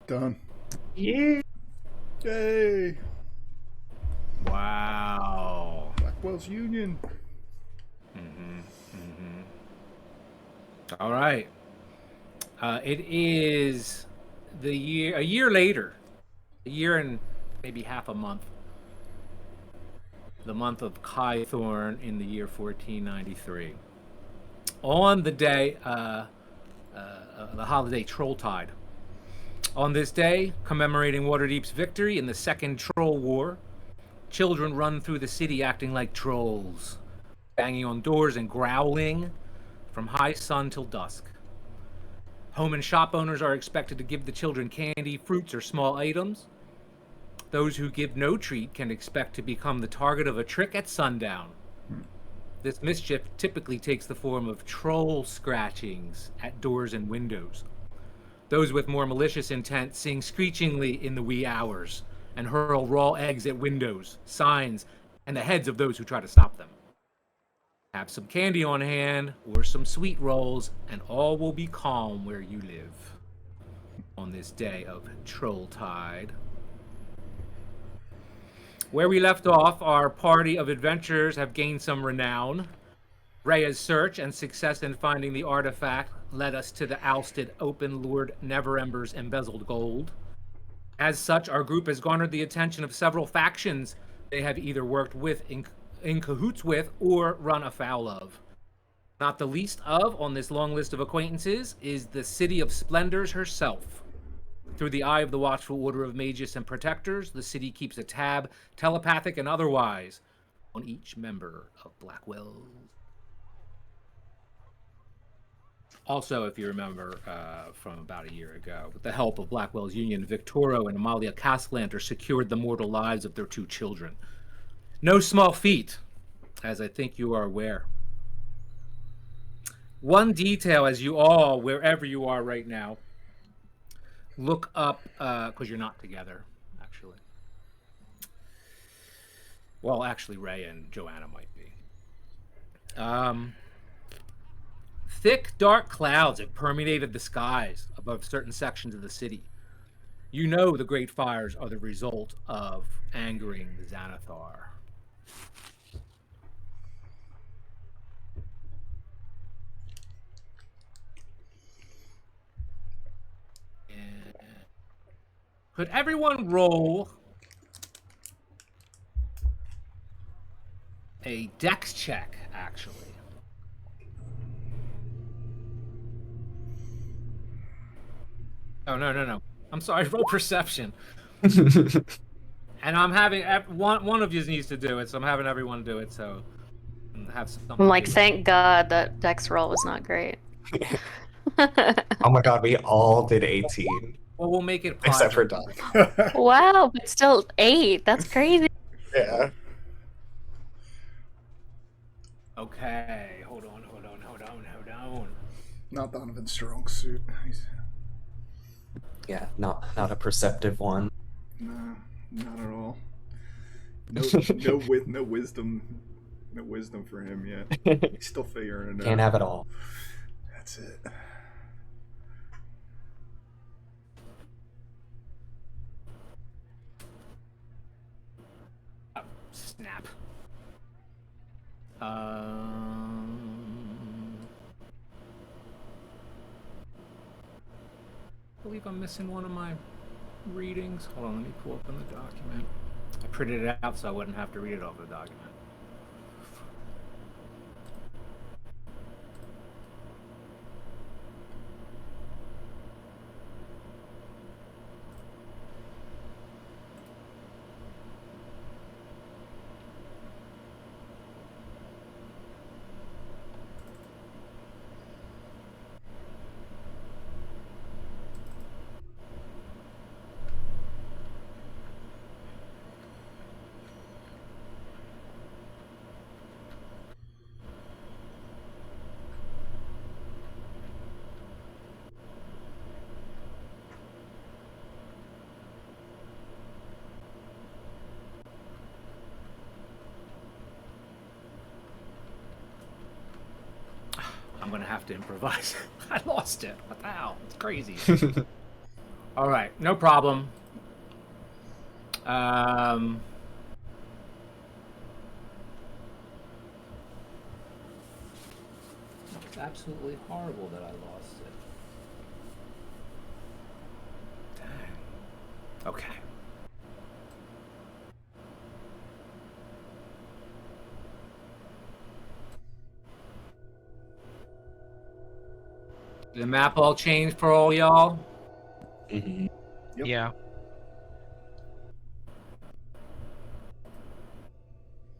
Done. Yeah. Yay! Wow. Blackwell's Union. All right. It is a year later, a year and maybe half a month, the month of Kythorn in the year 1493. On the day, the holiday Trolltide. On this day, commemorating Waterdeep's victory in the Second Troll War, children run through the city acting like trolls, banging on doors and growling from high sun till dusk. Home and shop owners are expected to give the children candy, fruits, or small items. Those who give no treat can expect to become the target of a trick at sundown. This mischief typically takes the form of troll scratchings at doors and windows. Those with more malicious intent sing screechingly in the wee hours and hurl raw eggs at windows, signs, and the heads of those who try to stop them. Have some candy on hand or some sweet rolls, and all will be calm where you live. On this day of Trolltide. Where we left off, our party of adventurers have gained some renown. Rhea's search and success in finding the artifact led us to the ousted Open Lord Neverember's embezzled gold. As such, our group has garnered the attention of several factions they have either worked with in cahoots with or run afoul of. Not the least of, on this long list of acquaintances, is the City of Splendors herself. Through the eye of the watchful order of mages and protectors, the city keeps a tab, telepathic and otherwise, on each member of Blackwell. Also, if you remember from about a year ago, with the help of Blackwell's Union, Victoro and Amalia Castellanter secured the mortal lives of their two children. No small feat, as I think you are aware. One detail, as you all, wherever you are right now, look up, because you're not together, actually. Well, actually, Ray and Joanna might be. Thick, dark clouds have permeated the skies above certain sections of the city. You know the great fires are the result of angering the Xanathar. Could everyone roll a dex check, actually? Oh, no. I'm sorry, roll perception. And I'm having one of you needs to do it, so I'm having everyone do it. So have something. I'm like, thank God that Dex roll was not great. Oh my God, we all did 18. Well, we'll make it Except for positive. Doug. Wow, but still 8. That's crazy. Yeah. Okay, hold on. Not Donovan's strong suit. Yeah, not a perceptive one. No, not at all. No wisdom. No wisdom for him yet. He's still figuring it out. Can't have it all. That's it. Oh, snap. I believe I'm missing one of my readings. Hold on, let me pull up in the document. I printed it out so I wouldn't have to read it off the document. I'm gonna have to improvise. I lost it. What the hell? It's crazy. All right, no problem. Um, it's absolutely horrible that I lost it. Dang. Okay. Did the map all change for all y'all? Mhm. Yep. Yeah.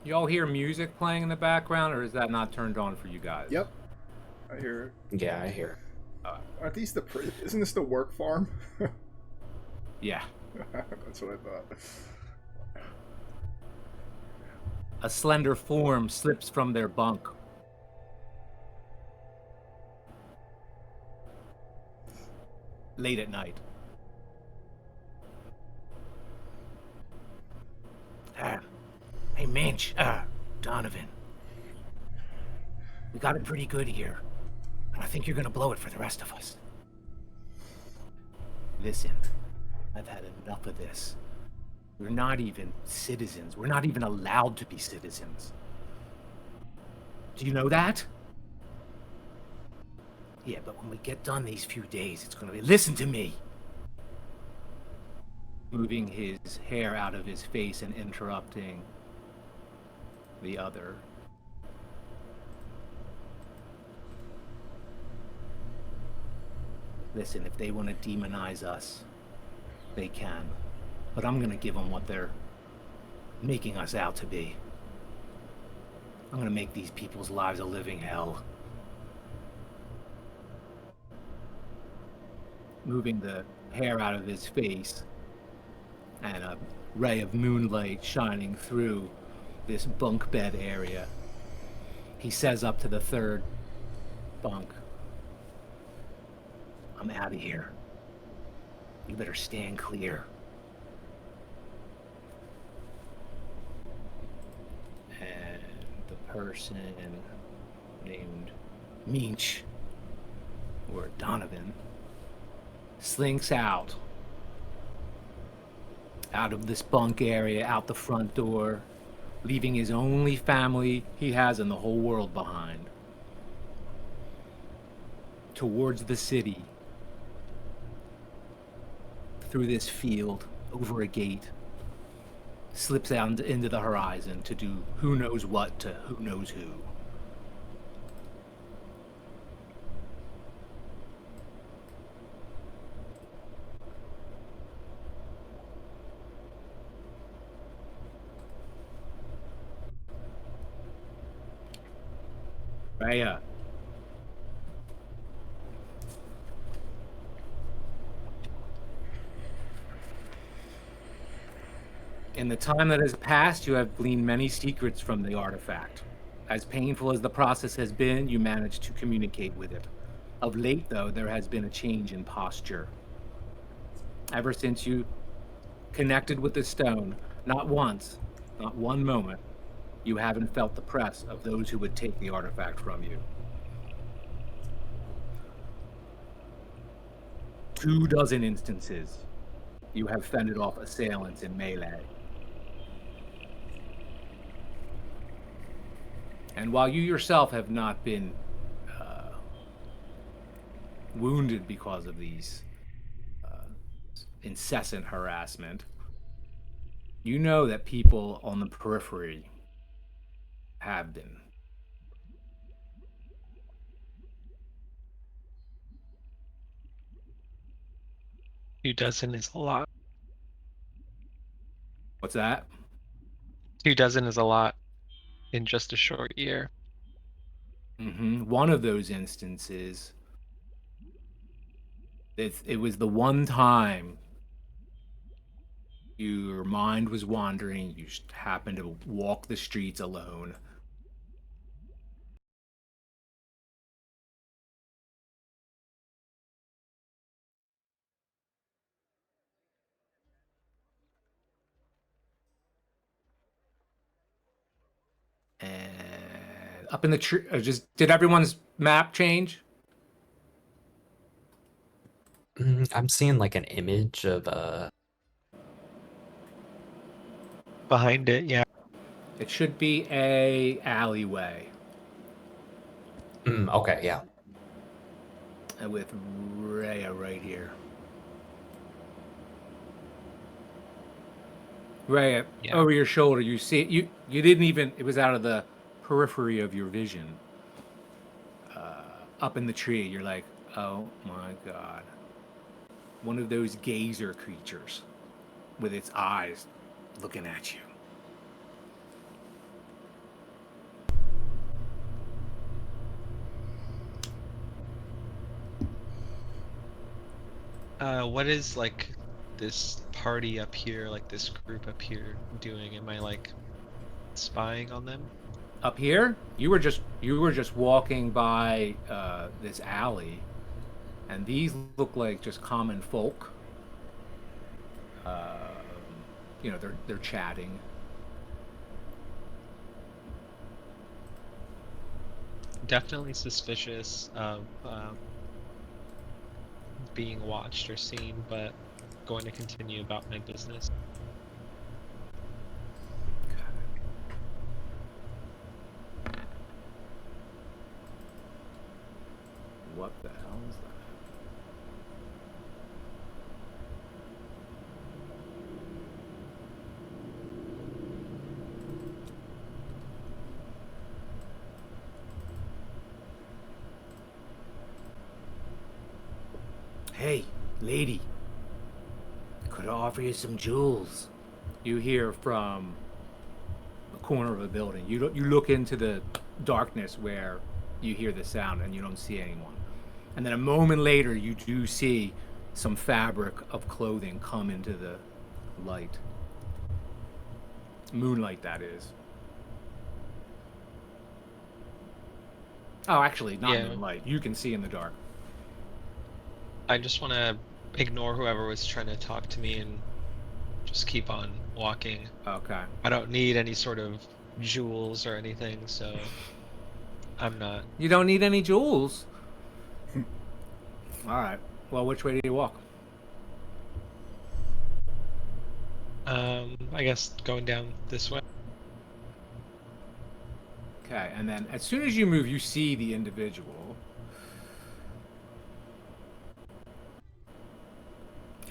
Y'all hear music playing in the background, or is that not turned on for you guys? Yep. I hear it. Yeah, I hear. Aren't these the isn't this the work farm? Yeah. That's what I thought. A slender form slips from their bunk. Late at night. Hey, Minch. Donovan. We got it pretty good here. And I think you're gonna blow it for the rest of us. Listen, I've had enough of this. We're not even citizens. We're not even allowed to be citizens. Do you know that? Yeah, but when we get done these few days, it's gonna be... Listen to me! Moving his hair out of his face and interrupting the other. Listen, if they want to demonize us, they can. But I'm gonna give them what they're making us out to be. I'm gonna make these people's lives a living hell. Moving the hair out of his face, and a ray of moonlight shining through this bunk bed area. He says up to the third bunk, I'm out of here. You better stand clear. And the person named Minch, or Donovan, slinks out of this bunk area, out the front door, leaving his only family he has in the whole world behind, towards the city, through this field, over a gate, slips out into the horizon to do who knows what to who knows who. Raya. In the time that has passed, you have gleaned many secrets from the artifact. As painful as the process has been, you managed to communicate with it. Of late, though, there has been a change in posture. Ever since you connected with the stone, not once, not one moment, you haven't felt the press of those who would take the artifact from you. 24 instances, you have fended off assailants in melee. And while you yourself have not been wounded because of these incessant harassment, you know that people on the periphery have been. Two dozen is a lot. What's that? 24 is a lot in just a short year. One of those instances, it was the one time your mind was wandering, you just happened to walk the streets alone. And up in the tree, did everyone's map change? I'm seeing like an image of Behind it, yeah. It should be a alleyway okay, yeah. with Rhea right here. Rhea, Yeah. over your shoulder, you see it. You didn't even. It was out of the periphery of your vision. Up in the tree, you're like, oh my god, one of those gazer creatures with its eyes looking at you. What is like this party up here, like this group up here doing? Am I like spying on them? Up here, you were just walking by this alley, and these look like just common folk. They're chatting. Definitely suspicious of being watched or seen, but going to continue about my business. What the hell is that? Hey, lady. Could I offer you some jewels? You hear from the corner of a building. You look into the darkness where you hear the sound and you don't see anyone. And then a moment later, you do see some fabric of clothing come into the light. Moonlight, that is. Oh, actually, not Yeah. moonlight. You can see in the dark. I just want to ignore whoever was trying to talk to me and just keep on walking. Okay. I don't need any sort of jewels or anything, so I'm not. You don't need any jewels. All right. Well, which way do you walk? I guess going down this way. Okay, and then as soon as you move, you see the individual.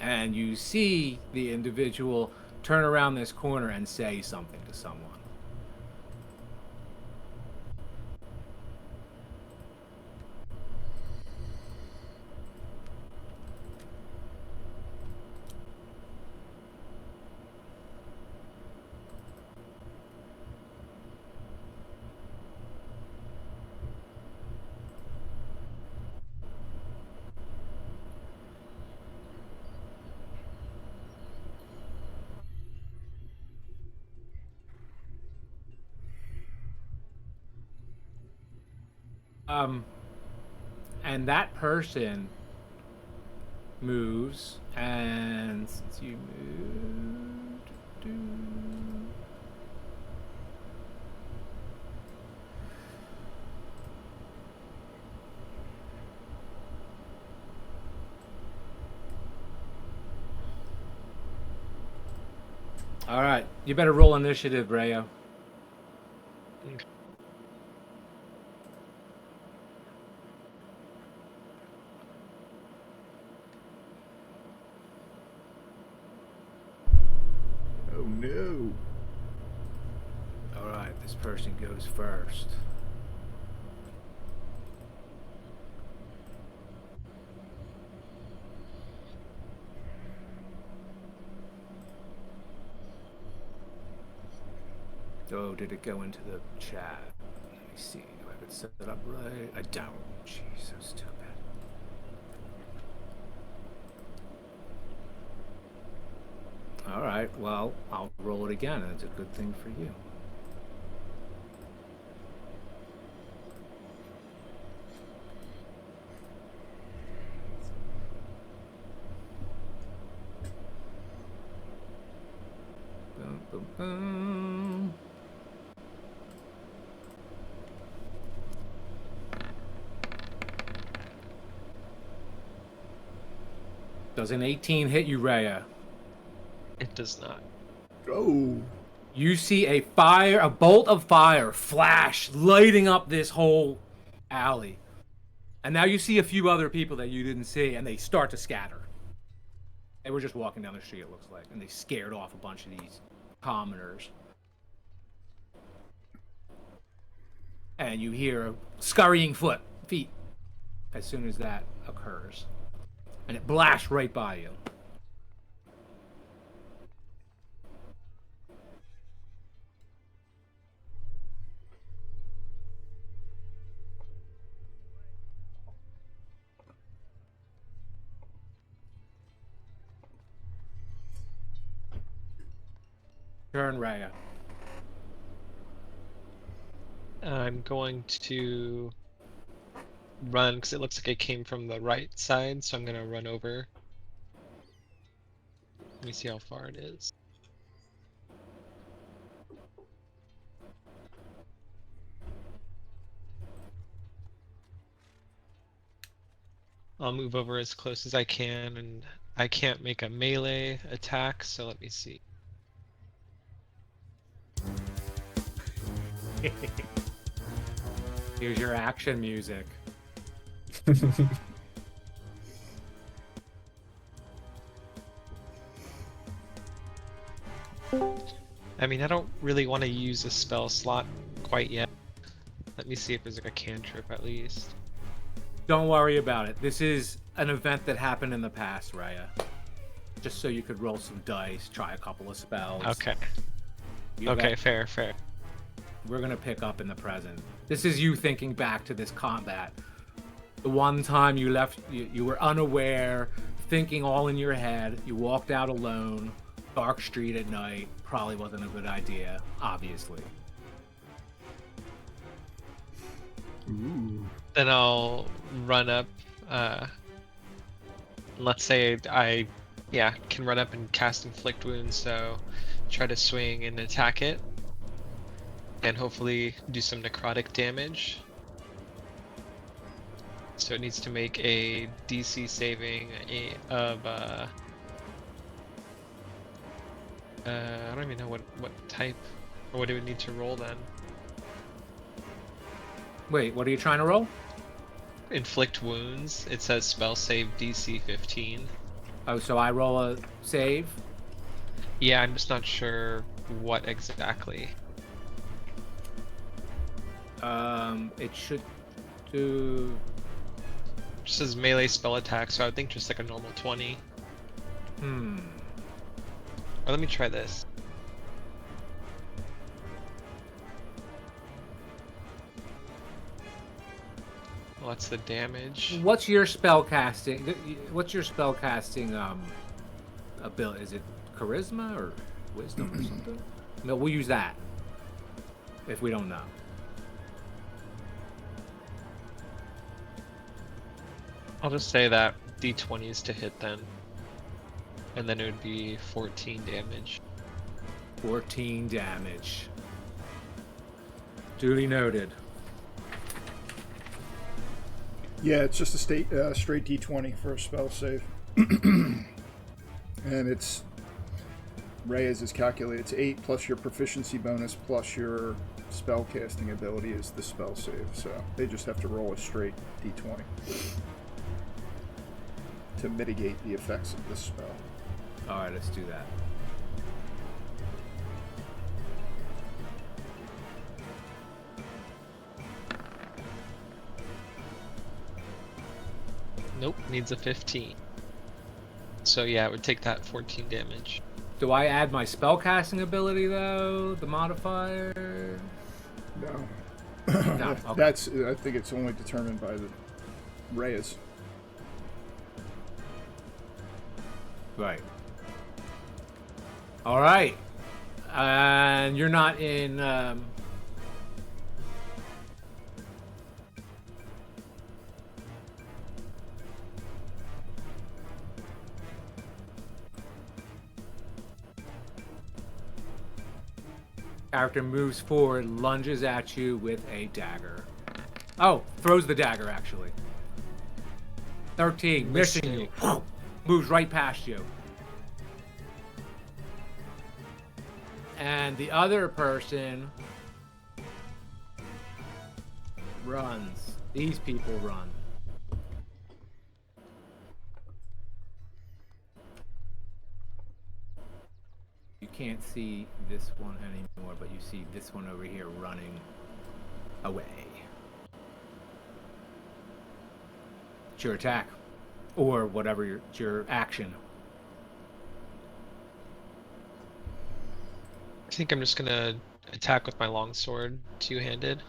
And you see the individual turn around this corner and say something to someone. And that person moves, and since you moved, all right, you better roll initiative, Rayo. Oh no. All right, this person goes first. Oh, did it go into the chat? Let me see. Do I have it set up right? I don't. Jeez, so stupid. All right, well, I'll roll it again, and it's a good thing for you. Boom, boom, boom. Does an 18 hit you, Rhea? It does not. Oh. You see a bolt of fire flash, lighting up this whole alley. And now you see a few other people that you didn't see, and they start to scatter. They were just walking down the street, it looks like, and they scared off a bunch of these commoners. And you hear a scurrying feet as soon as that occurs. And it blasts right by you. Turn, Raya. I'm going to run because it looks like I came from the right side, so I'm gonna run over. Let me see how far it is. I'll move over as close as I can, and I can't make a melee attack, so let me see. Here's your action music. I mean, I don't really want to use a spell slot quite yet. Let me see if there's like a cantrip at least. Don't worry about it. This is an event that happened in the past, Raya. Just so you could roll some dice, try a couple of spells. Okay. You Okay, got- fair. We're gonna pick up in the present. This is you thinking back to this combat. The one time you left, you were unaware, thinking all in your head. You walked out alone, dark street at night. Probably wasn't a good idea, obviously. Ooh. Then I'll run up. Let's say I can run up and cast Inflict Wounds, so try to swing and attack it. And hopefully do some necrotic damage. So it needs to make a DC saving of I don't even know what type or what it would need to roll then. Wait, what are you trying to roll? Inflict Wounds. It says spell save DC 15. Oh, so I roll a save? Yeah, I'm just not sure what exactly. It should do... It just says melee spell attack, so I would think just like a normal 20. Or let me try this. Well, that's the damage. What's your spell casting? What's your spell casting ability? Is it charisma or wisdom or something? No, we'll use that if we don't know. I'll just say that D20 is to hit then. And then it would be 14 damage. 14 damage. Duly noted. Yeah, it's just a straight D20 for a spell save. And it's... Reyes is calculated. It's 8 plus your proficiency bonus plus your spell casting ability is the spell save. So they just have to roll a straight D20 to mitigate the effects of this spell. Alright, let's do that. Nope, needs a 15. So yeah, it would take that 14 damage. Do I add my spell casting ability though? The modifier? No. No, okay. That's. I think it's only determined by the Reyes. Right. Alright. And you're not in... Character moves forward, lunges at you with a dagger. Oh, throws the dagger actually. 13, missing you. moves right past you. And the other person runs. These people run. You can't see this one anymore, but you see this one over here running away. It's your attack. Or whatever it's your action. I think I'm just gonna attack with my longsword, two-handed.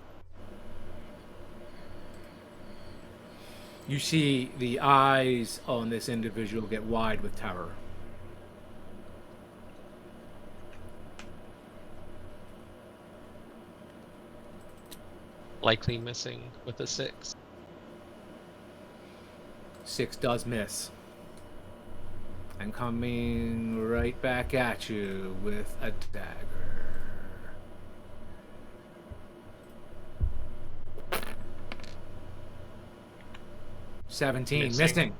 You see the eyes on this individual get wide with terror. Likely missing with a 6. 6 does miss. And coming right back at you with a dagger. Missing. Missing.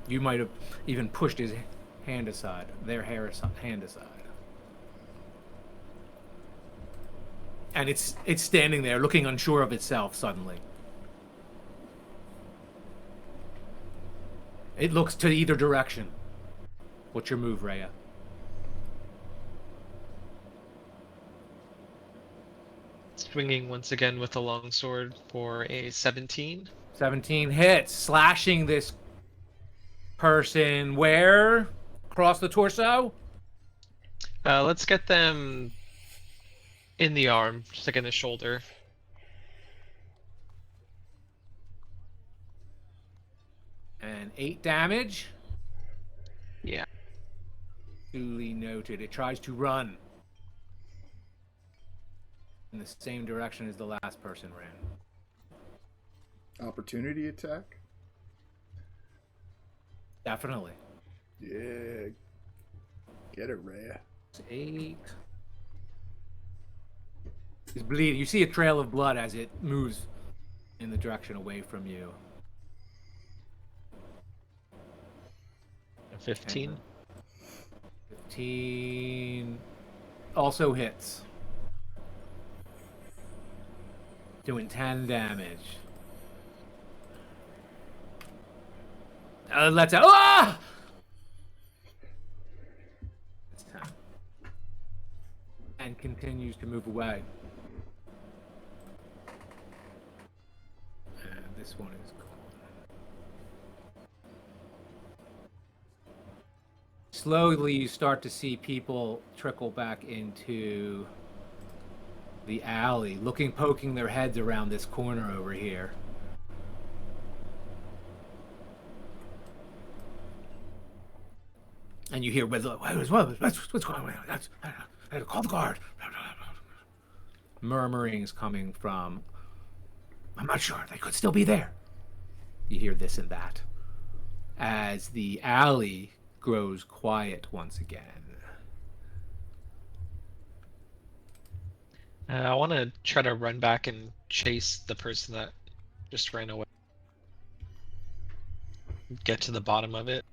You might have even pushed his hand aside, hand aside. And it's standing there looking unsure of itself suddenly. It looks to either direction. What's your move, Rhea? Swinging once again with a longsword for a 17. 17 hits, slashing this person where? Across the torso? Let's get them in the arm, just like in the shoulder. And 8 damage. Yeah. Duly noted. It tries to run in the same direction as the last person ran. Opportunity attack? Definitely. Yeah. Get it, Rhea. 8. He's bleeding. You see a trail of blood as it moves in the direction away from you. 15. 15 also hits. Doing 10 damage. Let's out. Ah! It's 10. And continues to move away. And this one is gone. Slowly, you start to see people trickle back into the alley, poking their heads around this corner over here. And you hear, what's going on? I had to call the guard. Murmurings coming from, I'm not sure, they could still be there. You hear this and that. As the alley grows quiet once again. I want to try to run back and chase the person that just ran away. Get to the bottom of it.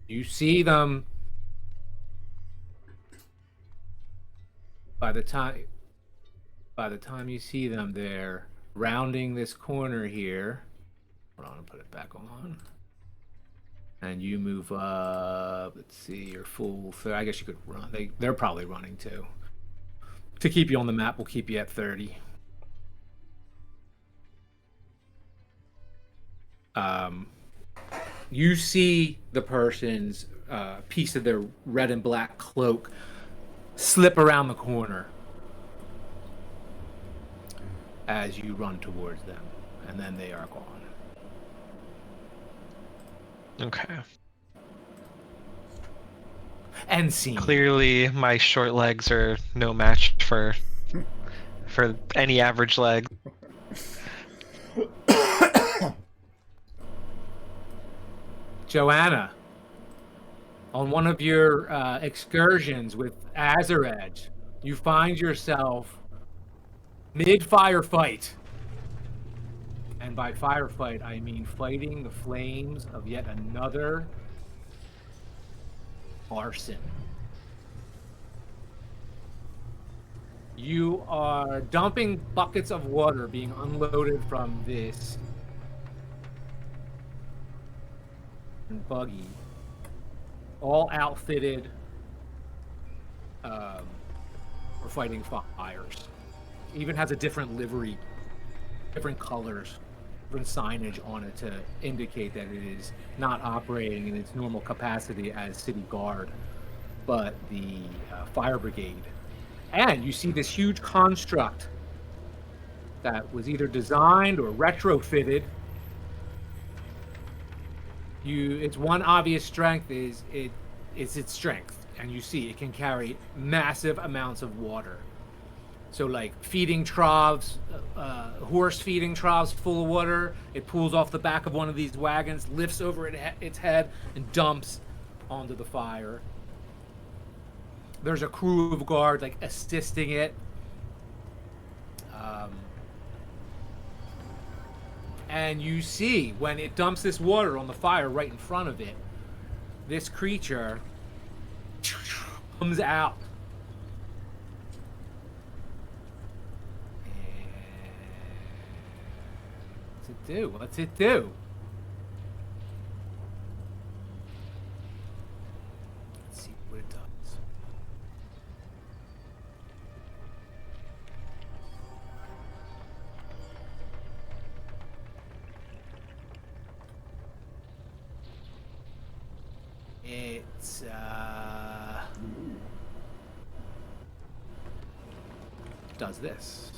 You see them. By the time you see them, they're rounding this corner here. Hold on, I'll put it back on. And you move up. Let's see, you're full. I guess you could run. They're probably running too. To keep you on the map, we'll keep you at 30. You see the person's piece of their red and black cloak slip around the corner as you run towards them, and then they are gone. Okay. End scene. Clearly, my short legs are no match for any average leg. Joanna, on one of your excursions with Azaredge, you find yourself mid-firefight, And by firefight, I mean fighting the flames of yet another arson. You are dumping buckets of water being unloaded from this buggy, all outfitted for fighting fires. Even has a different livery, different colors, different signage on it to indicate that it is not operating in its normal capacity as city guard, but the fire brigade. And you see this huge construct that was either designed or retrofitted. Its one obvious strength is its strength, and you see it can carry massive amounts of water. So like feeding troughs, horse feeding troughs full of water, it pulls off the back of one of these wagons, lifts over its head, and dumps onto the fire. There's a crew of guards like assisting it. And you see when it dumps this water on the fire right in front of it, this creature comes out. And what's it do? Let's see what it does. It does this.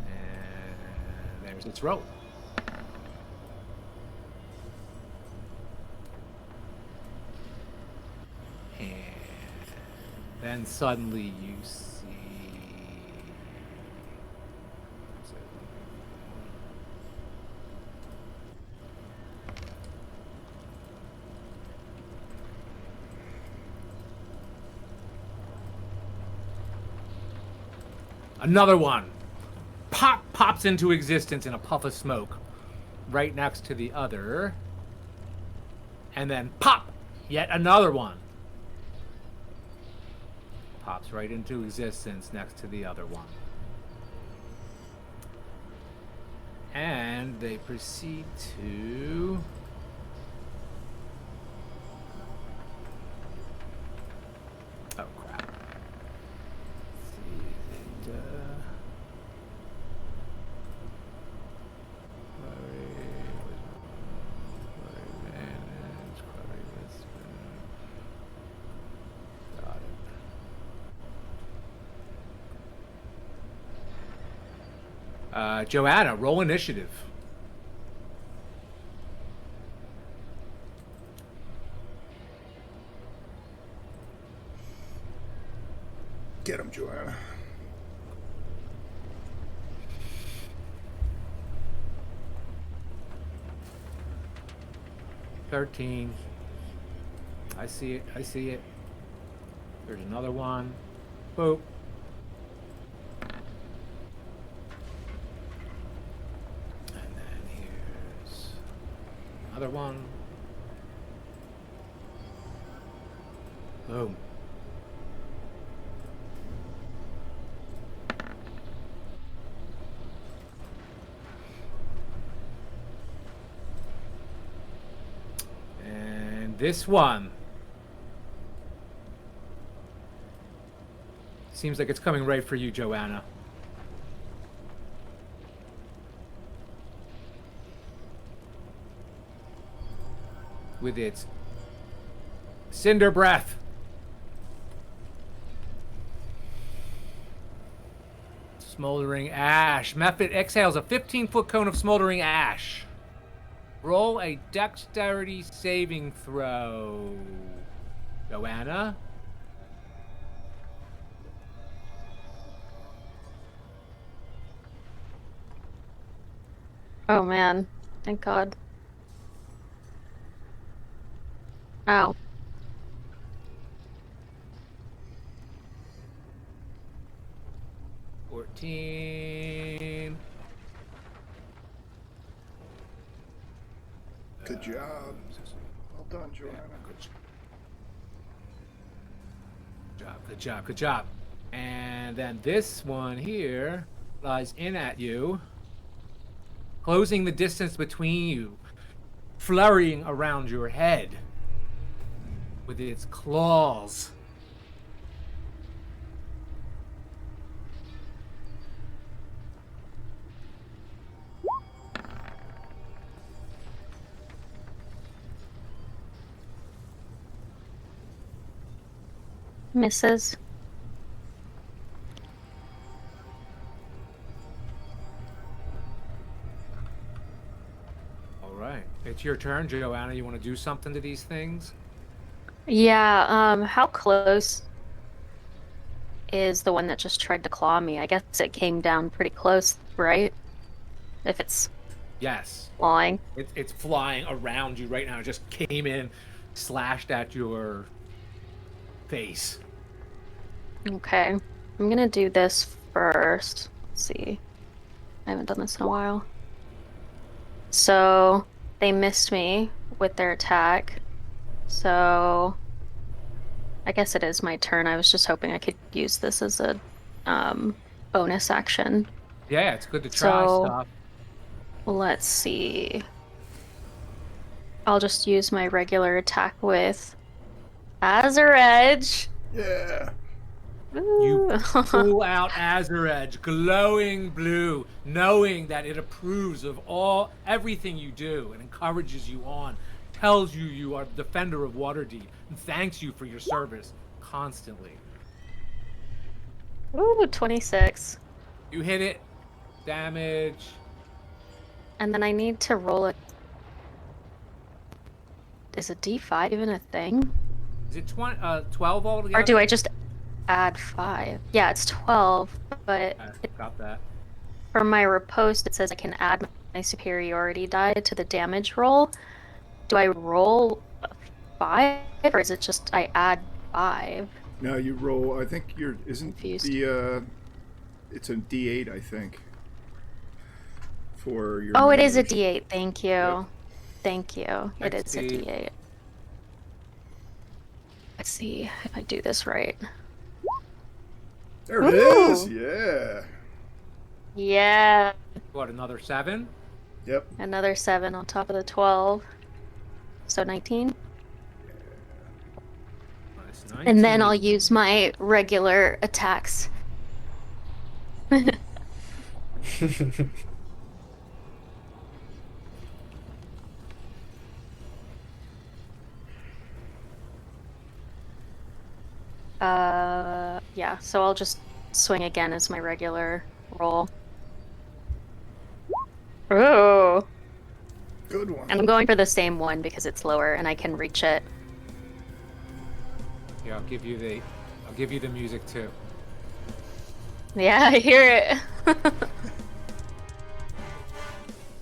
And there's its rope. And then suddenly you see another one pops into existence in a puff of smoke right next to the other, and then pop, yet another one pops right into existence next to the other one, and they proceed to oh crap. Joanna, roll initiative. Get him, Joanna. $13. I see it. I see it. There's another one. Boop. And then here's another one. Boom. And this one seems like it's coming right for you, Joanna. With its cinder breath. Smoldering ash. Method exhales a 15-foot cone of smoldering ash. Roll a dexterity saving throw. Joanna? Oh man, thank God. Ow. 19. Good job. Well done, Joanna. Good job, good job. And then this one here flies in at you, closing the distance between you, flurrying around your head with its claws. Misses. All right, it's your turn, Joanna. You want to do something to these things? Yeah, how close is the one that just tried to claw me? I guess it came down pretty close, right? If it's Yes. clawing. It's flying around you right now. It just came in, slashed at your face. Okay. I'm gonna do this first. Let's see. I haven't done this in a while. So they missed me with their attack. So I guess it is my turn. I was just hoping I could use this as a bonus action. Yeah, it's good to try So stuff. let's see. I'll just use my regular attack with Azure Edge. Yeah. You Ooh. pull out Azure Edge, glowing blue, knowing that it approves of everything you do and encourages you on, tells you you are the defender of Waterdeep, and thanks you for your service constantly. Ooh, 26. You hit it, damage. And then I need to roll a... Is a D5 even a thing? Is it 12 altogether? Or do I just add 5? Yeah, it's 12, but I got that. for my riposte, it says I can add my superiority die to the damage roll. Do I roll a 5, or is it just I add 5? No, you roll. I think isn't Confused. the it's a D8, I think. For your. Oh, it is a numbers. D8. Thank you. Yep. Thank you. It is a XP. D8. Let's see if I do this right. There it is. Ooh. Yeah. Yeah. What, another 7? Yep. Another 7 on top of the 12. So 19. Nice, And then 19. I'll use my regular attacks. Yeah, so I'll just swing again as my regular roll. Ooh. Good one. And I'm going for the same one because it's lower and I can reach it. Yeah, I'll give you the music too. Yeah, I hear it.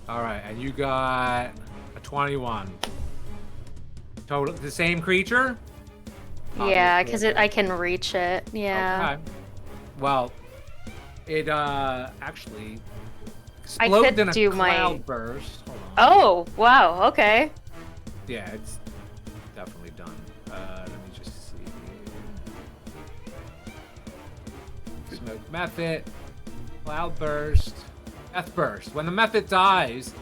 All right, and you got a 21. Total, the same creature? Yeah, Obviously. because I can reach it. Yeah. Okay. Well, it actually I exploded could in a do my- cloud burst. Hold on. Oh, wow. Okay. Yeah, it's definitely done. Let me just see. Smoke method, cloud burst, death burst. When the method dies,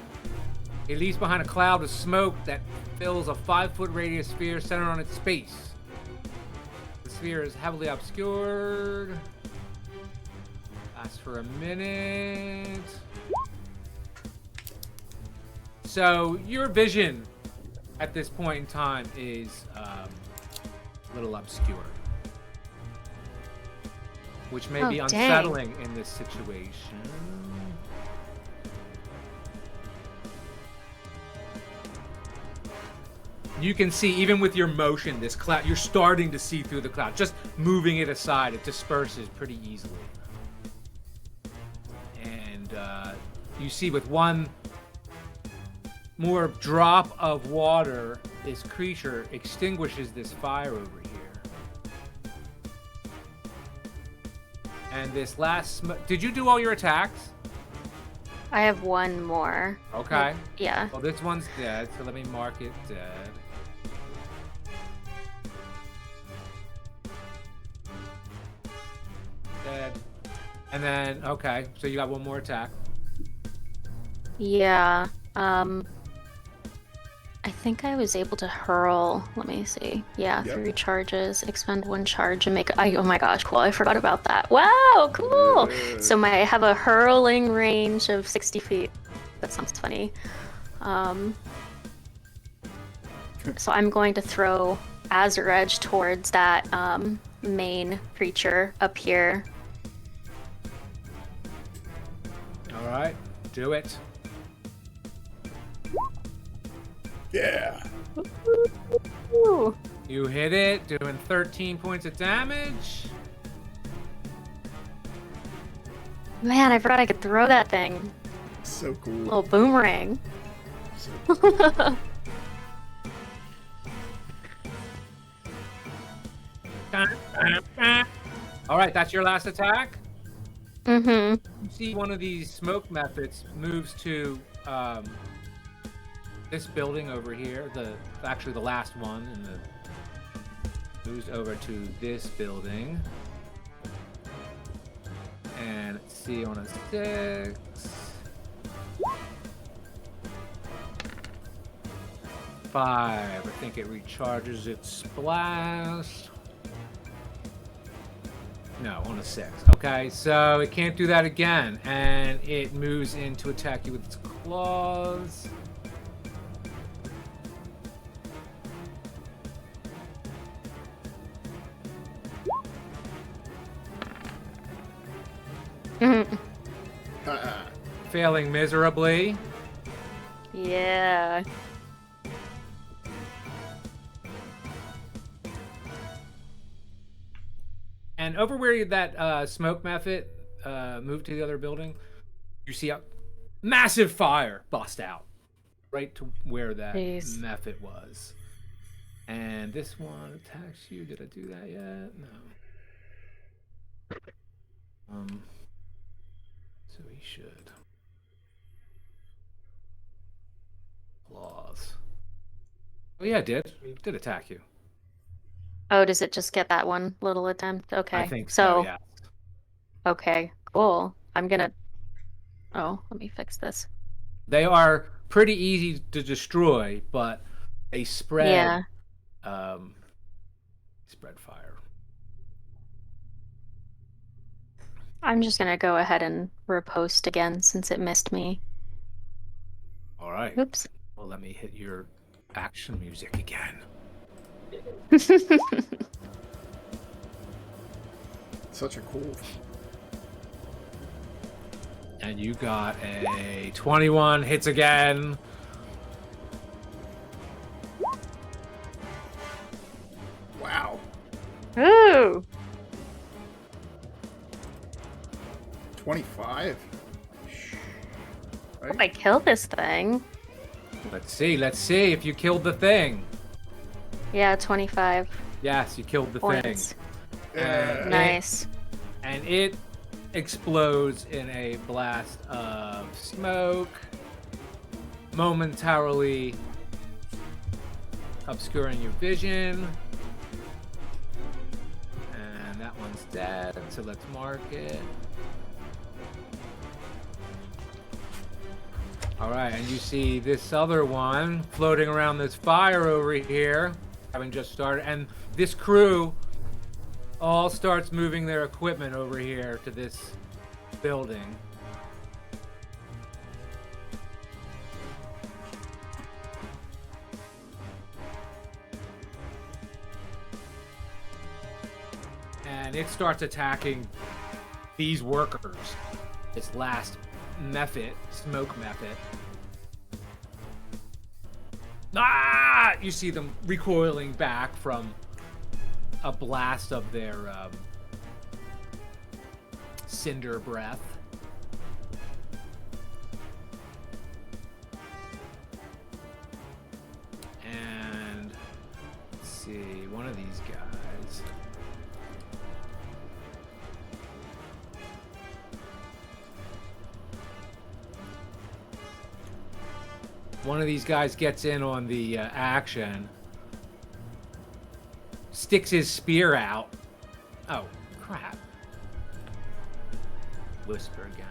it leaves behind a cloud of smoke that fills a 5-foot radius sphere centered on its base. The sphere is heavily obscured. Lasts for a minute. So your vision at this point in time is a little obscure, which may Oh, be dang. unsettling in this situation. You can see, even with your motion, this cloud, you're starting to see through the cloud. Just moving it aside, it disperses pretty easily. And you see with one more drop of water, this creature extinguishes this fire over here. And this last did you do all your attacks? I have one more. Okay. Yeah. Well, this one's dead, so let me mark it dead. Dead. And then, okay, so you got one more attack. Yeah. I think I was able to hurl. Let me see. Yeah, Yep. 3 charges, expend 1 charge, and make. Oh my gosh, cool! I forgot about that. Wow, cool. Yeah. So I have a hurling range of 60 feet. That sounds funny. So I'm going to throw Azure Edge towards that main creature up here. All right, do it. Yeah. Ooh. You hit it, doing 13 points of damage. Man, I forgot I could throw that thing. So cool. Little boomerang. So All right, that's your last attack. Mm-hmm. You see one of these smoke methods moves to this building over here. Actually the last one, and moves over to this building. And let's see on a 6. Five. I think it recharges its blast. No, on a 6. Okay, so it can't do that again, and it moves in to attack you with its claws. Mhm. Failing miserably. Yeah. And over where that smoke method moved to the other building, you see a massive fire bust out right to where that Jeez. method was. And this one attacks you. Did I do that yet? No. So he should. Claws. Oh yeah, it did. It did attack you. Oh, does it just get that one little attempt? Okay. I think so, yeah. Okay, cool. I'm gonna. Oh, let me fix this. They are pretty easy to destroy, but they spread Yeah. spread fire. I'm just gonna go ahead and riposte again since it missed me. All right. Oops. Well, let me hit your action music again. such a cool. And you got a 21, hits again. Wow. Ooh. 25. Hope I kill this thing. Let's see if you killed the thing. Yeah, 25 Yes, you killed the points. thing. Yeah. Nice. And it explodes in a blast of smoke, momentarily obscuring your vision. And that one's dead, so let's mark it. Alright, and you see this other one floating around this fire over here, having just started, and this crew all starts moving their equipment over here to this building. And it starts attacking these workers. This last method, smoke method. Ah! You see them recoiling back from a blast of their cinder breath. And let's see, one of these guys. One of these guys gets in on the action, sticks his spear out. Oh, crap. Whisper again.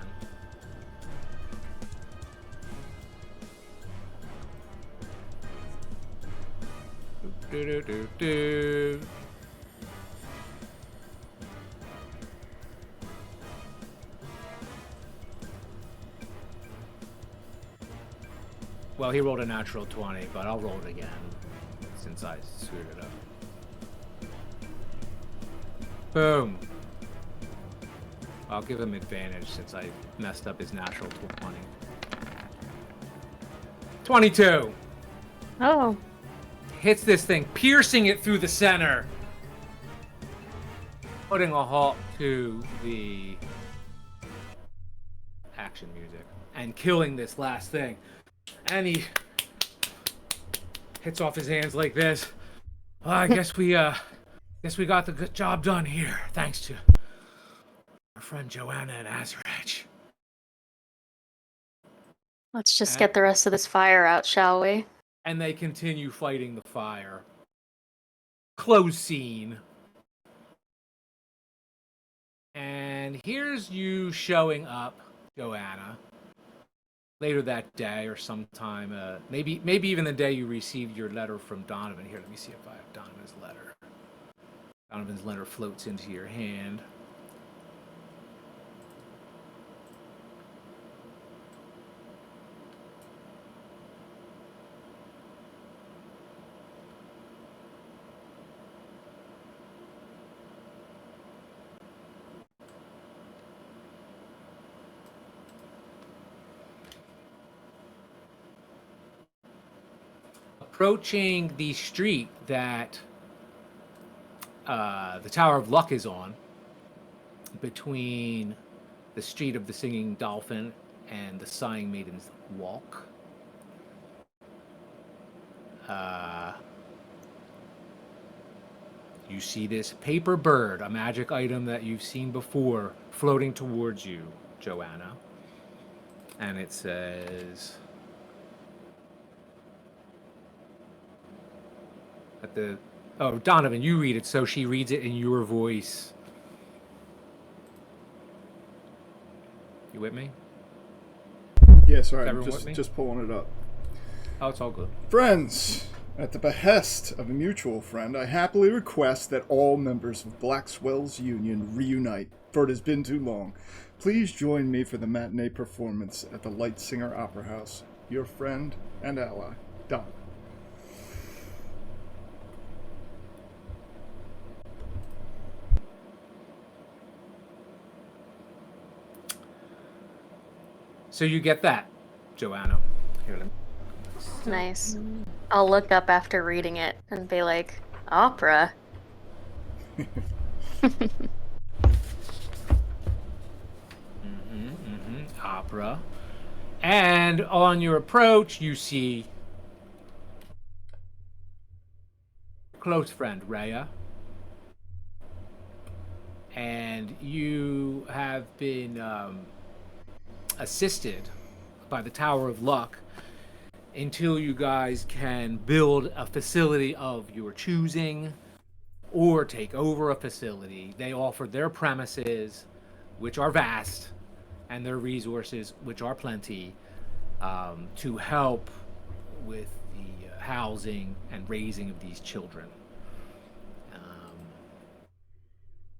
Do. Well, he rolled a natural 20, but I'll roll it again since I screwed it up. Boom. I'll give him advantage since I messed up his natural 20. 22. Oh, Hits this thing, piercing it through the center, putting a halt to the action music and killing this last thing. And he hits off his hands like this. Well, I guess we got the good job done here, thanks to our friend Joanna and Azarach. let's just get the rest of this fire out, shall we? And they continue fighting the fire. Close scene. And here's you showing up, Joanna, later that day or sometime, maybe even the day you received your letter from Donovan. Here, let me see if I have Donovan's letter. Donovan's letter floats into your hand. Approaching the street that the Tower of Luck is on, between the Street of the Singing Dolphin and the Sighing Maiden's Walk. You see this paper bird, a magic item that you've seen before, floating towards you, Joanna. And it says... Donovan, you read it, so she reads it in your voice. You with me? Yeah, sorry, I'm Everyone with me? just pulling it up. Oh, it's all good. Friends, at the behest of a mutual friend, I happily request that all members of Blackwell's Union reunite, for it has been too long. Please join me for the matinee performance at the Light Singer Opera House. Your friend and ally, Don. So you get that, Joanna. Here, let me... Nice. I'll look up after reading it and be like, opera? Opera. And on your approach, you see close friend Rhea. And you have been assisted by the Tower of Luck until you guys can build a facility of your choosing or take over a facility. They offer their premises, which are vast, and their resources, which are plenty, to help with the housing and raising of these children.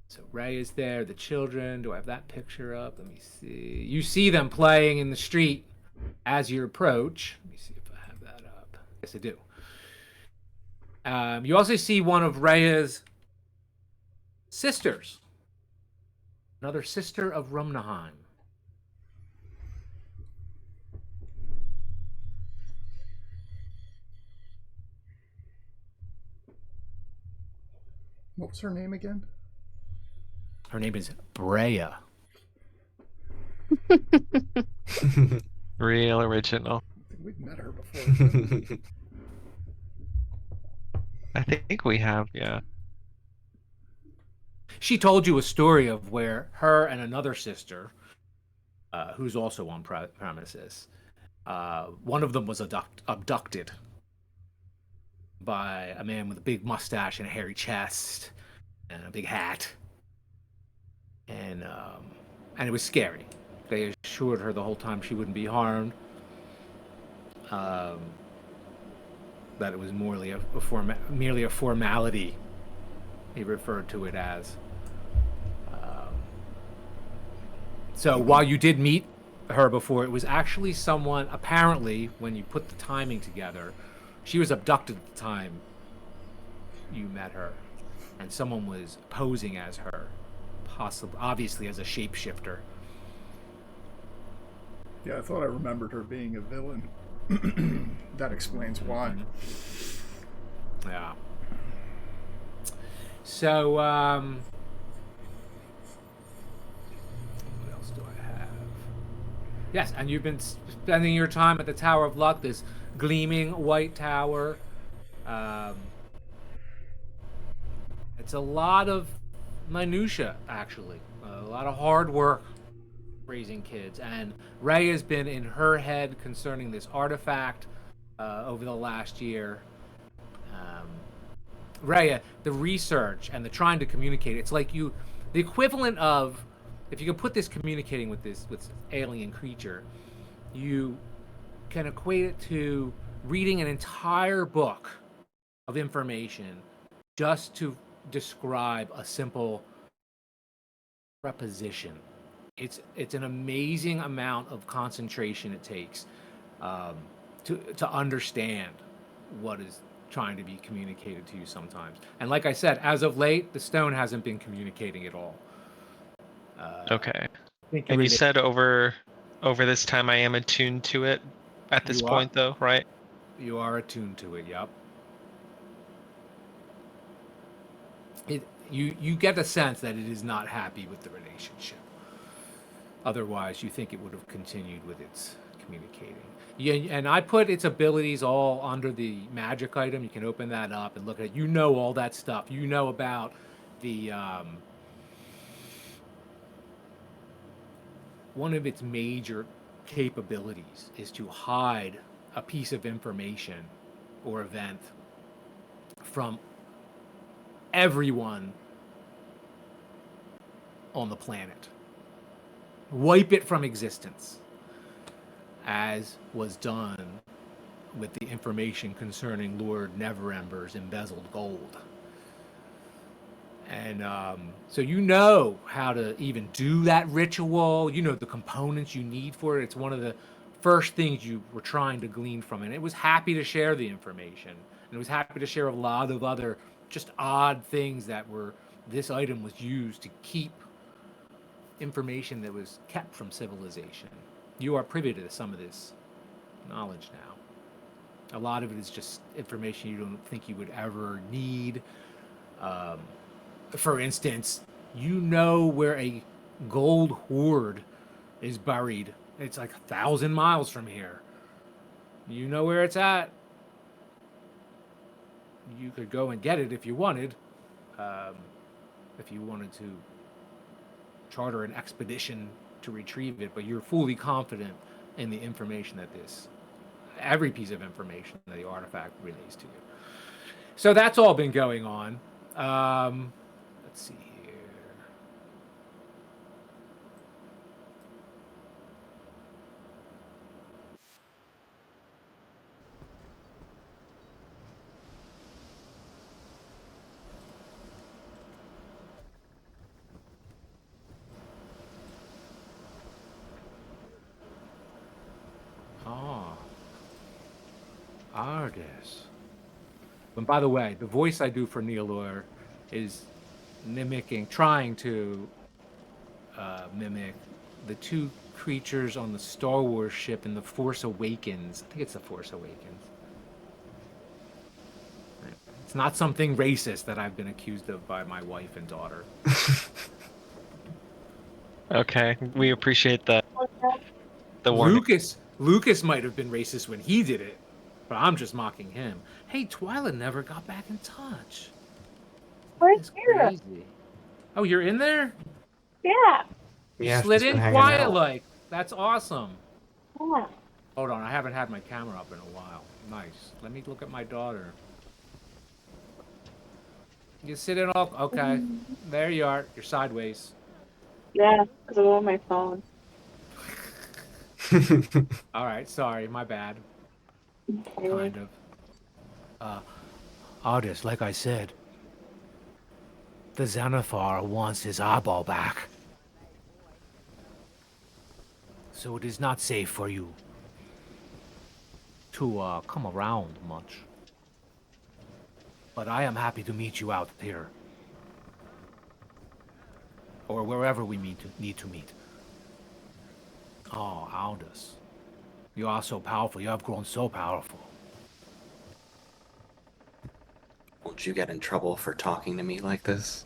So Ray is there, the children. Do I have that picture up? Let me see. You see them playing in the street as you approach. Let me see if I have that up. Yes, I do. You also see one of Rhea's sisters. Another sister of Rumnaheim. What was her name again? Her name is Brea. Real original. I think we've met her before. I think we have, yeah. She told you a story of where her and another sister, who's also on premises, One of them was abducted by a man with a big mustache and a hairy chest and a big hat, and it was scary. They assured her the whole time she wouldn't be harmed. That it was merely a formality. He referred to it as. So while you did meet her before, it was actually someone, apparently, when you put the timing together, she was abducted at the time you met her, and someone was posing as her, possibly, obviously as a shapeshifter. Yeah, I thought I remembered her being a villain. That explains why. Yeah. So, what else do I have? Yes, and you've been spending your time at the Tower of Luck, this gleaming white tower. It's a lot of minutia, actually. A lot of hard work raising kids. And Ray has been in her head concerning this artifact over the last year. Raya, the research and the trying to communicate, it's like the equivalent of, if you can put this communicating with this alien creature, you can equate it to reading an entire book of information just to describe a simple preposition. It's an amazing amount of concentration it takes to understand what is trying to be communicated to you sometimes. And like I said, as of late, the stone hasn't been communicating at all. Okay. And you said over this time I am attuned to it at this point, though, right? You are attuned to it, yep. You get the sense that it is not happy with the relationship. Otherwise, you think it would have continued with its communicating. Yeah, and I put its abilities all under the magic item. You can open that up and look at it. You know all that stuff. You know about the one of its major capabilities is to hide a piece of information or event from everyone on the planet. Wipe it from existence, as was done with the information concerning Lord Neverember's embezzled gold. And so you know how to even do that ritual. You know the components you need for it. It's one of the first things you were trying to glean from it. And it was happy to share the information. And it was happy to share a lot of other just odd things that were, this item was used to keep information that was kept from civilization. You are privy to some of this knowledge now. A lot of it is just information you don't think you would ever need. For instance, you know where a gold hoard is buried. It's like 1,000 miles from here. You know where it's at. You could go and get it if you wanted. If you wanted to charter an expedition to retrieve it, but you're fully confident in the information that every piece of information that the artifact relays to you. So that's all been going on. Let's see here. Argus. And by the way, the voice I do for Neilor is trying to mimic the two creatures on the Star Wars ship in The Force Awakens. I think it's The Force Awakens. It's not something racist that I've been accused of by my wife and daughter. Okay, we appreciate that. The warning. Lucas might have been racist when he did it, but I'm just mocking him. Hey, Twyla never got back in touch. That's crazy. Oh, you're in there? Yeah. You slid in quiet like. That's awesome. Yeah. Hold on, I haven't had my camera up in a while. Nice. Let me look at my daughter. You sitting all okay? There you are. You're sideways. Yeah, because I'm on my phone. All right. Sorry, my bad. Okay. Kind of. Artist, like I said, the Xanathar wants his eyeball back. So it is not safe for you to come around much. But I am happy to meet you out here. Or wherever we need to meet. Oh, Aldous. You are so powerful. You have grown so powerful. Won't you get in trouble for talking to me like this?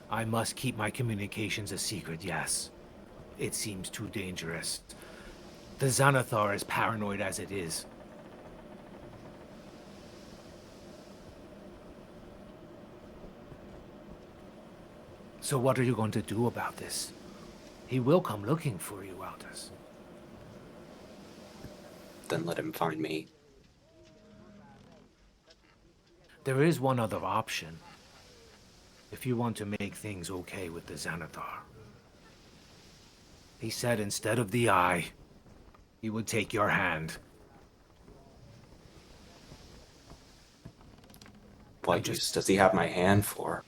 I must keep my communications a secret, yes. It seems too dangerous. The Xanathar is paranoid as it is. So what are you going to do about this? He will come looking for you, Aldous. Then let him find me. There is one other option. If you want to make things okay with the Xanathar. He said instead of the eye, he would take your hand. What use does he have my hand for?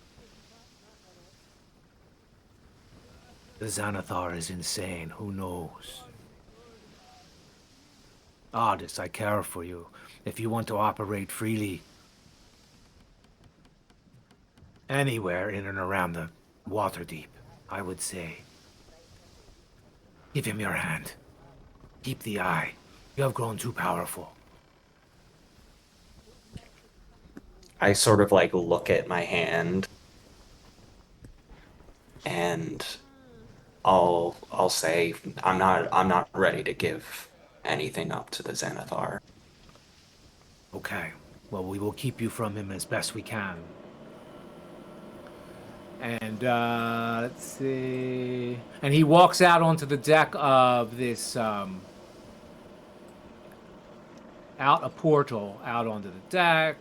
The Xanathar is insane, who knows? Artist, I care for you. If you want to operate freely, anywhere in and around the Waterdeep, I would say. Give him your hand. Keep the eye. You have grown too powerful. I sort of like look at my hand and I'll say I'm not ready to give anything up to the Xanathar. Okay. Well, we will keep you from him as best we can. And, let's see. And he walks out onto the deck of this, out a portal out onto the deck.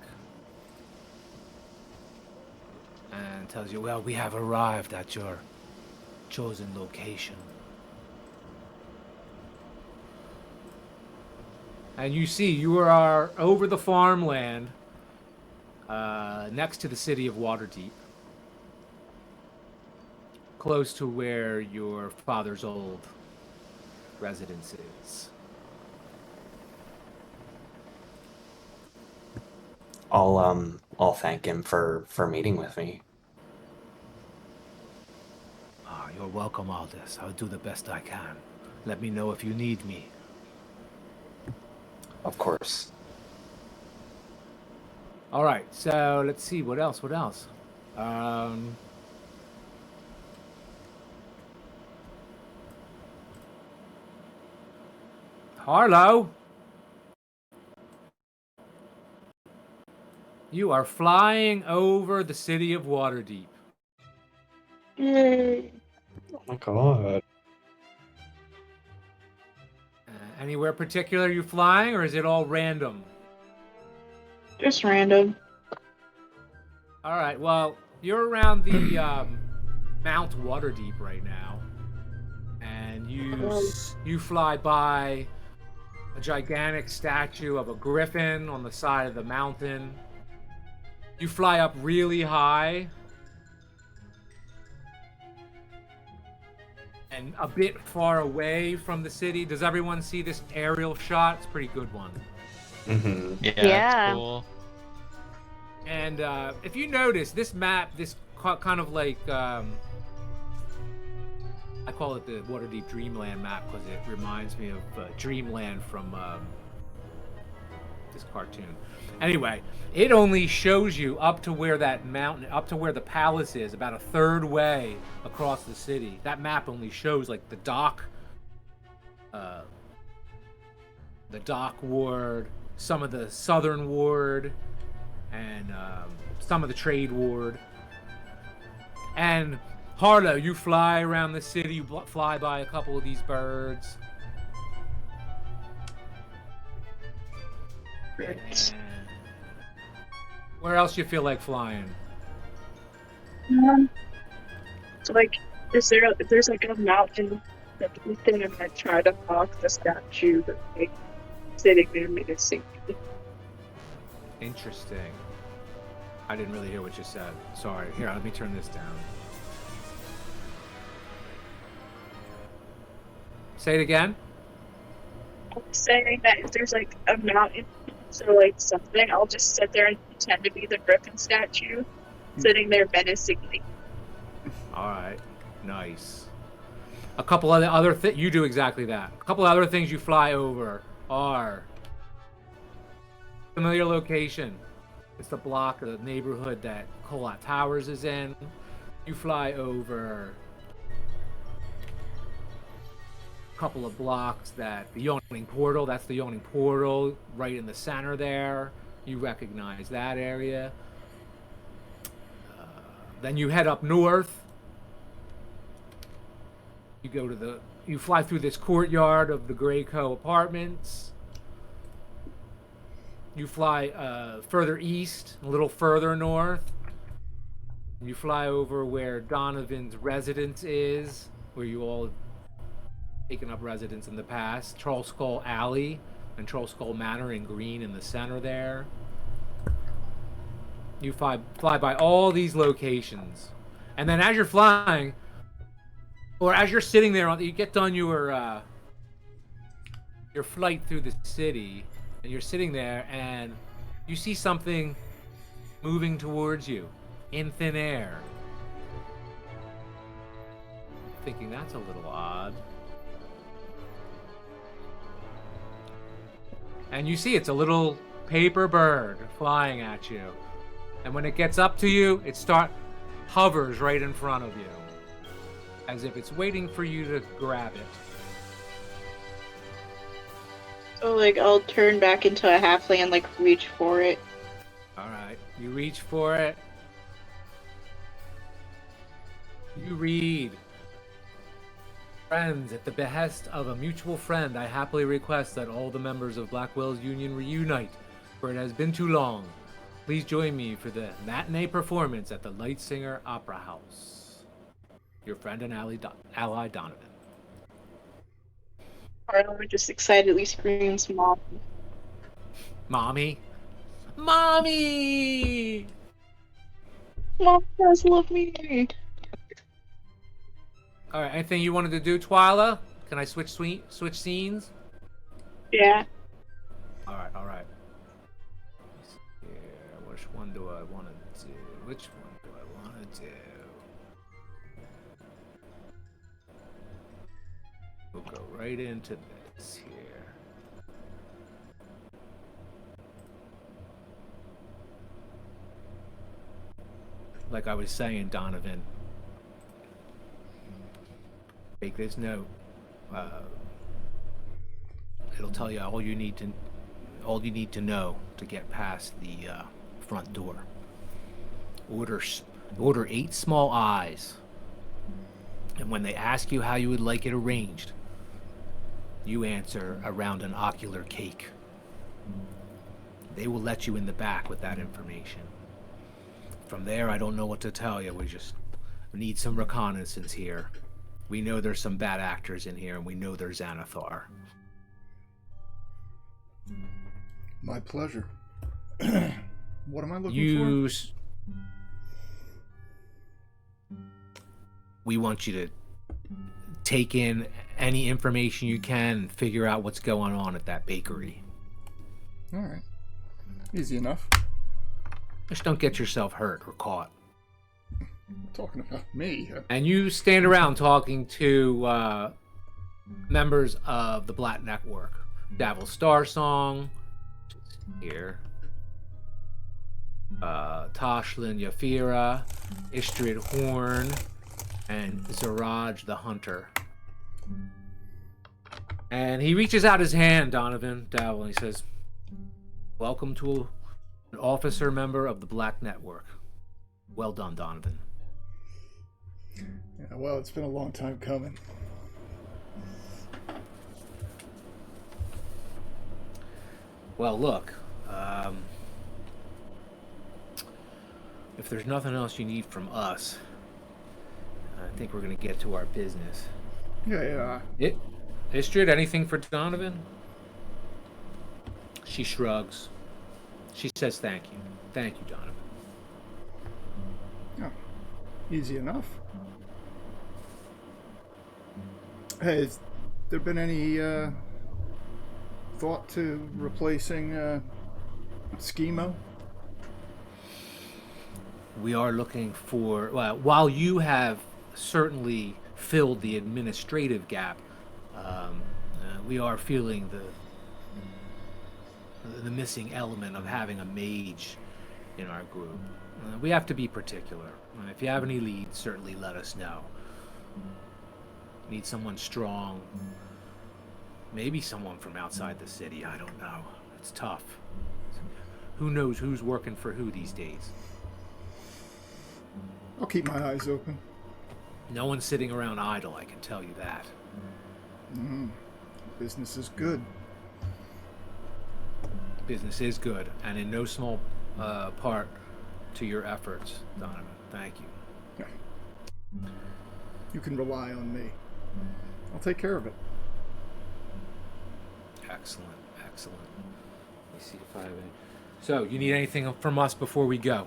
And tells you, well, we have arrived at your chosen location. And you see, you are over the farmland, next to the city of Waterdeep. Close to where your father's old residence is. I'll thank him for meeting with me. Ah, you're welcome, Aldous. I'll do the best I can. Let me know if you need me. Of course. All right, so let's see. What else? Harlow, you are flying over the city of Waterdeep. Yay. Oh my god. Anywhere particular you flying, or is it all random? Just random. All right, well, you're around the Mount Waterdeep right now, and you fly by a gigantic statue of a griffin on the side of the mountain. You fly up really high, and a bit far away from the city. Does everyone see this aerial shot? It's a pretty good one. Mm-hmm. Yeah, Yeah. It's cool. And if you notice, this map, this kind of like, I call it the Waterdeep Dreamland map because it reminds me of Dreamland from this cartoon. Anyway, it only shows you up to where that mountain, up to where the palace is, about a third way across the city. That map only shows like the dock ward, some of the southern ward, and some of the trade ward. And Harlow, you fly around the city, you fly by a couple of these birds. hurts. Where else you feel like flying? So like, if there's like a mountain that we can like try to mock the statue that's like sitting there menacing me. Interesting. I didn't really hear what you said. Sorry. Here, let me turn this down. Say it again. I'm saying that if there's like a mountain, so like something, I'll just sit there and pretend to be the Griffin statue, sitting there menacingly. All right. Nice. A couple of the other things you do exactly that. A couple of other things you fly over are familiar location. It's the block or the neighborhood that Colat Towers is in. You fly over a couple of blocks that the Yawning Portal, that's the Yawning Portal right in the center there. You recognize that area. Then you head up north. You fly through this courtyard of the Grayco apartments. You fly further east, a little further north. You fly over where Donovan's residence is, where you all have taken up residence in the past. Troll Skull Alley and Troll Skull Manor in green in the center there. You fly by all these locations. And then as you're flying, or as you're sitting there, you get done your flight through the city, and you're sitting there, and you see something moving towards you in thin air. Thinking that's a little odd. And you see it's a little paper bird flying at you. And when it gets up to you, it hovers right in front of you, as if it's waiting for you to grab it. So like, I'll turn back into a halfling and like reach for it. Alright, you reach for it. You read. Friends, at the behest of a mutual friend, I happily request that all the members of Blackwell's Union reunite, for it has been too long. Please join me for the matinee performance at the Light Singer Opera House. Your friend and ally Donovan. Carla just excitedly screams, "Mom!" Mommy? Mommy! Mom does love me. Alright, anything you wanted to do, Twyla? Can I switch scenes? Yeah. Alright. Which one do I want to do? We'll go right into this here. Like I was saying, Donovan, take this note. It'll tell you all you need to know to get past the front door. Order 8 small eyes, and when they ask you how you would like it arranged, you answer around an ocular cake. They will let you in the back with that information. From there, I don't know what to tell you. We just need some reconnaissance here. We know there's some bad actors in here, and we know there's Xanathar. My pleasure. What am I looking for? We want you to take in any information you can and figure out what's going on at that bakery. All right. Easy enough. Just don't get yourself hurt or caught. Talking about me. And you stand around talking to members of the Black Network. Davil Starsong, here. Tashlin Yafira, Istrid Horn, and Zaraj the Hunter. And he reaches out his hand, Donovan, Davil, and he says, "Welcome to an officer member of the Black Network. Well done, Donovan." Yeah, well, it's been a long time coming. Well, look, if there's nothing else you need from us, I think we're gonna get to our business. Yeah. Istrid, anything for Donovan? She shrugs. She says thank you. Thank you, Donovan. Yeah. Easy enough. Hey, has there been any thought to replacing Schemo? We are looking for, well, while you have certainly filled the administrative gap, we are feeling the missing element of having a mage in our group. We have to be particular. If you have any leads, certainly let us know. Need someone strong. Maybe someone from outside the city. I don't know. It's tough. Who knows who's working for who these days? I'll keep my eyes open. No one's sitting around idle, I can tell you that. Business is good. Business is good, and in no small part to your efforts, Donovan. Thank you. Yeah. You can rely on me. I'll take care of it. Excellent, excellent. Let me see if I have any. So, you need anything from us before we go?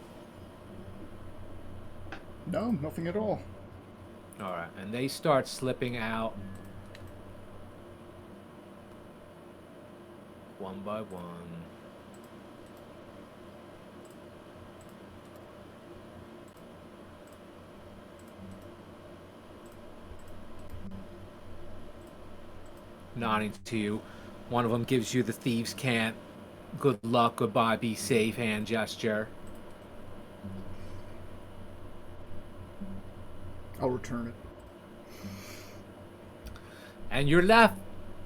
No, nothing at all. All right, and they start slipping out one by one. Nodding to you. One of them gives you the thieves' cant. Good luck, goodbye, be safe hand gesture. I'll return it. And you're left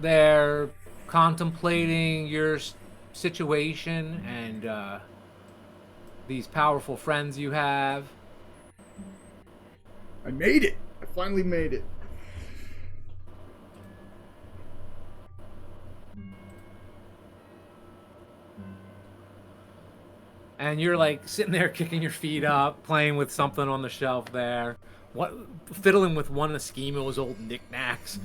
there contemplating your situation and these powerful friends you have. I made it! I finally made it. And you're like sitting there kicking your feet up, playing with something on the shelf there. Fiddling with one of Schemo's old knickknacks.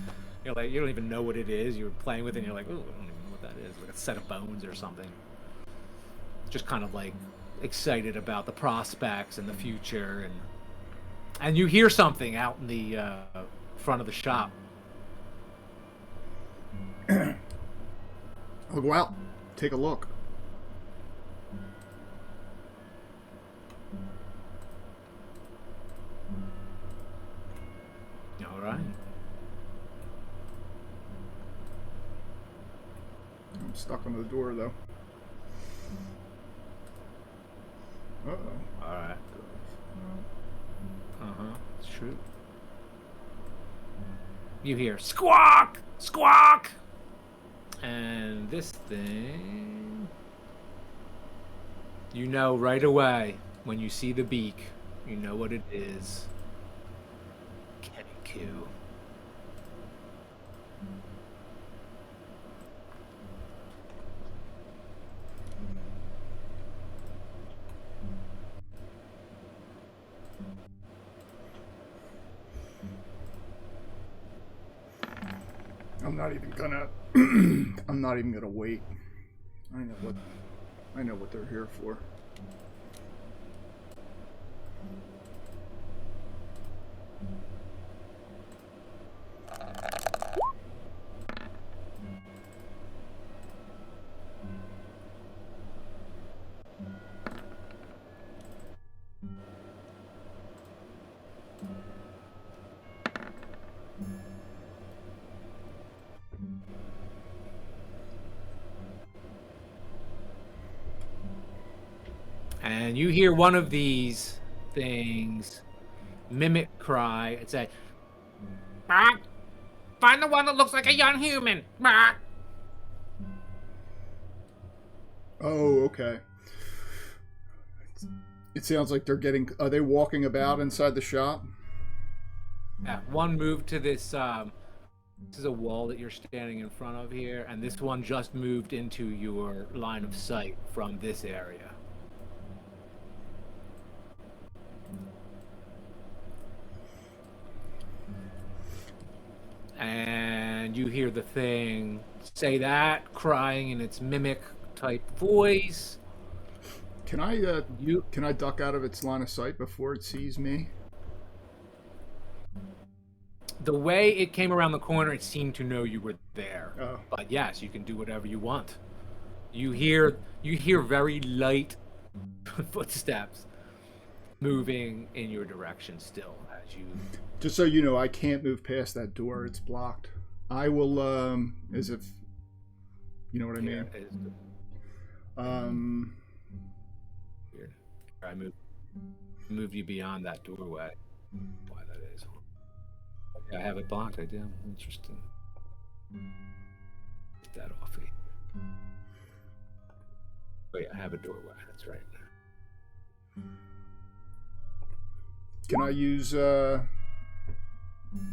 You're like, you don't even know what it is. You're playing with it and you're like, oh, I don't even know what that is. Like a set of bones or something. Just kind of like excited about the prospects and the future. And you hear something out in the front of the shop. I'll go out, take a look. All right. I'm stuck on the door, though. Uh-oh. All right. It's true. You hear squawk, squawk, and this thing, you know right away when you see the beak, you know what it is. Kenny Q. I'm not even gonna. I'm not even gonna wait. I know what they're here for. And you hear one of these things mimic cry. It's a "Bark! Find the one that looks like a young human. Bark!" Oh, okay. It sounds like they're getting. Are they walking about inside the shop? Yeah, one moved to this This is a wall that you're standing in front of here, and this one just moved into your line of sight from this area. And you hear the thing say that, crying in its mimic type voice. Can I duck out of its line of sight before it sees me? The way it came around the corner, it seemed to know you were there. Oh. But yes, you can do whatever you want. You hear very light footsteps moving in your direction still as you. Just so you know, I can't move past that door. It's blocked. I will, as if, you know what I mean? Weird. I moved you beyond that doorway. Why that is? Yeah, I have it blocked. I do. Interesting. Get that off it. Oh yeah, I have a doorway. That's right. Can I use? Your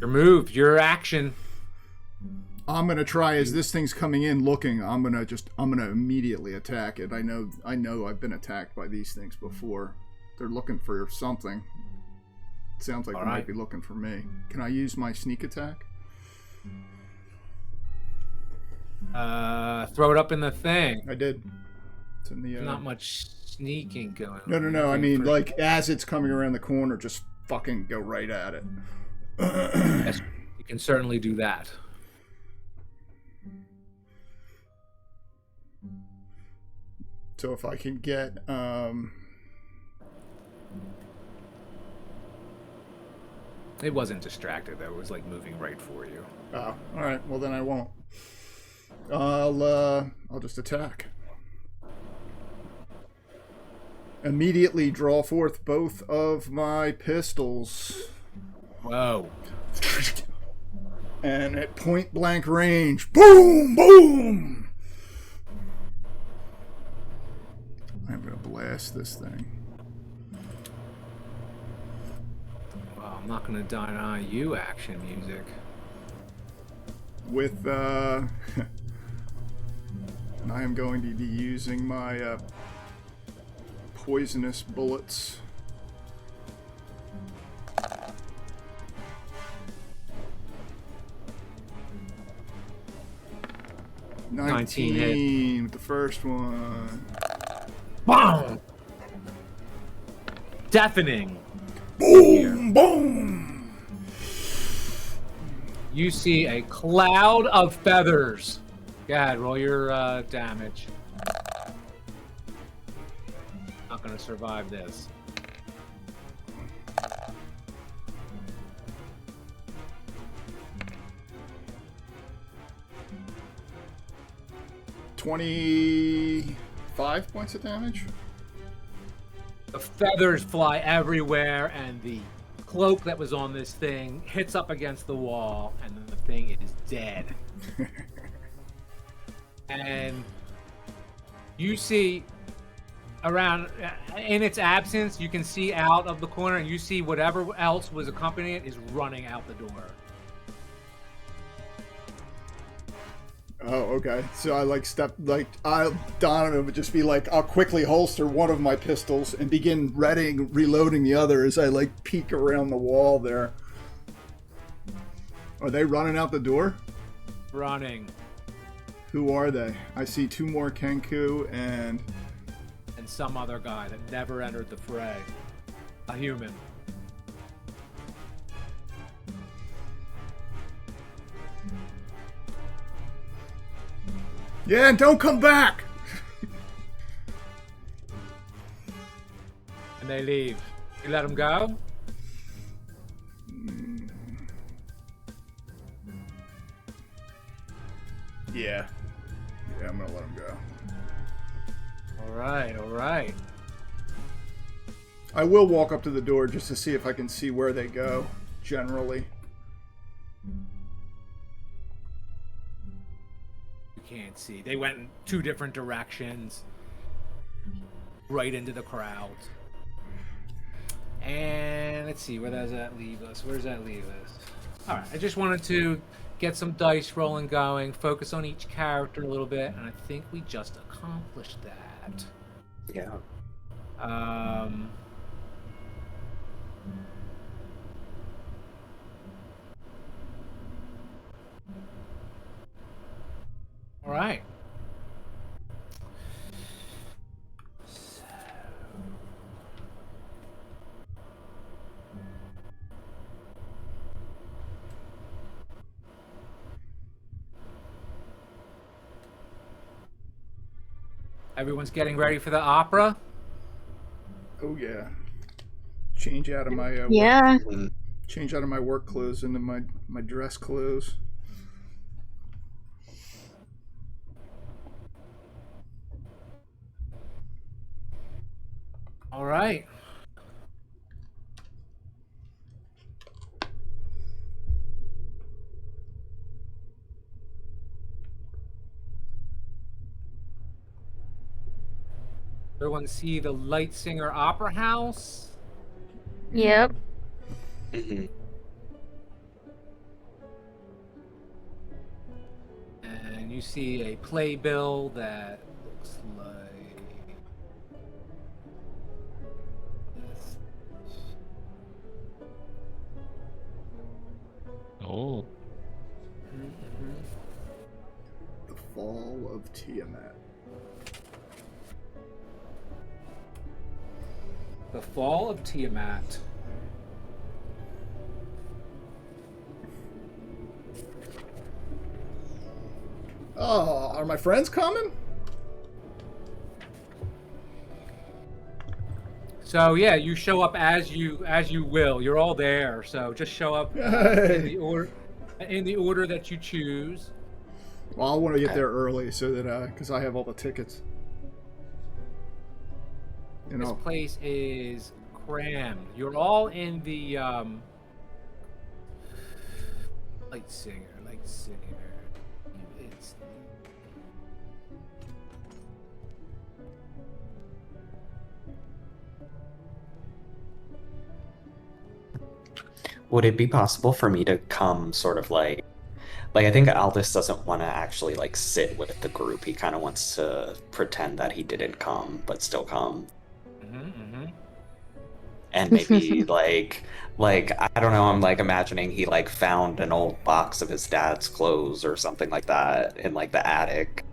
move, your action. I'm gonna try as this thing's coming in, looking. I'm gonna immediately attack it. I know. I've been attacked by these things before. They're looking for something. It sounds like they might be looking for me. Can I use my sneak attack? Throw it up in the thing. I did. It's in the. Not much sneaking going on. No. I mean, like as it's coming around the corner, just fucking go right at it. Yes, you can certainly do that. So if I can get It wasn't distracted though. It was like moving right for you. oh, all right. Well, then I won't. I'll just attack. Immediately draw forth both of my pistols. Whoa. And at point blank range, boom, boom. I'm gonna blast this thing. Well, I'm not gonna deny you action music. With I am going to be using my poisonous bullets. Nineteen hit. With the first one. Boom! Deafening. Boom! Boom! You see a cloud of feathers. Go ahead, roll your damage. Not gonna survive this. $25 points of damage. The feathers fly everywhere, and the cloak that was on this thing hits up against the wall, and then the thing is dead. And you see around, in its absence, you can see out of the corner, and you see whatever else was accompanying it is running out the door. Oh, okay. So I Donovan would just be like, I'll quickly holster one of my pistols and begin reloading the other as I like peek around the wall there. Are they running out the door? Running. Who are they? I see two more Kenku and some other guy that never entered the fray. A human. yeah, and don't come back. And they leave. You let them go? Yeah, I'm gonna let him go. All right. I will walk up to the door just to see if I can see where they go, generally. You can't see. They went in two different directions. Right into the crowd. And let's see, where does that leave us? Where does that leave us? All right, I just wanted to get some dice rolling going, focus on each character a little bit, and I think we just accomplished that. Yeah. All right. Everyone's getting ready for the opera. Oh yeah. Change out of my Yeah. change out of my work clothes into my dress clothes. All right. Everyone see the Light Singer Opera House? Yep. Hmm. And you see a playbill that looks like this. Oh. The Fall of Tiamat. The Fall of Tiamat. Oh, are my friends coming? So yeah, you show up as you will. You're all there. So just show up in the order that you choose. Well, I want to get there early so that because I have all the tickets. You This know. place is crammed. You're all in the Light Singer. It's Would it be possible for me to come sort of like I think Aldous doesn't want to actually like sit with the group. He kind of wants to pretend that he didn't come, but still come. And maybe like I don't know, I'm like imagining he like found an old box of his dad's clothes or something like that in like the attic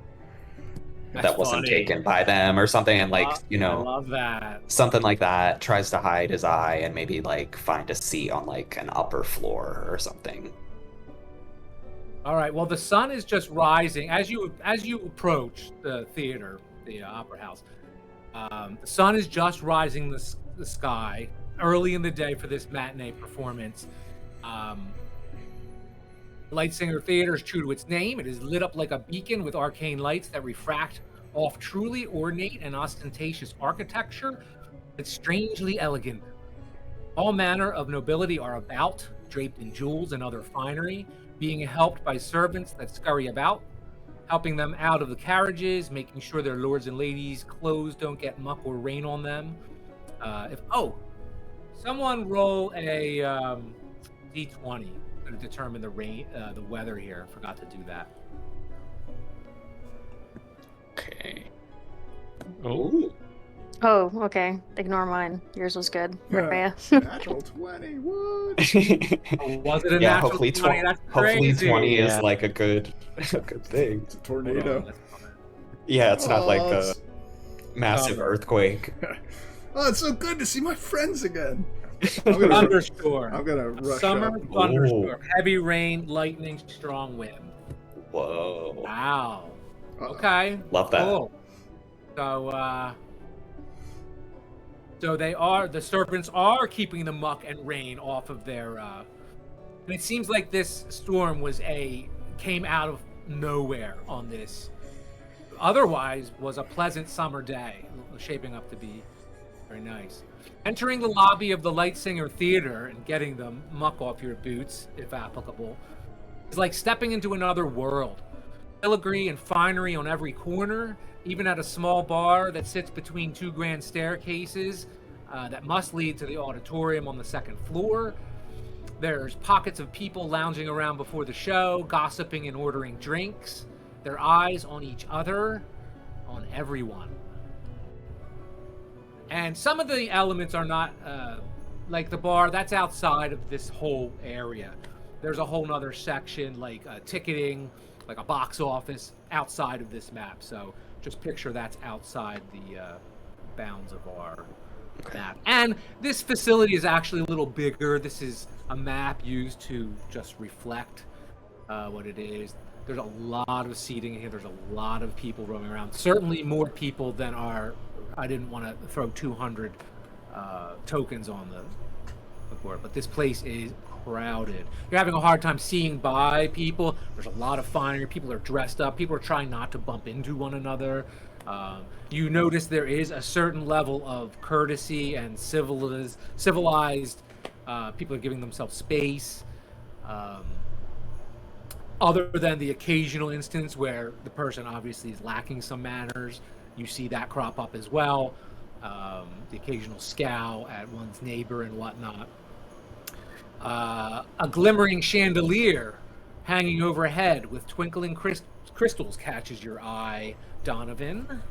that wasn't funny. taken by them or something, and like I love that. something like that, tries to hide his eye and maybe like find a seat on like an upper floor or something. All right. Well, the sun is just rising as you approach the theater, the opera house. The sun is just rising the sky early in the day for this matinee performance. Light Singer Theater is true to its name. It is lit up like a beacon with arcane lights that refract off truly ornate and ostentatious architecture that's strangely elegant. All manner of nobility are about, draped in jewels and other finery, being helped by servants that scurry about, helping them out of the carriages, making sure their lords and ladies' clothes don't get muck or rain on them. Someone roll a d20 to determine the weather here. Forgot to do that. Okay. Oh. Oh, okay. Ignore mine. Yours was good. Yeah. Rhea. Natural 20. What? Oh, was it a Yeah, natural hopefully 20? That's hopefully crazy. 20 is Yeah. like a good thing. It's a Hold on, tornado. let's comment. Yeah, it's not like a it's- massive earthquake. Oh, it's so good to see my friends again. I'm gonna, Thunderstorm. I'm gonna A rush summer up. thunderstorm. Heavy rain, lightning, strong wind. Whoa. Wow. Uh-oh. Okay. Love that. Cool. So the serpents are keeping the muck and rain off of their and it seems like this storm came out of nowhere on this otherwise was a pleasant summer day, shaping up to be very nice. Entering the lobby of the Light Singer Theater and getting the muck off your boots, if applicable, is like stepping into another world. Filigree and finery on every corner, even at a small bar that sits between two grand staircases that must lead to the auditorium on the second floor. There's pockets of people lounging around before the show, gossiping and ordering drinks. Their eyes on each other, on everyone. And some of the elements are not, like the bar, that's outside of this whole area. There's a whole nother section, like ticketing, like a box office, outside of this map. So just picture that's outside the bounds of our map. And this facility is actually a little bigger. This is a map used to just reflect what it is. There's a lot of seating here. There's a lot of people roaming around. Certainly more people than are. I didn't want to throw 200 tokens on the board, but this place is crowded. You're having a hard time seeing by people. There's a lot of finery. People are dressed up. People are trying not to bump into one another. You notice there is a certain level of courtesy and civilized. People are giving themselves space. Other than the occasional instance where the person obviously is lacking some manners, you see that crop up as well. The occasional scowl at one's neighbor and whatnot. A glimmering chandelier hanging overhead with twinkling crystals catches your eye, Donovan.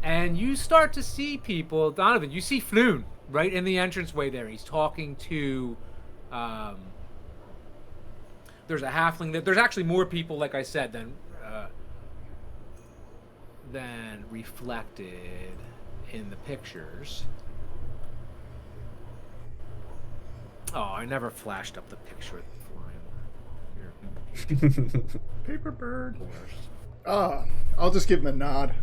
And you start to see people. Donovan, you see Floon right in the entranceway there. He's talking to... there's a halfling there. There's actually more people, like I said, than reflected in the pictures. Oh, I never flashed up the picture of the flying. Paper bird. I'll just give him a nod.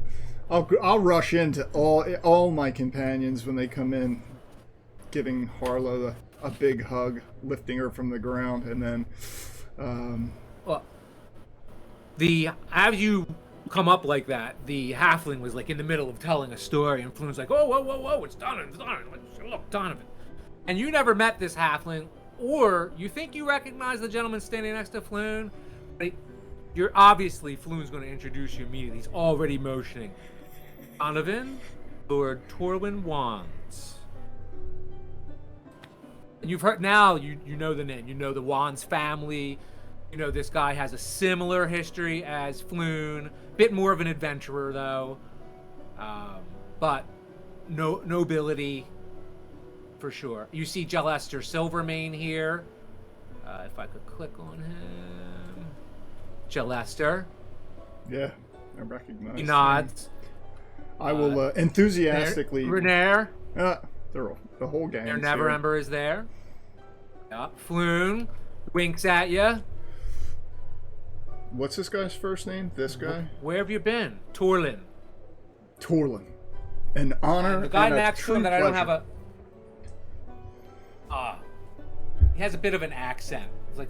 I'll rush into all my companions when they come in, giving Harlow a big hug, lifting her from the ground, and then. Well, as you come up like that, the halfling was like in the middle of telling a story, and Floon's like, "Oh, whoa, it's Donovan, look, Donovan." And you never met this halfling, or you think you recognize the gentleman standing next to Floon, but you're obviously Floon's going to introduce you immediately. He's already motioning. Donovan, Lord Torwin Wands. And you've heard now. You know the name. You know the Wands family. You know this guy has a similar history as Floon. Bit more of an adventurer though, but nobility for sure. You see Jelester Silvermane here. If I could click on him, Jelester. Yeah, I recognize. He nods. I will enthusiastically. Renair. The whole gang. Neverember is there. Yeah. Floon winks at you. What's this guy's first name? This guy? Where have you been? Torlin. An honor. And the guy and next to him that pleasure. I don't have a. He has a bit of an accent. It's like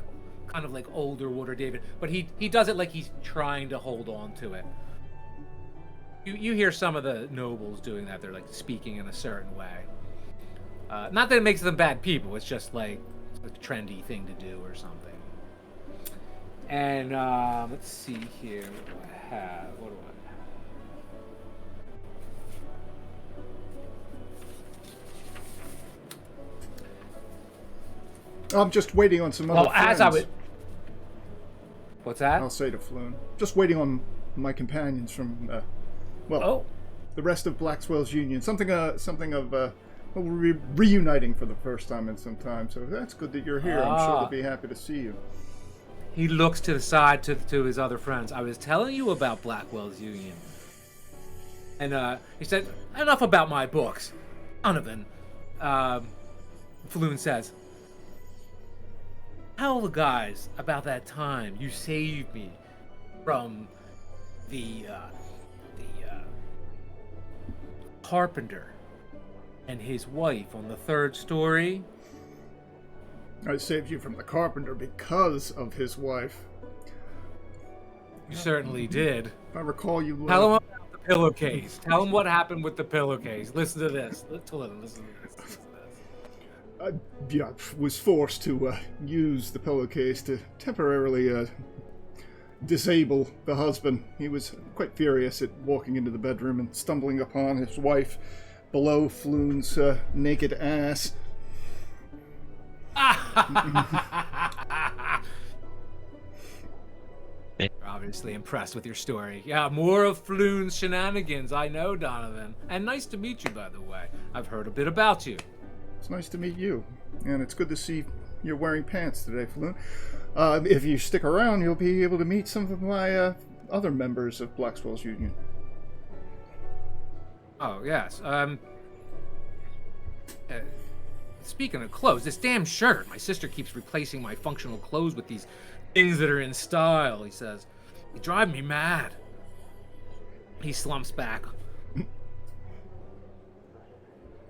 kind of like older Water David, but he does it like he's trying to hold on to it. You hear some of the nobles doing that. They're like speaking in a certain way. Not that it makes them bad people. It's just like a trendy thing to do or something. And let's see here. What do I have? I'm just waiting on some other friends. As I would. What's that? I'll say to Floon. Just waiting on my companions from, the rest of Blackwell's Union. Something of we're reuniting for the first time in some time. So that's good that you're here. I'm sure they'll be happy to see you. He looks to the side to his other friends. I was telling you about Blackwell's Union. And he said, enough about my books. Donovan. Floon says, tell the guys about that time you saved me from the carpenter and his wife on the 3rd story. I saved you from the carpenter because of his wife. You certainly did. If I recall, you... Tell him about the pillowcase. Tell him what happened with the pillowcase. Listen to this. Listen to this. I was forced to use the pillowcase to temporarily disable the husband. He was quite furious at walking into the bedroom and stumbling upon his wife below Floon's naked ass. You're obviously impressed with your story. Yeah, more of Floon's shenanigans. I know, Donovan. And nice to meet you, by the way. I've heard a bit about you. It's nice to meet you, and it's good to see you're wearing pants today, Floon. If you stick around, you'll be able to meet some of my other members of Blackwell's Union. Oh, yes. Speaking of clothes, this damn shirt. My sister keeps replacing my functional clothes with these things that are in style, he says. You drive me mad. He slumps back.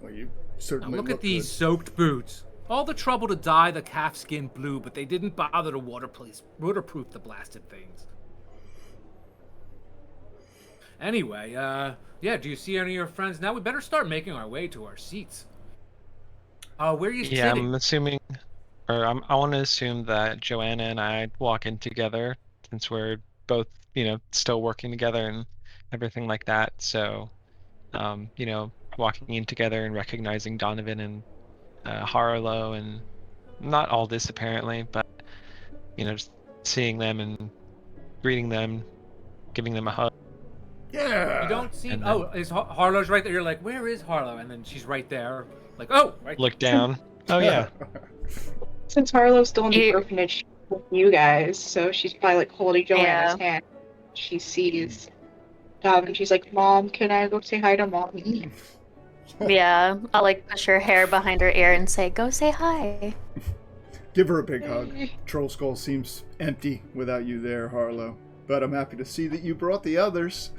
Well, you Now certainly look at good. these soaked boots. All the trouble to dye the calfskin blue, but they didn't bother to waterproof the blasted things. Anyway, yeah, do you see any of your friends now? We better start making our way to our seats. Where are you Yeah, sitting? I'm assuming, or I want to assume that Joanna and I walk in together since we're both, still working together and everything like that. So, walking in together and recognizing Donovan and Harlow and not Aldous apparently, but just seeing them and greeting them, giving them a hug, You Yeah. don't seem. and Oh, then is Harlow's right there? You're like, where is Harlow? And then she's right there. Like, oh, right look there. down. Oh yeah, Since Harlow's still in the You, orphanage with you guys, so she's probably like holding Joanna's yeah. hand. She sees and she's like, "Mom, can I go say hi to mommy?" Yeah. I'll like push her hair behind her ear and say, "Go say hi." Give her a big hug. Troll Skull seems empty without you there, Harlow. But I'm happy to see that you brought the others.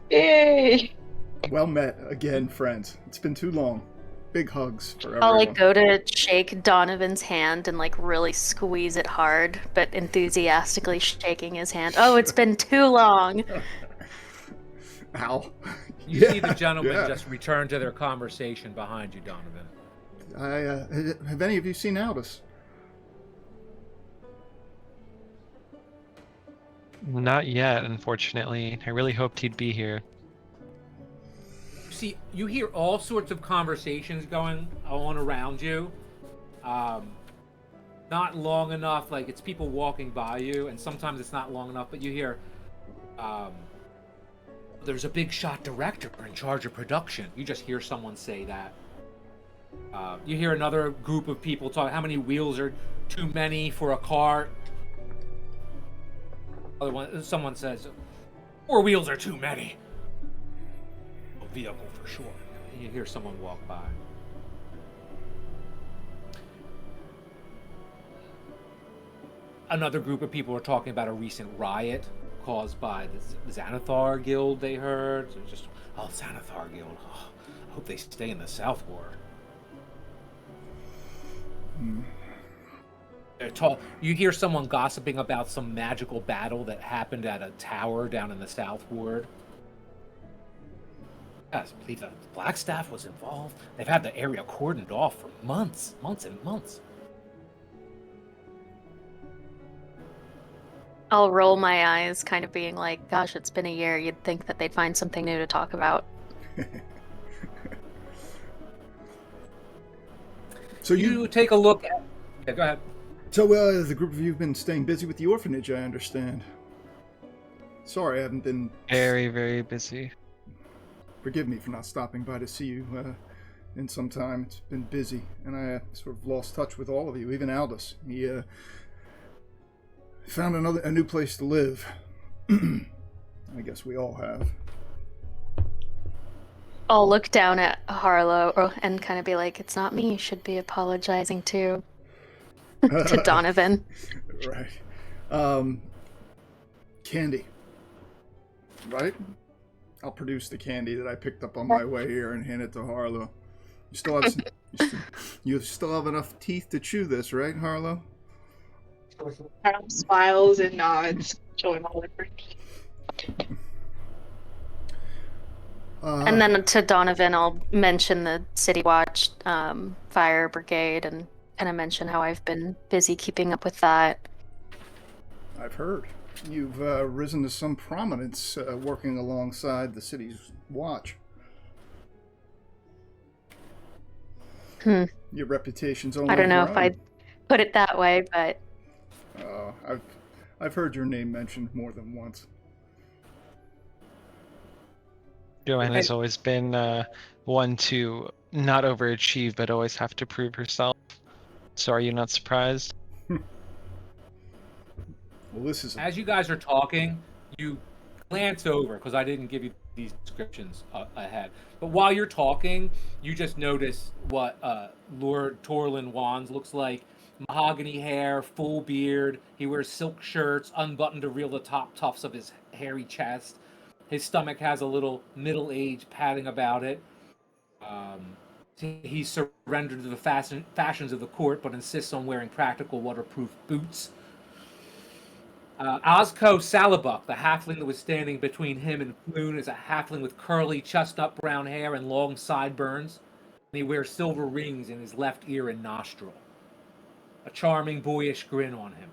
Yay! Well met again, friends. It's been too long. Big hugs for everyone. I'll like go to shake Donovan's hand and like really squeeze it hard, but enthusiastically shaking his hand. Oh, it's been too long. Ow. You see the gentlemen just return to their conversation behind you, Donovan. Have any of you seen Aldous? not yet, unfortunately. I really hoped he'd be here. See, you hear all sorts of conversations going on around you. Not long enough, like it's people walking by you, and sometimes it's not long enough, but you hear, there's a big shot director in charge of production. You just hear someone say that. You hear another group of people talk, how many wheels are too many for a car? Someone says, 4 wheels are too many. A vehicle for sure. And you hear someone walk by. Another group of people are talking about a recent riot caused by the Xanathar Guild, they heard. So just, Xanathar Guild. Oh, I hope they stay in the South Ward. You hear someone gossiping about some magical battle that happened at a tower down in the South Ward. Yes, I believe the Blackstaff was involved. They've had the area cordoned off for months and months. I'll roll my eyes, kind of being like, gosh, it's been a year. You'd think that they'd find something new to talk about. So You take a look at... Yeah, go ahead. So, the group of you have been staying busy with the orphanage, I understand. Sorry, I haven't been... Very, very busy. Forgive me for not stopping by to see you in some time. It's been busy, and I sort of lost touch with all of you, even Aldous. He found a new place to live. I guess we all have. I'll look down at Harlow and kind of be like, it's not me you should be apologizing to. To Donovan. Right. Candy. Right? I'll produce the candy that I picked up on my way here and hand it to Harlow. You still have you still have enough teeth to chew this, right, Harlow? Adam smiles and nods, showing all her teeth. And then to Donovan, I'll mention the City Watch Fire Brigade and kind of mention how I've been busy keeping up with that. I've heard. You've risen to some prominence working alongside the city's watch. Hmm. Your reputation's only I don't know if grown. I'd put it that way, but I've heard your name mentioned more than once. Joanna's And- always been one to not overachieve, but always have to prove herself. So are you not surprised? Well, this is As you guys are talking, you glance over because I didn't give you these descriptions ahead. But while you're talking, you just notice what Lord Torlin Wands looks like. Mahogany hair, full beard. He wears silk shirts, unbuttoned to reveal the top tufts of his hairy chest. His stomach has a little middle-aged padding about it. Um, he's surrendered to the fashions of the court, but insists on wearing practical waterproof boots. Ozco Salabuck, the halfling that was standing between him and Floon, is a halfling with curly chestnut brown hair and long sideburns. And he wears silver rings in his left ear and nostril. A charming, boyish grin on him.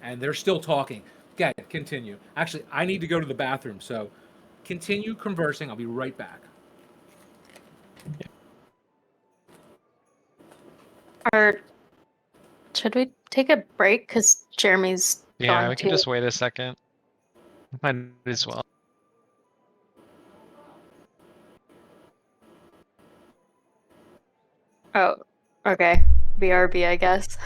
And they're still talking. Okay, continue. Actually, I need to go to the bathroom, so continue conversing. I'll be right back. or should we take a break? Because Jeremy's Yeah, going we can to. just wait a second. Might as well. Oh, okay. BRB, I guess.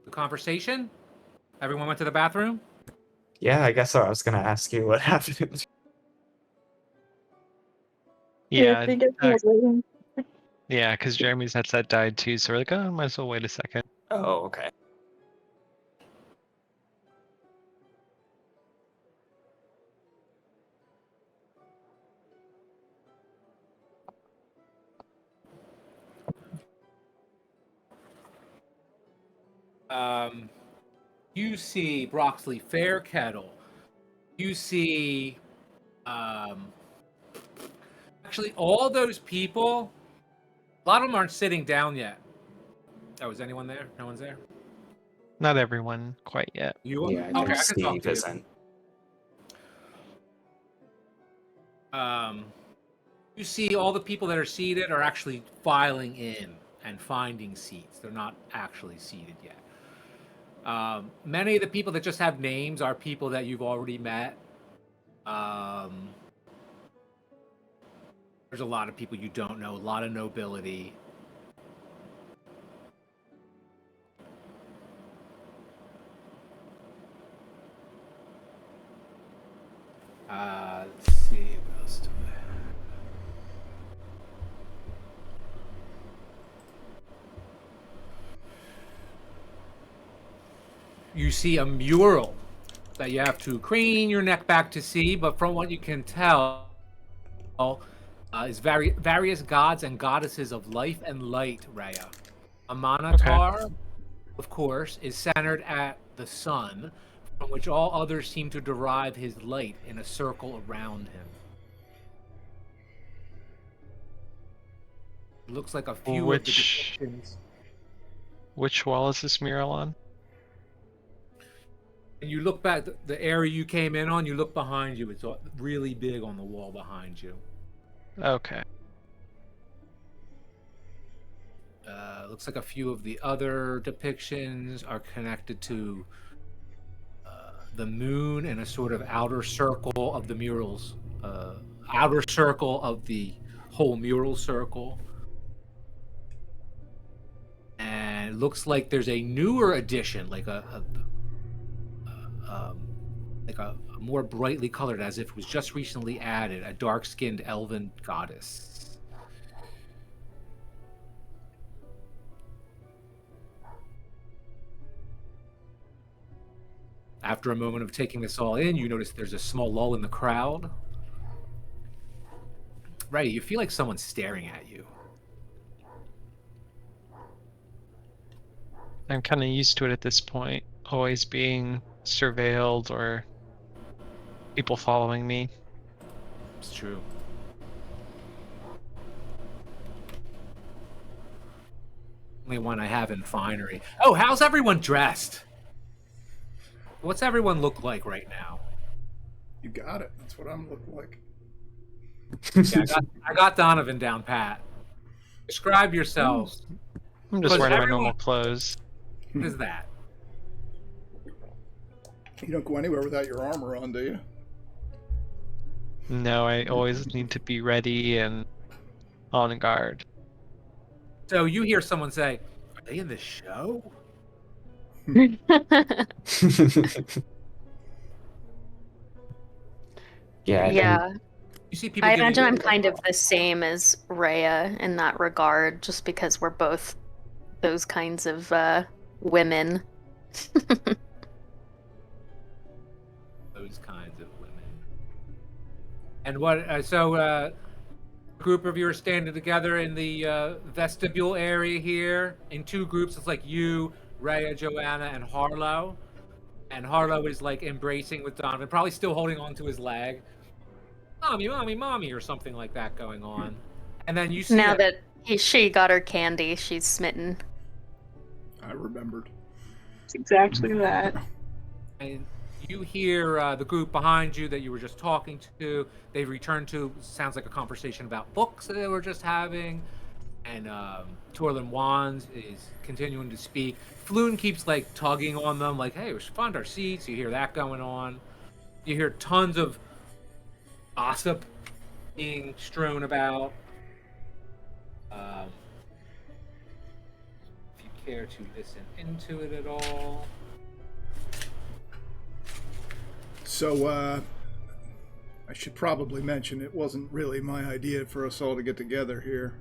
The conversation? Everyone went to the bathroom? Yeah, I guess so. I was gonna ask you what happened. Yeah, think everyone's waiting. yeah, because Jeremy's headset died too, so we're like, oh, might as well wait a second. Oh, okay. You see Broxley Fairkettle. You see, actually, all those people. A lot of them aren't sitting down yet. Oh, is anyone there? No one's there. Not everyone quite yet. You Yeah, I okay? think I can talk Steve to you. isn't. Um, you see all the people that are seated are actually filing in and finding seats. They're not actually seated yet. Many of the people that just have names are people that you've already met. There's a lot of people you don't know, a lot of nobility. Let's see what else do we have. You see a mural that you have to crane your neck back to see, but from what you can tell, is various gods and goddesses of life and light, Rhea. Amanatar, of course, is centered at the sun, from which all others seem to derive his light in a circle around him. It looks like a few of the Which depictions. which wall is this mural on? And you look back, the area you came in on, you look behind you, it's really big on the wall behind you. Okay. Looks like a few of the other depictions are connected to the moon and a sort of outer circle of the murals, outer circle of the whole mural circle. And it looks like there's a newer edition, like a more brightly colored, as if it was just recently added, a dark-skinned elven goddess. After a moment of taking this all in, you notice there's a small lull in the crowd. Right, you feel like someone's staring at you. I'm kind of used to it at this point, always being surveilled or people following me. It's true. Only one I have in finery. Oh, how's everyone dressed? What's everyone look like right now? You got it. That's what I'm looking like. Yeah, I got Donovan down pat. Describe yourselves. I'm just Because wearing my everyone- normal clothes. What is that? You don't go anywhere without your armor on, do you? No, I always need to be ready and on guard. So you hear someone say, "Are they in the show?" Yeah, Yeah, You see people. I giving imagine you- I'm kind of the same as Rhea in that regard, just because we're both those kinds of women. those kinds of women. And what? So a group of you are standing together in the vestibule area here in two groups. It's like you, Rhea, Joanna, and Harlow. And Harlow is like embracing with Donovan, probably still holding on to his leg. Mommy, mommy, mommy, or something like that going on. And then you see Now that she got her candy, she's smitten. I remembered. It's exactly that. and you hear the group behind you that you were just talking to. They've returned to, sounds like a conversation about books that they were just having. And Torlin Wands is continuing to speak. Floon keeps like tugging on them, like, hey, we should find our seats. You hear that going on. You hear tons of gossip being strewn about. If you care to listen into it at all. So, I should probably mention it wasn't really my idea for us all to get together here.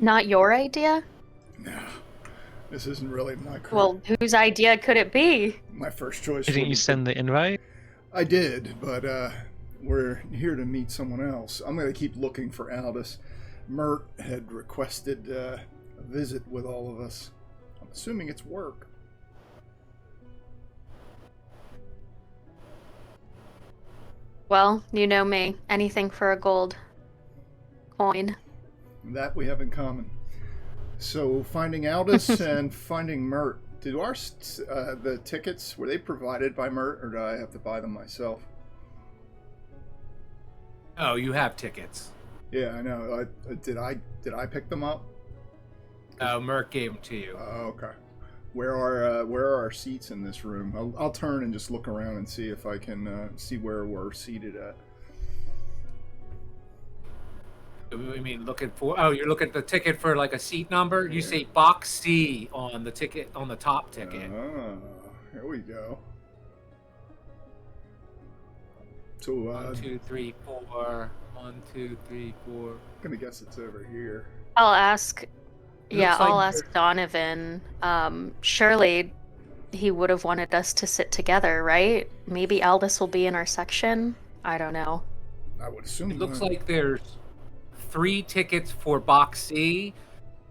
Not your idea? No, this isn't really my career. Well, whose idea could it be? My first choice. Didn't you would've send the invite? I did, but we're here to meet someone else. I'm going to keep looking for Aldous. Mert had requested a visit with all of us. I'm assuming it's work. Well, you know me. Anything for a gold coin. That we have in common. So finding Aldous and finding Mert. Did the tickets, were they provided by Mert, or do I have to buy them myself? Oh, you have tickets. Yeah, I know. Did I pick them up? Oh, Merc gave them to you. Okay. Where are our seats in this room? I'll turn and just look around and see if I can see where we're seated at. I mean, looking for? Oh, you're looking at the ticket for like a seat number. You say box C on the ticket, on the top ticket. Ah, here we go. So 1, 2, 3, 4. 1, 2, 3, 4. I'm gonna guess it's over here. I'll ask. It Yeah, looks like I'll ask Donovan. Surely he would have wanted us to sit together, right? Maybe Aldous will be in our section. I don't know. I would assume. It looks like there's 3 tickets for box C,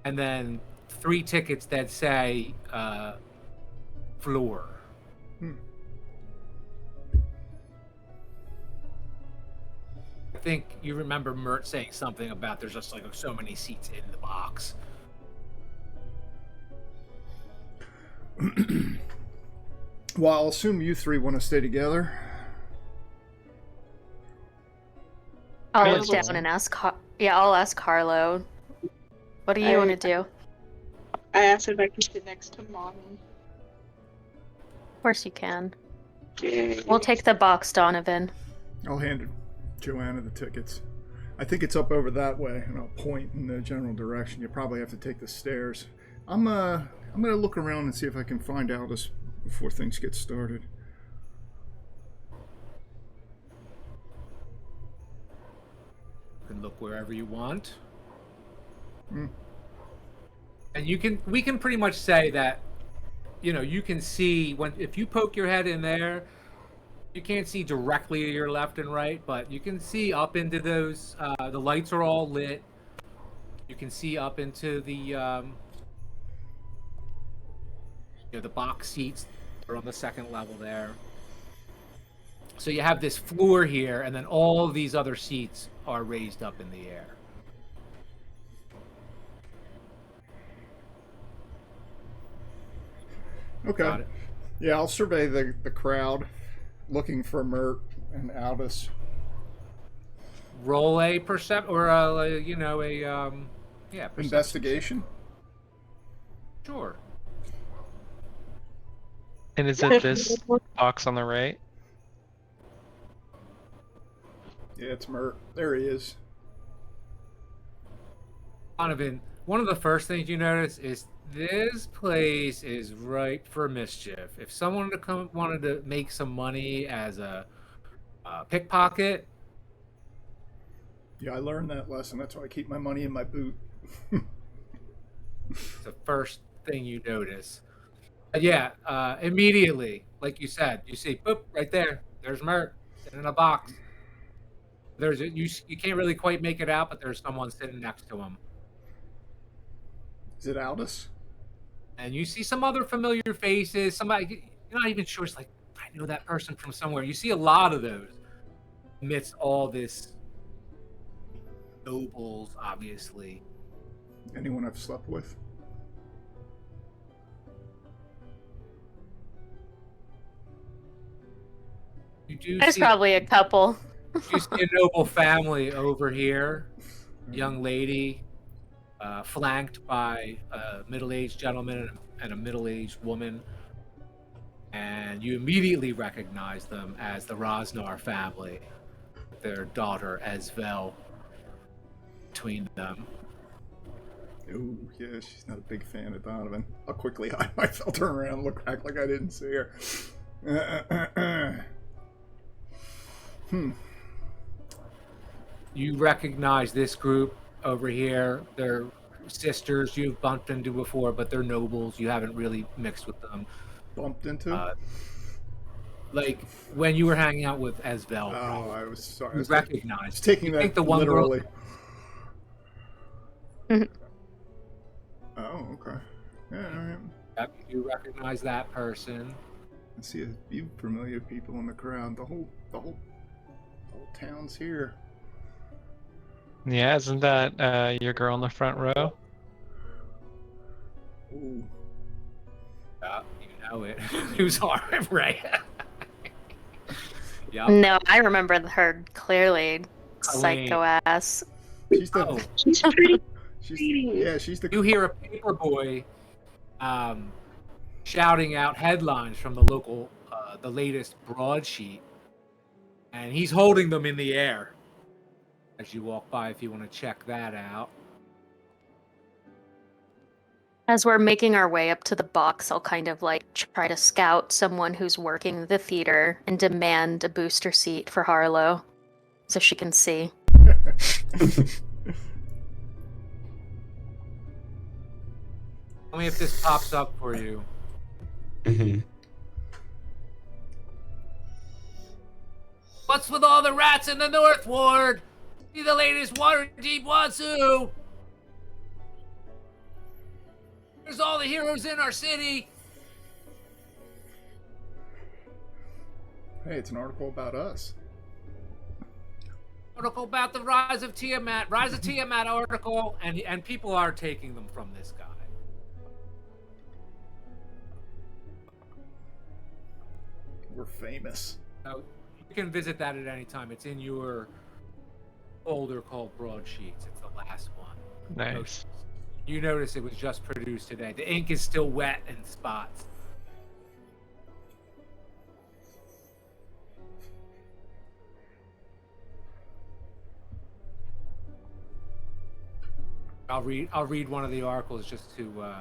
and then 3 tickets that say floor. I think you remember Mert saying something about there's just like so many seats in the box. Well, I'll assume you three want to stay together. I'll Right, look so- down and ask. Yeah, I'll ask Carlo. What do you want to do? I asked if I could sit next to mommy. Of course you can. Yay. We'll take the box, Donovan. I'll hand Joanna the tickets. I think it's up over that way, and I'll point in the general direction. You probably have to take the stairs. I'm gonna look around and see if I can find Aldous before things get started. You can look wherever you want. Hmm. And we can pretty much say that, you can see if you poke your head in there, you can't see directly to your left and right, but you can see up into those, the lights are all lit. You can see up into the, the box seats are on the second level there. So you have this floor here, and then all of these other seats are raised up in the air. Okay. Got it. Yeah, I'll survey the crowd, looking for Mert and Aldous. Roll a percept or perception. Investigation. Sure. And is it this box on the right? Yeah, it's Mert. There he is. Donovan, one of the first things you notice is this place is ripe for mischief. If someone wanted to make some money as a pickpocket, Yeah, I learned that lesson. That's why I keep my money in my boot. it's the first thing you notice. Yeah, immediately, like you said, you see, boop, right there. There's Mert sitting in a box. You can't really quite make it out, but there's someone sitting next to him. Is it Aldous? And you see some other familiar faces. Somebody you're not even sure. It's like, I know that person from somewhere. You see a lot of those amidst all this nobles, obviously. Anyone I've slept with? You do There's see, probably a couple. you see a noble family over here. Young lady, flanked by a middle-aged gentleman and a middle-aged woman. And you immediately recognize them as the Rosnar family, their daughter Esvel between them. Ooh, yeah, she's not a big fan of Donovan. I'll quickly hide myself, turn around, and act like I didn't see her. You recognize this group over here. They're sisters you've bumped into before, but they're nobles. You haven't really mixed with them. Bumped into? Like when you were hanging out with Esvel, Oh, I was sorry. I you was recognize. taking You that think the one literally. Mhm. Oh, okay. Yeah, all right. Yep, you recognize that person. I see a few familiar people in the crowd. The whole town's here. Yeah, isn't that your girl in the front row? Ooh. Yeah, you know it. Who's arm, right? Yeah. No, I remember her clearly. Colleen. Psycho ass. She's the. Oh, She's pretty. She's the. you hear a paper boy shouting out headlines from the local, the latest broadsheet, and he's holding them in the air as you walk by. If you want to check that out. As we're making our way up to the box, I'll kind of like try to scout someone who's working the theater and demand a booster seat for Harlow so she can see. Tell me if this pops up for you. Mm-hmm. What's with all the rats in the North Ward? See the latest Waterdeep Wazoo? Here's all the heroes in our city. Hey, it's an article about us. Article about the rise of Tiamat. Rise of Tiamat article, and people are taking them from this guy. We're famous. So you can visit that at any time. It's in your folder called Broadsheets. It's the last one. Nice. You notice it was just produced today. The ink is still wet in spots. I'll read one of the articles just to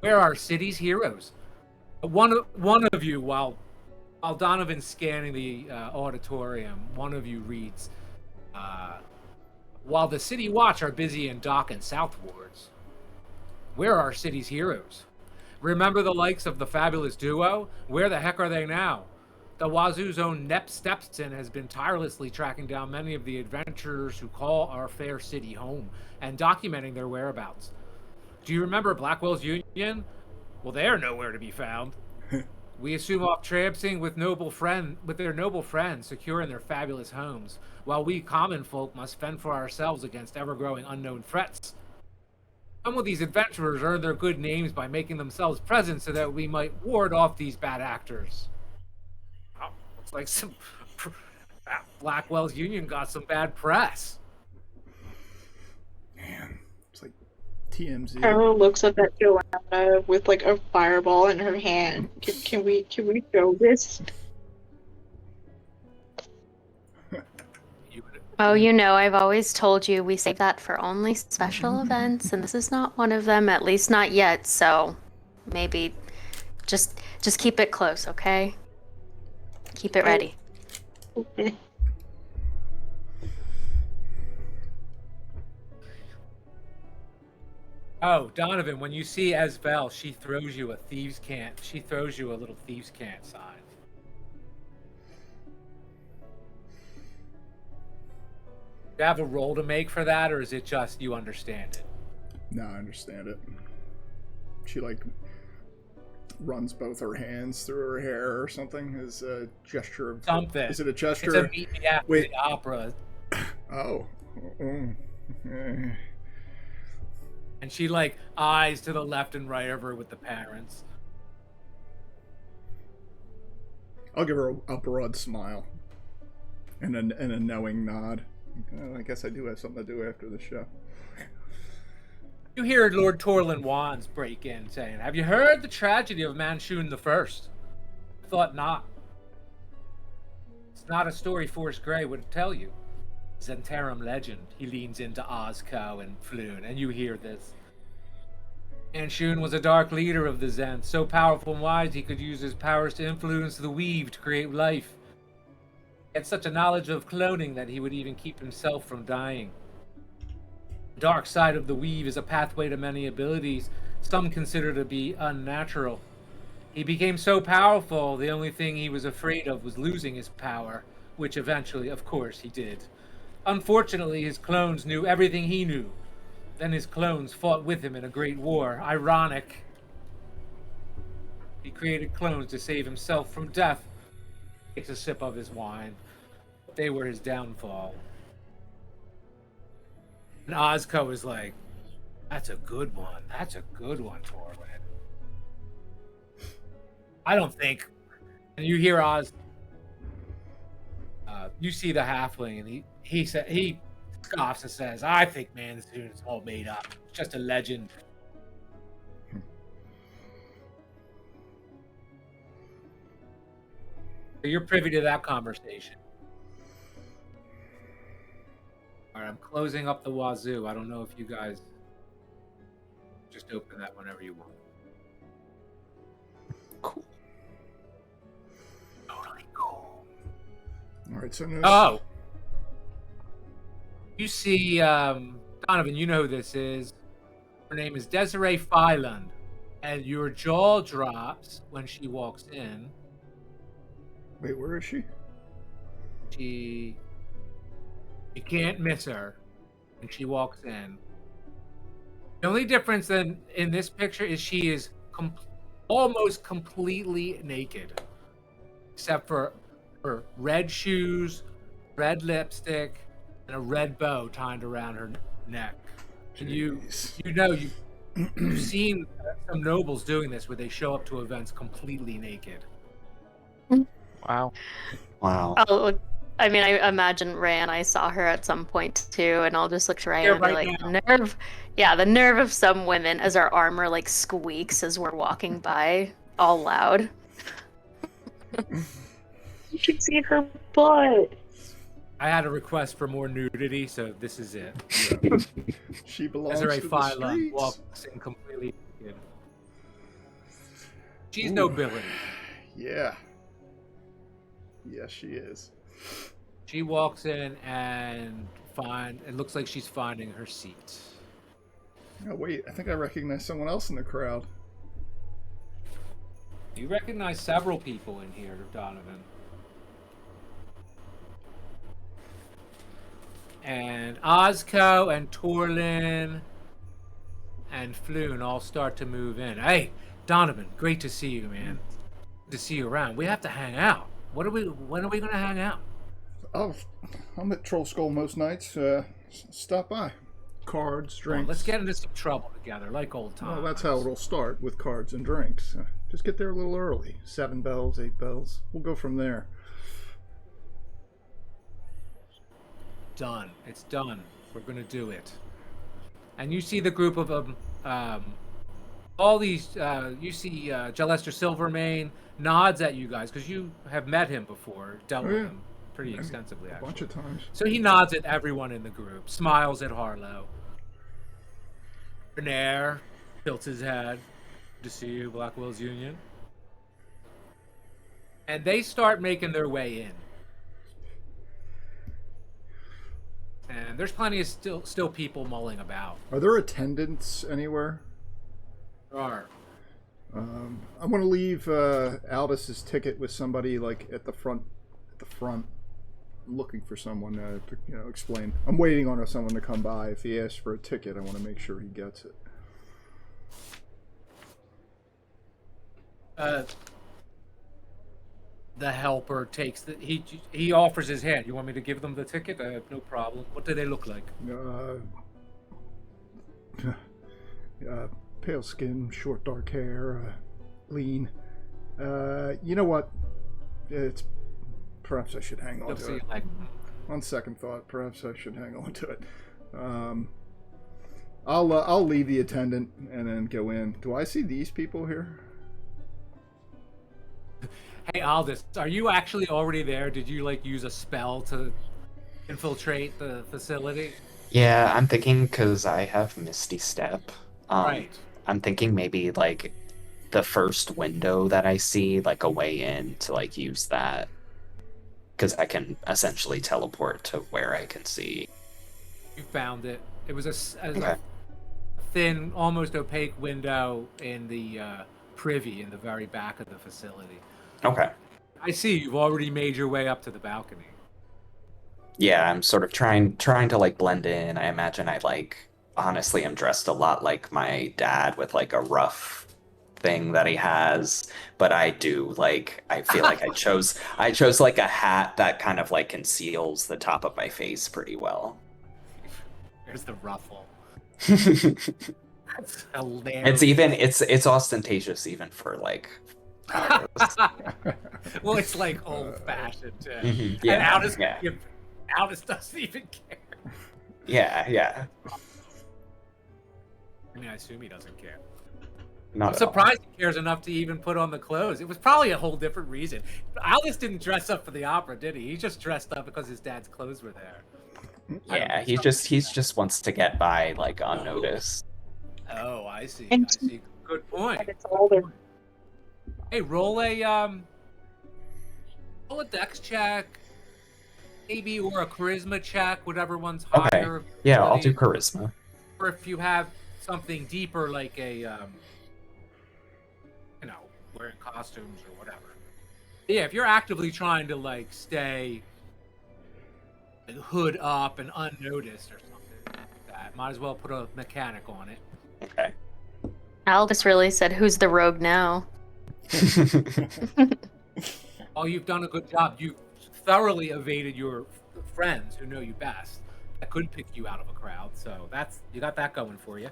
where are city's heroes? One of you, while Donovan's scanning the auditorium, one of you reads, while the City Watch are busy in dock and south wards, where are city's heroes? Remember the likes of the fabulous duo? Where the heck are they now? The Wazoo's own Nep Stepson has been tirelessly tracking down many of the adventurers who call our fair city home and documenting their whereabouts. Do you remember Blackwell's Union? Well, they are nowhere to be found. We assume off traipsing with their noble friends, secure in their fabulous homes, while we common folk must fend for ourselves against ever-growing unknown threats. Some of these adventurers earn their good names by making themselves present so that we might ward off these bad actors. Oh, looks like Blackwell's Union got some bad press. Man, it's like TMZ. Carol looks up at Joanna with like a fireball in her hand. Can we show this? Oh, I've always told you we save that for only special events, and this is not one of them, at least not yet, so maybe just keep it close, okay? Keep it ready. Okay. Oh, Donovan, when you see Esbel, she throws you a little thieves' cant sign. Do you have a roll to make for that, or is it just you understand it? No, I understand it. She runs both her hands through her hair or something as a gesture of Something. Is it a gesture? It's a meet me after the opera. Oh. And she eyes to the left and right of her with the parents. I'll give her a broad smile and a knowing nod. I guess I do have something to do after the show. You hear Lord Torlin Wands break in, saying, "Have you heard the tragedy of Manchun the First? I thought not. It's not a story Forrest Gray would tell you. Zentarum legend." He leans into Ozco and Floon, and you hear this. Manchun was a dark leader of the Zent, so powerful and wise he could use his powers to influence the weave to create life. He had such a knowledge of cloning that he would even keep himself from dying. The dark side of the weave is a pathway to many abilities some consider to be unnatural. He became so powerful, the only thing he was afraid of was losing his power, which eventually, of course, he did. Unfortunately, his clones knew everything he knew. Then his clones fought with him in a great war. Ironic. He created clones to save himself from death. Takes a sip of his wine. They were his downfall. And Ozco is like, "That's a good one. That's a good one, Torwin." I don't think. And you hear you see the halfling, and he scoffs and says, "I think Manchun's all made up. It's just a legend." So you're privy to that conversation. All right, I'm closing up the wazoo. I don't know if you guys just open that whenever you want. Cool. Totally cool. All right, so Oh, you see, Donovan, you know who this is. Her name is Desiree Fyland, and your jaw drops when she walks in. Wait, where is she? You can't miss her when she walks in. The only difference in this picture is she is almost completely naked, except for her red shoes, red lipstick, and a red bow tied around her neck. And you've seen some nobles doing this, where they show up to events completely naked. Wow. Wow. Oh, I mean, I imagine Ray and I saw her at some point too, and I'll just look to Ray Here and be right like, now. nerve. Yeah, the nerve of some women as our armor like squeaks as we're walking by, all loud. You should see her butt. I had a request for more nudity, so this is it. She belongs Desiree to the Phyla streets. walks in completely naked. She's Ooh. nobility. Yeah. Yes, she is. She walks in and it looks like she's finding her seat. Oh, wait, I think I recognize someone else in the crowd. You recognize several people in here, Donovan. And Ozco and Torlin and Floon all start to move in. Hey, Donovan, great to see you, man. Good to see you around. We have to hang out. When are we going to hang out? Oh, I'm at Troll Skull most nights. Stop by. Cards, Come on, drinks. let's get into some trouble together, like old times. Well, that's how it'll start, with cards and drinks. Just get there a little early. 7 bells, 8 bells. We'll go from there. Done. It's done. We're going to do it. And you see the group of all these. You see Jalester Silvermane nods at you guys because you have met him before, dealt with him pretty extensively, A actually. bunch of times. So he nods at everyone in the group, smiles at Harlow. Renair tilts his head. Good to see you, Blackwell's Union. And they start making their way in. And there's plenty of still people mulling about. Are there attendants anywhere? There are. I want to leave Aldis's ticket with somebody like at the front. I'm looking for someone to explain. I'm waiting on someone to come by. If he asks for a ticket, I want to make sure he gets it. The helper takes he offers his hand. You want me to give them the ticket? I have no problem. What do they look like? Pale skin, short dark hair, lean. You know what? Perhaps I should hang on to it. On second thought, perhaps I should hang on to it. I'll leave the attendant and then go in. Do I see these people here? Hey Aldous, are you actually already there? Did you use a spell to infiltrate the facility? Yeah, I'm thinking because I have Misty Step. Right. I'm thinking maybe the first window that I see, a way in to use that. Because I can essentially teleport to where I can see. You found it. It was a thin, almost opaque window in the privy in the very back of the facility. Okay. I see you've already made your way up to the balcony. Yeah, I'm sort of trying to blend in. I imagine I honestly am dressed a lot like my dad with a rough thing that he has, but I do I feel like I chose a hat that kind of conceals the top of my face pretty well. There's the ruffle. That's hilarious. It's ostentatious even for well, it's old fashioned too. Mm-hmm. Yeah, and Aldous doesn't even care. Yeah. I mean, I assume he doesn't care. I'm surprised he cares enough to even put on the clothes. It was probably a whole different reason. Aldous didn't dress up for the opera, did he? He just dressed up because his dad's clothes were there. Yeah, he just wants to get by unnoticed. Oh, I see. And- I see. Good point. It's older. Hey, roll a dex check, maybe, or a charisma check, whatever one's higher. Okay. Yeah, I'll do charisma. Or if you have something deeper, like a wearing costumes or whatever. Yeah, if you're actively trying to stay hood up and unnoticed or something like that, might as well put a mechanic on it. Okay. Aldous really said, "Who's the rogue now?" Oh, you've done a good job. You've thoroughly evaded your friends who know you best. That could pick you out of a crowd, so you got that going for you.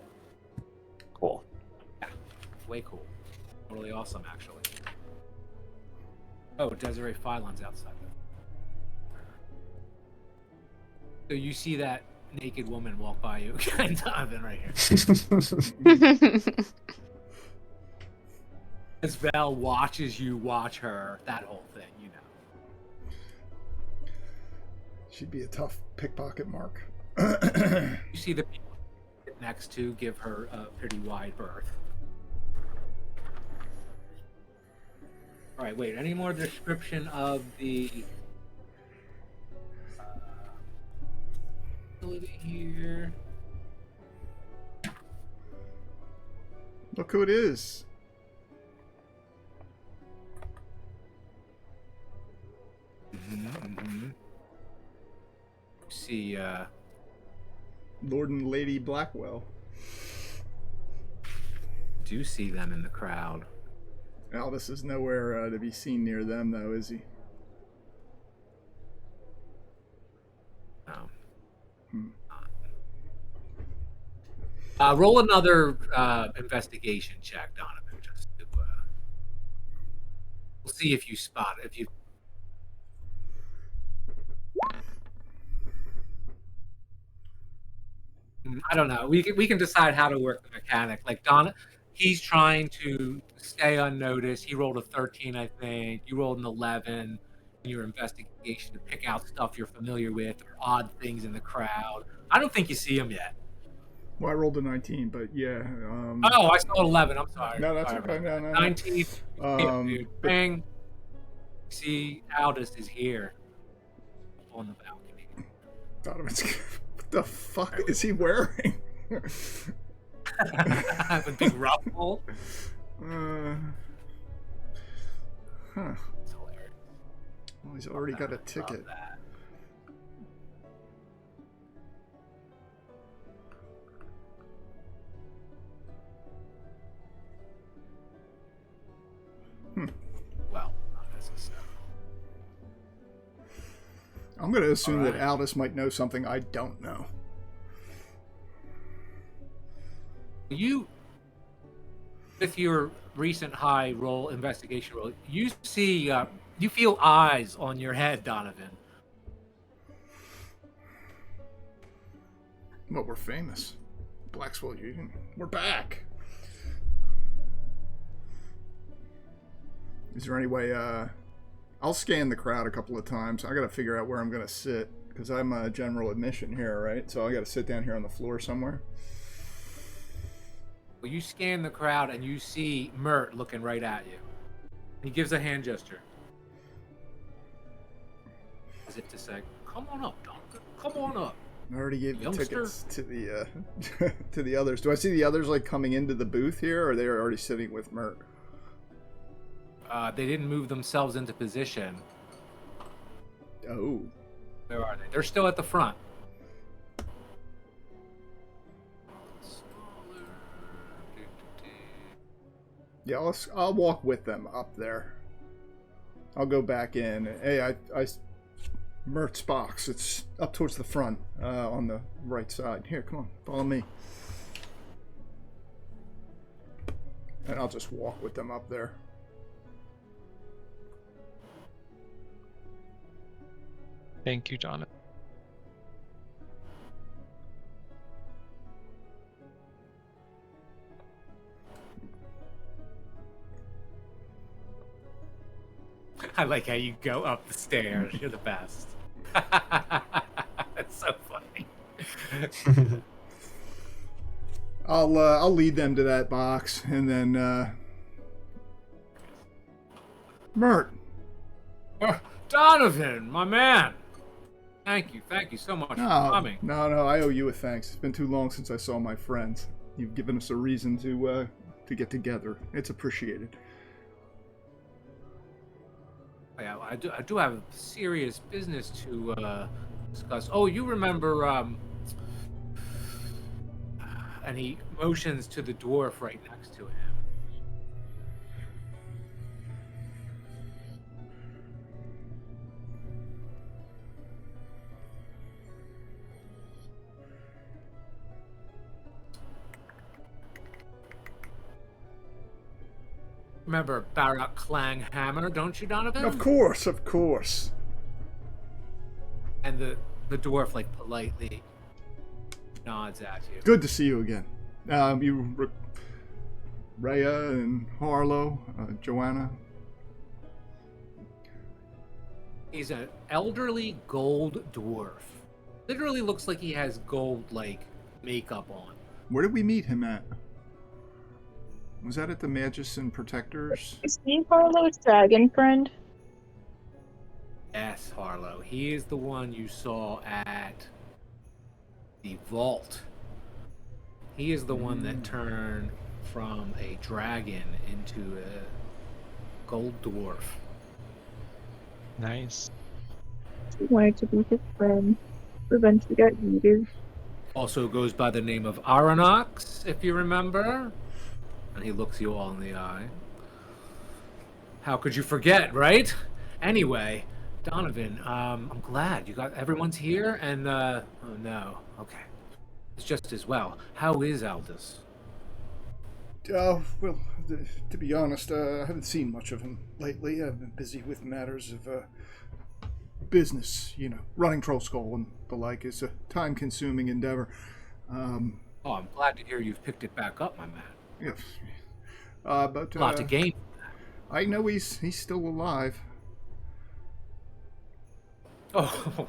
Cool. Yeah, way cool. Totally awesome, actually. Oh, Desiree Phylan's outside. So you see that naked woman walk by you again, Donovan, right here. As Val watches you watch her, that whole thing, you know. She'd be a tough pickpocket, Mark. You see the people next to give her a pretty wide berth. All right, wait. Any more description of the facility here? Look who it is. See, Lord and Lady Blackwell. do see them in the crowd. Aldous is nowhere to be seen near them, though, is he? No. Hmm. Roll another investigation check, Donovan. Just to, we'll see if you spot it. If you. I don't know. We can decide how to work the mechanic. Like he's trying to stay unnoticed. He rolled a 13, I think. You rolled an 11. In your investigation to pick out stuff you're familiar with or odd things in the crowd. I don't think you see him yet. Well, I rolled a 19, but yeah. Oh, I saw 11. I'm sorry. No, that's Sorry okay. about No, that. no, no. 19. Dude. Bang. See, Aldous is here on the balcony. Donovan's. What the fuck is he wearing? A big ruffle. Huh. It's hilarious. Well, he's already got a Love ticket. that. Well, not necessarily. I'm going to assume that Alright. Aldous might know something I don't know. You, with your recent high roll investigation roll, you see, you feel eyes on your head, Donovan. But we're famous. Blackwell Union. We're back. Is there any way, I'll scan the crowd a couple of times. I got to figure out where I'm going to sit, because I'm a general admission here, right? So I got to sit down here on the floor somewhere. Well, you scan the crowd and you see Mert looking right at you. He gives a hand gesture. As if to say, come on up, Donovan. Come on up. I already gave the Youngster. tickets to the to the others. Do I see the others like coming into the booth here, or are they already sitting with Mert? They didn't move themselves into position. Oh. Where are they? They're still at the front. Yeah, I'll walk with them up there. I'll go back in. Hey, Mert's box. It's up towards the front, on the right side. Here, come on, follow me. And I'll just walk with them up there. Thank you, Jonathan. I like how you go up the stairs. You're the best. That's so funny. I'll lead them to that box, and then Mert. Donovan, my man. Thank you so much for coming. No, I owe you a thanks. It's been too long since I saw my friends. You've given us a reason to get together. It's appreciated. Yeah, I do have serious business to discuss. Oh, you remember? And he motions to the dwarf right next to him. Remember Barak Klanghammer, don't you, Donovan? Of course. And the The dwarf like politely nods at you. Good to see you again. Rhea and Harlow, Joanna. He's an elderly gold dwarf. Literally looks like he has gold like makeup on. Where did we meet him at? Was that at the Magus and Protectors? Is Steve Harlow's dragon friend? Yes, Harlow. He is the one you saw at the vault. He is the one that turned from a dragon into a gold dwarf. Nice. He wanted to be his friend. Eventually got needed. Also goes by the name of Aronox, if you remember. And he looks you all in the eye. How could you forget, right? Anyway, Donovan, I'm glad you got everyone's here, and oh no, okay, it's just as well. How is Aldous? Well, to be honest, I haven't seen much of him lately. I've been busy with matters of business, running Troll Skull and the like is a time-consuming endeavor. Oh, I'm glad to hear you've picked it back up, my man. Yes, but A lot to gain. I know he's still alive. Oh,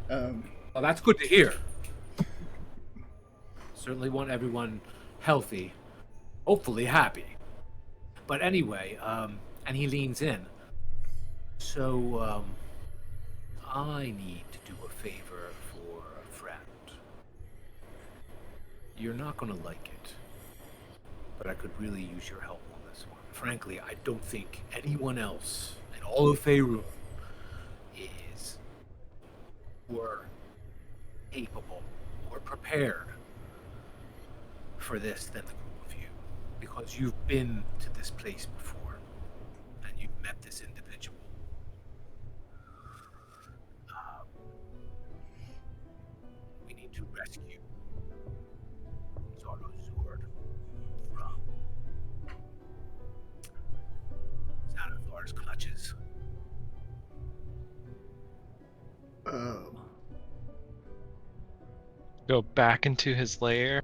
well, that's good to hear. Certainly want everyone healthy, hopefully happy. But anyway, and he leans in. So, I need to do a favor for a friend. You're not gonna like it, but I could really use your help on this one. Frankly, I don't think anyone else in all of Faerun is more capable or prepared for this than the group of you, because you've been to this place before and you've met this individual. We need to rescue Zorozord from Xanathar's clutches. Oh. Go back into his lair.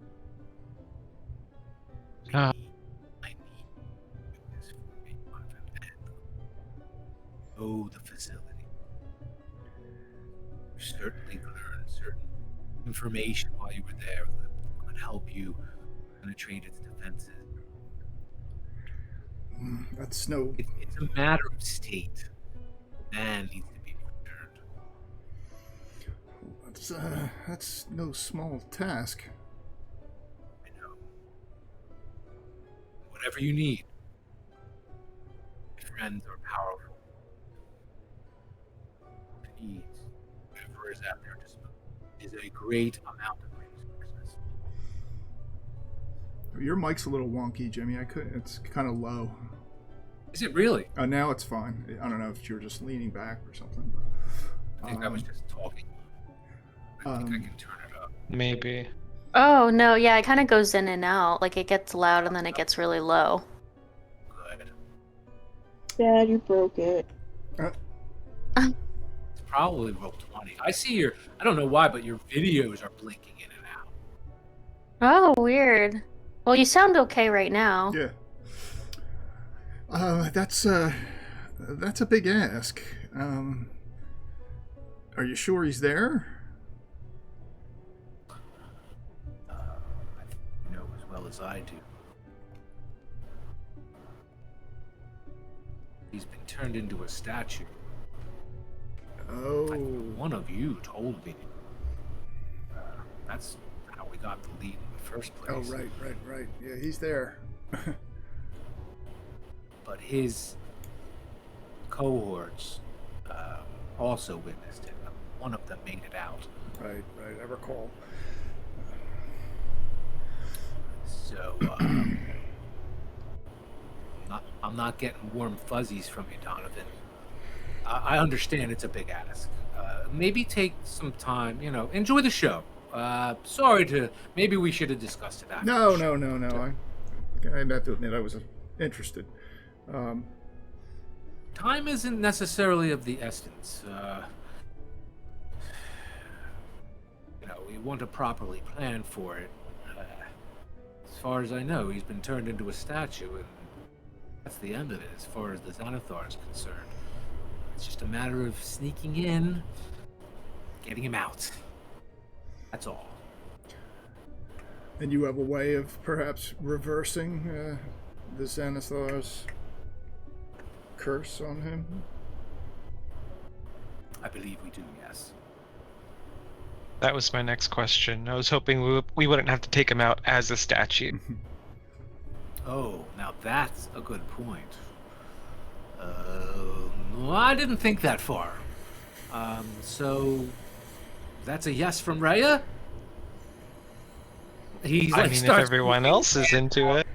I need to do this for me, and know the facility. You certainly learned certain information while you were there that could help you penetrate its defenses. That's no. It's a matter of state. Man needs to be returned. That's no small task. I know. Whatever you need. My friends are powerful. Needs, whatever is out there, just is a great amount of resources. Your mic's a little wonky, Jimmy. It's kind of low. Is it really? Now it's fine. I don't know if you were just leaning back or something. I think I was just talking. I think I can turn it up. Maybe. Oh, no, yeah, it kind of goes in and out. Like, it gets loud and then it gets really low. Good. Dad, you broke it. It's probably roll 20. I see I don't know why, but your videos are blinking in and out. Oh, weird. Well, you sound okay right now. Yeah. That's a big ask. Are you sure he's there? You know as well as I do. He's been turned into a statue. Oh. One of you told me. That's how we got the lead in the first Oh, place. right. Yeah, he's there. But his cohorts also witnessed it. One of them made it out. Right, I recall. So, I'm not getting warm fuzzies from you, Donovan. I understand it's a big ask. Maybe take some time, enjoy the show. Maybe we should have discussed it after. No. the show. I have to admit I was interested. time isn't necessarily of the essence. We want to properly plan for it. As far as I know, he's been turned into a statue, and that's the end of it as far as the Xanathar is concerned. It's just a matter of sneaking in, getting him out. That's all. And you have a way of perhaps reversing the Xanathar's curse on him? I believe we do, yes. That was my next question. I was hoping we wouldn't have to take him out as a statue. Oh, now that's a good point. Well, I didn't think that far. So that's a yes from Rhea? He's I mean, if everyone else is into it.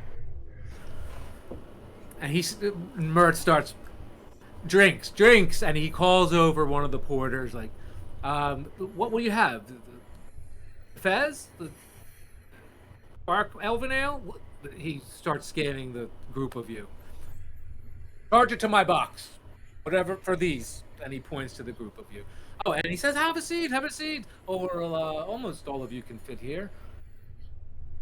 And Mert starts, drinks, and he calls over one of the porters, like, what will you have? The Fez? The Bark Elven Ale? He starts scanning the group of you. Charge it to my box. Whatever for these. And he points to the group of you. Oh, and he says, have a seat. Or almost all of you can fit here.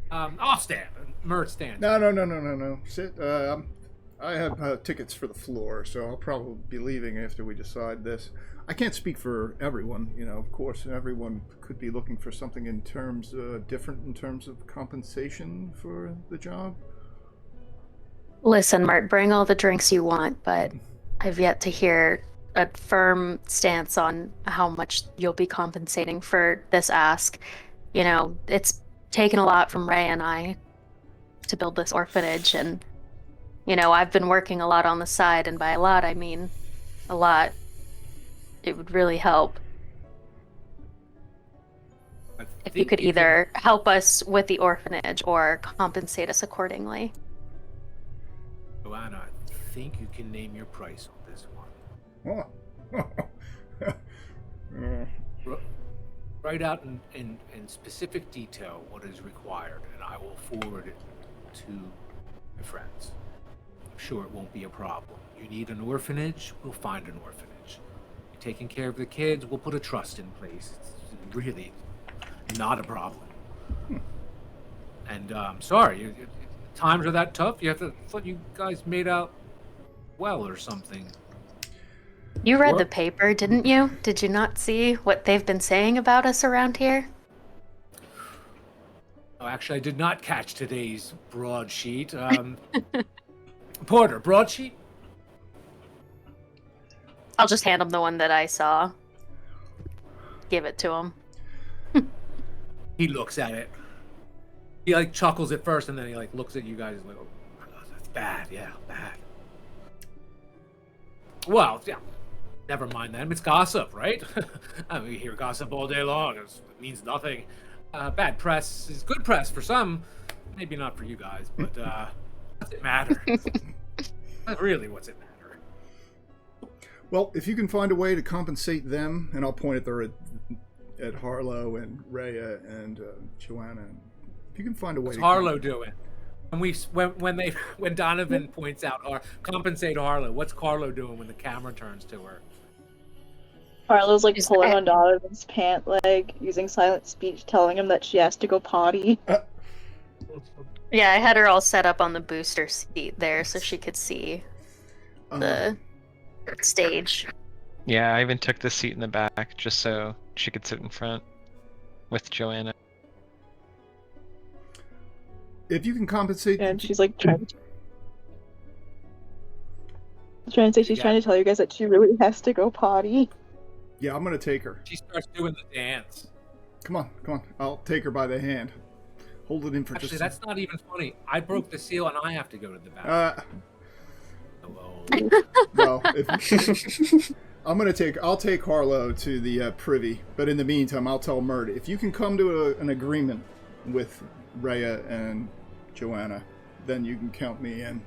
I'll stand. Mert stands. No. Sit. I have tickets for the floor, so I'll probably be leaving after we decide this. I can't speak for everyone, of course, everyone could be looking for something in terms, different in terms of compensation for the job. Listen, Mart, bring all the drinks you want, but I've yet to hear a firm stance on how much you'll be compensating for this ask. It's taken a lot from Ray and I to build this orphanage, and, I've been working a lot on the side, and by a lot, I mean a lot. It would really help if you could either help us with the orphanage or compensate us accordingly. Joanna, I think you can name your price on this one. Write out in specific detail what is required, and I will forward it to my friends. I'm sure it won't be a problem. You need an orphanage, we'll find an orphanage. You're taking care of the kids, we'll put a trust in place. It's really not a problem. And I'm sorry, times are that tough. I thought you guys made out well or something. You read the paper, didn't you? Did you not see what they've been saying about us around here? Oh, actually, I did not catch today's broadsheet. Porter, broadsheet? I'll just hand him the one that I saw. Give it to him. He looks at it. He chuckles at first, and then he looks at you guys like, "Oh, that's bad. Yeah, bad." Well, yeah. Never mind them. It's gossip, right? We hear gossip all day long. It means nothing. Bad press is good press for some. Maybe not for you guys, but does it matter? Really, what's it matter? Well, if you can find a way to compensate them, and I'll point at Harlow and Rhea and Joanna. If you can find a way. What's Harlow doing? When Donovan points out or compensate Harlow, what's Harlow doing when the camera turns to her? Harlow's pulling on Donovan's pant leg, using silent speech, telling him that she has to go potty. Yeah, I had her all set up on the booster seat there so she could see the stage. Yeah, I even took the seat in the back just so she could sit in front with Joanna. If you can compensate, and she's trying to tell you guys that she really has to go potty. Yeah, I'm gonna take her. She starts doing the dance. Come on. I'll take her by the hand. Hold it in for Actually, just. that's not even funny. I broke the seal and I have to go to the bathroom. Well, I'll take Harlow to the privy, but in the meantime, I'll tell Mert, if you can come to an agreement with Rhea and Joanna, then you can count me in.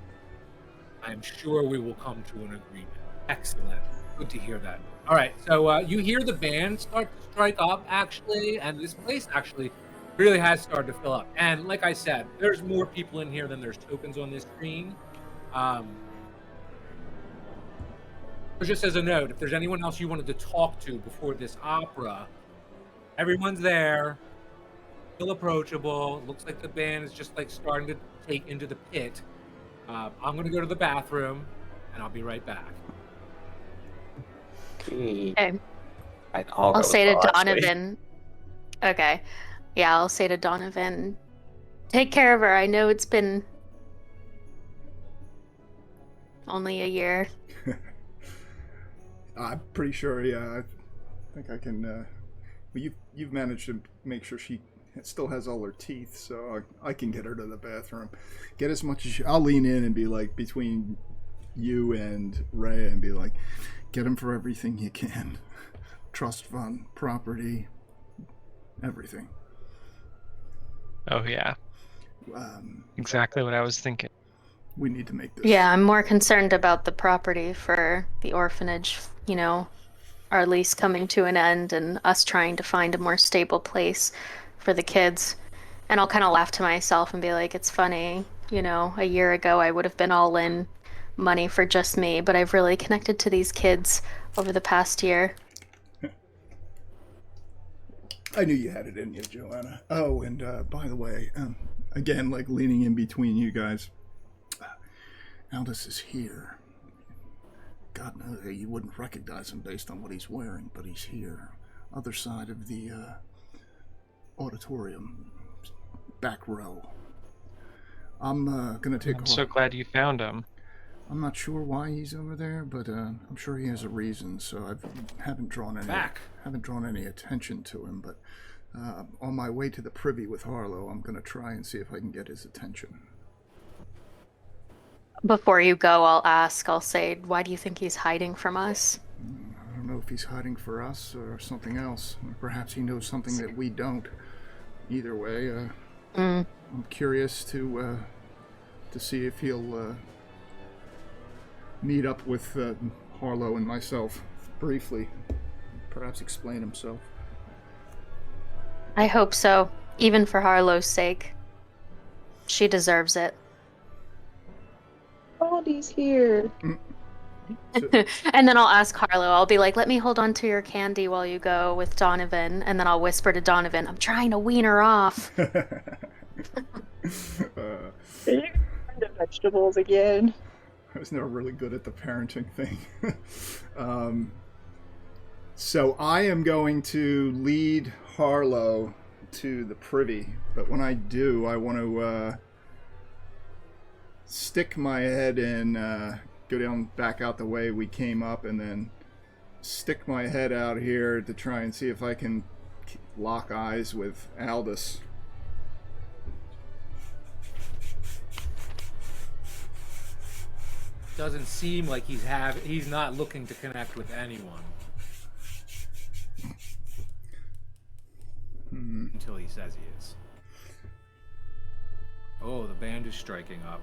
I'm sure we will come to an agreement. Excellent. Good to hear that. All right, so you hear the band start to strike up, actually, and this place actually really has started to fill up. And like I said, there's more people in here than there's tokens on this screen. Just as a note, if there's anyone else you wanted to talk to before this opera, everyone's there, still approachable. Looks like the band is just like starting to take into the pit. I'm gonna go to the bathroom, and I'll be right back. Okay. Okay. I'll go I'll say to as well, actually. Donovan. Okay. Yeah, I'll say to Donovan, take care of her. I know it's been only a year. I'm pretty sure. Yeah, I think I can. Well, you've managed to make sure she still has all her teeth, so I can get her to the bathroom. Get as much as I'll lean in and be like between you and Ray and be like, get him for everything you can, trust fund, property, everything. Oh yeah, exactly what I was thinking. We need to make this. Yeah, I'm more concerned about the property for the orphanage, our lease coming to an end and us trying to find a more stable place for the kids. And I'll kind of laugh to myself and be like, it's funny, a year ago I would have been all in money for just me, but I've really connected to these kids over the past year. I knew you had it in you, Joanna. Oh, and by the way, again, like leaning in between you guys, Aldous is here. God knows you wouldn't recognize him based on what he's wearing, but he's here. Other side of the auditorium, back row. I'm gonna take. I'm so glad you found him. I'm not sure why he's over there, but I'm sure he has a reason. So haven't drawn any attention to him. But on my way to the privy with Harlow, I'm gonna try and see if I can get his attention. Before you go, I'll say, why do you think he's hiding from us? I don't know if he's hiding for us or something else. Perhaps he knows something that we don't. Either way, I'm curious to see if he'll meet up with Harlow and myself briefly. Perhaps explain himself. I hope so, even for Harlow's sake. She deserves it. Baldy's here. And then I'll ask Harlow, I'll be like, let me hold on to your candy while you go with Donovan. And then I'll whisper to Donovan, I'm trying to wean her off. Are you gonna find the vegetables again? I was never really good at the parenting thing. So I am going to lead Harlow to the privy. But when I do, I want to stick my head in, go down back out the way we came up, and then stick my head out here to try and see if I can lock eyes with Aldous. Doesn't seem like he's not looking to connect with anyone. Until he says he is. Oh, the band is striking up.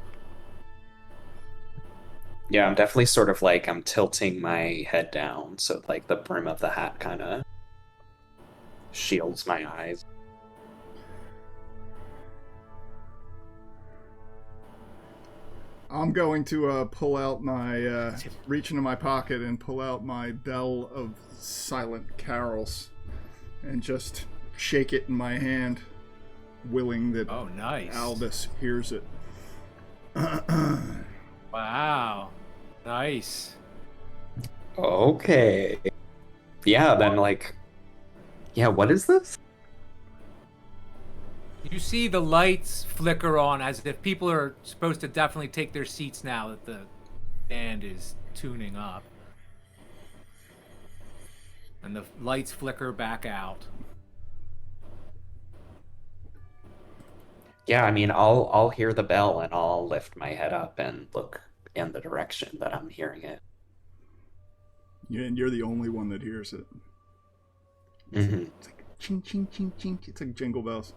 Yeah, I'm definitely sort of like I'm tilting my head down, so like the brim of the hat kind of shields my eyes. I'm going to pull out my, reach into my pocket and pull out my bell of silent carols and just shake it in my hand, willing that Oh, nice. Aldous hears it. Wow. Nice. Okay. Yeah, then like, yeah, what is this? You see the lights flicker on as if people are supposed to definitely take their seats now that the band is tuning up. And the lights flicker back out. Yeah, I mean, I'll hear the bell and I'll lift my head up and look in the direction that I'm hearing it. Yeah, and you're the only one that hears it. Mm-hmm. It's like ching, ching, ching, ching. It's like jingle bells.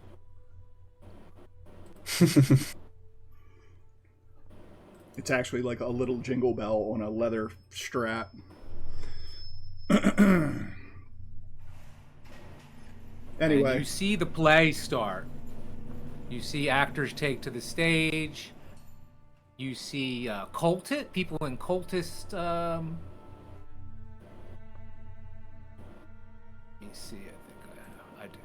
It's actually like a little jingle bell on a leather strap. Anyway. And you see the play start. You see actors take to the stage. You see people in cultist see. I think I do.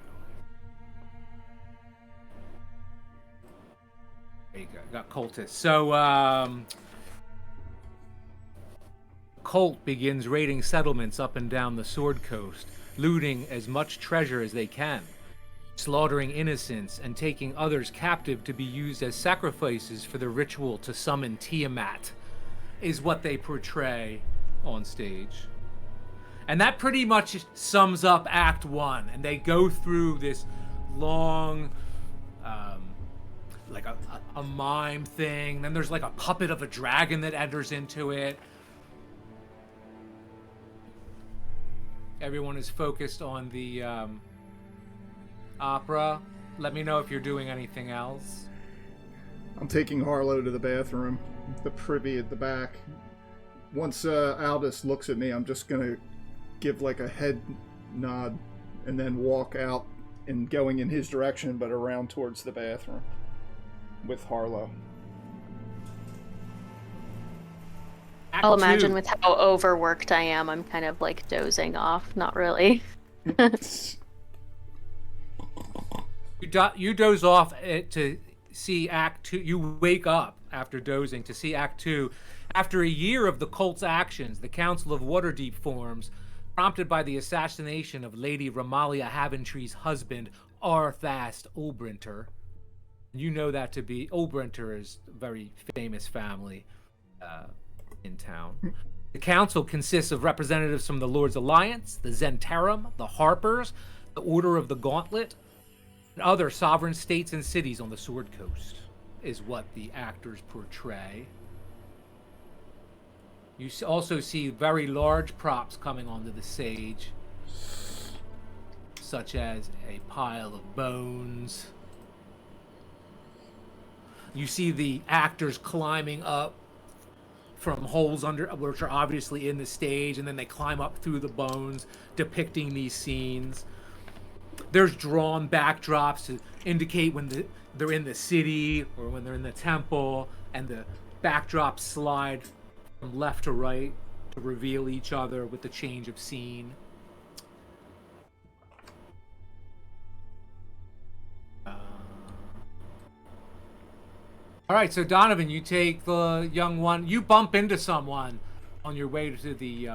There you go. Got cultists. So, Colt begins raiding settlements up and down the Sword Coast, looting as much treasure as they can, slaughtering innocents and taking others captive to be used as sacrifices for the ritual to summon Tiamat, is what they portray on stage. And that pretty much sums up Act 1. And they go through this long, like a mime thing. Then there's like a puppet of a dragon that enters into it. Everyone is focused on the opera. Let me know if you're doing anything else. I'm taking Harlow to the bathroom, the privy at the back. Once Aldous looks at me, I'm just gonna give like a head nod and then walk out and going in his direction, but around towards the bathroom with Harlow. I'll imagine with how overworked I am, I'm kind of like dozing off. Not really. You doze off to see Act 2. You wake up after dozing to see Act 2. After a year of the cult's actions, the Council of Waterdeep forms, prompted by the assassination of Lady Ramalia Haventree's husband, Arthast Ulbrinter. You know that to be... Ulbrinter is a very famous family in town. The council consists of representatives from the Lord's Alliance, the Zentarum, the Harpers, the Order of the Gauntlet, and other sovereign states and cities on the Sword Coast, is what the actors portray. You also see very large props coming onto the stage, such as a pile of bones. You see the actors climbing up from holes under, which are obviously in the stage, and then they climb up through the bones, depicting these scenes. There's drawn backdrops to indicate when they're in the city or when they're in the temple, and the backdrops slide from left to right to reveal each other with the change of scene. All right, so Donovan, you take the young one. You bump into someone on your way to the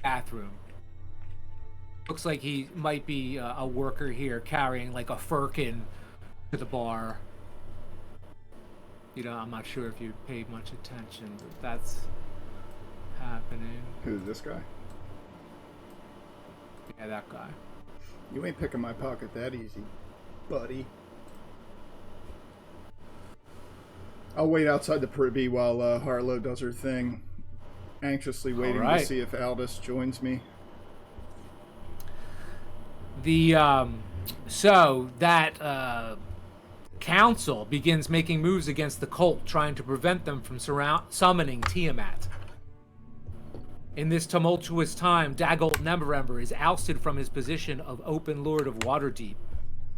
bathroom. Looks like he might be a worker here carrying like a firkin to the bar. You know, I'm not sure if you paid much attention, but that's happening. Who's this guy? Yeah, that guy. You ain't picking my pocket that easy, buddy. I'll wait outside the privy while Harlow does her thing, anxiously waiting to see if Aldous joins me. So that council begins making moves against the cult, trying to prevent them from summoning Tiamat. In this tumultuous time, Dagult Neverember is ousted from his position of Open Lord of Waterdeep,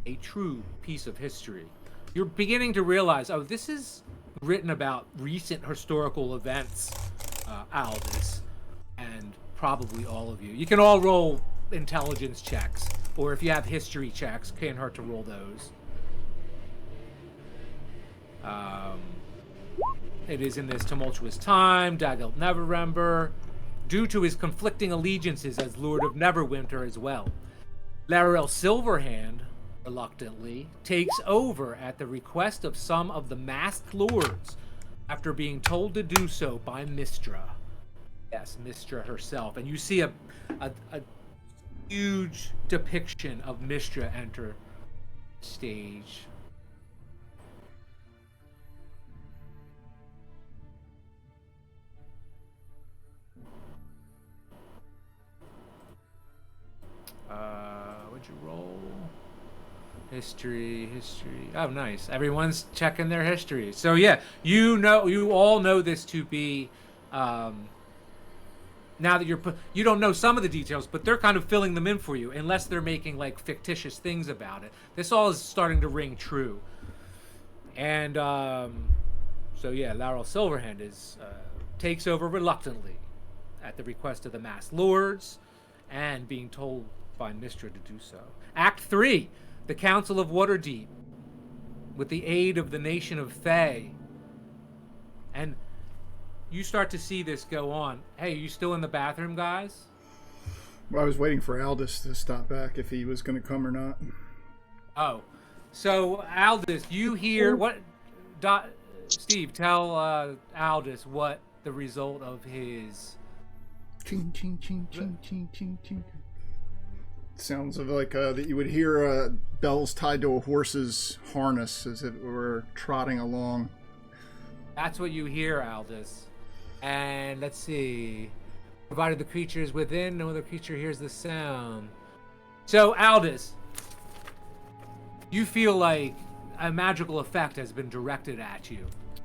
a true piece of history. You're beginning to realize, oh, this is written about recent historical events, Aldous, and probably all of you. You can all roll intelligence checks, or if you have history checks, can't hurt to roll those. It is in this tumultuous time, Dagult Neverember, due to his conflicting allegiances as Lord of Neverwinter as well. Larrell Silverhand, reluctantly, takes over at the request of some of the masked lords after being told to do so by Mystra. Yes, Mystra herself. And you see a huge depiction of Mystra enter stage. What'd you roll? History. Oh, nice. Everyone's checking their history. So yeah, you all know this to be, now that you don't know some of the details, but they're kind of filling them in for you, unless they're making like fictitious things about it. This all is starting to ring true. And so yeah, Larrell Silverhand takes over reluctantly at the request of the masked lords, and being told by Mistra to do so. Act 3, the Council of Waterdeep, with the aid of the nation of Thay. And you start to see this go on. Hey, are you still in the bathroom, guys? Well, I was waiting for Aldous to stop back if he was going to come or not. Oh, so Aldous, you hear what? Steve, tell Aldous what the result of his. Ching, ching, ching, ching, ching, ching, ching. Sounds of like that you would hear bells tied to a horse's harness as it were trotting along. That's what you hear, Aldous. And let's see. Provided the creature is within, no other creature hears the sound. So, Aldous, you feel like a magical effect has been directed at you.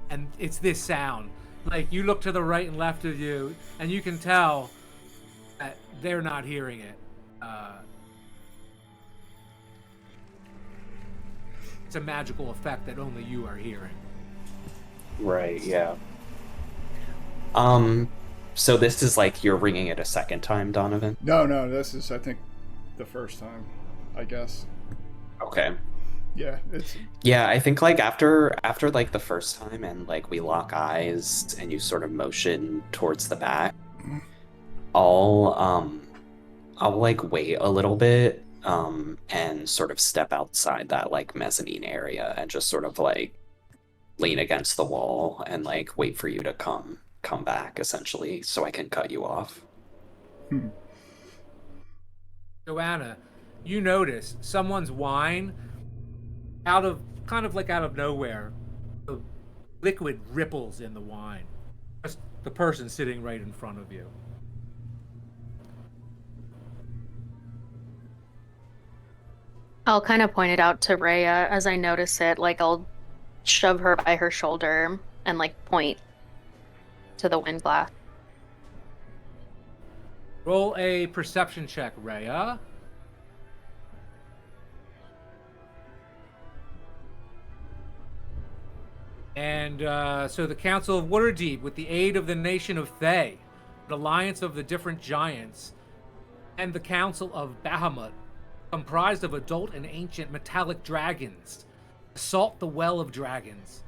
And it's this sound. Like, you look to the right and left of you, and you can tell that they're not hearing it. It's a magical effect that only you are hearing. Right, yeah. So this is like you're ringing it a second time, Donovan? No, this is, I think, the first time, I guess. Okay. Yeah, it's... Yeah, I think like after like the first time and like we lock eyes and you sort of motion towards the back, I'll like wait a little bit and sort of step outside that like mezzanine area and just sort of like lean against the wall and like wait for you to come back essentially so I can cut you off. Joanna, you notice someone's whine out of nowhere. The liquid ripples in the wine. Just the person sitting right in front of you. I'll kind of point it out to Rhea as I notice it. Like, I'll shove her by her shoulder and, like, point to the wind glass. Roll a perception check, Rhea. And so the Council of Waterdeep, with the aid of the nation of Thay, an alliance of the different giants, and the Council of Bahamut, comprised of adult and ancient metallic dragons, assault the Well of Dragons,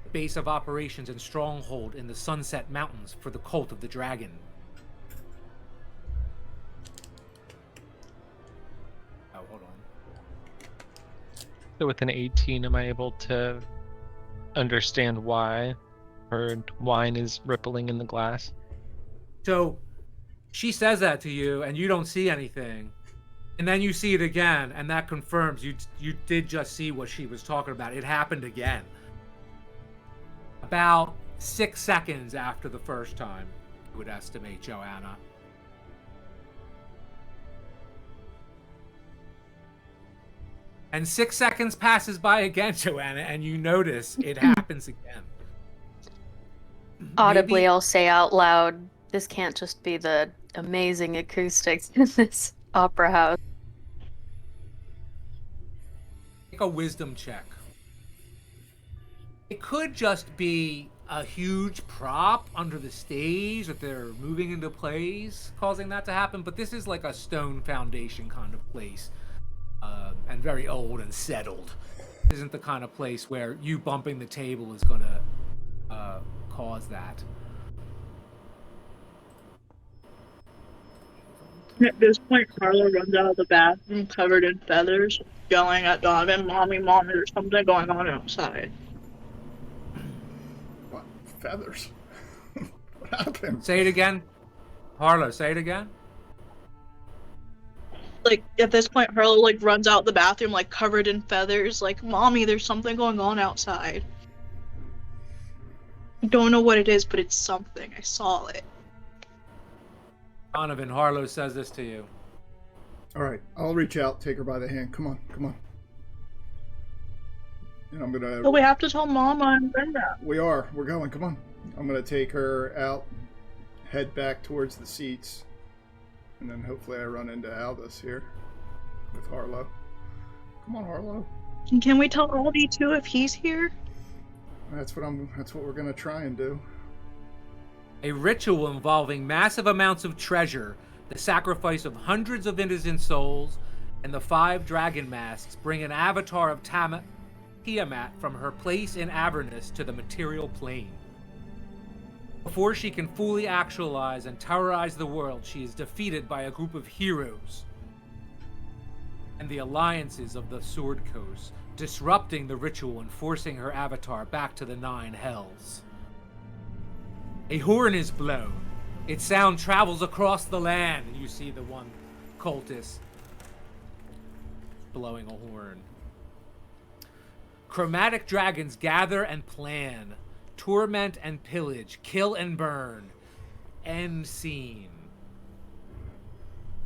the base of operations and stronghold in the Sunset Mountains for the Cult of the Dragon. Oh, hold on. So with an 18, am I able to understand why her wine is rippling in the glass? So she says that to you, and you don't see anything. And then you see it again, and that confirms you did just see what she was talking about. It happened again. About 6 seconds after the first time, you would estimate, Joanna. And 6 seconds passes by again, Joanna, and you notice it happens again. Audibly, Maybe- I'll say out loud, this can't just be the amazing acoustics in this opera house. Make a wisdom check. It could just be a huge prop under the stage that they're moving into place causing that to happen, but this is like a stone foundation kind of place, and very old and settled. This isn't the kind of place where you bumping the table is going to cause that. At this point, Carla runs out of the bathroom covered in feathers, yelling at Donovan, Mommy, there's something going on outside. What? Feathers? What happened? Say it again. Harlow, say it again. Like, at this point, Harla, like, runs out the bathroom, like, covered in feathers, like, Mommy, there's something going on outside. I don't know what it is, but it's something. I saw it. Donovan, Harlow says this to you. All right, I'll reach out, take her by the hand. Come on. And I'm gonna... But we have to tell Mama and Brenda. We're going, come on. I'm gonna take her out, head back towards the seats, and then hopefully I run into Aldous here with Harlow. Come on, Harlow. And can we tell Aldi too if he's here? That's what we're gonna try and do. A ritual involving massive amounts of treasure The sacrifice of hundreds of innocent souls and the 5 dragon masks bring an avatar of Tiamat from her place in Avernus to the material plane. Before she can fully actualize and terrorize the world, she is defeated by a group of heroes and the alliances of the Sword Coast, disrupting the ritual and forcing her avatar back to the 9 hells. A horn is blown. Its sound travels across the land, and you see the one cultist blowing a horn. Chromatic dragons gather and plan, torment and pillage, kill and burn. End scene.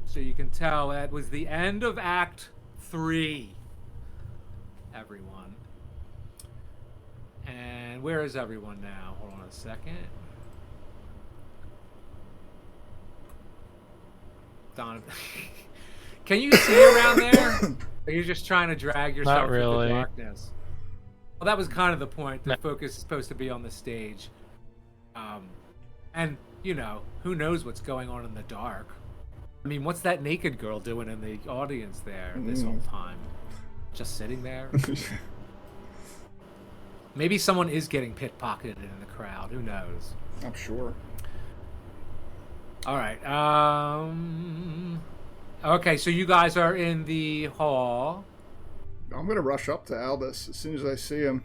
So you can tell that was the end of Act 3, everyone. And where is everyone now? Hold on a second. Donovan. Can you see around there? Or are you just trying to drag yourself Not really. through the darkness? Well, that was kind of the point. The focus is supposed to be on the stage. And, you know, who knows what's going on in the dark? I mean, what's that naked girl doing in the audience there this whole time? Just sitting there? Maybe someone is getting pickpocketed in the crowd. Who knows? I'm sure. All right. Okay, so you guys are in the hall. I'm gonna rush up to Aldous as soon as I see him,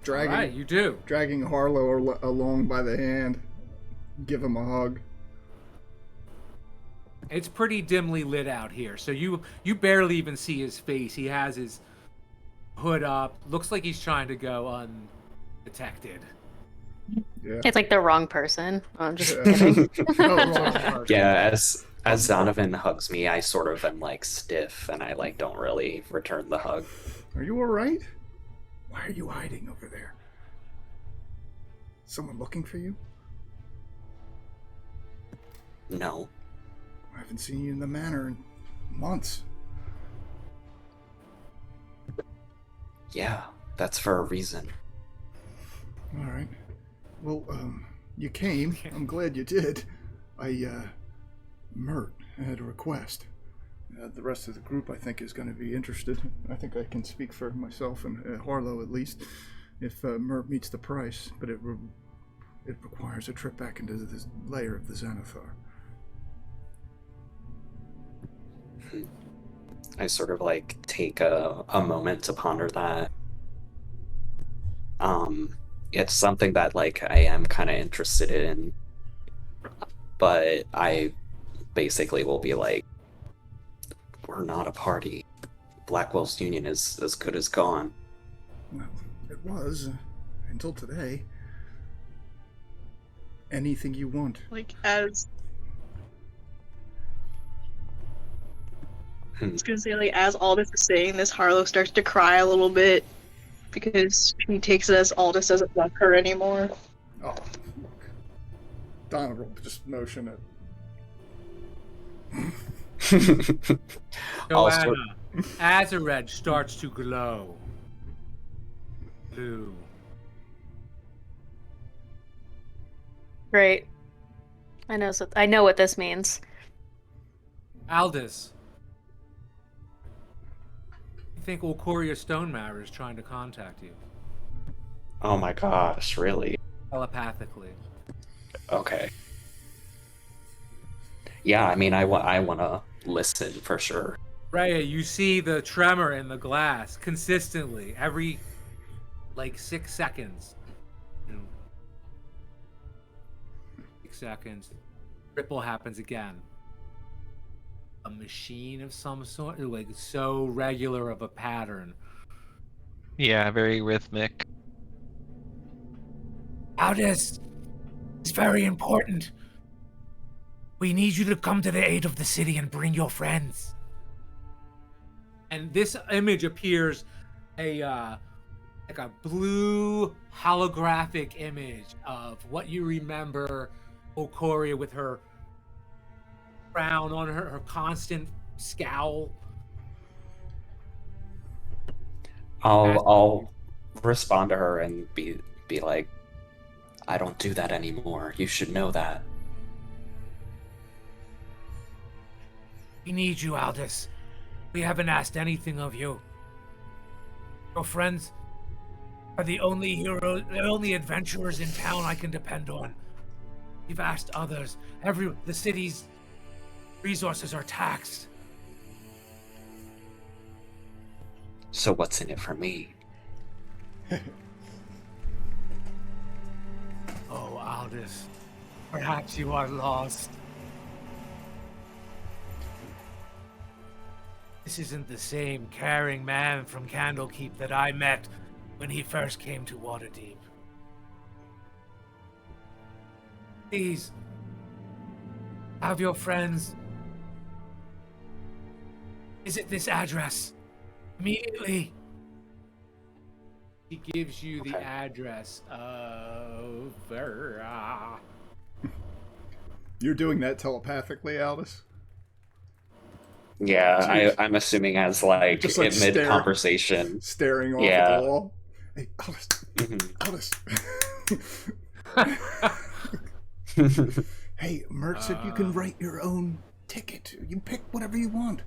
dragging. All right, you do. Dragging Harlow along by the hand. Give him a hug. It's pretty dimly lit out here, so you barely even see his face. He has his hood up. Looks like he's trying to go undetected. Yeah. It's like the wrong person. I'm just kidding. Yeah, as Donovan hugs me, I sort of am like stiff, and I like don't really return the hug. Are you all right? Why are you hiding over there? Someone looking for you? No. I haven't seen you in the manor in months. Yeah, that's for a reason. All right. Well, you came. I'm glad you did. Mert had a request. The rest of the group, I think, is going to be interested. I think I can speak for myself and Harlow, at least, if Mert meets the price. But it requires a trip back into this layer of the Xanathar. I sort of like take a moment to ponder that. It's something that like I am kind of interested in, but I basically will be like, we're not a party. Blackwell's union is as good as gone. Well, it was until today. Anything you want. Like, as I was gonna say, like, as Aldous is saying this, Harlow starts to cry a little bit because she takes it as Aldous doesn't love her anymore. Oh, look. Donovan will just motion it. Joanna, Azared starts to glow. Blue. Great. I know what this means. Aldous. I think Ulcoria Stonemarrow is trying to contact you. Oh my gosh, really? Telepathically. Okay. Yeah, I mean, I want to listen for sure. Rhea, you see the tremor in the glass consistently every, like, 6 seconds. 6 seconds. Ripple happens again. A machine of some sort, like so regular of a pattern. Yeah, very rhythmic. Aldous, it's very important. We need you to come to the aid of the city and bring your friends. And this image appears like a blue holographic image of what you remember Ulcoria with her frown on her constant scowl. I'll respond to her and be like, I don't do that anymore. You should know that. We need you, Aldous. We haven't asked anything of you. Your friends are the only heroes, the only adventurers in town I can depend on. We've asked others. The city's resources are taxed. So what's in it for me? Oh, Aldous, perhaps you are lost. This isn't the same caring man from Candlekeep that I met when he first came to Waterdeep. Please, have your friends visit this address immediately. He gives you the Okay. address of... You're doing that telepathically, Aldous? Yeah, Jeez. I'm assuming as like, Just like in mid conversation. Staring off at Yeah. the wall. Hey, Aldous. Mhm. Aldous. Hey, Mert said you can write your own ticket. You pick whatever you want.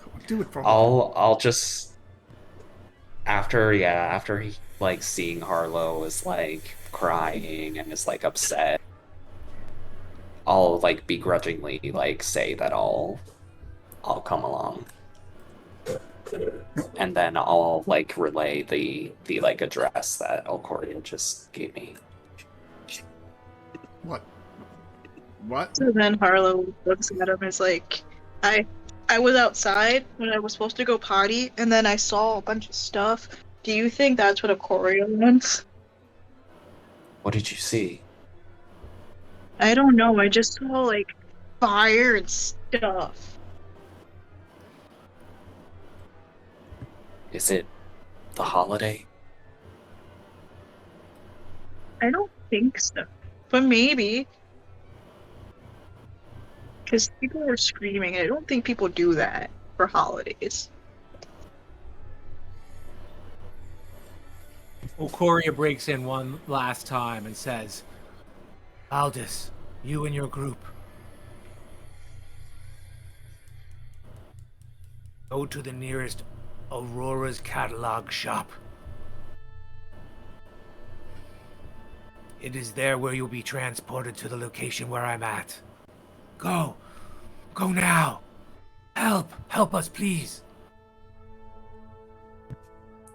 Come on, do it for me. I'll just after he like seeing Harlow is like crying and is like upset, I'll like begrudgingly like say that I'll come along. And then I'll like relay the like address that Alcoria just gave me. What? What? So then Harlow looks at him and is like, I was outside when I was supposed to go potty, and then I saw a bunch of stuff. Do you think that's what a choreo wants? What did you see? I don't know. I just saw like fire and stuff. Is it the holiday? I don't think so, but maybe. Because people were screaming, and I don't think people do that for holidays. Okoria breaks in one last time and says, Aldous, you and your group, go to the nearest Aurora's catalog shop. It is there where you'll be transported to the location where I'm at. Go. Go now. Help us, please.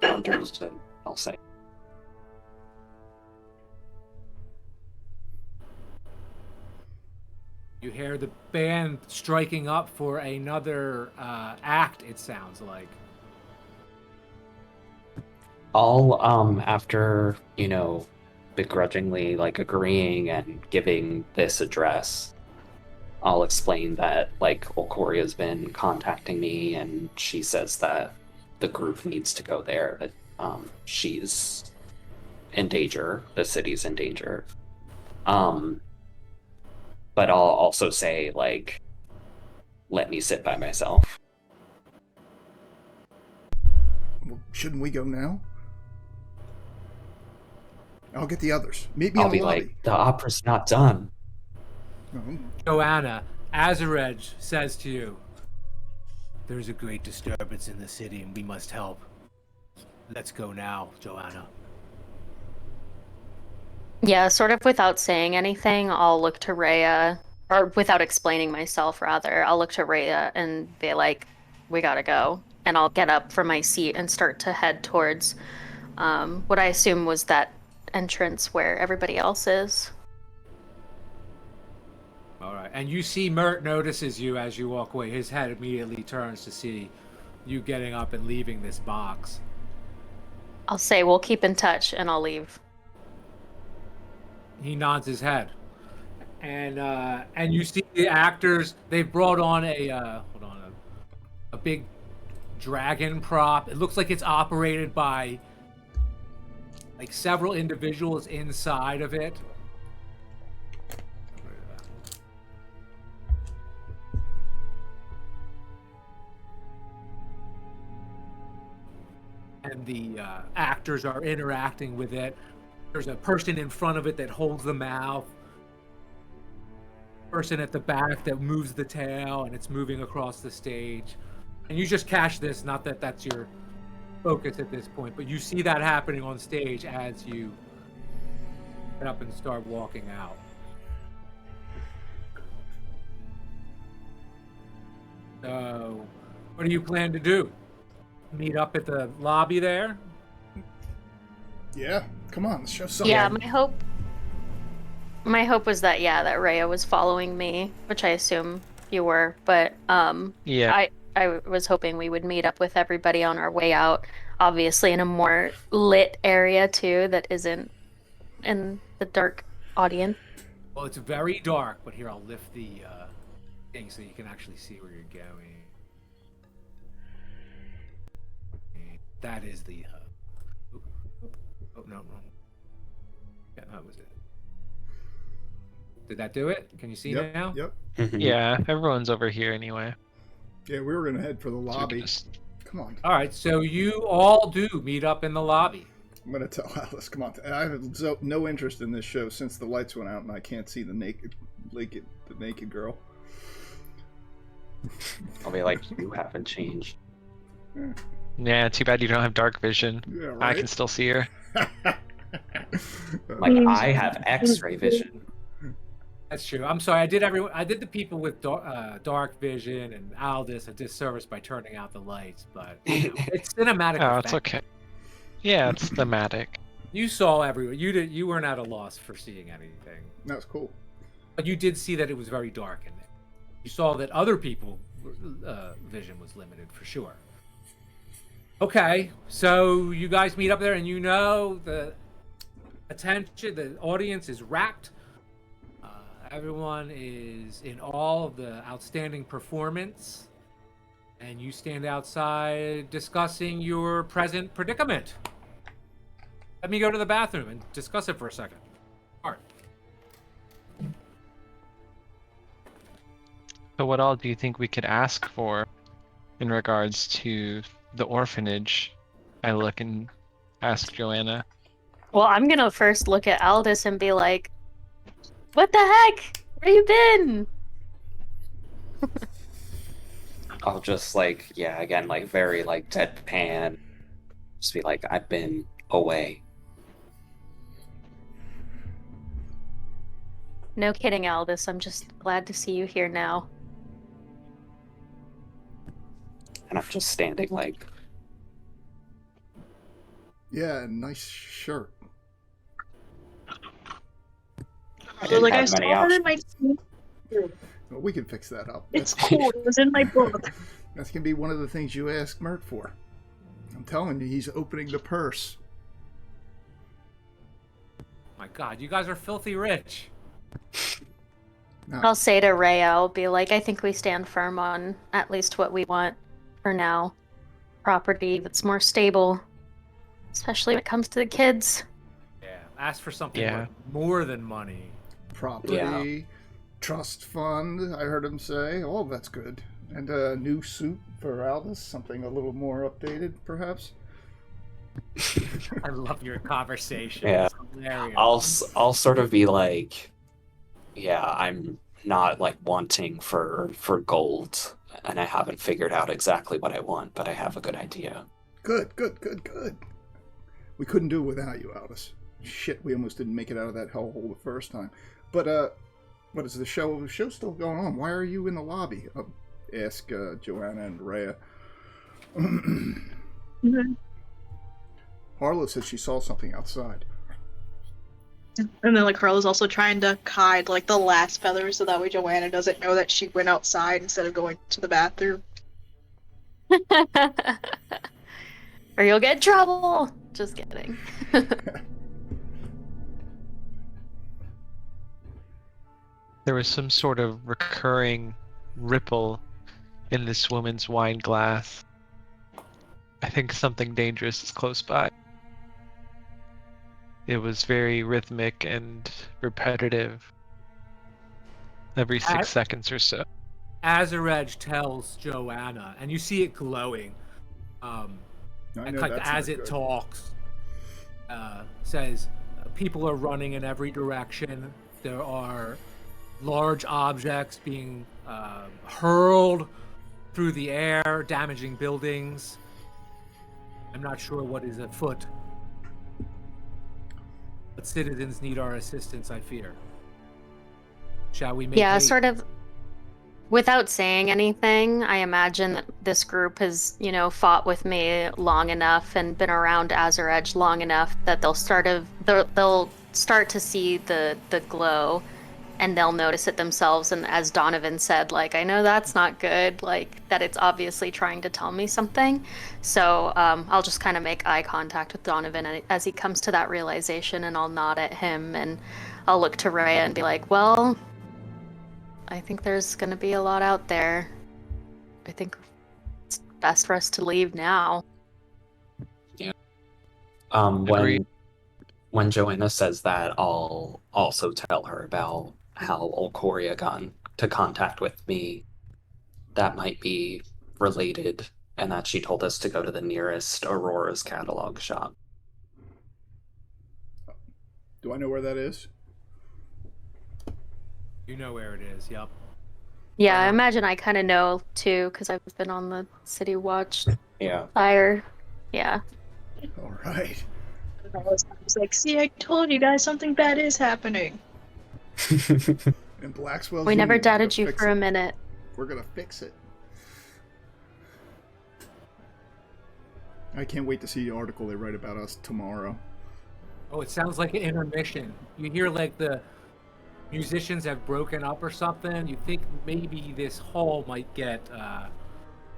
Understood, I'll say. You hear the band striking up for another act, it sounds like. I'll after, begrudgingly like agreeing and giving this address, I'll explain that like Olcoria's been contacting me and she says that the group needs to go there, that she's in danger, the city's in danger. But I'll also say like, let me sit by myself. Well, shouldn't we go now? I'll get the others. Meet me I'll in the be lobby. like, the opera's not done. Oh, Joanna, Azarej says to you, there's a great disturbance in the city and we must help. Let's go now, Joanna. Yeah, sort of without saying anything, I'll look to Rhea, or without explaining myself, rather, I'll look to Rhea and be like, we gotta go. And I'll get up from my seat and start to head towards what I assume was that entrance where everybody else is. All right. And you see Mert notices you as you walk away. His head immediately turns to see you getting up and leaving this box. I'll say we'll keep in touch and I'll leave. He nods his head. And you see the actors, they've brought on a big dragon prop. It looks like it's operated by like several individuals inside of it. And the actors are interacting with it. There's a person in front of it that holds the mouth. person at the back that moves the tail and it's moving across the stage. And you just catch this, not that that's your focus at this point, but you see that happening on stage as you get up and start walking out. So, what do you plan to do? Meet up at the lobby there? Yeah, come on, let's show something. Yeah, my hope was that that Rhea was following me, which I assume you were, but Yeah. I was hoping we would meet up with everybody on our way out, obviously in a more lit area too that isn't in the dark audience. Well, it's very dark, but here I'll lift the thing so you can actually see where you're going. That is the. Oh no, wrong. Yeah, that was it. Did that do it? Can you see Yep, now? yep. Yeah, everyone's over here anyway. Yeah, we were gonna head for the So we lobby. can just- Come on. All right, so you all do meet up in the lobby. I'm gonna tell Alice. Come on. I have no interest in this show since the lights went out and I can't see the naked girl. I'll be like, you haven't changed. Yeah, too bad you don't have dark vision. Yeah, I right. can still see her. Like, I have X-ray vision. That's true. I'm sorry. I did the people with dark vision and Aldous a disservice by turning out the lights, but it's cinematic. Oh, it's effect. okay. Yeah, it's thematic. You saw everyone. You weren't at a loss for seeing anything, That was cool. but you did see that it was very dark in there. You saw that other people vision was limited for sure. Okay, so you guys meet up there, and the attention, the audience is rapt. Everyone is in awe of the outstanding performance, and you stand outside discussing your present predicament. Let me go to the bathroom and discuss it for a second. All right. So what all do you think we could ask for in regards to the orphanage? I look and ask Joanna. Well, I'm gonna first look at Aldous and be like, "What the heck? Where you been?" I'll just like, yeah, again, like very like deadpan. Just be like, I've been away. No kidding, Aldous. I'm just glad to see you here now. And I'm just standing like, Yeah, nice shirt. I didn't Like I have saw many that in options. my. Well, we can fix that up. It's cool. It was in my book. That's gonna be one of the things you ask Mert for. I'm telling you, he's opening the purse. My God, you guys are filthy rich. No. I'll say to Rhea, I'll be like, I think we stand firm on at least what we want for now. Property that's more stable, especially when it comes to the kids. Yeah, ask for something Yeah. worth more than money. Property, trust fund, I heard him say. Oh, that's good. And a new suit for Aldous, something a little more updated, perhaps. I love your conversation. Yeah. It's hilarious. I'll sort of be like, yeah, I'm not like wanting for gold, and I haven't figured out exactly what I want, but I have a good idea. Good. We couldn't do it without you, Aldous. Shit, we almost didn't make it out of that hellhole the first time. But, what is the show? The show's still going on. Why are you in the lobby? Ask Joanna and Rhea. Mhm. Harlow said she saw something outside. And then like Carla's also trying to hide like the last feather so that way Joanna doesn't know that she went outside instead of going to the bathroom. Or you'll get in trouble. Just kidding. There was some sort of recurring ripple in this woman's wine glass. I think something dangerous is close by. It was very rhythmic and repetitive. Every 6 seconds or so. Azarej tells Joanna, and you see it glowing. I And know like that's as not it good. talks, says people are running in every direction. There are large objects being hurled through the air, damaging buildings. I'm not sure what is afoot, but citizens need our assistance, I fear. Shall we make Yeah, haste? sort of. Without saying anything, I imagine that this group has, fought with me long enough and been around Azure Edge long enough that they'll start to see the glow, and they'll notice it themselves. And as Donovan said, like, I know that's not good, like that it's obviously trying to tell me something. So I'll just kind of make eye contact with Donovan as he comes to that realization, and I'll nod at him, and I'll look to Rhea and be like, well, I think there's going to be a lot out there. I think it's best for us to leave now. Agreed. When Joanna says that, I'll also tell her about how Olcoria got into contact with me. That might be related, and that she told us to go to the nearest Aurora's catalog shop. Do I know where that is? You know where it is, yep. Yeah, I imagine I kind of know too, because I've been on the City Watch Yeah. fire. Yeah. All right. I was like, see, I told you guys something bad is happening. And Blackwell. We never doubted you for a minute. We're gonna fix it. I can't wait to see the article they write about us tomorrow. Oh, it sounds like an intermission. You hear like the musicians have broken up or something. You think maybe this hall might get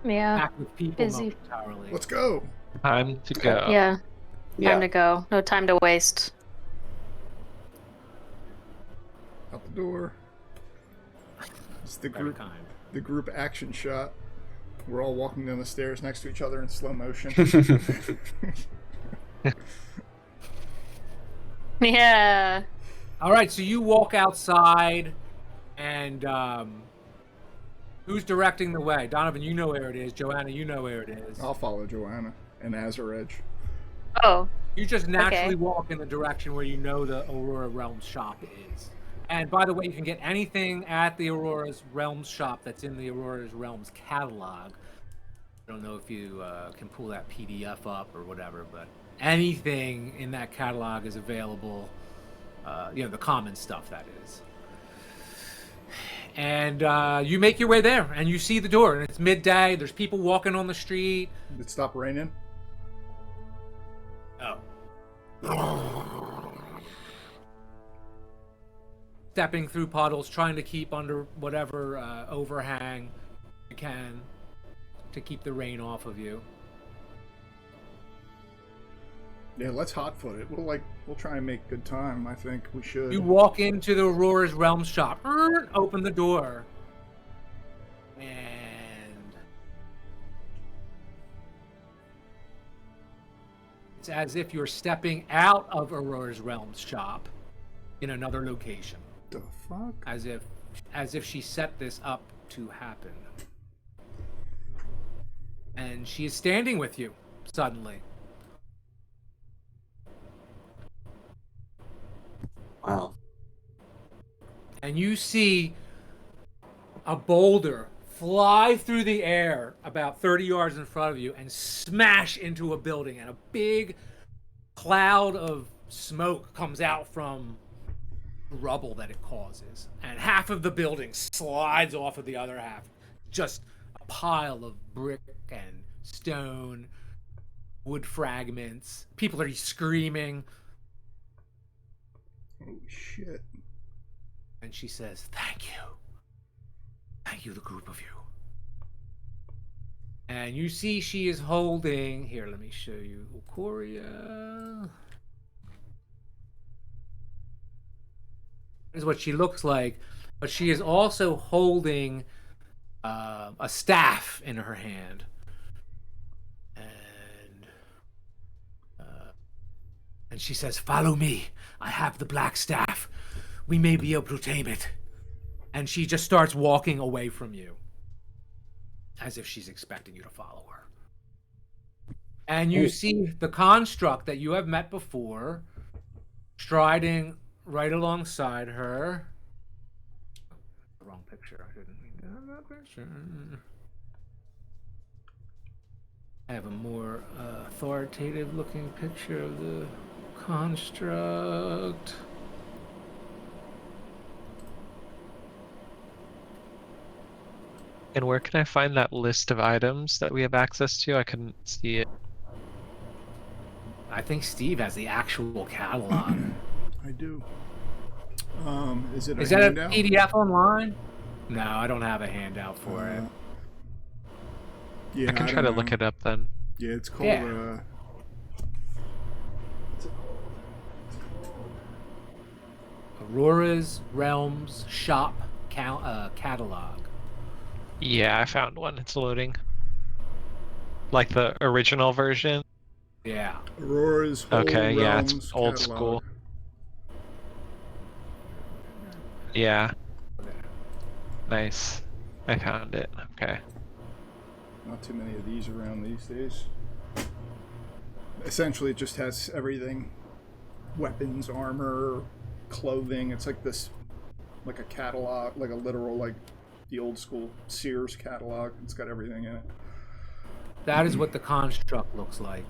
Yeah. packed with people Busy. momentarily. Let's go. Time to go. Yeah. Yeah. Time to go. No time to waste. Out the door. It's the Very group. kind. The group action shot. We're all walking down the stairs next to each other in slow motion. Yeah. All right, so you walk outside, and who's directing the way? Donovan, you know where it is. Joanna, you know where it is. I'll follow Joanna and Azure Edge. Oh. You just naturally Okay. walk in the direction where you know the Aurora Realms shop is. And by the way, you can get anything at the Aurora's Realms shop that's in the Aurora's Realms catalog. I don't know if you can pull that PDF up or whatever, but anything in that catalog is available. The common stuff, that is. And you make your way there, and you see the door, and it's midday. There's people walking on the street. Did it stop raining? Oh. Stepping through puddles, trying to keep under whatever overhang you can to keep the rain off of you. Yeah, let's hotfoot it. We'll try and make good time. I think we should. You walk into the Aurora's Realms shop, open the door, and it's as if you're stepping out of Aurora's Realms shop in another location. The fuck? As if she set this up to happen. And she is standing with you suddenly. Wow. And you see a boulder fly through the air about 30 yards in front of you and smash into a building, and a big cloud of smoke comes out from the rubble that it causes, and half of the building slides off of the other half. Just a pile of brick and stone, wood fragments. People are screaming. Holy shit. And she says, "Thank you. Thank you, the group of you." And you see she is holding... Here, let me show you. Ulcoria. This is what she looks like. But she is also holding a staff in her hand. And she says, "Follow me. I have the black staff. We may be able to tame it." And she just starts walking away from you, as if she's expecting you to follow her. And you see the construct that you have met before, striding right alongside her. wrong picture. I didn't mean to have that picture. I have a more authoritative looking picture of the construct. And where can I find that list of items that we have access to? I couldn't see it. I think Steve has the actual catalog. I do. Is it a Is that handout? a PDF online? No, I don't have a handout for it. Yeah, I can try don't to know. look it up then. Yeah, it's called. Yeah. Aurora's Realms Shop catalog. Yeah, I found one. It's loading. Like the original version. Yeah. Aurora's Whole Okay, yeah, it's Realms old catalog. school. Yeah. Nice. I found it. Okay. Not too many of these around these days. Essentially, it just has everything: weapons, armor, clothing. It's like this, like a catalog, like a literal, like the old school Sears catalog. It's got everything in it. That is what the construct looks like.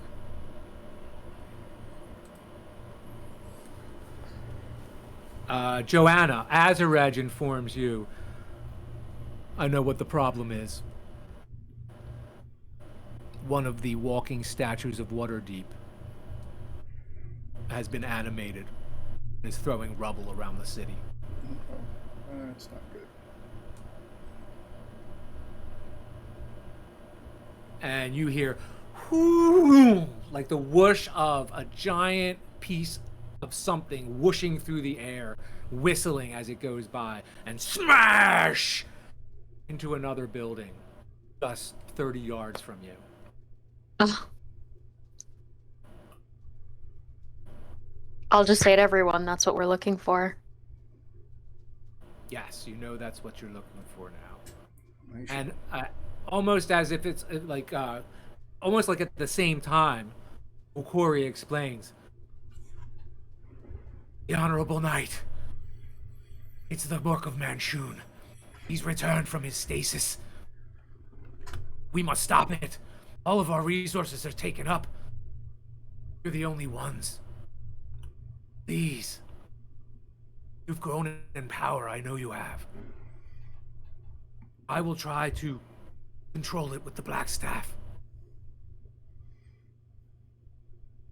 Joanna, Azareg informs you. I know what the problem is. One of the walking statues of Waterdeep has been animated and is throwing rubble around the city. That's not good. And you hear whoo, like the whoosh of a giant piece of something whooshing through the air, whistling as it goes by, and smash into another building just 30 yards from you. Ugh. I'll just say to everyone, that's what we're looking for. Yes, you know that's what you're looking for now. Nice. And almost as if it's like, almost like at the same time, Okori explains, the Honorable Knight, it's the Book of Manchun. He's returned from his stasis. We must stop it. All of our resources are taken up. You're the only ones. Please. You've grown in power, I know you have. I will try to control it with the Black Staff.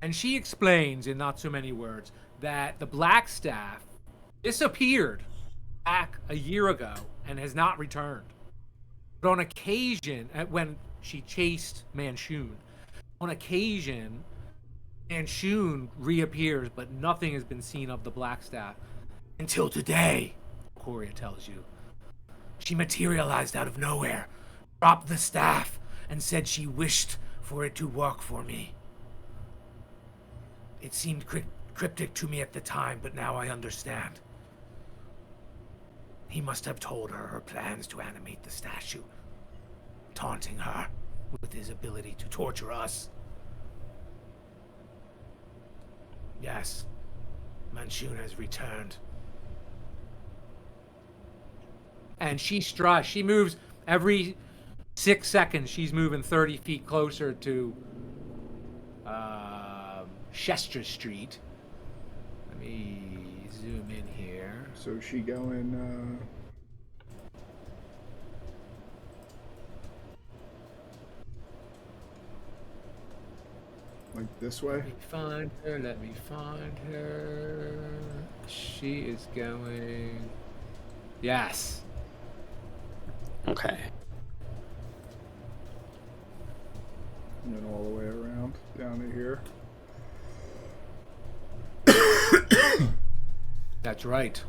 And she explains in not so many words that the Black Staff disappeared back a year ago and has not returned. But on occasion, when she chased Manchun, on occasion, Manchun reappears, but nothing has been seen of the Black Staff until today, Coria tells you. She materialized out of nowhere, dropped the staff, and said she wished for it to work for me. It seemed cryptic to me at the time, but now I understand. He must have told her plans to animate the statue, taunting her with his ability to torture us. Yes, Manchun has returned. And she strives. She moves every 6 seconds. She's moving 30 feet closer to Chester Street. Let me zoom in here. So is she going? Like this way? Let me find her. Let me find her. She is going. Yes. Okay. And then all the way around down to here. That's right.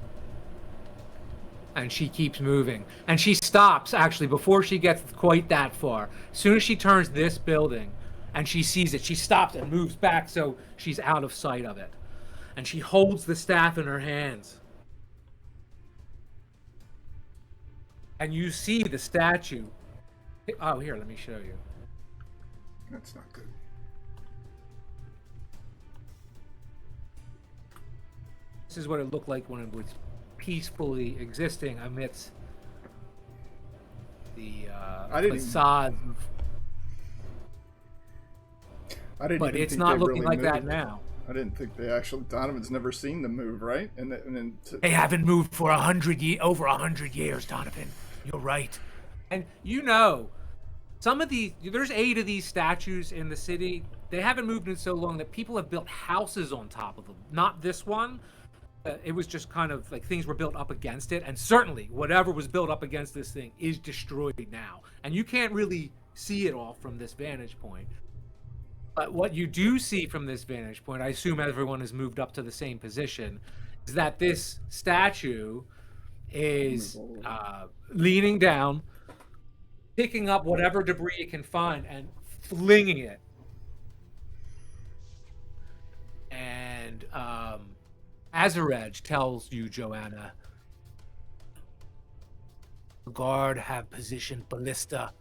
And she keeps moving. And she stops, actually, before she gets quite that far. As soon as she turns this building and she sees it, she stops and moves back so she's out of sight of it. And she holds the staff in her hands. And you see the statue. Oh, here, let me show you. That's not good. This is what it looked like when it was peacefully existing amidst I didn't. facade, I didn't but even it's think not they looking really like that moved. now. I didn't think they actually. Donovan's never seen them move, right? And then They haven't moved for over 100 years, Donovan. You're right. And some of these, there's 8 of these statues in the city. They haven't moved in so long that people have built houses on top of them. Not this one. It was just kind of like things were built up against it. And certainly whatever was built up against this thing is destroyed now. And you can't really see it all from this vantage point. But what you do see from this vantage point, I assume everyone has moved up to the same position, is that this statue is leaning down, picking up whatever debris it can find and flinging it. And Azarej tells you, Joanna, the guard have positioned ballista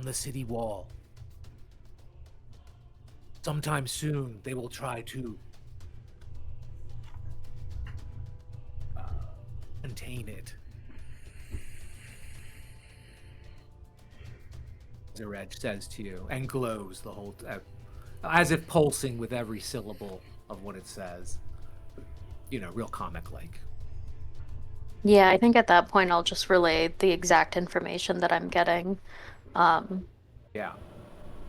on the city wall. Sometime soon, they will try to contain it. Azarej says to you, and glows the whole as if pulsing with every syllable of what it says. Real comic-like. Yeah, I think at that point I'll just relay the exact information that I'm getting Yeah.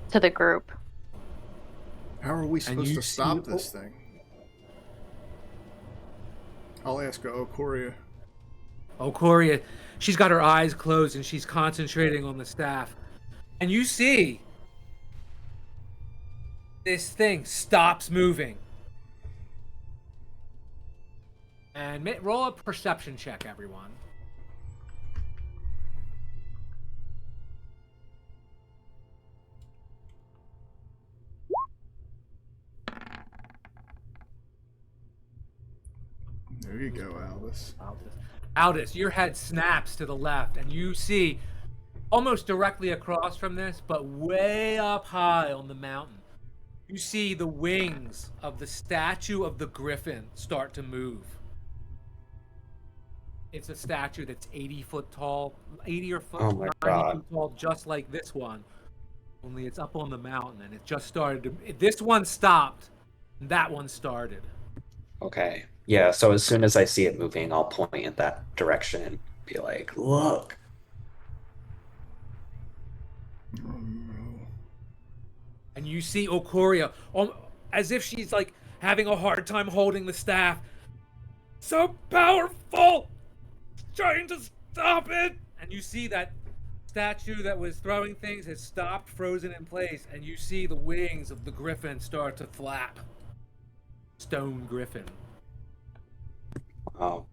to the group. how are we supposed you to stop see- this thing? I'll ask Okoria. Okoria, she's got her eyes closed and she's concentrating on the staff. And you see this thing stops moving. And roll a perception check, everyone. There you go, Alice. Aldous, your head snaps to the left, and you see, almost directly across from this, but way up high on the mountain, you see the wings of the statue of the griffin start to move. It's a statue that's 80 foot tall, 80 or foot, Oh my 90 God. feet tall, just like this one. Only it's up on the mountain, and it just started to. This one stopped, and that one started. Okay. Yeah, so as soon as I see it moving, I'll point in that direction and be like, look. And you see Okoria, as if she's like having a hard time holding the staff. So powerful! Trying to stop it! And you see that statue that was throwing things has stopped, frozen in place, and you see the wings of the griffin start to flap. Stone griffin. Oh,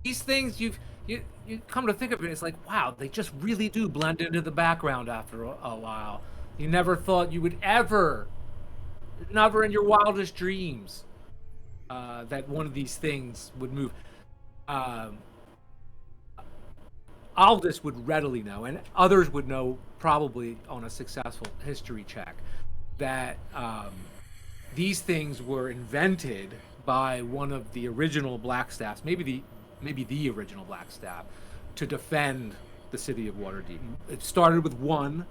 These things you come to think of it, it's like, wow, they just really do blend into the background after a while. You never thought you would ever in your wildest dreams, that one of these things would move. Aldous would readily know, and others would know probably on a successful history check, that these things were invented by one of the original Blackstaffs, maybe the original Blackstaff, to defend the city of Waterdeep. It started with one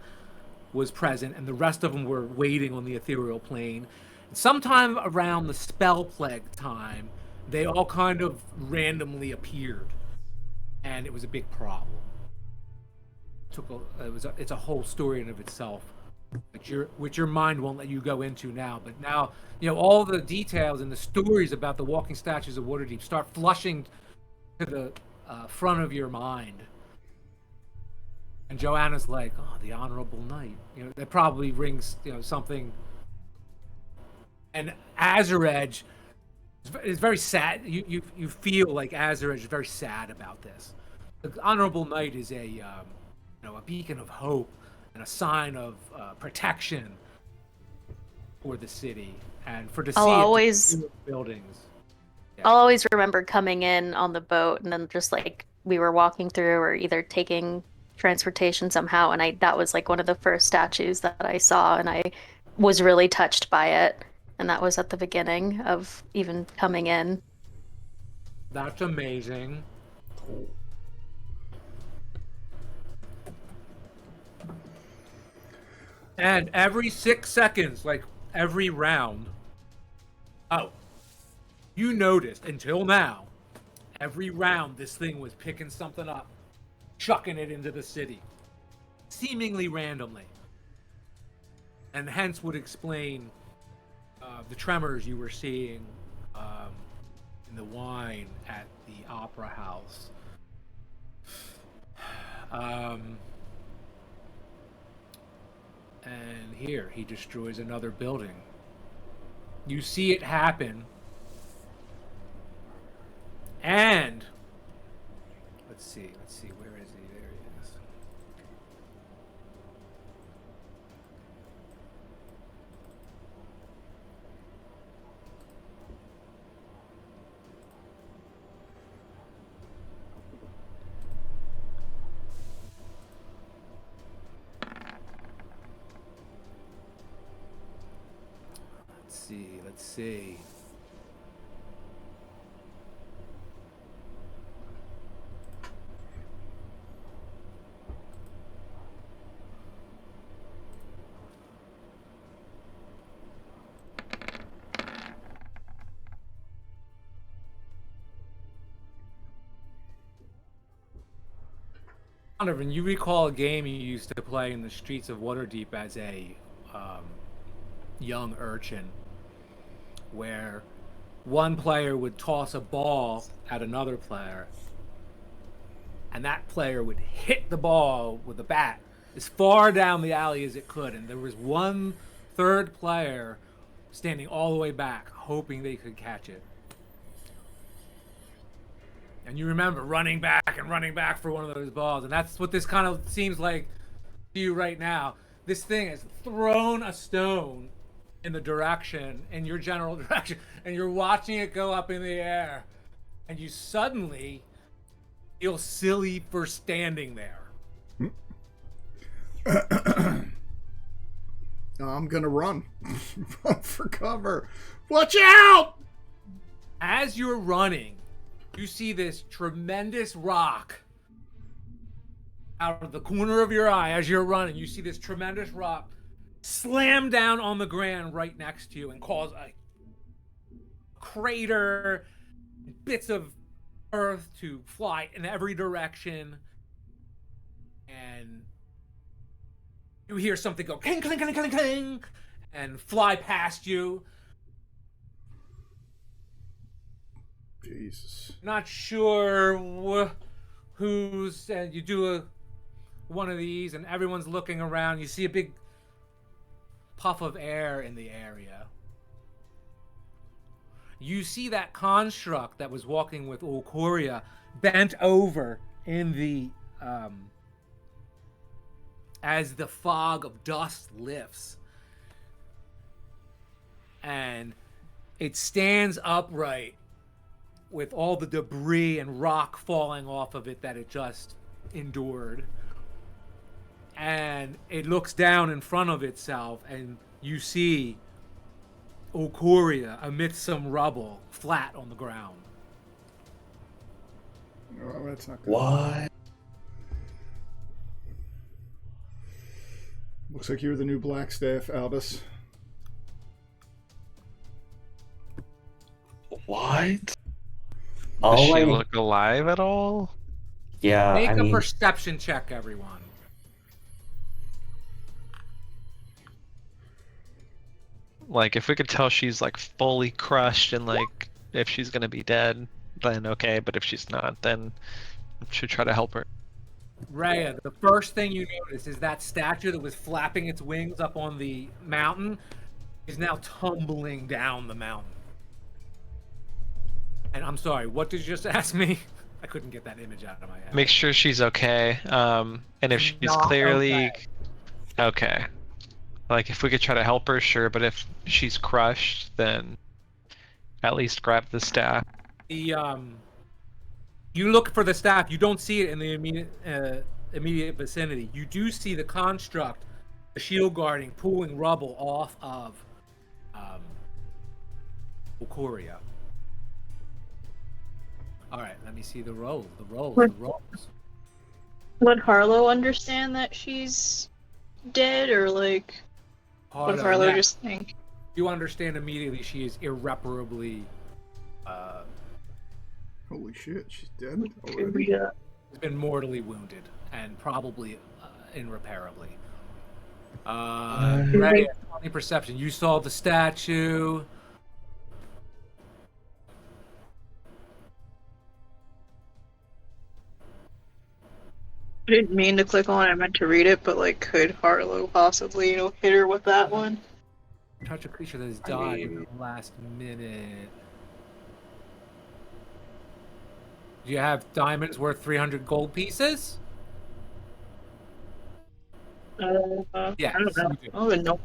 was present, and the rest of them were waiting on the ethereal plane. Sometime around the spell plague time, they all kind of randomly appeared, and it was a big problem. It's a whole story in of itself, which your mind won't let you go into now. But now, all the details and the stories about the walking statues of Waterdeep start flushing to the front of your mind. And Joanna's like, oh, the Honorable Knight. That probably rings, something. And Azarej is very sad. You feel like Azarej is very sad about this. The Honorable Knight is a beacon of hope and a sign of protection for the city and for buildings. Yeah. I'll always remember coming in on the boat and then just like we were walking through or either taking transportation somehow, and that was like one of the first statues that I saw, and I was really touched by it, and that was at the beginning of even coming in. That's amazing. And every 6 seconds, like every round, you noticed until now, every round this thing was picking something up, chucking it into the city, seemingly randomly. And hence would explain the tremors you were seeing in the wine at the Opera House. And here, he destroys another building. You see it happen. And let's see, where is he? There he is. Let's see. Donovan, you recall a game you used to play in the streets of Waterdeep as a young urchin, where one player would toss a ball at another player, and that player would hit the ball with a bat as far down the alley as it could, and there was one third player standing all the way back, hoping they could catch it. And you remember running back for one of those balls, and that's what this kind of seems like to you right now. This thing has thrown a stone in the direction, in your general direction, and you're watching it go up in the air, and you suddenly feel silly for standing there. I'm gonna run. Run for cover. Watch out! As you're running, you see this tremendous rock out of the corner of your eye. As you're running, you see this tremendous rock slam down on the ground right next to you and cause a crater, bits of earth to fly in every direction, and you hear something go cling, cling, cling, cling, cling, and fly past you. Jesus. Not sure who's. You do one of these, and everyone's looking around. You see a big puff of air in the area. You see that construct that was walking with Ulcoria bent over in the as the fog of dust lifts, and it stands upright with all the debris and rock falling off of it that it just endured. And it looks down in front of itself, and you see Ulcoria amidst some rubble, flat on the ground. Oh, that's not good. What? Looks like you're the new Blackstaff, Albus. What? Does she I- look alive at all? Yeah, Make I a mean, perception check, everyone. Like, if we could tell she's like fully crushed and like if she's gonna be dead, then okay. But if she's not, then we should try to help her. Rhea, the first thing you notice is that statue that was flapping its wings up on the mountain is now tumbling down the mountain. And I'm sorry, what did you just ask me? I couldn't get that image out of my head. Make sure she's okay. And if she's Not clearly okay, like if we could try to help her, sure. But if she's crushed, then at least grab the staff. The you look for the staff. You don't see it in the immediate vicinity. You do see the construct, the shield guarding, pulling rubble off of Ulcoria. All right, let me see the rolls. Would Harlow understand that she's dead, or like? What Harlow, Harlow yeah, just think? you understand immediately she is irreparably Holy shit, she's dead Could already? we, has been mortally wounded and probably irreparably. Ray, any perception? You saw the statue. I didn't mean to click on it, I meant to read it, but like, could Harlow possibly, hit her with that one? Touch a creature that has died in the last minute. Do you have diamonds worth 300 gold pieces? Yes, I don't know. you do. I don't even know.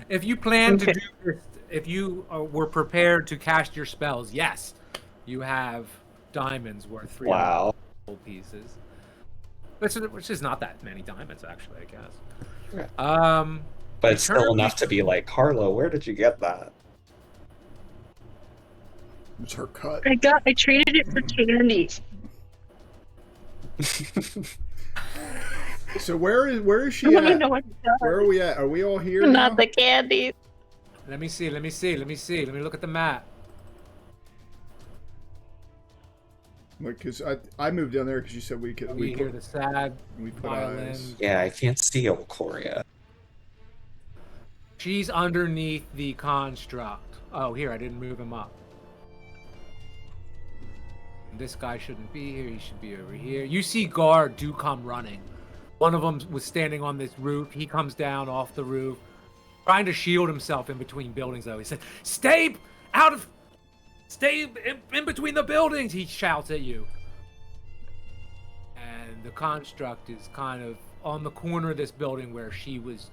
If you plan to Okay. do this, if you were prepared to cast your spells, yes, you have diamonds worth 300 Wow. gold pieces. Which is not that many diamonds, actually, I guess. Yeah. But it's still Eternally- enough to be like, Harlow, where did you get that? It's her cut. I traded it for candy. So where is she I want to at? know what it does. Where are we at? Are we all here now? Not the candy. Let me see. Let me look at the map. Like, cause I moved down there because you said we could. We hear put, the sad we put violin. eyes. Yeah, I can't see Olcoria. She's underneath the construct. Oh, here, I didn't move him up. This guy shouldn't be here. He should be over here. You see guard do come running. One of them was standing on this roof. He comes down off the roof, trying to shield himself in between buildings, though. He said, stay in between the buildings, he shouts at you. And the construct is kind of on the corner of this building where she was.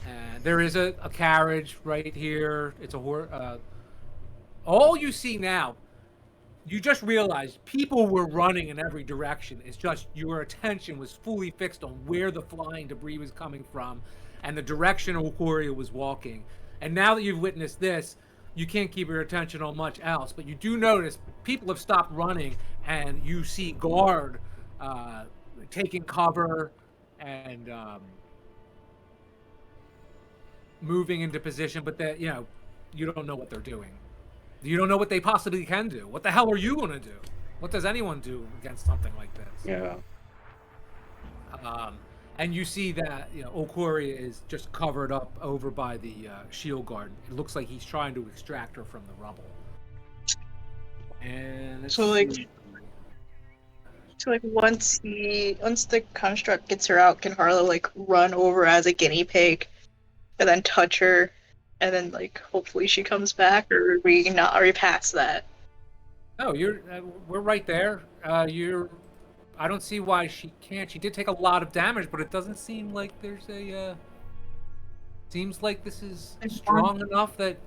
And there is a carriage right here. It's a horse. All you see now, you just realized people were running in every direction. It's just your attention was fully fixed on where the flying debris was coming from and the direction Okoria was walking. And now that you've witnessed this, you can't keep your attention on much else. But you do notice people have stopped running, and you see guard taking cover and moving into position. But that you don't know what they're doing. You don't know what they possibly can do. What the hell are you going to do? What does anyone do against something like this? Yeah. And you see that Okoria is just covered up over by the shield guard. It looks like he's trying to extract her from the rubble. And let's So, like- see. So like once the construct gets her out, can Harlow like run over as a guinea pig and then touch her and then like hopefully she comes back, or are we past that? No, we're right there. I don't see why she can't. She did take a lot of damage, but it doesn't seem like there's a. Seems like this is strong enough that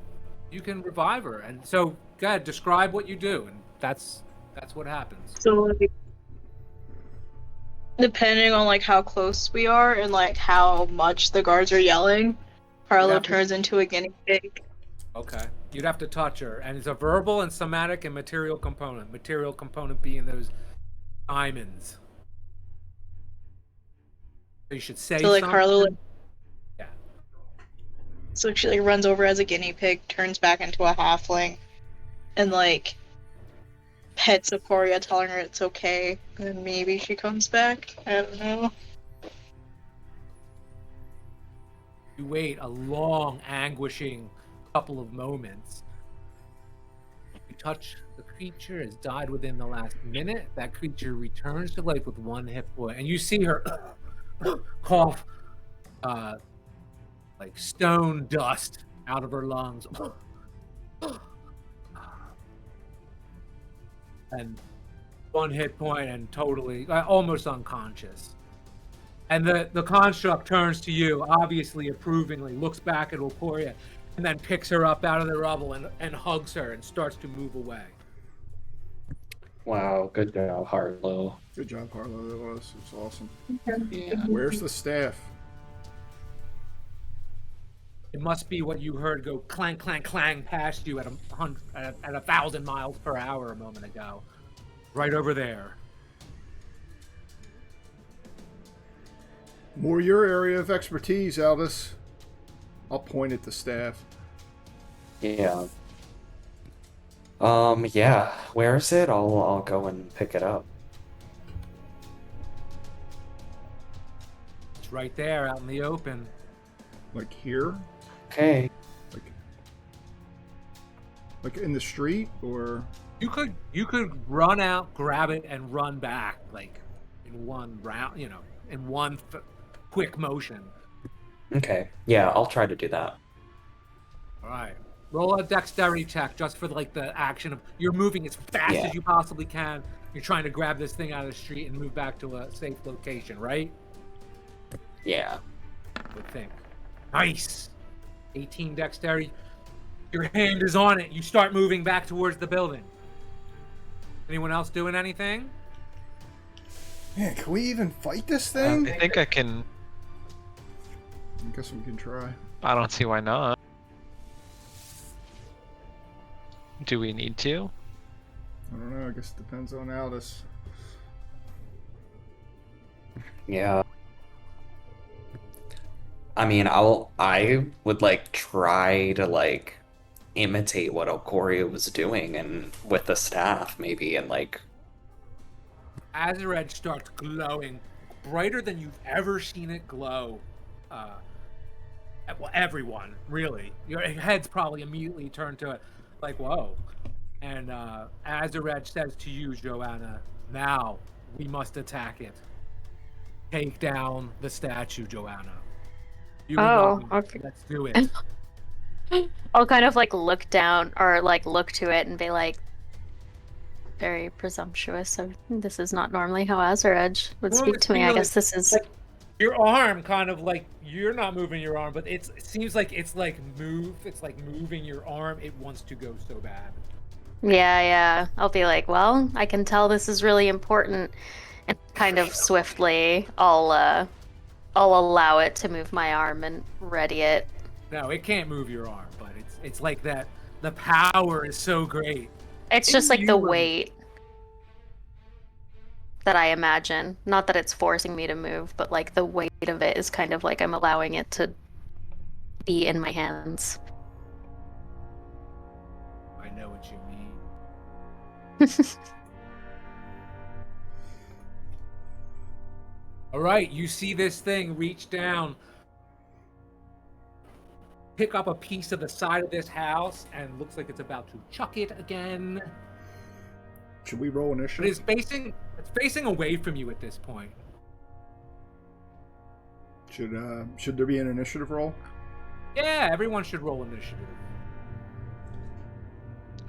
you can revive her. And so, go ahead, describe what you do, and that's what happens. So like, depending on like how close we are and like how much the guards are yelling, Harlow Yeah. turns into a guinea pig. Okay, you'd have to touch her, and it's a verbal and somatic and material component. Material component being those diamonds. So you should say So like something. Harlow, like, Yeah. so she like runs over as a guinea pig, turns back into a halfling, and like pets Aporia, telling her it's okay, and then maybe she comes back. I don't know. You wait a long, anguishing couple of moments. You touch the creature has died within the last minute. That creature returns to life with 1 hit point, and you see her cough like stone dust out of her lungs. And 1 hit point and totally almost unconscious. And the construct turns to you, obviously approvingly, looks back at Okoria, and then picks her up out of the rubble and hugs her and starts to move away. Wow, good job, Harlow. Good job, Harlow. That was. It's awesome. Yeah. Where's the staff? It must be what you heard go clang, clang, clang past you at 1,000 miles per hour a moment ago. Right over there. More your area of expertise, Aldous. I'll point at the staff. Yeah. Yeah. Where is it? I'll go and pick it up. It's right there out in the open. Like here? Okay. Like in the street, or You could run out, grab it, and run back like in one round. You know, in one quick motion. Okay. Yeah, I'll try to do that. All right. Roll a dexterity check just for like the action of you're moving as fast Yeah. as you possibly can. You're trying to grab this thing out of the street and move back to a safe location, right? Yeah. I would think. Nice. 18 dexterity. Your hand is on it. You start moving back towards the building. Anyone else doing anything? man, can we even fight this I thing? think I can. I guess we can try. I don't see why not. Do we need to? I don't know. I guess it depends on Aldous. Yeah. I mean, I would like try to like imitate what Okoria was doing and with the staff maybe and like Azared starts glowing brighter than you've ever seen it glow. Well, everyone, really. Your head's probably immediately turned to it, like, whoa. And Azared says to you, Joanna, now we must attack it. Take down the statue, Joanna. You and Oh, I, okay. Let's do it. I'll kind of like look down or like look to it and be like, very presumptuous. This is not normally how Azared would Well, speak it's to me. I really- guess this is. like, your arm kind of like, you're not moving your arm, but it seems like it's like moving your arm. It wants to go so bad. Yeah. I'll be like, well, I can tell this is really important, and kind of swiftly, I'll allow it to move my arm and ready it. No, it can't move your arm, but it's like that. The power is so great. It's just like the You were- weight that I imagine. Not that it's forcing me to move, but like the weight of it is kind of like I'm allowing it to be in my hands. I know what you mean. All right, you see this thing reach down, pick up a piece of the side of this house, and looks like it's about to chuck it again. Should we roll But initiative? it's facing away from you at this point. Should there be an initiative roll? Yeah, everyone should roll initiative.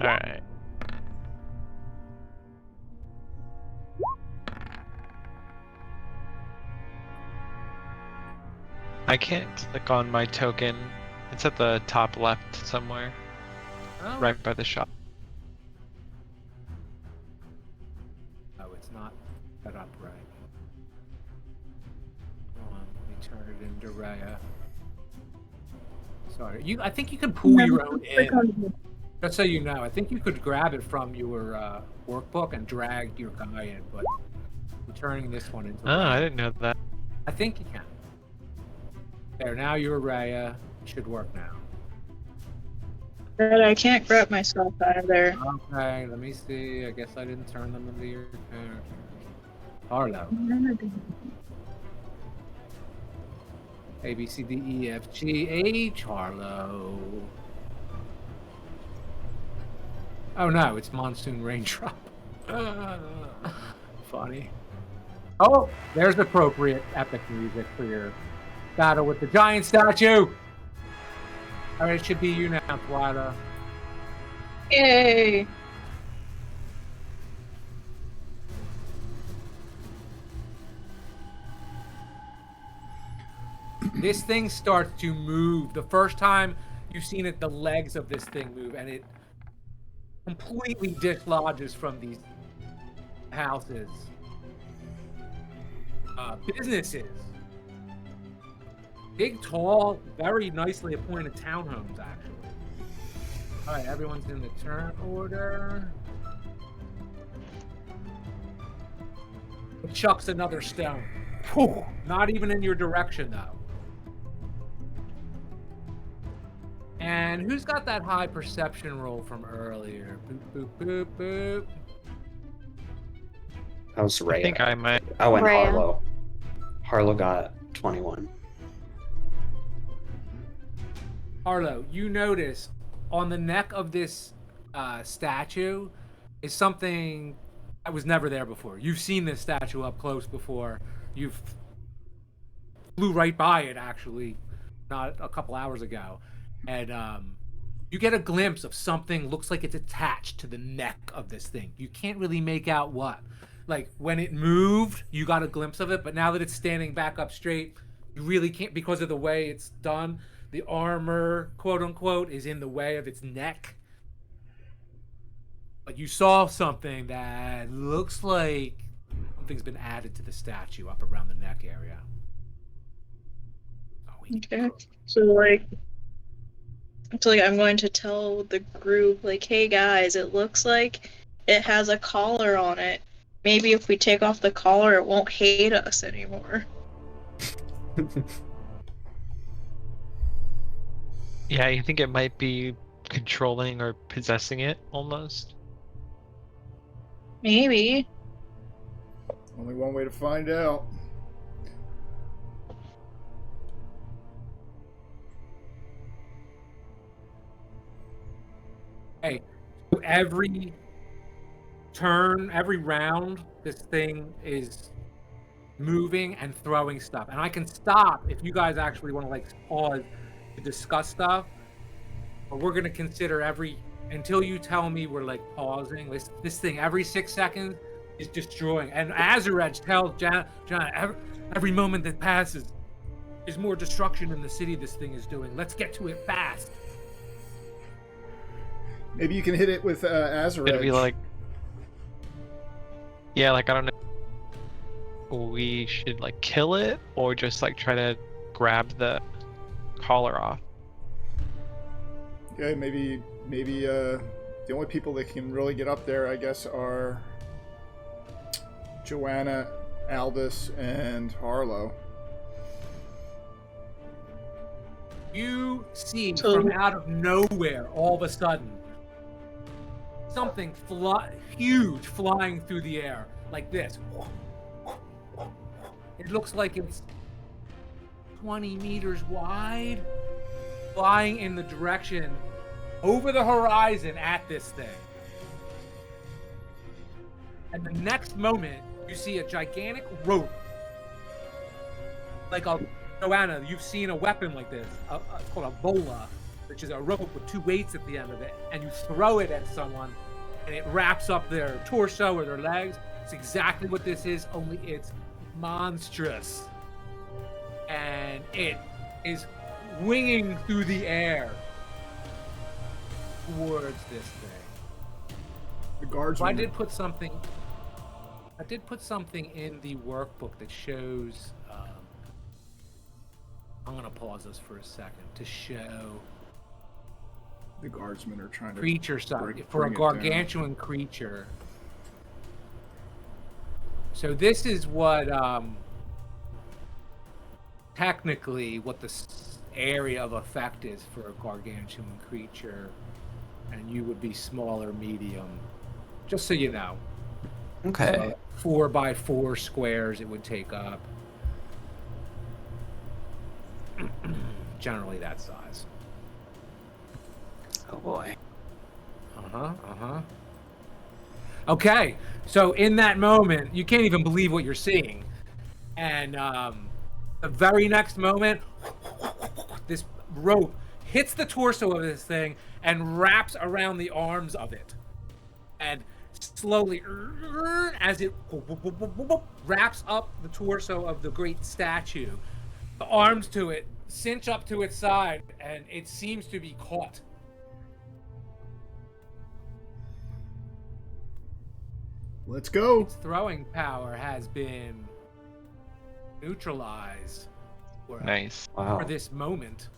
All right. I can't click on my token. It's at the top left somewhere, Oh, right by the shop. No, it's not set up right. Hold on, let me turn it into Raya. Sorry, I think you can pull your own in. Just so you know, I think you could grab it from your workbook and drag your guy in, but I'm turning this one into. Oh, I Raya. didn't know that. I think you can. There, now you're Raya. It should work now. But I can't grab myself out of there. Okay, let me see. I guess I didn't turn them into your character. Harlow. A, B, C, D, E, F, G, H, Harlow. Oh no, it's Monsoon Raindrop. Funny. Oh, there's appropriate epic music for your battle with the giant statue. Alright, it should be you now, Twyla. Yay! This thing starts to move. The first time you've seen it, the legs of this thing move, and it completely dislodges from these houses. Businesses. Big, tall, very nicely appointed townhomes, actually. Alright, everyone's in the turn order. It chucks another stone. Whew, not even in your direction, though. And who's got that high perception roll from earlier? Boop, boop, boop, boop. That was Rhea. I think I might. Oh, and Rhea. Harlow. Harlow got 21. Arlo, you notice on the neck of this statue is something that was never there before. You've seen this statue up close before. You've flew right by it, actually, not a couple hours ago. And you get a glimpse of something, looks like it's attached to the neck of this thing. You can't really make out what. Like, when it moved, you got a glimpse of it, but now that it's standing back up straight, you really can't, because of the way it's done. The armor, quote unquote, is in the way of its neck. But you saw something that looks like something's been added to the statue up around the neck area. Okay. So I'm going to tell the group, like, hey guys, it looks like it has a collar on it. Maybe if we take off the collar, it won't hate us anymore. Yeah, you think it might be controlling or possessing it almost? Maybe. Only one way to find out. Hey, so every turn, every round, this thing is moving and throwing stuff. And I can stop if you guys actually want to, like, pause to discuss stuff. But we're going to consider until you tell me we're, like, pausing. This thing, every 6 seconds, is destroying. And Azuraj tells John, every moment that passes is more destruction in the city this thing is doing. Let's get to it fast. Maybe you can hit it with Azuraj. It'd be like, yeah, like I don't know. We should like kill it or just like try to grab the collar off. Okay, maybe the only people that can really get up there, I guess, are Joanna, Aldous, and Harlow. You see from out of nowhere, all of a sudden, something huge flying through the air like this. It looks like it's 20 meters wide, flying in the direction over the horizon at this thing. And the next moment, you see a gigantic rope, like a Joanna, you've seen a weapon like this. It's called a bola, which is a rope with two weights at the end of it, and you throw it at someone, and it wraps up their torso or their legs. It's exactly what this is, only it's monstrous. And it is winging through the air towards this thing. The guards. So I did put something in the workbook that shows. I'm gonna pause this for a second to show The guardsmen are trying to creature stuff for a bring it gargantuan creature. So this is what technically what the area of effect is for a gargantuan creature, and you would be small or medium. Just so you know. Okay. 4x4 squares it would take up. Generally that size. Oh boy. Okay, so in that moment, you can't even believe what you're seeing. And the very next moment, this rope hits the torso of this thing and wraps around the arms of it. And slowly, as it wraps up the torso of the great statue, the arms to it cinch up to its side, and it seems to be caught. Let's go. Its throwing power has been neutralized for, Nice. Wow. for this moment.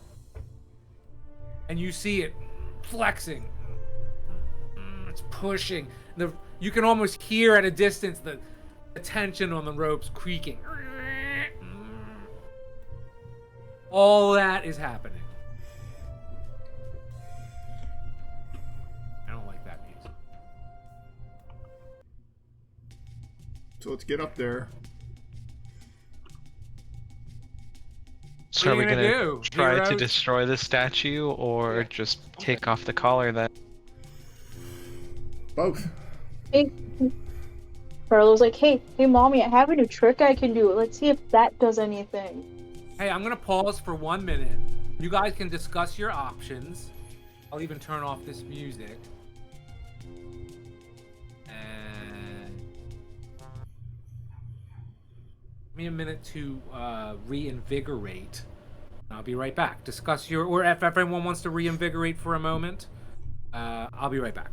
And you see it flexing. It's pushing. You can almost hear at a distance the tension on the ropes creaking. All that is happening. I don't like that music. So let's get up there. So What are we you gonna gonna do, try to heroes? destroy the statue or just take off the collar then? Both. Hey, Carlo's like, hey, mommy, I have a new trick I can do. Let's see if that does anything. Hey, I'm gonna pause for 1 minute. You guys can discuss your options. I'll even turn off this music. And give me a minute to reinvigorate. I'll be right back. Discuss your, or if everyone wants to reinvigorate for a moment, I'll be right back.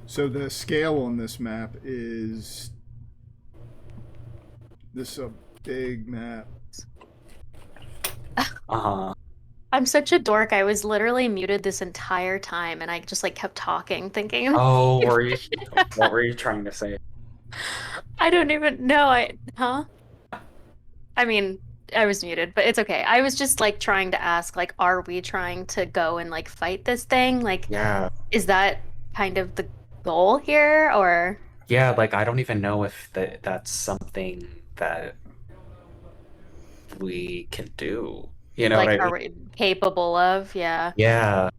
So the scale on this map is this a big map. I'm such a dork. I was literally muted this entire time, and I just like kept talking, thinking. Oh, what were you trying to say? I don't even know. I mean, I was muted, but it's okay. I was just like trying to ask, like, are we trying to go and like fight this thing? Like, Yeah. is that kind of the goal here, or? Yeah, like I don't even know if that's something that we can do. You know what Like, I are mean? we capable of? Yeah. Yeah.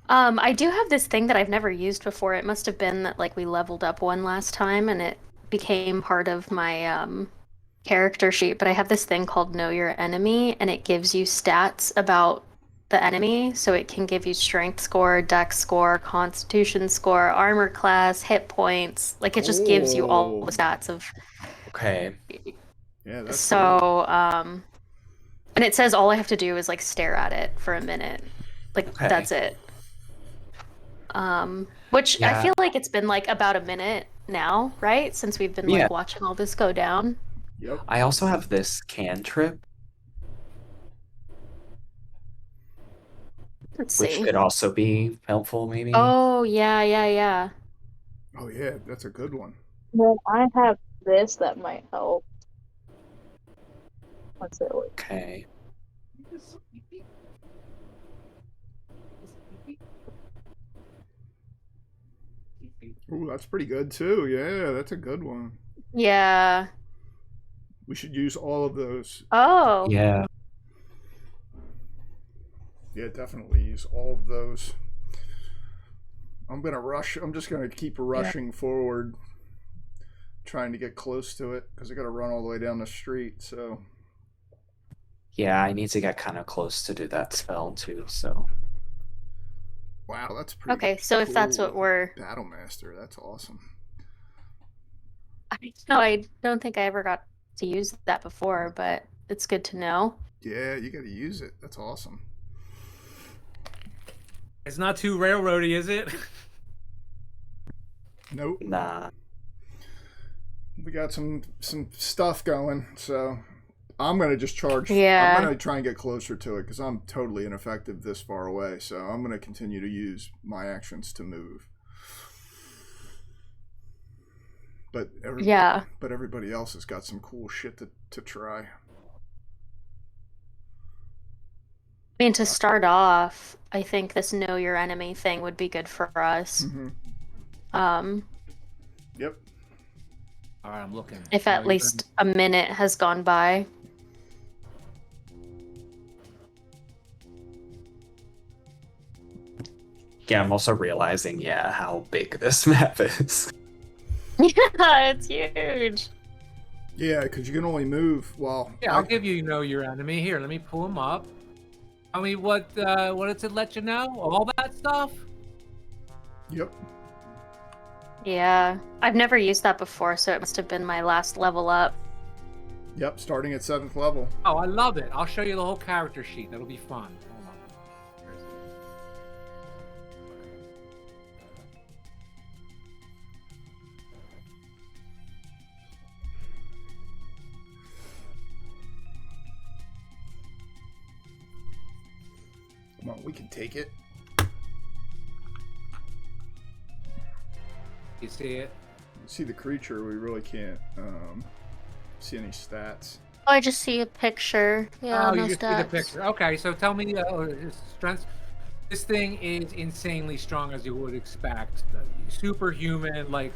I do have this thing that I've never used before. It must have been that like we leveled up one last time and it became part of my character sheet, but I have this thing called Know Your Enemy and it gives you stats about the enemy. So it can give you strength score, dex score, constitution score, armor class, hit points. Like it just gives you all the stats of Okay. Yeah, that's so and it says all I have to do is like stare at it for a minute. Like Okay. that's it. Which I Yeah. feel like it's been like about a minute now, right? Since we've been Yeah. like watching all this go down. Yep. I also have this cantrip, Let's which see. could also be helpful, maybe. Oh, yeah. Oh yeah, that's a good one. Well, I have this that might help. What's it like? Okay. Ooh, that's pretty good too. Yeah, that's a good one. Yeah. We should use all of those. Oh. Yeah. Yeah, definitely use all of those. I'm gonna rush. I'm just gonna keep rushing forward, trying to get close to it because I got to run all the way down the street. So Yeah, I need to get kind of close to do that spell too, so. wow, that's pretty. Okay, so if that's cool. what we're Battle Master, that's awesome. No, I don't think I ever got to use that before, but it's good to know. Yeah, you got to use it. That's awesome. It's not too railroady, is it? Nope. Nah. We got some stuff going, so I'm gonna just charge. Yeah. I'm gonna try and get closer to it because I'm totally ineffective this far away. So I'm gonna continue to use my actions to move. But but everybody else has got some cool shit to try. I mean, to start off, I think this Know Your Enemy thing would be good for us. Mm-hmm. Yep. All right, I'm looking. If at least a minute has gone by. Yeah, I'm also realizing, how big this map is. Yeah, it's huge. Yeah, because you can only move. Well, Yeah, I'll give you Know Your Enemy. Here, let me pull him up. Tell me what does it let you know? All that stuff? Yep. Yeah, I've never used that before, so it must have been my last level up. Yep. Starting at 7th level. Oh, I love it. I'll show you the whole character sheet. That'll be fun. Hold on. Where's it? Come on, we can take it. You see it? You see the creature, we really can't. see any stats. Oh, I just see a picture. Yeah, Oh, no you just see the stats. picture. Okay, so tell me his strengths. This thing is insanely strong, as you would expect. Superhuman, like,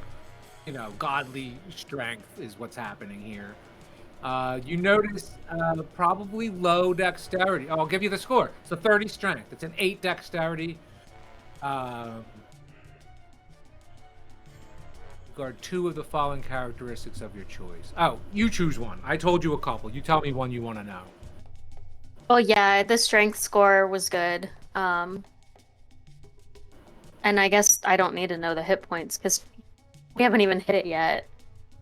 godly strength is what's happening here. You notice probably low dexterity. Oh, I'll give you the score. So 30 strength. It's an 8 dexterity. Guard 2 of the following characteristics of your choice. Oh, you choose one. I told you a couple. You tell me one you want to know. Oh yeah, the strength score was good. And I guess I don't need to know the hit points because we haven't even hit it yet.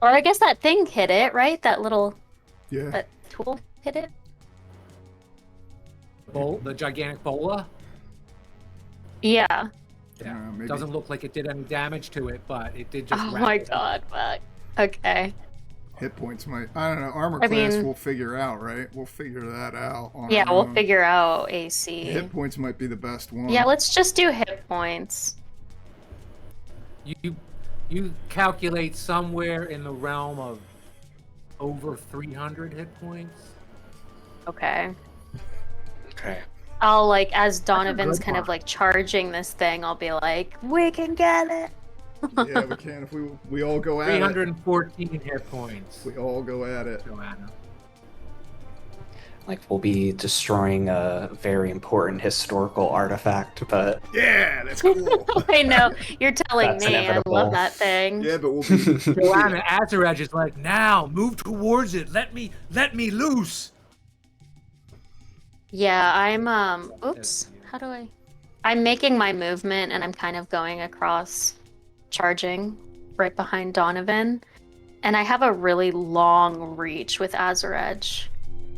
Or I guess that thing hit it, right? That little Yeah. that tool hit it. The gigantic bola? Yeah. Yeah. Maybe. Doesn't look like it did any damage to it, but it did just Oh wrap my it. god, fuck. Okay. Hit points might. I don't know. Armor I class mean- we'll figure out, right? We'll figure that out. On Yeah, our we'll own. figure out AC. Hit points might be the best one. Yeah, let's just do hit points. You calculate somewhere in the realm of over 300 hit points. Okay. Okay. I'll like as Donovan's good kind of one. like charging this thing, I'll be like, we can get it. Yeah, we can if we all go at it. 314 hit points. We all go at it. Joanna. Like we'll be destroying a very important historical artifact, but Yeah, that's cool. I know. You're telling That's me. I inevitable. love that thing. Yeah, but we'll be. Joanna Azaraj is like, now move towards it. Let me loose. Yeah, I'm oops. How do I I'm making my movement and I'm kind of going across charging right behind Donovan. And I have a really long reach with Azaraj.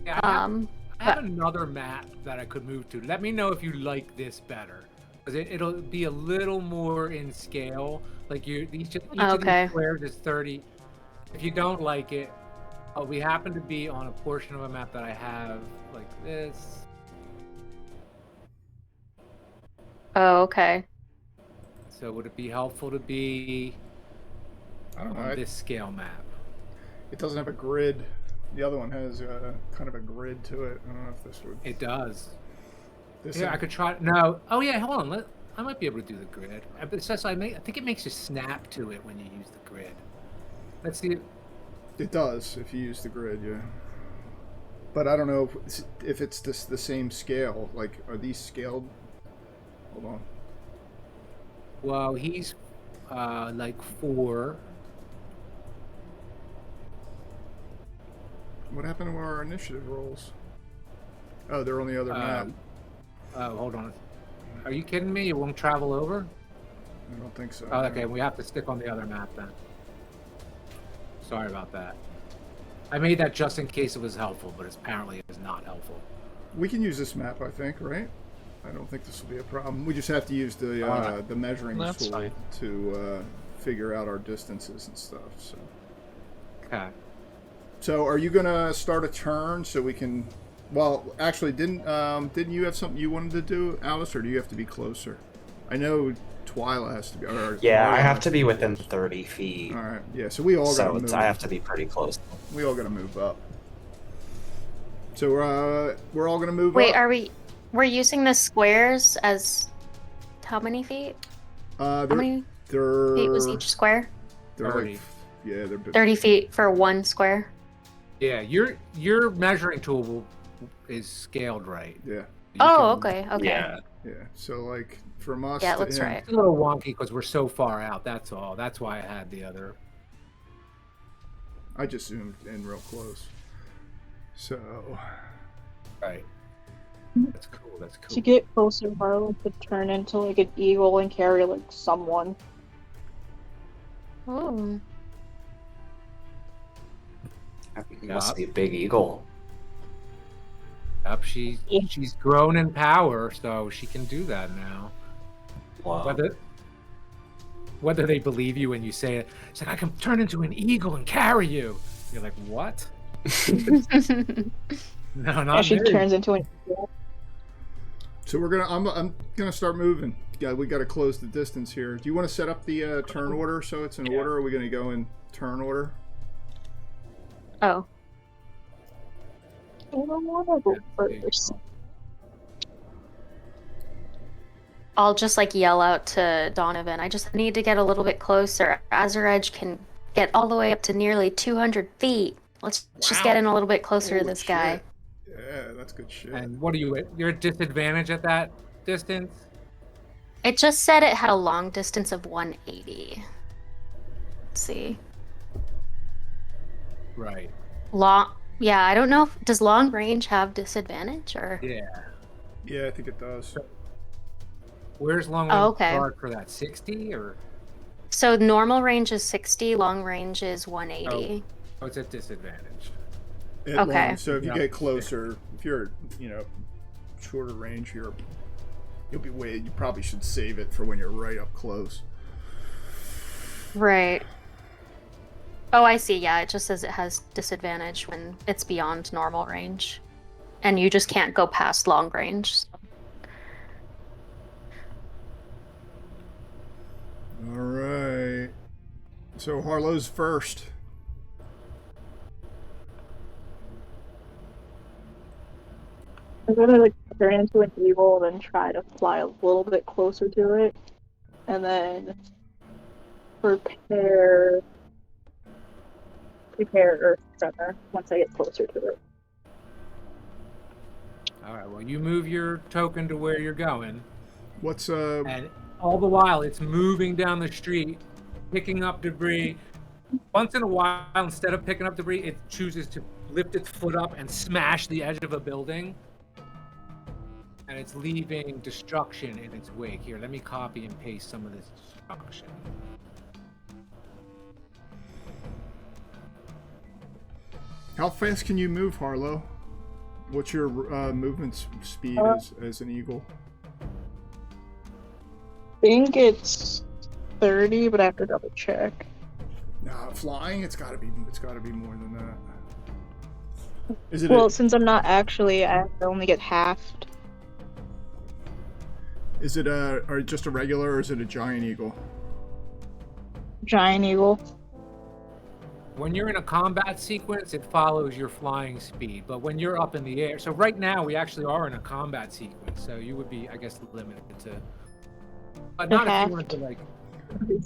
Yeah, I have another map that I could move to. Let me know if you like this better, because it'll be a little more in scale. Like each of Okay. these squares is 30. If you don't like it, we happen to be on a portion of a map that I have like this. Oh, okay. So would it be helpful to be I don't know. on this scale map? It doesn't have a grid. The other one has kind of a grid to it. I don't know if this would. It does. This Yeah, I could try. No. Oh yeah, hold on. I might be able to do the grid. It says I think it makes you snap to it when you use the grid. Let's see. It does if you use the grid, yeah. But I don't know if it's the same scale. Like, are these scaled? Hold on. Well, he's like 4. What happened to our initiative rolls? Oh, they're on the other map. Oh, hold on. Are you kidding me? You won't travel over? I don't think so. Oh, okay. We have to stick on the other map then. Sorry about that. I made that just in case it was helpful, but apparently it is not helpful. We can use this map, I think, right? I don't think this will be a problem. We just have to use the measuring That's tool fine. to figure out our distances and stuff. So. Okay. So, are you gonna start a turn so we can? Well, actually, didn't you have something you wanted to do, Alice, or do you have to be closer? I know Twyla has to be. Or yeah, I Twyla have has to be within 30 feet. All right. Yeah. So we all So gotta move. I have to be pretty close. We all gotta move up. So we're all gonna move Wait, up. we're using the squares as how many feet? How many They're feet was each square? They're 30. like, yeah, they're 30 feet for one square. Yeah, your measuring tool is scaled right. Yeah. You Oh, can- okay, okay. Yeah. Yeah. So like from us. Yeah, it to looks him, right. It's a little wonky because we're so far out. That's all. That's why I had the other. I just zoomed in real close. So. Right. That's cool. That's cool. To get closer, Harlow could turn into like an eagle and carry like someone. Oh. It must be a big eagle. Yep, she's grown in power, so she can do that now. Wow. Whether they believe you when you say it, it's like I can turn into an eagle and carry you. You're like, what? No, And not she me. turns into an eagle. So we're gonna. I'm gonna start moving. Yeah, we got to close the distance here. Do you want to set up the turn order so it's in order? Or are we gonna go in turn order? Oh, I don't want to go Big first. call. I'll just like yell out to Donovan. I just need to get a little bit closer. Azure Edge can get all the way up to nearly 200 feet. Let's just get in a little bit closer to Holy this guy. shit. Yeah, that's good shit. And what are you at? You're at disadvantage at that distance? It just said it had a long distance of 180. Let's see. Right. Long. Yeah, I don't know. Does long range have disadvantage or? Yeah. Yeah, I think it does. Where's long Oh, range okay. start for that? 60 or? So normal range is 60, long range is 180. Oh, it's at disadvantage. At Okay. long, so if you Yeah. get closer, if you're, shorter range, you'll be way. You probably should save it for when you're right up close. Right. Oh, I see. Yeah, it just says it has disadvantage when it's beyond normal range. And you just can't go past long range. All right. So Harlow's first. I'm gonna like turn into an eagle and then try to fly a little bit closer to it, and then prepare Earth Tremor once I get closer to it. All right. Well, you move your token to where you're going, What's and all the while it's moving down the street, picking up debris. Once in a while, instead of picking up debris, it chooses to lift its foot up and smash the edge of a building. And it's leaving destruction in its wake. Here, let me copy and paste some of this destruction. how fast can you move, Harlow? What's your movement speed as an eagle? I think it's 30, but I have to double check. Nah, flying. It's gotta be more than that. Is it? Well, since I'm not actually, I only get halved. Is it or just a regular, or is it a giant eagle? Giant eagle. When you're in a combat sequence, it follows your flying speed. But when you're up in the air, so right now we actually are in a combat sequence, so you would be, I guess, limited to. But not if you wanted to like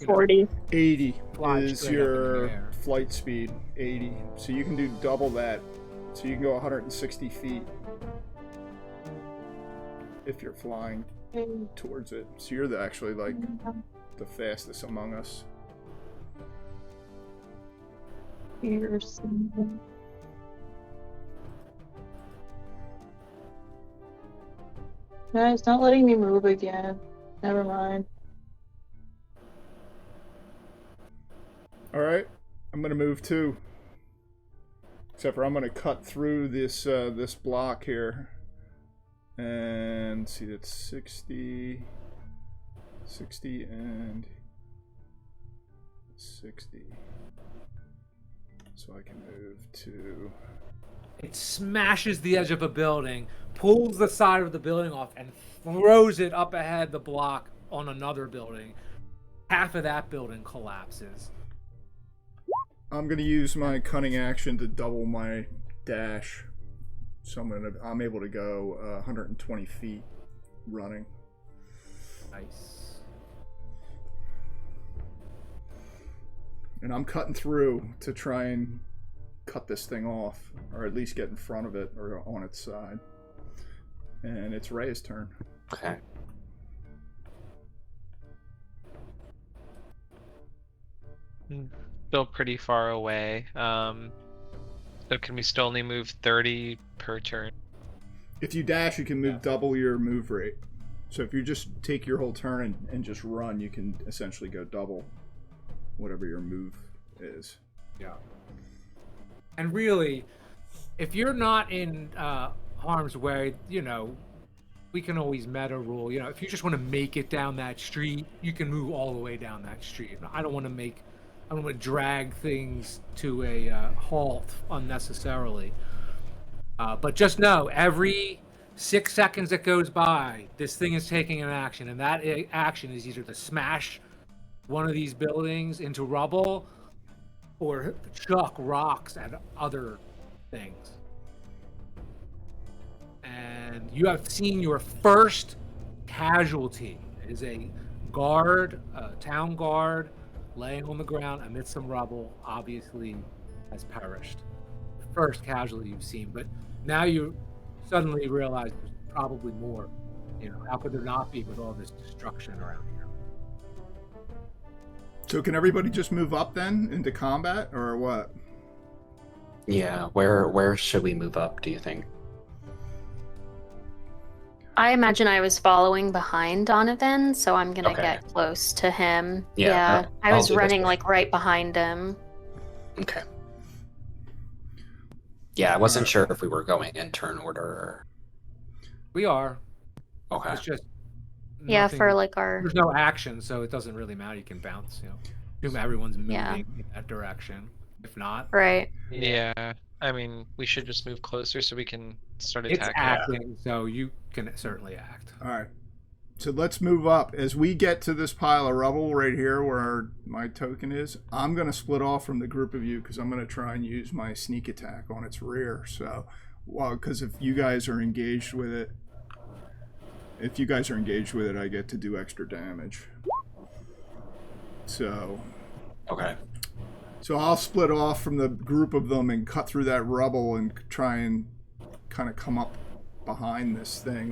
40. 80 fly is straight up in the your air. flight speed. 80, so you can do double that. So you can go 160 feet if you're flying towards it. So you're actually like the fastest among us. Here's no, it's not letting me move again. Never mind. All right, I'm gonna move too. Except for I'm gonna cut through this this block here, and see that's 60, 60, and 60. So I can move to. It smashes the edge of a building, pulls the side of the building off, and throws it up ahead the block on another building. Half of that building collapses. I'm gonna use my cunning action to double my dash, so I'm able to go 120 feet running. Nice. And I'm cutting through to try and cut this thing off, or at least get in front of it or on its side. And it's Ray's turn. Okay. Still pretty far away. So can we still only move 30 per turn? If you dash, you can move double your move rate. So if you just take your whole turn and just run, you can essentially go double whatever your move is. Yeah. And really, if you're not in harm's way, we can always meta rule. If you just want to make it down that street, you can move all the way down that street. I don't want to drag things to a halt unnecessarily. But just know, every 6 seconds that goes by, this thing is taking an action, and that action is either to smash one of these buildings into rubble, or chuck rocks at other things. And you have seen your first casualty. It is a guard, a town guard, laying on the ground amidst some rubble, obviously has perished. The first casualty you've seen, but now you suddenly realize there's probably more. You know, how could there not be with all this destruction around here? So can everybody just move up then into combat, or what? Yeah, where should we move up, do you think? I imagine I was following behind Donovan, so I'm gonna Okay. get close to him. Yeah, I I'll was do this running way. like right behind him. Okay. Yeah, I wasn't Alright. sure if we were going in turn order or... We are. Okay. It's just Yeah, nothing- for like our There's no action, so it doesn't really matter. You can bounce. You know, assume everyone's moving Yeah. in that direction. If not, right. Yeah, I mean, we should just move closer so we can start it's attacking. acting, so you can certainly act. All right. So let's move up. As we get to this pile of rubble right here where my token is, I'm going to split off from the group of you because I'm going to try and use my sneak attack on its rear. So, well, because if you guys are engaged with it, I get to do extra damage. So Okay. I'll split off from the group of them and cut through that rubble and try and kind of come up behind this thing.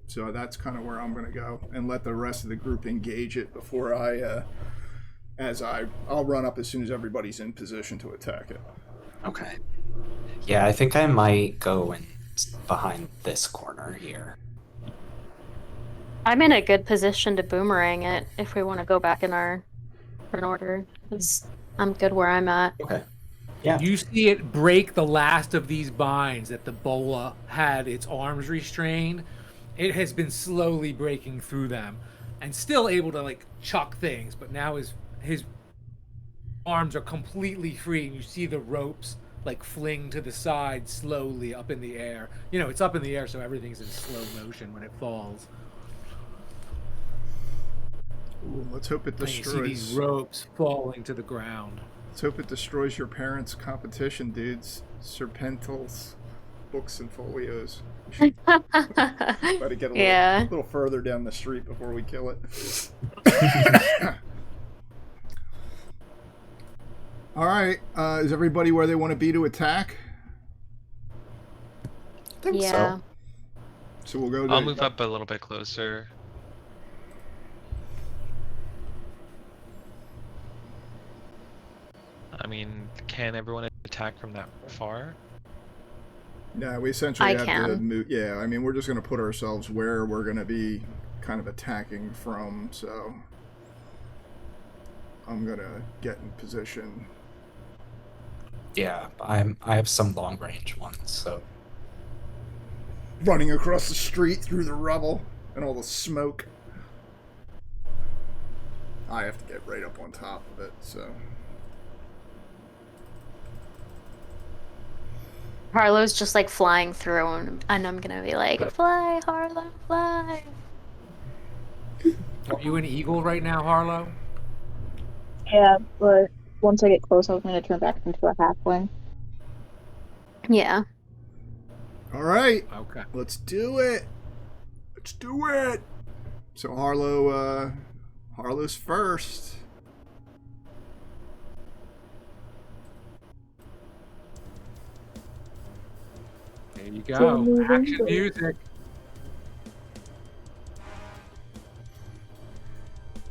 So that's kind of where I'm going to go, and let the rest of the group engage it before I'll run up as soon as everybody's in position to attack it. Okay. Yeah, I think I might go in behind this corner here. I'm in a good position to boomerang it if we want to go back in order. 'Cause I'm good where I'm at. Okay. Yeah. You see it break the last of these binds that the bola had its arms restrained. It has been slowly breaking through them and still able to like chuck things, but now his arms are completely free, and you see the ropes like fling to the side slowly up in the air. You know, it's up in the air, so everything's in slow motion when it falls. Ooh, let's hope it And you see these destroys. ropes falling to the ground. Let's hope it destroys your parents' competition, dudes. Serpentals, books and folios. We should try to get a Yeah. little further down the street before we kill it. All right, is everybody where they want to be to attack? I think Yeah. so. So we'll go. I'll move up a little bit closer. I mean, can everyone attack from that far? Yeah, we essentially I have to can. move. Yeah, I mean, we're just going to put ourselves where we're going to be kind of attacking from. So I'm going to get in position. Yeah, I have some long range ones, so Running across the street through the rubble and all the smoke. I have to get right up on top of it, so. Harlow's just like flying through, and I'm gonna be like, "Fly, Harlow, fly!" Are you an eagle right now, Harlow? Yeah, but once I get close, I was going to turn back into a halfling. Yeah. All right, Okay. let's do it. Let's do it. So Harlow's first. There you go. Action music.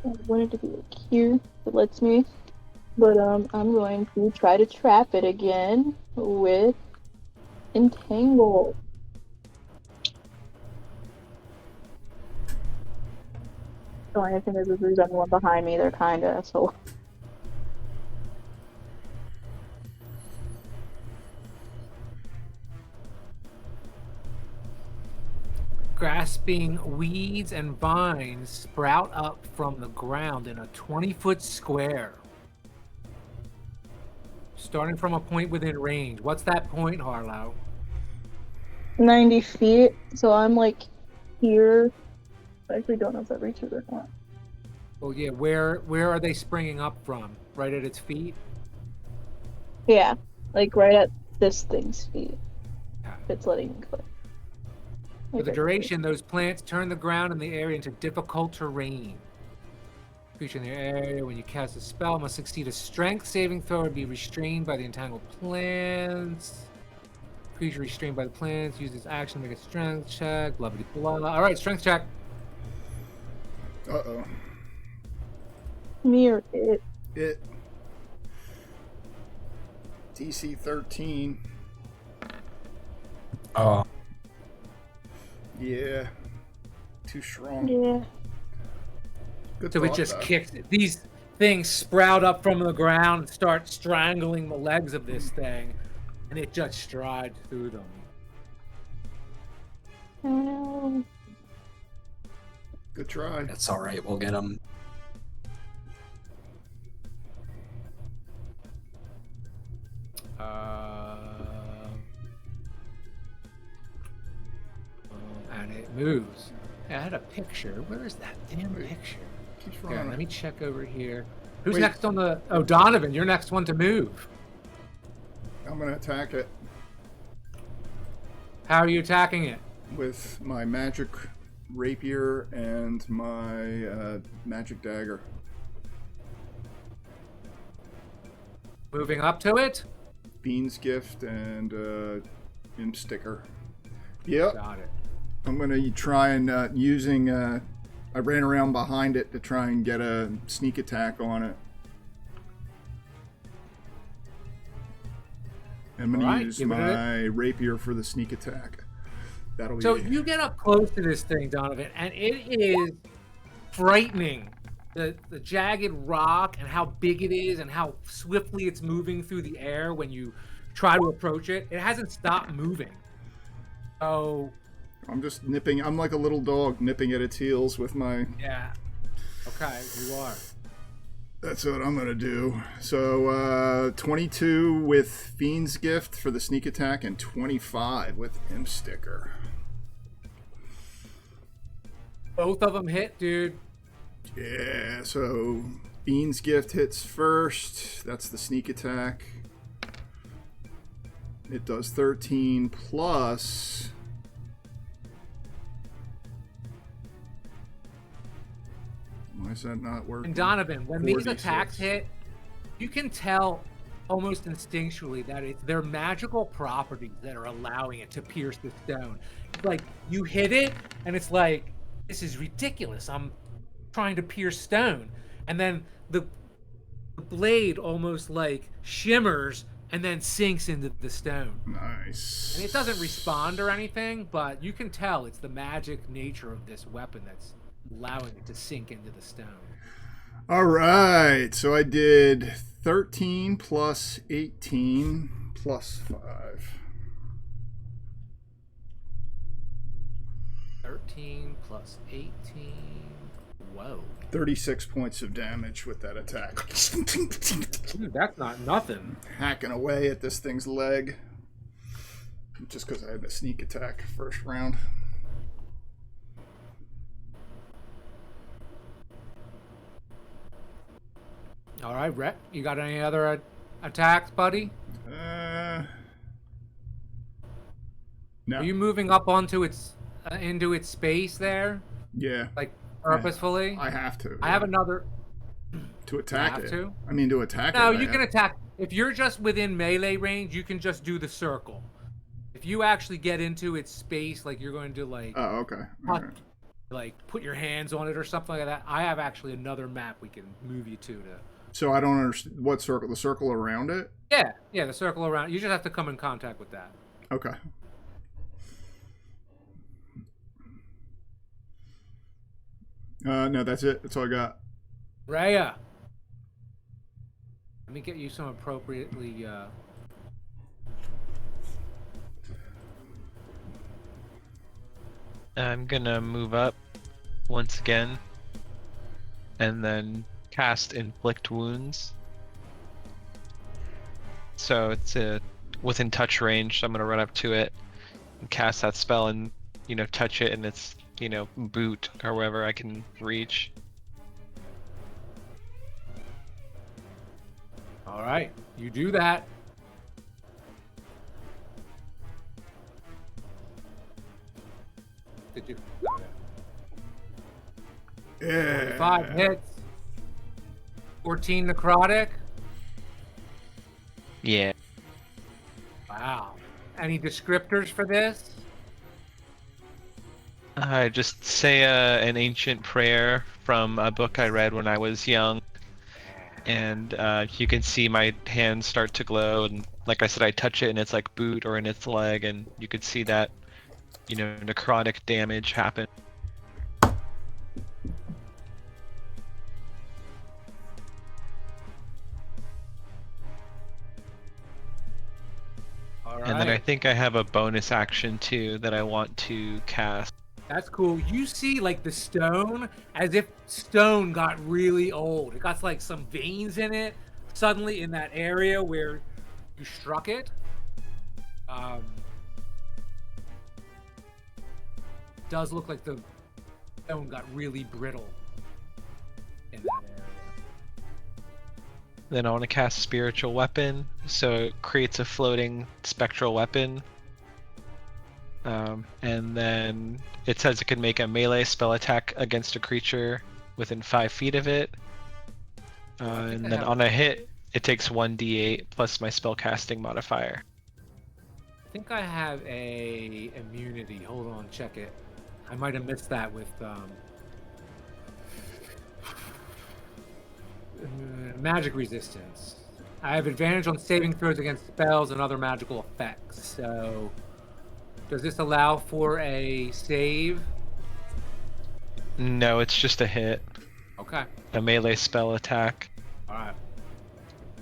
I wanted to be like here. It lets me. But I'm going to try to trap it again with Entangle. The only thing is if there's anyone behind me, they're kinda so. Grasping weeds and vines sprout up from the ground in a 20-foot square. Starting from a point within range. What's that point, Harlow? 90 feet, so I'm like here. I actually don't know if that reaches or not. Well, yeah, where are they springing up from? Right at its feet? Yeah, like right at this thing's feet. Okay. If it's letting me click. For the Okay. duration, those plants turn the ground and the area into difficult terrain. Creature in the area, when you cast a spell, must succeed a strength saving throw or be restrained by the entangled plants. Creature restrained by the plants uses action to make a strength check. Blah blah blah. All right, strength check. Uh-oh. Me or it? It. DC 13. Oh, Yeah. Too strong. Yeah. Good So it thought, just though. kicks it. These things sprout up from the ground and start strangling the legs of this thing, and it just strides through them. Good try. it's all right. We'll get him. And it moves. Yeah, I had a picture. Where is that damn picture? Keeps Here, running. let me check over here. Who's Wait. next on the? Oh, Donovan, you're next one to move. I'm going to attack it How are you attacking it? with my magic rapier and my magic dagger. Moving up to it? Bean's Gift and Imp Sticker. Yep. Got it. I'm going to try and using... I ran around behind it to try and get a sneak attack on it. I'm going Alright, to use give it a- my rapier for the sneak attack. That'll be... So you get up close to this thing, Donovan, and it is frightening. The jagged rock and how big it is and how swiftly it's moving through the air when you try to approach it. It hasn't stopped moving. So I'm just nipping... I'm like a little dog nipping at its heels with my... yeah. Okay, you are. That's what I'm going to do. So, 22 with Fiend's Gift for the sneak attack and 25 with Imp Sticker. Both of them hit, dude. Yeah, so Fiend's Gift hits first. That's the sneak attack. It does 13 plus... Why is that not working? And Donovan, when these 4d6. attacks hit, you can tell almost instinctually that it's their magical properties that are allowing it to pierce the stone. It's like you hit it, and it's like, this is ridiculous. I'm trying to pierce stone, and then the blade almost like shimmers and then sinks into the stone. Nice. And it doesn't respond or anything, but you can tell it's the magic nature of this weapon that's allowing it to sink into the stone. All right, so I did 13 plus 18 plus 5. 13 plus 18. Whoa. 36 points of damage with that attack. Dude, that's not nothing. Hacking away at this thing's leg. Just because I had a sneak attack first round. All right, Rhett, you got any other attacks, buddy? No. Are you moving up onto its into its space there, Yeah, like purposefully? I have to. I have another. to attack have it. to? I mean, to attack it. No, I you can have- attack. If you're just within melee range, you can just do the circle. If you actually get into its space, like you're going to like Oh, okay. All right. like put your hands on it or something like that, I have actually another map we can move you to. So I don't understand what circle. The circle around it. Yeah, the circle around. You just have to come in contact with that. Okay. No, that's it. That's all I got. Rhea, let me get you some appropriately. I'm gonna move up once again and then cast Inflict Wounds. So it's within touch range, so I'm gonna run up to it and cast that spell and, touch it in its, boot or wherever I can reach. All right, you do that. Did you? Yeah. 5 hits. 14 necrotic. Yeah. Wow. Any descriptors for this? I just say an ancient prayer from a book I read when I was young, and you can see my hands start to glow. And like I said, I touch it in its like boot or in its leg, and you could see that, necrotic damage happen. All right. And then I think I have a bonus action too that I want to cast. That's cool. You see, like, the stone, as if stone got really old. It got, like, some veins in it suddenly in that area where you struck it. Does look like the stone got really brittle in that area. Then I want to cast Spiritual Weapon, so it creates a floating spectral weapon. And then it says it can make a melee spell attack against a creature within 5 feet of it. And then on a hit, it takes 1d8 plus my spellcasting modifier. I think I have a immunity. Hold on, check it. I might have missed that with magic resistance. I have advantage on saving throws against spells and other magical effects. So, does this allow for a save? No, it's just a hit. Okay. A melee spell attack. All right.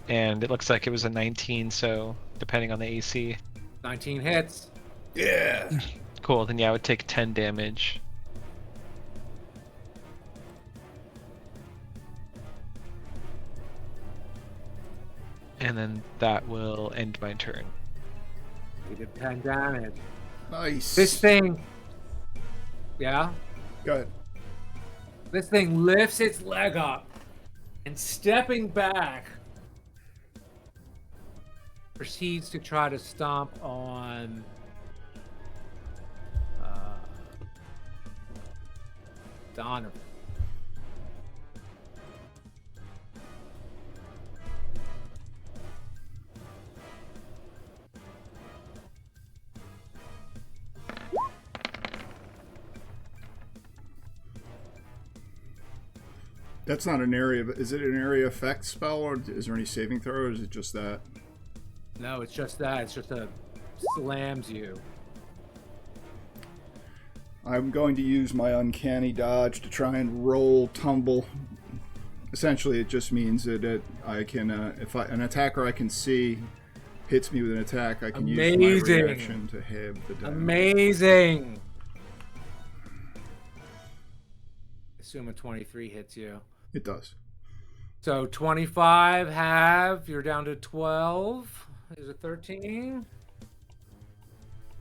And it looks like it was a 19, so depending on the AC. 19 hits. Yeah. Cool, then yeah, I would take 10 damage. And then that will end my turn. You did 10 damage. Nice. This thing. Yeah? Go ahead. This thing lifts its leg up and stepping back proceeds to try to stomp on Donovan. That's not an area. Is it an area effect spell, or is there any saving throw, or is it just that? No, it's just that. It's just a slams you. I'm going to use my uncanny dodge to try and roll tumble. Essentially, it just means that I can, if an attacker I can see hits me with an attack, I can use my reaction to halve the damage. Amazing. Assume a 23 hits you. It does. So 25 half, you're down to 12. Is it 13?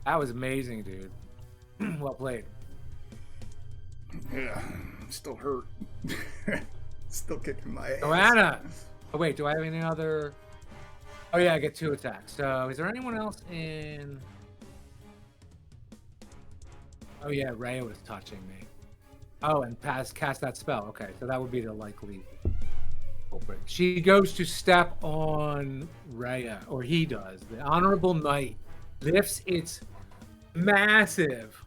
That was amazing, dude. Well played. Yeah, I'm still hurt. Still kicking my ass. Joanna! Oh wait, do I have any other... Oh yeah, I get 2 attacks. So is there anyone else in... Oh yeah, Rhea was touching me. Oh, and cast that spell. Okay, so that would be the likely culprit. She goes to step on Rhea, or he does. The Honorable Knight lifts its massive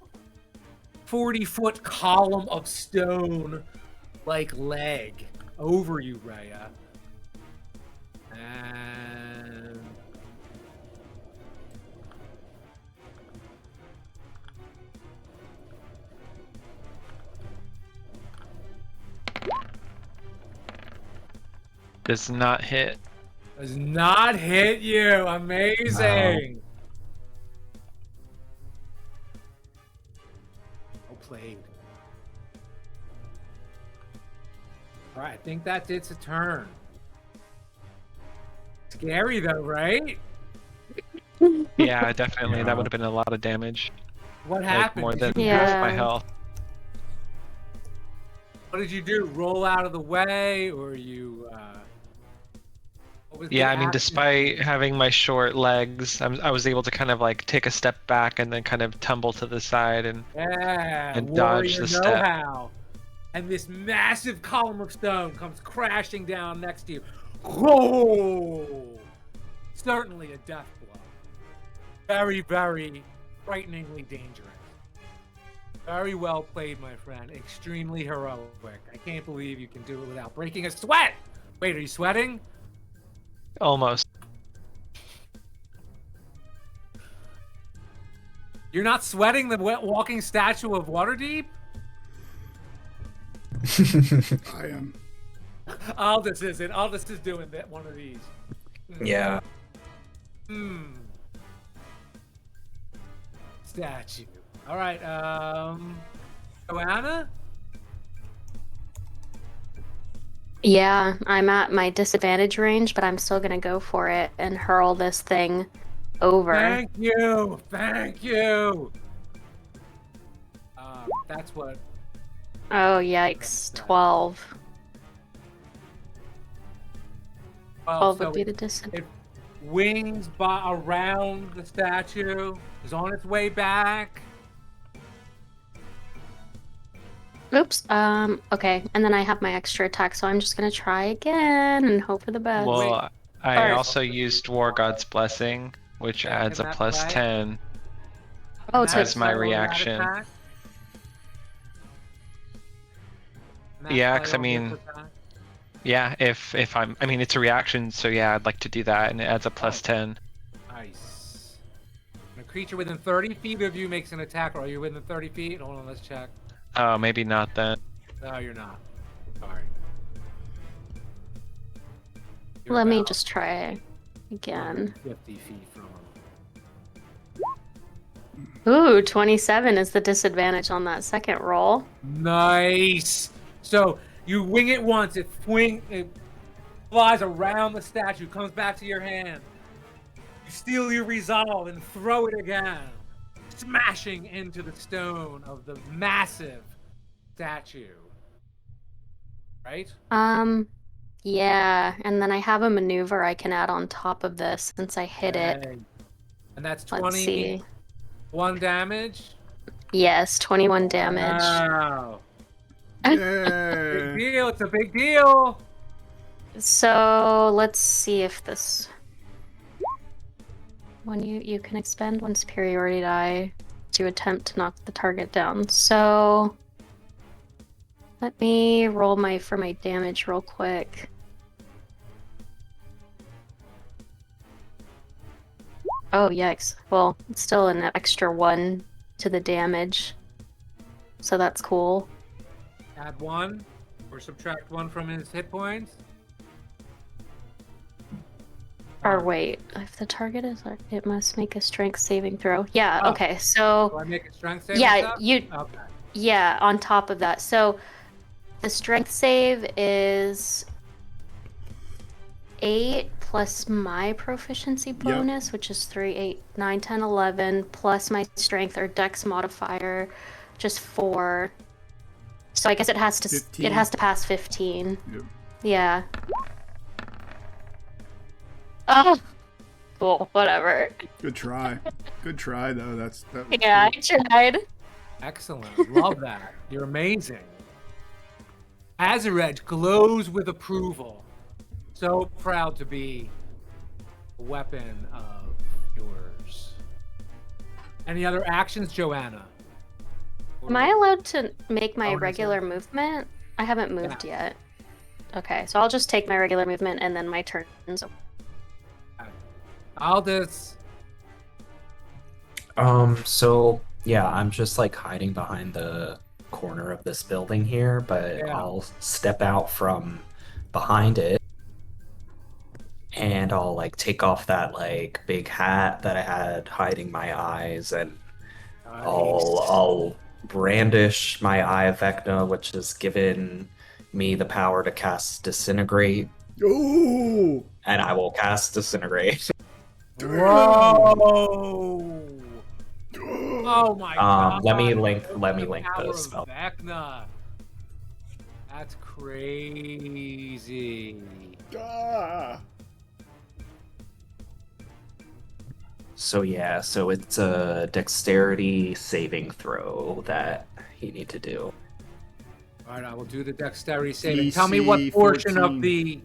40-foot column of stone like leg over you, Rhea. And Does not hit. does not hit you. Amazing. Well played. All right, I think that's its a turn. Scary though, right? Yeah, definitely. That would have been a lot of damage. What Like happened? more Did than you- half Yeah. my health. What did you do? Roll out of the way, or you? What was Yeah, the I mean, action? despite having my short legs, I was able to kind of like take a step back and then kind of tumble to the side and Yeah, dodge warrior the step. know-how. And this massive column of stone comes crashing down next to you. Whoa! Certainly a death blow. Very, very frighteningly dangerous. Very well played, my friend. Extremely heroic. I can't believe you can do it without breaking a sweat. Wait, are you sweating? Almost. You're not sweating the walking statue of Waterdeep? I am. Aldous isn't. Aldous is doing that one of these. Yeah. Statue. All right. Joanna? Yeah, I'm at my disadvantage range, but I'm still gonna go for it and hurl this thing over. Thank you. Thank you. That's what. Oh, yikes. 12. 12 would be the disadvantage. It wings around the statue. Is on its way back. Oops. Okay. And then I have my extra attack, so I'm just gonna try again and hope for the best. Well, I Alright. also used War God's Blessing, which Yeah, adds a can that plus play? 10. Oh, Matt, to As my play on that reaction. attack? Matt, Yeah, play 'cause I on this mean- attack? Yeah, if I mean, it's a reaction, so yeah, I'd like to do that, and it adds a plus 10. Nice. When a creature within 30 feet of you makes an attack, or are you within 30 feet? Hold on, let's check. Oh, maybe not then. No, you're not. Sorry. You're Let me about just try again. 50 feet from him. Ooh, 27 is the disadvantage on that second roll. Nice. So you wing it once, it flies around the statue, comes back to your hand. You steal your resolve and throw it again, smashing into the stone of the massive statue. Right? Yeah, and then I have a maneuver I can add on top of this since I hit it. Okay. And that's Let's see. 21 damage. Yes, 21 damage. Wow. Yay. Big deal. It's a big deal. So let's see if this. When you can expend one superiority die to attempt to knock the target down. So let me roll for my damage real quick. Oh yikes! Well, it's still an extra 1 to the damage, so that's cool. Add 1 or subtract 1 from his hit points. Or wait, if the target is, it must make a strength saving throw. Yeah. Oh. Okay. Do So I make a strength save? yeah, you. Okay. Yeah. On top of that, so the strength save is 8 plus my proficiency bonus, which is 3, 8, 9, 10, 11, plus my strength or dex modifier, just 4. So I guess it has to 15. it has to pass 15. Yep. Yeah. Oh. Cool. Whatever. Good try. Good try, though. That was Yeah, cool. I tried. Excellent. Love that. You're amazing. Azared glows with approval. So proud to be a weapon of yours. Any other actions, Joanna? Am I allowed to make my Bonus regular action. movement? I haven't moved yet. Okay, so I'll just take my regular movement and then my turns. Aldous. So yeah, I'm just like hiding behind the corner of this building here, but Yeah. I'll step out from behind it and I'll like take off that like big hat that I had hiding my eyes, and I'll brandish my Eye of Vecna, which has given me the power to cast Disintegrate, Ooh! and I will cast Disintegrate. Whoa! Oh my god! let me link The the power of spell. Vecna. That's crazy. Ah! So yeah, so it's a dexterity saving throw that you need to do. All right, I will do the dexterity saving. Tell me what DC portion of 14. the.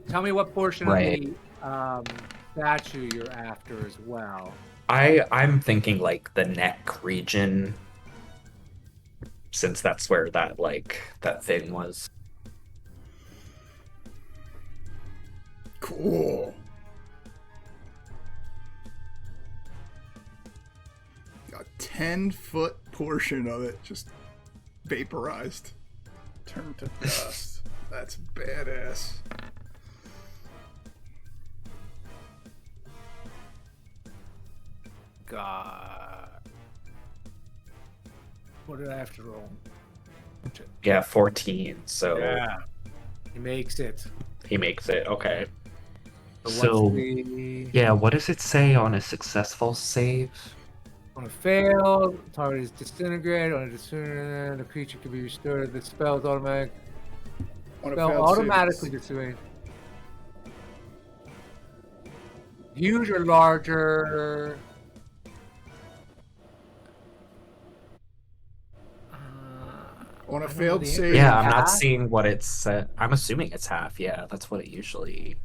Tell me what portion of Right. the statue you're after as well. I'm thinking like the neck region, since that's where that thing was. Cool. A 10-foot portion of it just vaporized. Turned to dust. That's badass. God. What did I have to roll? Yeah, 14. So Yeah. He makes it. he makes it. Okay. What's So the... yeah, what does it say on a successful save? On a fail, target is disintegrated. On a disintegrated, the creature can be restored. The spell is automatic. On a Spell failed save, automatically disintegrated. Huge or larger. On I a don't know failed the save. answer. Yeah, I'm Half? not seeing what it's set. I'm assuming it's half. Yeah, that's what it usually.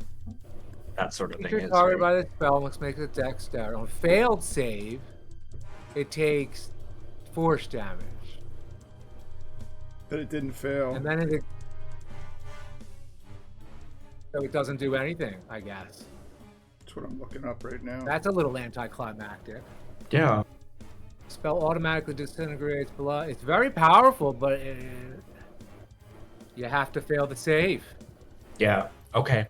That sort of thing Creature is. targeted Right? by the spell must make a dex stat. On a failed save, it takes force damage. But it didn't fail. And then it. So it doesn't do anything, I guess. That's what I'm looking up right now. That's a little anticlimactic. Yeah. Spell automatically disintegrates blood. It's very powerful, but you have to fail the save. Yeah. Okay.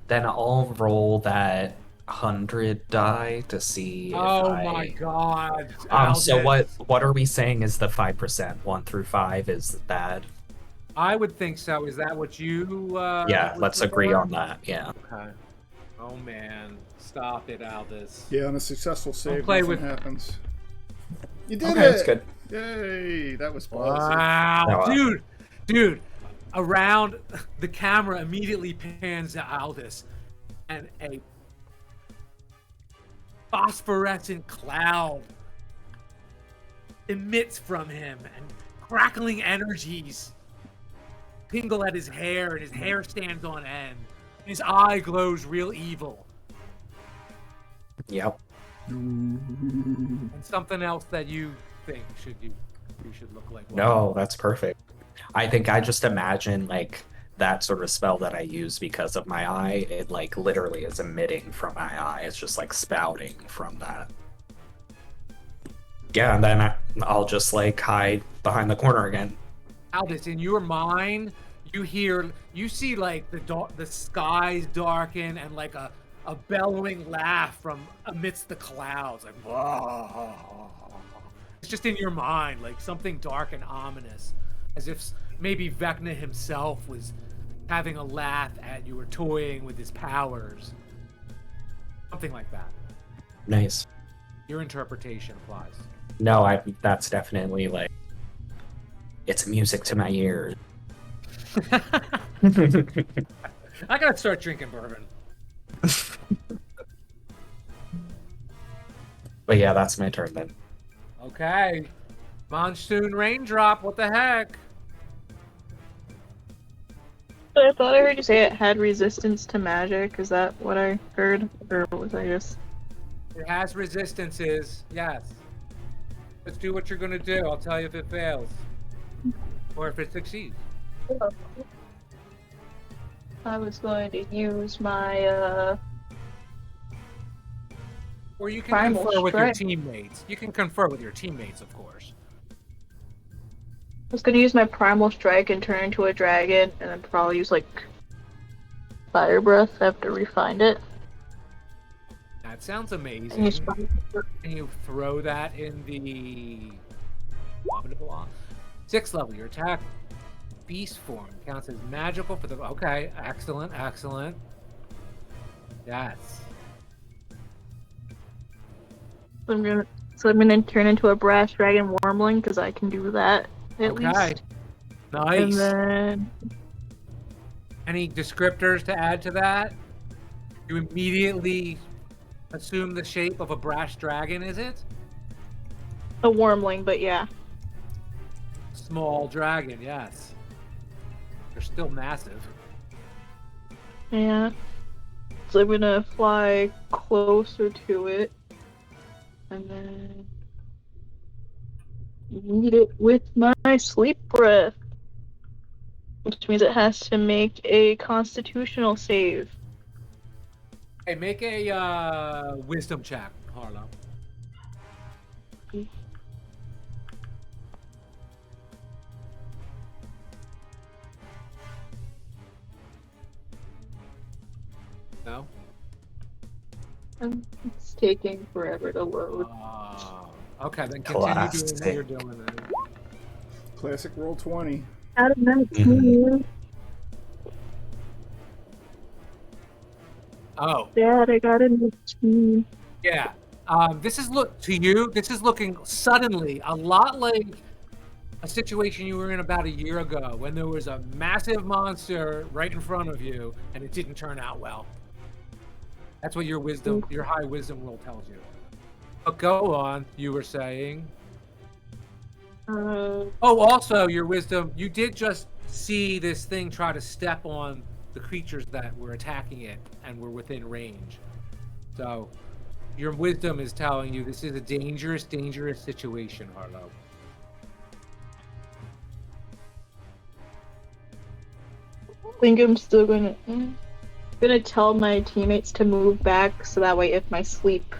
Then I'll roll that 100 die to see if Oh I. my god. So Aldous. what are we saying is the 5%? 1 through 5 is bad. I would think so. Is that what you Yeah, would let's agree prefer? on that. Yeah. Okay. Oh man. Stop it, Aldous. Yeah, on a successful save, play nothing with- happens. You did Okay, it! that's good. Yay! That was ballsy. Wow. No, Dude. Around the camera immediately pans to Aldous and a phosphorescent cloud emits from him and crackling energies tingle at his hair and his hair stands on end. His eye glows real evil. Yep. And something else that you think you should look like. No, that's perfect. I think I just imagine like that sort of spell that I use because of my eye. It like literally is emitting from my eye. It's just like spouting from that. Yeah, and then I'll just like hide behind the corner again. Aldous, in your mind, you see like the skies darken and like a bellowing laugh from amidst the clouds, like whoa. It's just in your mind, like something dark and ominous, as if maybe Vecna himself was having a laugh at you or toying with his powers. Something like that. Nice. Your interpretation applies. No, that's definitely like it's music to my ears. I gotta start drinking bourbon. But yeah, that's my turn then. Okay. Monsoon raindrop, what the heck? I thought I heard you say it had resistance to magic. Is that what I heard? Or was I just... It has resistances, yes. Let's do what you're gonna do. I'll tell you if it fails. Or if it succeeds. I was going to use my, Or you can Primal confer with your strike. teammates. You can confer with your teammates, of course. I was gonna use my primal strike and turn into a dragon, and then probably use like fire breath. I have to refine it. That sounds amazing. And use Can you throw that in the blah. 6th level, your attack beast form counts as magical for the okay, excellent. Yes. So I'm gonna turn into a brass dragon wormling because I can do that at Okay. least. Nice. And then Any descriptors to add to that? You immediately assume the shape of a brash dragon, is it? A wormling, but yeah. Small dragon, yes. They're still massive. Yeah. So I'm gonna fly closer to it. And then eat it with my sleep breath. Which means it has to make a constitutional save. Hey, make a wisdom check, Harlow. No? It's taking forever to load. Okay, then continue doing what Classic. you're doing. Then. Classic roll 20. Out of 19. Oh, Dad, I got a 19. yeah. This is looking suddenly a lot like a situation you were in about a year ago when there was a massive monster right in front of you and it didn't turn out well. That's what your high wisdom roll tells you. But go on, you were saying. Oh, also your wisdom, you did just see this thing try to step on the creatures that were attacking it and were within range. So your wisdom is telling you this is a dangerous, dangerous situation, Harlow. I think I'm still gonna tell my teammates to move back so that way if my sleep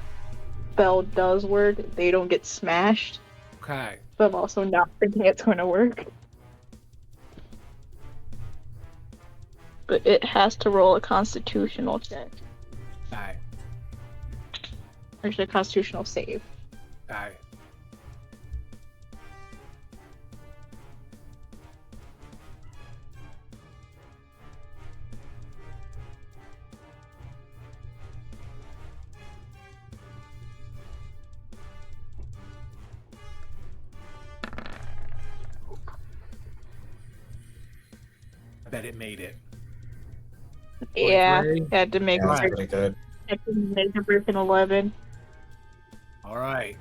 spell does work, they don't get smashed. Okay. But I'm also not thinking it's gonna work. But it has to roll a constitutional check. Okay. Actually, a constitutional save. Okay. I bet it made it. Yeah, 23? had to make Yeah, that's Alright. pretty good. had to make a freaking 11. All right.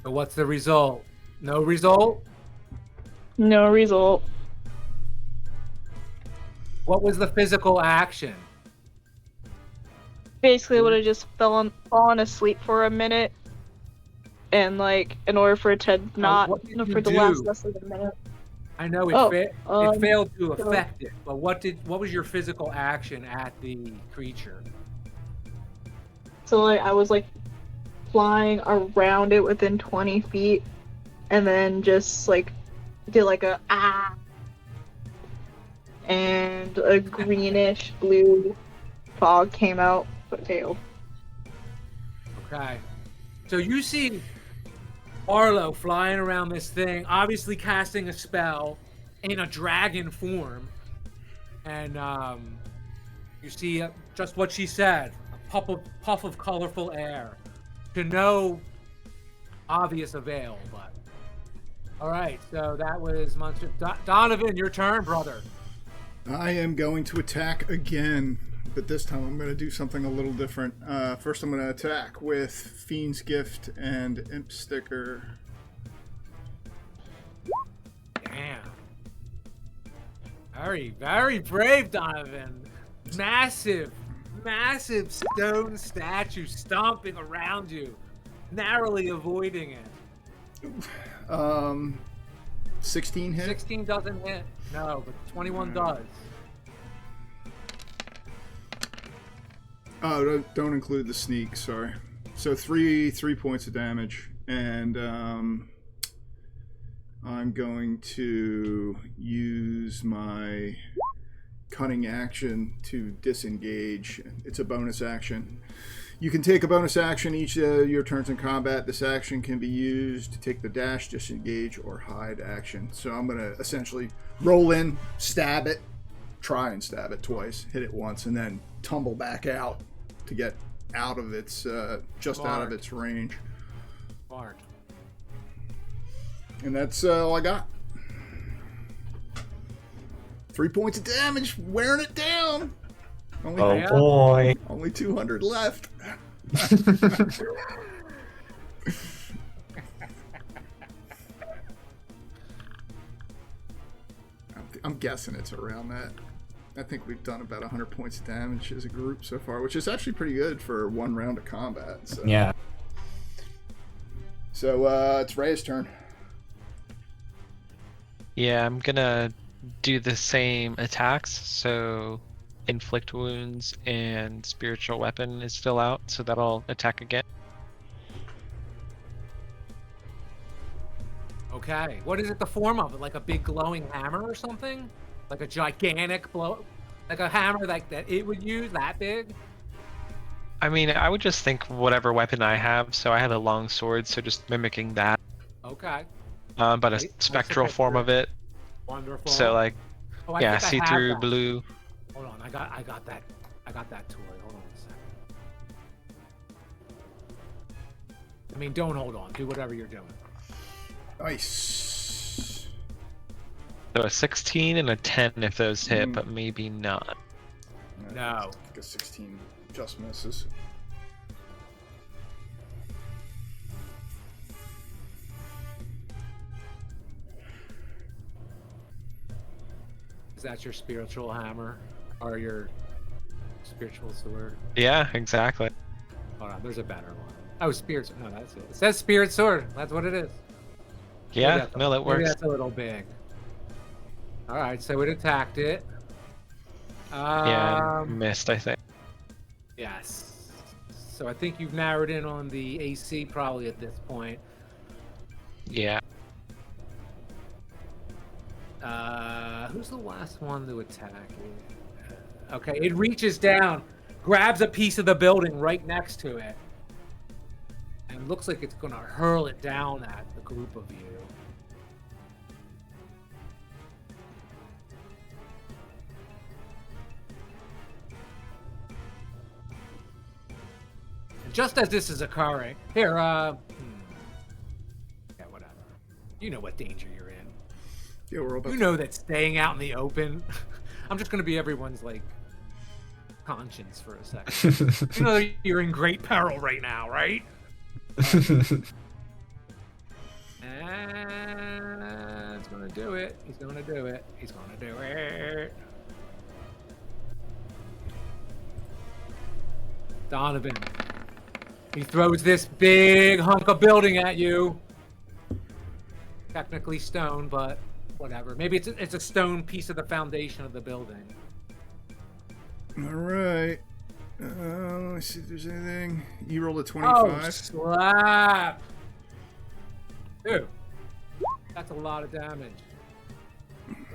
So what's the result? No result? No result. What was the physical action? Basically would have just fallen asleep for a minute. And like in order for it to not what did you for the do? last less than a minute. I know Oh, it um, failed to so- affect it, but what was your physical action at the creature? So like I was like flying around it within 20 feet and then just like did like a ah and a greenish blue fog came out but failed. Okay. So you see Arlo flying around this thing, obviously casting a spell in a dragon form. And you see just what she said, a puff of colorful air. To no obvious avail, but... All right, so that was Monster... Donovan, your turn, brother. I am going to attack again, but this time I'm going to do something a little different. First, I'm going to attack with Fiend's Gift and Imp Sticker. Damn. Very, very brave, Donovan. Massive stone statue stomping around you, narrowly avoiding it. 16 hit. 16 doesn't hit. No, but 21 does. Oh, don't include the sneak. Sorry. So three points of damage, and I'm going to use my cunning action to disengage. It's a bonus action. You can take a bonus action each of your turns in combat. This action can be used to take the dash, disengage, or hide action. So I'm going to essentially roll in, stab it, try and stab it twice, hit it once, and then tumble back out to get out of its just out of its range. Smart. And that's all I got. 3 points of damage, wearing it down. Only, Oh Yeah. boy. only 200 left. I'm guessing it's around that. I think we've done about 100 points of damage as a group so far, which is actually pretty good for one round of combat. So. Yeah. So it's Ray's turn. Yeah, I'm gonna do the same attacks. So inflict wounds and spiritual weapon is still out, so that'll attack again. Okay. What is it the form of? Like a big glowing hammer or something? Like a gigantic blow, like a hammer like that it would use that big? I mean, I would just think whatever weapon I have. So I have a long sword, so just mimicking that. Okay. But a Right, spectral that's a form picture. of it. Wonderful. So like, Oh, I yeah, think I have see-through that. blue. Hold on, I got that toy. Hold on a second. I mean, don't hold on. Do whatever you're doing. Nice. So a 16 and a 10 if those hit, Mm. but maybe not. No. I think a 16 just misses. Is that your spiritual hammer or your spiritual sword? Yeah, exactly. Hold on, there's a better one. Oh, spirit. No, that's it. It says spirit sword. That's what it is. Maybe Yeah, that's no, that maybe works. that's a little big. All right, so it attacked it. Yeah, and missed, I think. Yes. So I think you've narrowed in on the AC probably at this point. Yeah. Who's the last one to attack? Okay, it reaches down, grabs a piece of the building right next to it, and looks like it's gonna hurl it down at the group of you. And just as this is occurring, here, yeah, whatever. You know what danger you're in. Yeah, we're about You know that staying out in the open, I'm just gonna be everyone's like conscience for a second. You know that you're in great peril right now, right? And it's gonna do it. He's gonna do it. He's gonna do it. Donovan. He throws this big hunk of building at you. Technically stone, but whatever. Maybe it's a stone piece of the foundation of the building. All right. Let me see if there's anything. You rolled a Oh, 25. slap! Dude, that's a lot of damage.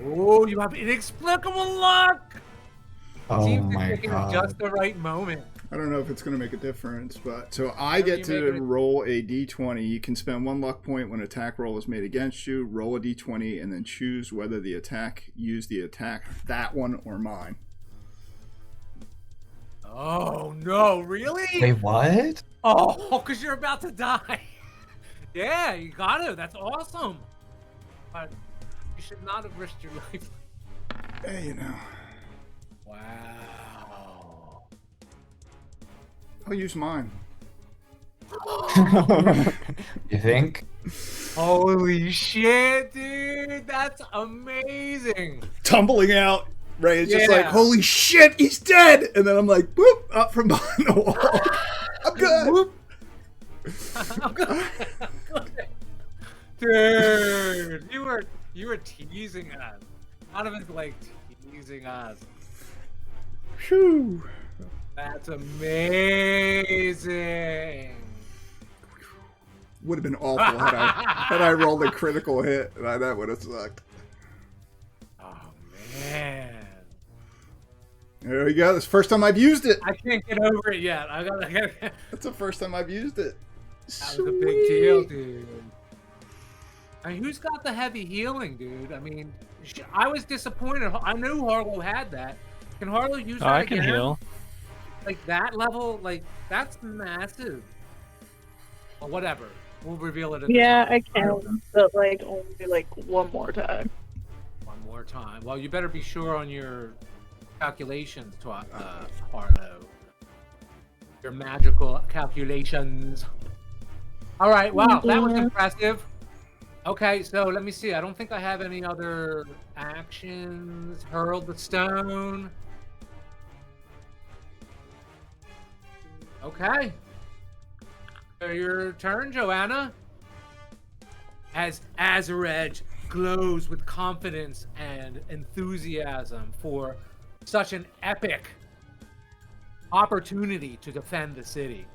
Oh, you have inexplicable luck! Oh Seems to my pick at god. just the right moment. I don't know if it's going to make a difference, but so I Whatever get you to make it- roll a d20. You can spend 1 luck point when attack roll is made against you. Roll a d20 and then choose whether the attack use the attack that one or mine. Oh no, really? Wait, what? Oh, because you're about to die. Yeah, you got to. That's awesome. But you should not have risked your life. Hey, you know, Wow. I'll use mine. You think? Holy shit, dude. That's amazing. Tumbling out. Ray is just like, Yeah. holy shit, he's dead! And then I'm like, boop, up from behind the wall. I'm good. Whoop. I'm good. Dude, you were teasing us. Donovan's like teasing us. Phew. That's amazing. Would have been awful had I rolled a critical hit. That would have sucked. Oh man. There we go. That's the first time I've used it. I can't get over it yet. I gotta That's the first time I've used it. That was a big deal, dude. I mean, who's got the heavy healing, dude? I mean, I was disappointed. I knew Harlow had that. Can Harlow use that I can again? heal. Like that level, like that's massive. Well, whatever. We'll reveal it. At the Yeah, time. I can, but like only like one more time. One more time. Well, you better be sure on your calculations, Harlow. Your magical calculations. All right, wow, that was Yeah. impressive. Okay, so let me see. I don't think I have any other actions. Hurl the stone. Okay. Your turn, Joanna. As Azarej glows with confidence and enthusiasm for such an epic opportunity to defend the city.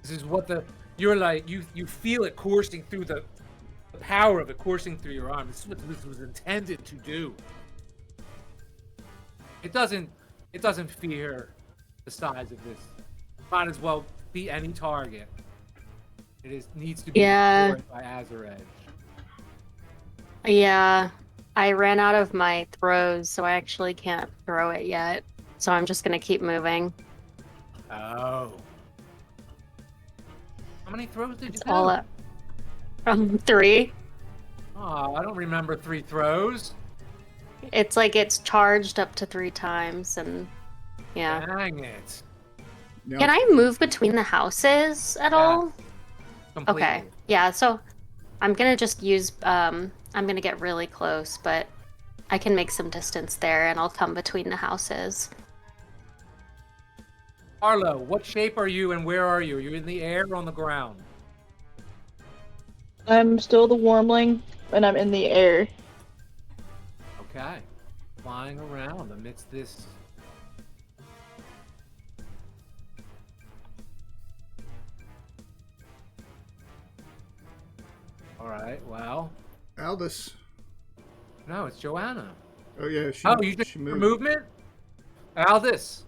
This is what you're like, you feel it coursing through the power of it coursing through your arm. This is what this was intended to do. It doesn't fear the size of this. Might as well be any target. Needs to be destroyed by Azarej. Yeah. I ran out of my throws, so I actually can't throw it yet. So I'm just gonna keep moving. Oh. How many throws did you It's do? all up. 3. Oh, I don't remember 3 throws. It's like it's charged up to 3 times, and yeah. Dang it. Now, Can I move between the houses at all? Completely. Okay. Yeah, so I'm gonna just use I'm gonna get really close, but I can make some distance there and I'll come between the houses. Arlo, what shape are you and where are you? Are you in the air or on the ground? I'm still the Wormling, and I'm in the air. Okay. Flying around amidst this. Alright, well. Aldous. No, it's Joanna. Oh yeah, You just she for moved. movement? Aldous.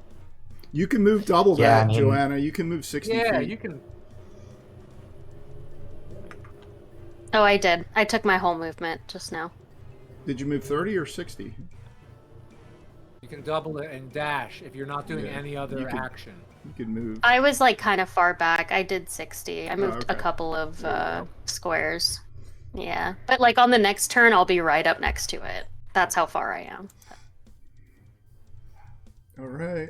You can move double Yeah, that, I mean- Joanna. You can move 60 Yeah, feet. you can. Oh, I did. I took my whole movement just now. Did you move 30 or 60? You can double it and dash if you're not doing Yeah, any you other can- action. You can move. I was like kind of far back. I did 60. I moved a okay. couple of There you go. squares. Yeah. But like on the next turn, I'll be right up next to it. That's how far I am. All right.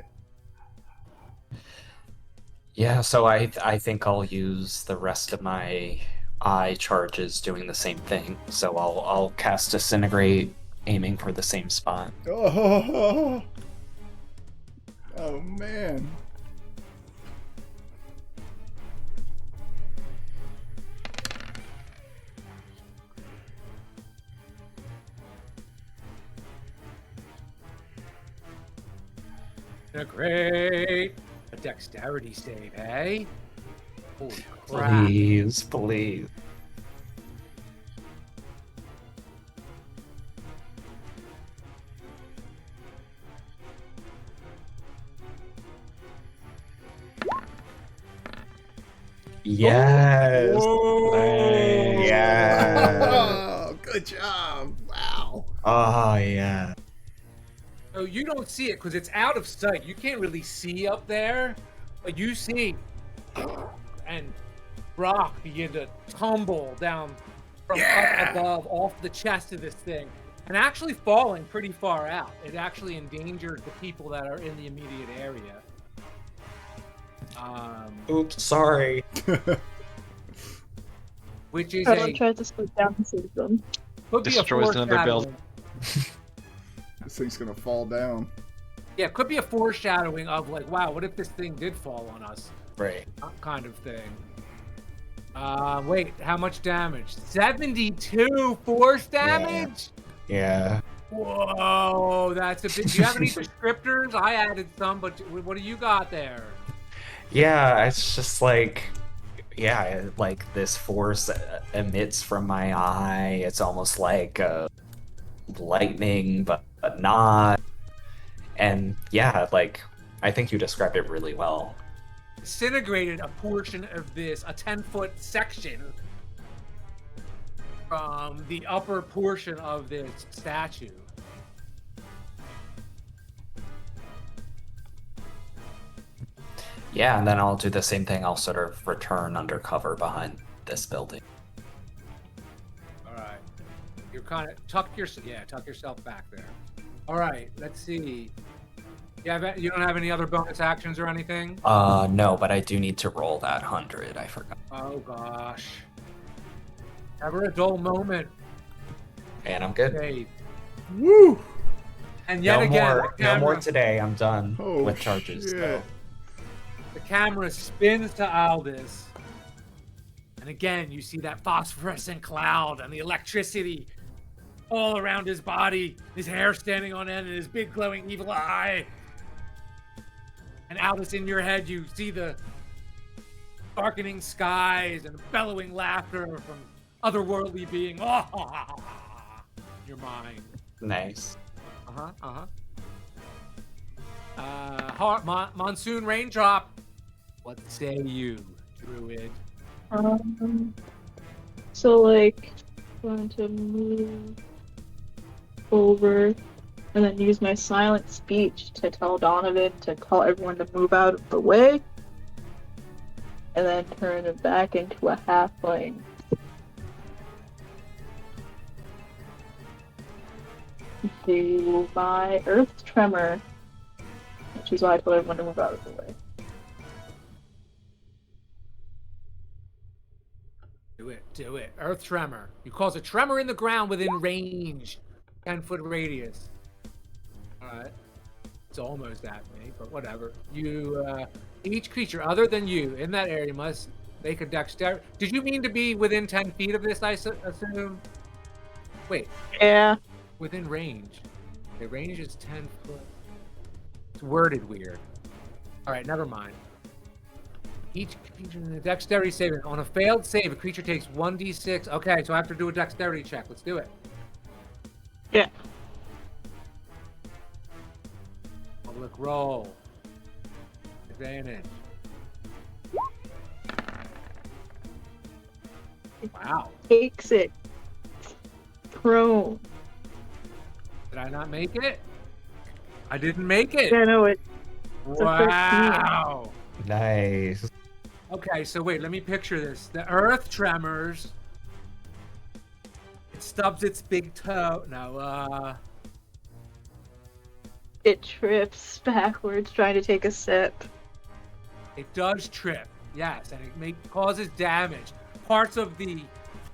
Yeah, so I think I'll use the rest of my eye charges doing the same thing. So I'll cast Disintegrate, aiming for the same spot. Oh, oh man. Great. A dexterity save, hey? Holy crap. Please. Yes. Whoa. Yeah. Oh, good job. Wow. Oh yeah. So you don't see it because it's out of sight. You can't really see up there, but you see and rock begin to tumble down from up above off the chest of this thing and actually falling pretty far out. It actually endangers the people that are in the immediate area. Oops, sorry. Which is Carlo tries to slip down and save them. could be a Destroys another build. foreshadowing. This thing's gonna fall down. Yeah, could be a foreshadowing of like, wow, what if this thing did fall on us? Right. Kind of thing. Wait, how much damage? 72 force damage? Yeah. Whoa, that's a bit. Do you have any descriptors? I added some, but what do you got there? Yeah, it's just like, yeah, like this force emits from my eye. It's almost like lightning, but not. And yeah, like, I think you described it really well. Disintegrated a portion of this, a 10-foot section from the upper portion of this statue. Yeah, and then I'll do the same thing. I'll sort of return undercover behind this building. All right, you're kind of tuck yourself back there. All right, let's see. You don't have any other bonus actions or anything? No, but I do need to roll that 100. I forgot. Oh gosh. Ever a dull moment. And I'm good. Save. Woo! And yet No again, more. the No more camera, today. I'm done Oh, with charges. shit. So. the camera spins to Aldous. And again, you see that phosphorescent cloud and the electricity all around his body, his hair standing on end, and his big glowing evil eye. And Aldous, in your head, you see the darkening skies and bellowing laughter from otherworldly being. Oh, your mind. Nice. Monsoon raindrop. What say you, Druid? So like, going to move over and then use my silent speech to tell Donovan to tell everyone to move out of the way, and then turn it back into a halfling. Do my earth tremor, which is why I told everyone to move out of the way. Do it. Earth tremor. You cause a tremor in the ground within range. 10-foot radius. Alright. It's almost at me, but whatever. Each creature other than you in that area must make a dexterity. Did you mean to be within 10 feet of this, I assume? Wait, Yeah. within range. Okay, range is 10 foot. It's worded weird. Alright, never mind. Each creature in a dexterity saving. On a failed save, a creature takes 1d6. Okay, so I have to do a dexterity check. Let's do it. Yeah. Public roll. Advantage. Wow. Takes it. Prone. Did I not make it? I didn't make it. Yeah, no, it. Wow. Nice. Okay, so wait, let me picture this. The earth tremors. It stubs its big toe. No, It trips backwards trying to take a sip. it does trip. Yes, and it causes damage. Parts of the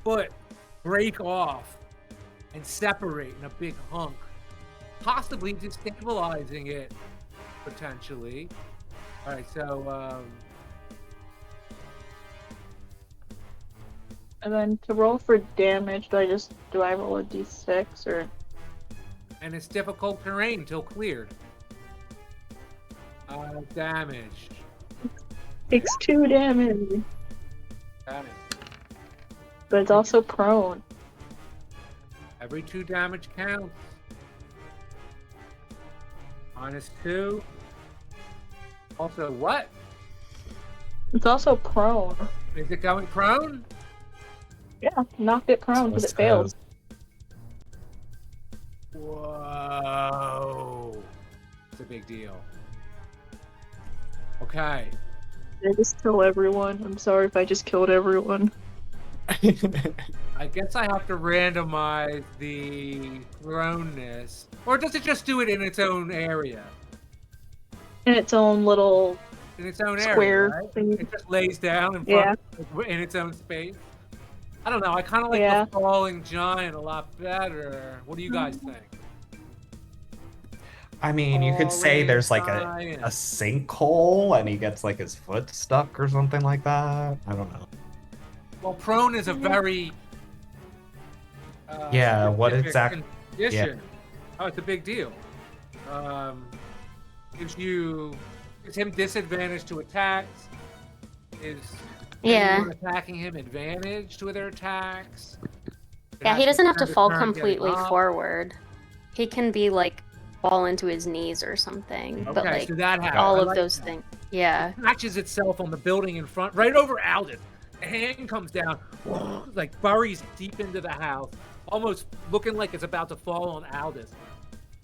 foot break off and separate in a big hunk, possibly destabilizing it, potentially. All right, so And then to roll for damage, do I roll a d6 or? and it's difficult terrain till cleared. Damage. Takes 2 damage, Got it. but it's also prone. Every 2 damage counts. -2. Also, what? It's also prone. Is it going prone? Yeah, knocked it prone because it failed. Whoa. It's a big deal. Okay. I just kill everyone. I'm sorry if I just killed everyone. I guess I have to randomize the proneness. Or does it just do it in its own area? In its own little In its own square area, right? thing. It just lays down in Yeah. front in its own space. I don't know. I kind of like Yeah. the falling giant a lot better. What do you guys think? I mean, you could say there's like a Giant. sinkhole and he gets like his foot stuck or something like that. I don't know. Well, prone is a very Yeah, what specific exact- condition. Oh, it's a big deal. Gives him disadvantage to attacks. Is Yeah. anyone attacking him advantage to their attacks? It Yeah, has he doesn't have to spend a fall turn getting completely up. forward. He can be like fall into his knees or something. But Okay, like so that happens. all I of like those that. things. Yeah. Catches itself on the building in front, right over Aldous. A hand comes down, like buries deep into the house, almost looking like it's about to fall on Aldous.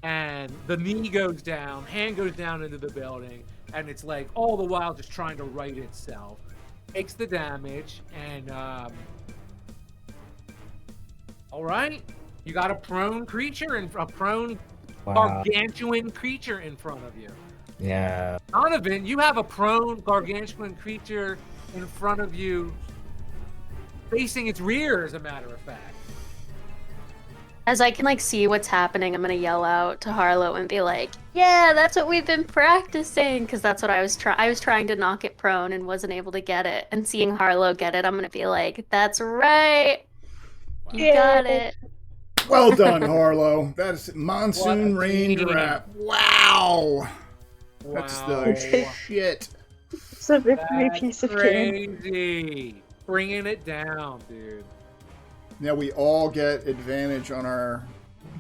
And the knee goes down, hand goes down into the building, and it's like all the while just trying to right itself. Takes the damage, and all right, you got a prone creature and a prone Wow. gargantuan creature in front of you. Yeah. Donovan, you have a prone gargantuan creature in front of you, facing its rear, as a matter of fact. As I can like see what's happening, I'm gonna yell out to Harlow and be like, "Yeah, that's what we've been practicing." Because that's what I was trying. I was trying to knock it prone and wasn't able to get it. And seeing Harlow get it, I'm gonna be like, "That's right, you got it." Well done, Harlow. That is What monsoon a rain team. trap. Wow. That's the Wow. shit. It's a victory That's piece of cake. crazy. Bringing it down, dude. Now we all get advantage on our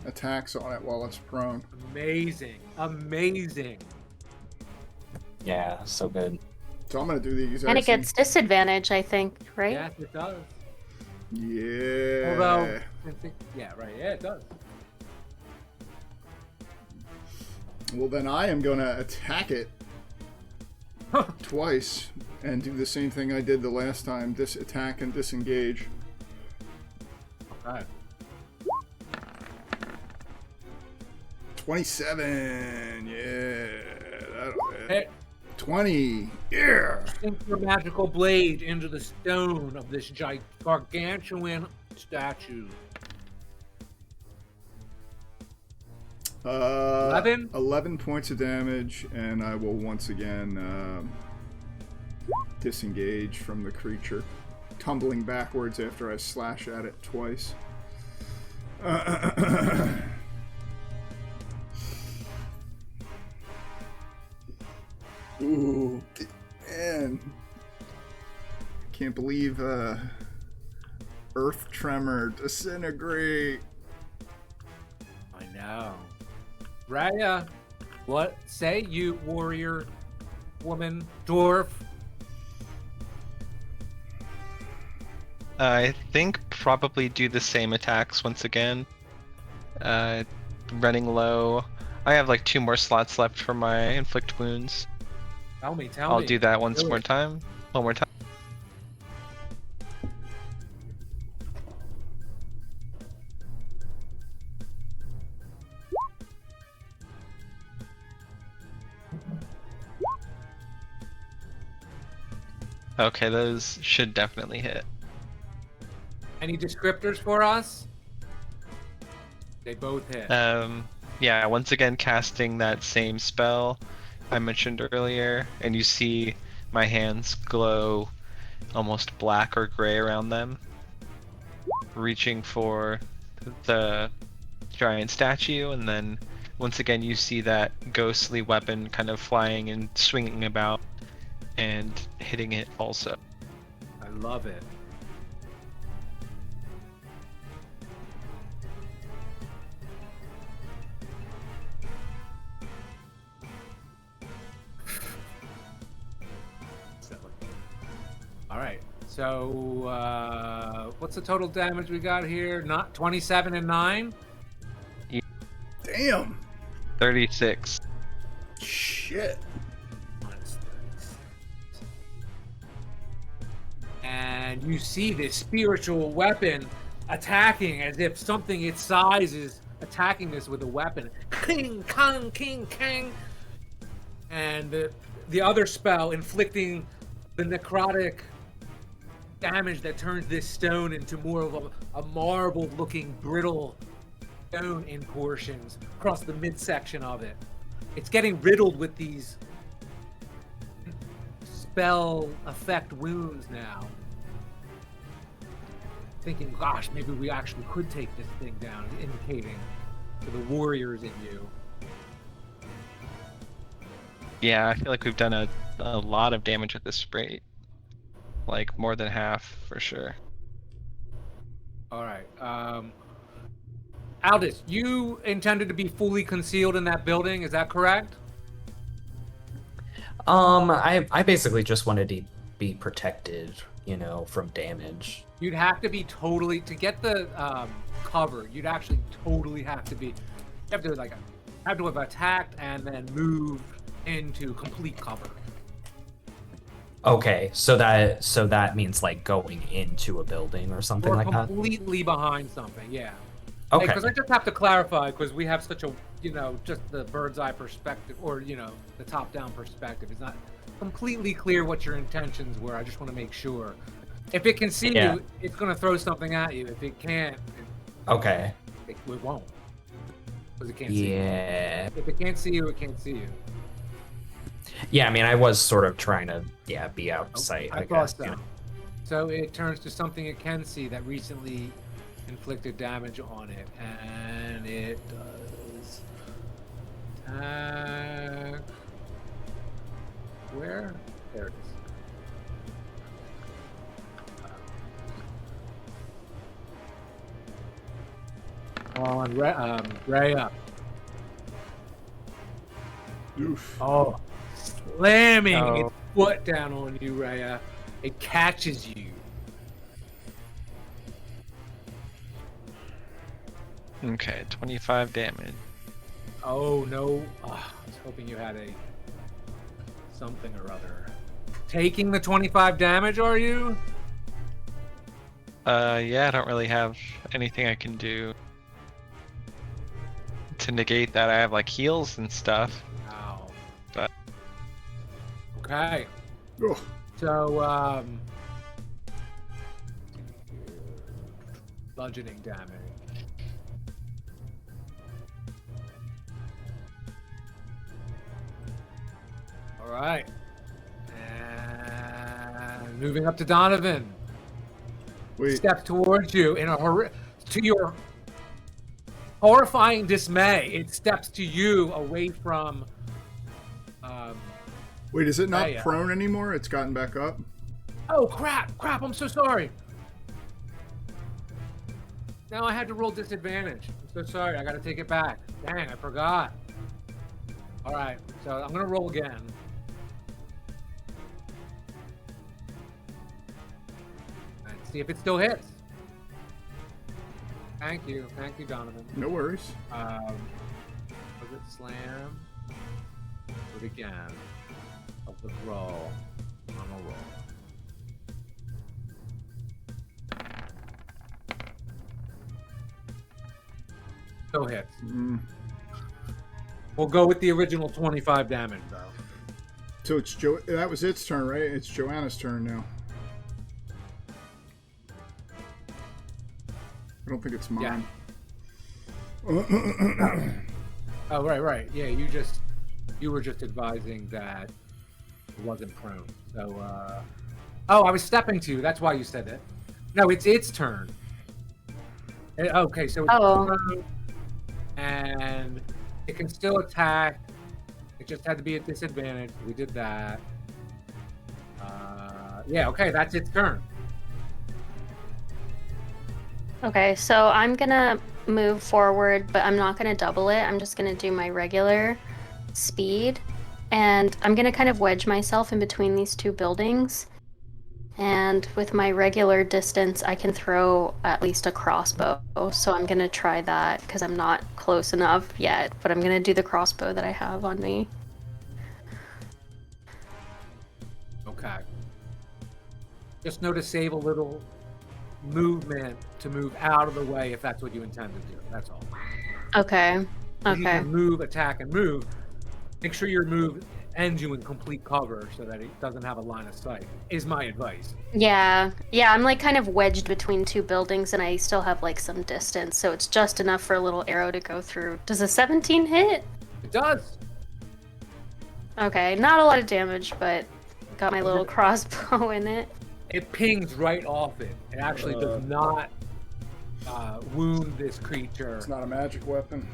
attacks on it while it's prone. Amazing. Amazing. Yeah, so good. So I'm gonna do the exact And it same. gets disadvantage, I think, right? Yes, it does. Yeah. Although, yeah, right. Yeah, it does. Well, then I am gonna attack it twice and do the same thing I did the last time. Attack and disengage. Okay. 27. Yeah. That'll hit. Hey, 20. Yeah. sink your magical blade into the stone of this gargantuan statue. 11? 11 points of damage, and I will once again disengage from the creature, tumbling backwards after I slash at it twice. Ooh, man. Can't believe Earth Tremor, Disintegrate. I know. Raya, what say you, warrior, woman, dwarf? I think probably do the same attacks once again. Running low. I have like 2 more slots left for my inflict wounds. Tell me. I'll do that once Do more it. time. One more time. Okay, those should definitely hit. Any descriptors for us? They both hit. Yeah, once again casting that same spell I mentioned earlier, and you see my hands glow almost black or gray around them, reaching for the giant statue, and then once again you see that ghostly weapon kind of flying and swinging about and hitting it also. I love it. All right. So, what's the total damage we got here? Not 27 and 9. Damn. 36. Shit. And you see this spiritual weapon attacking as if something its size is attacking this with a weapon. King, kang, king, kang. And the other spell inflicting the necrotic damage that turns this stone into more of a marble-looking, brittle stone in portions across the midsection of it. It's getting riddled with these spell effect wounds now. Thinking, gosh, maybe we actually could take this thing down, indicating to the warriors in you. Yeah, I feel like we've done a lot of damage at this rate. Like more than half for sure. All right. Aldous, you intended to be fully concealed in that building, is that correct? I basically just wanted to be protected, you know, from damage. You'd have to be totally, to get the cover, you'd actually totally have to be, you have to have attacked and then moved into complete cover. Okay, so that means like going into a building or something Or like that. completely behind something, yeah. Okay. Because I just have to clarify, because we have such a, just the bird's eye perspective, or, the top-down perspective. It's not completely clear what your intentions were. I just want to make sure. If it can see Yeah. you, it's going to throw something at you. If it can't, Okay. it won't. Because it can't see you. Yeah. If it can't see you, it can't see you. Yeah, I mean, I was sort of trying to, be out of Oh, sight, I I thought guess. so. So it turns to something it can see that recently inflicted damage on it, and it does attack. Where? There it is. On Rhea. Oof. Oh, slamming Oh. its foot down on you, Rhea. It catches you. Okay, 25 damage. Oh no! I was hoping you had something or other. Taking the 25 damage, are you? Yeah, I don't really have anything I can do to negate that. I have like heals and stuff. Wow. But- Okay. Oh, So, bludgeoning damage. All right. And moving up to Donovan. wait. Steps towards you in to your horrifying dismay. It steps to you away from. Wait, is it not Rhea. prone anymore? It's gotten back up? Oh crap! I'm so sorry. Now I had to roll disadvantage. I'm so sorry. I got to take it back. Dang, I forgot. All right, so I'm gonna roll again. And see if it still hits. Thank you, Donovan. No worries. Was it slam? Do it again. Of the roll. Normal roll. Still hits. Mm. We'll go with the original 25 damage, though. So it's that was its turn, right? It's Joanna's turn now. I don't think it's mine. Oh, right. Yeah, you were just advising that it wasn't prone. So, I was stepping to you. That's why you said it. No, it's its turn. Okay, so it's Oh. turn, and it can still attack. It just had to be at disadvantage. We did that. Yeah, okay, that's its turn. Okay, so I'm gonna move forward, but I'm not gonna double it. I'm just gonna do my regular speed. And I'm gonna kind of wedge myself in between these two buildings. And with my regular distance, I can throw at least a crossbow. So I'm gonna try that because I'm not close enough yet, but I'm gonna do the crossbow that I have on me. Okay. Just know to save a little movement to move out of the way if that's what you intend to do. That's all. Okay. If you Okay. can move, attack, and move. Make sure your move ends you in complete cover so that it doesn't have a line of sight, is my advice. Yeah, I'm like kind of wedged between two buildings and I still have like some distance, so it's just enough for a little arrow to go through. Does a 17 hit? It does. Okay, not a lot of damage, but got my little crossbow in it. It pings right off it. It actually does not wound this creature. It's not a magic weapon.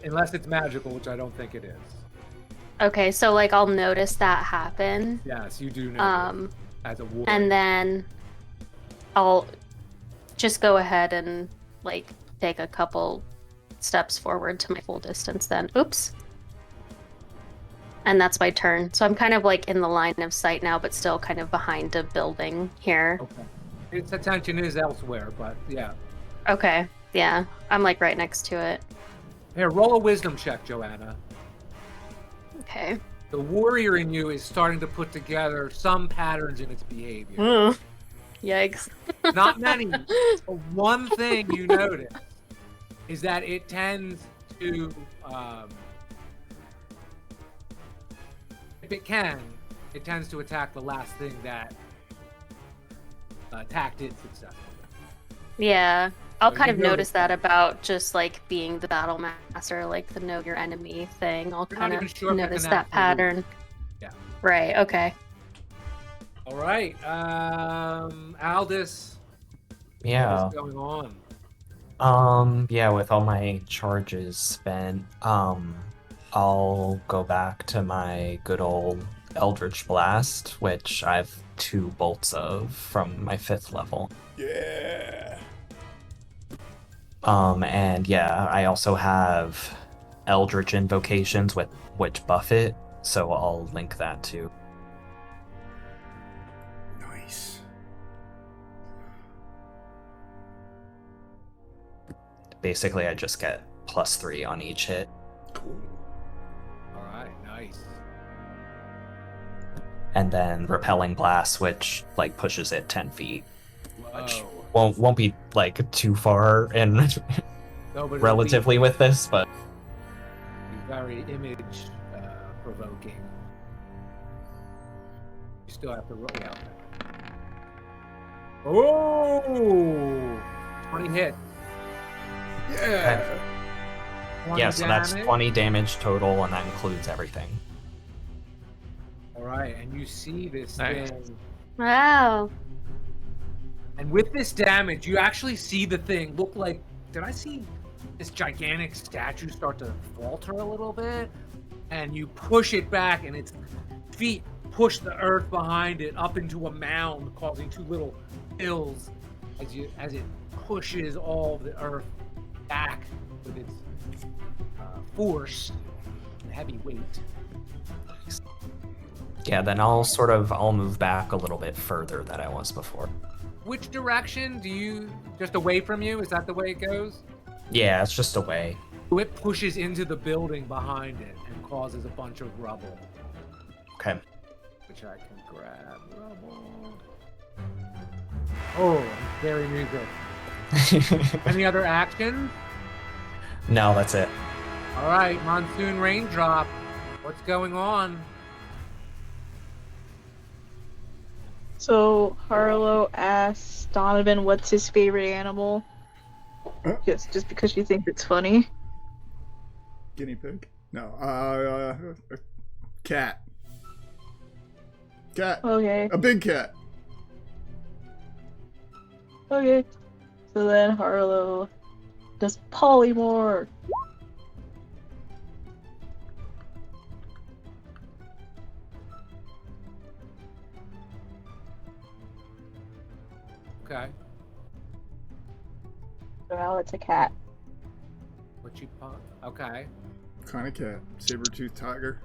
Unless it's magical, which I don't think it is. Okay, so like I'll notice that happen. Yes, you do know as a warrior. And then I'll just go ahead and like take a couple steps forward to my full distance then. Oops. And that's my turn. So I'm kind of like in the line of sight now, but still kind of behind a building here. Okay. Its attention is elsewhere, but yeah. Okay, yeah. I'm like right next to it. Here, roll a wisdom check, Joanna. Okay. The warrior in you is starting to put together some patterns in its behavior. Ugh. Yikes. Not many. But one thing you notice is that it tends to, if it can, it tends to attack the last thing that attacked it successfully. Yeah. I'll So kind you of notice notice that about just like being the battle master, like the know your enemy thing. I'll You're not kind even of sure if it notice can that actually move. pattern. Yeah. Right, okay. All right. Aldous, Yeah. what is going on? Yeah, with all my charges spent, I'll go back to my good old Eldritch Blast, which I've 2 bolts of from my 5th level. Yeah. And yeah, I also have Eldritch Invocations with which buff it, so I'll link that too. Nice. Basically, I just get +3 on each hit. Cool. All right, nice. And then Repelling Blast, which like pushes it 10 feet. Which Whoa. won't be like too far in No, but it'll relatively with this, but be very image provoking. You still have to roll out. Oh, 20 hit. Yeah. 20 yeah, so that's damage. 20 damage total, and that includes everything. All right, and you see this Nice. thing. Wow. And with this damage, you actually see the thing look like. Did I see this gigantic statue start to falter a little bit? And you push it back, and its feet push the earth behind it up into a mound, causing 2 little hills as it pushes all the earth back with its force and heavy weight. Yeah, then I'll move back a little bit further than I was before. Which direction do you just away from you? Is that the way it goes? Yeah, it's just away. It pushes into the building behind it and causes a bunch of rubble, Okay. which I can grab. Rubble. Oh, scary music. Any other action? No, that's it. All right, monsoon raindrop. What's going on? So Harlow asks Donovan what's his favorite animal. Huh? Just because she thinks it's funny. Guinea pig? No. Cat. Cat. Okay. A big cat. Okay. So then Harlow does polymorph. Okay. So now it's a cat. What you pop? Okay. Kind of cat. Saber-toothed tiger.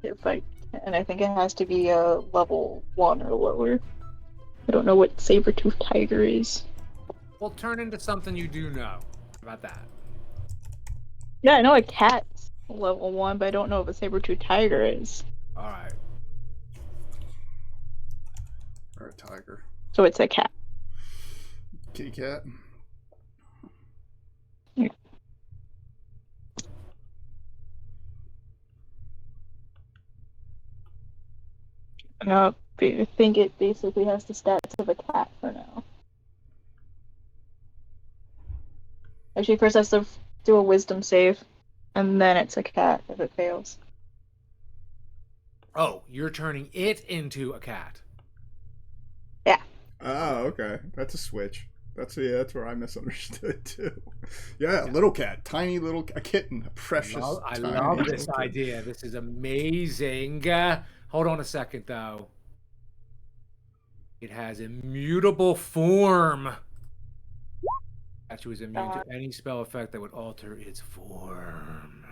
And I think it has to be a level 1 or lower. I don't know what saber-toothed tiger is. Well, turn into something you do know. How about that? Yeah, I know a cat's level 1, but I don't know if a saber-toothed tiger is. All right. Or a tiger. So it's a cat. Kitty cat. No, I think it basically has the stats of a cat for now. Actually, first has to do a wisdom save, and then it's a cat if it fails. Oh, you're turning it into a cat. Yeah. Oh, okay. That's a switch. That's where I misunderstood too. Yeah, little cat, tiny little a kitten, a precious. I tiny love little this kitten. idea. This is amazing. Hold on a second, though. It has immutable form. Statue is immune to any spell effect that would alter its form.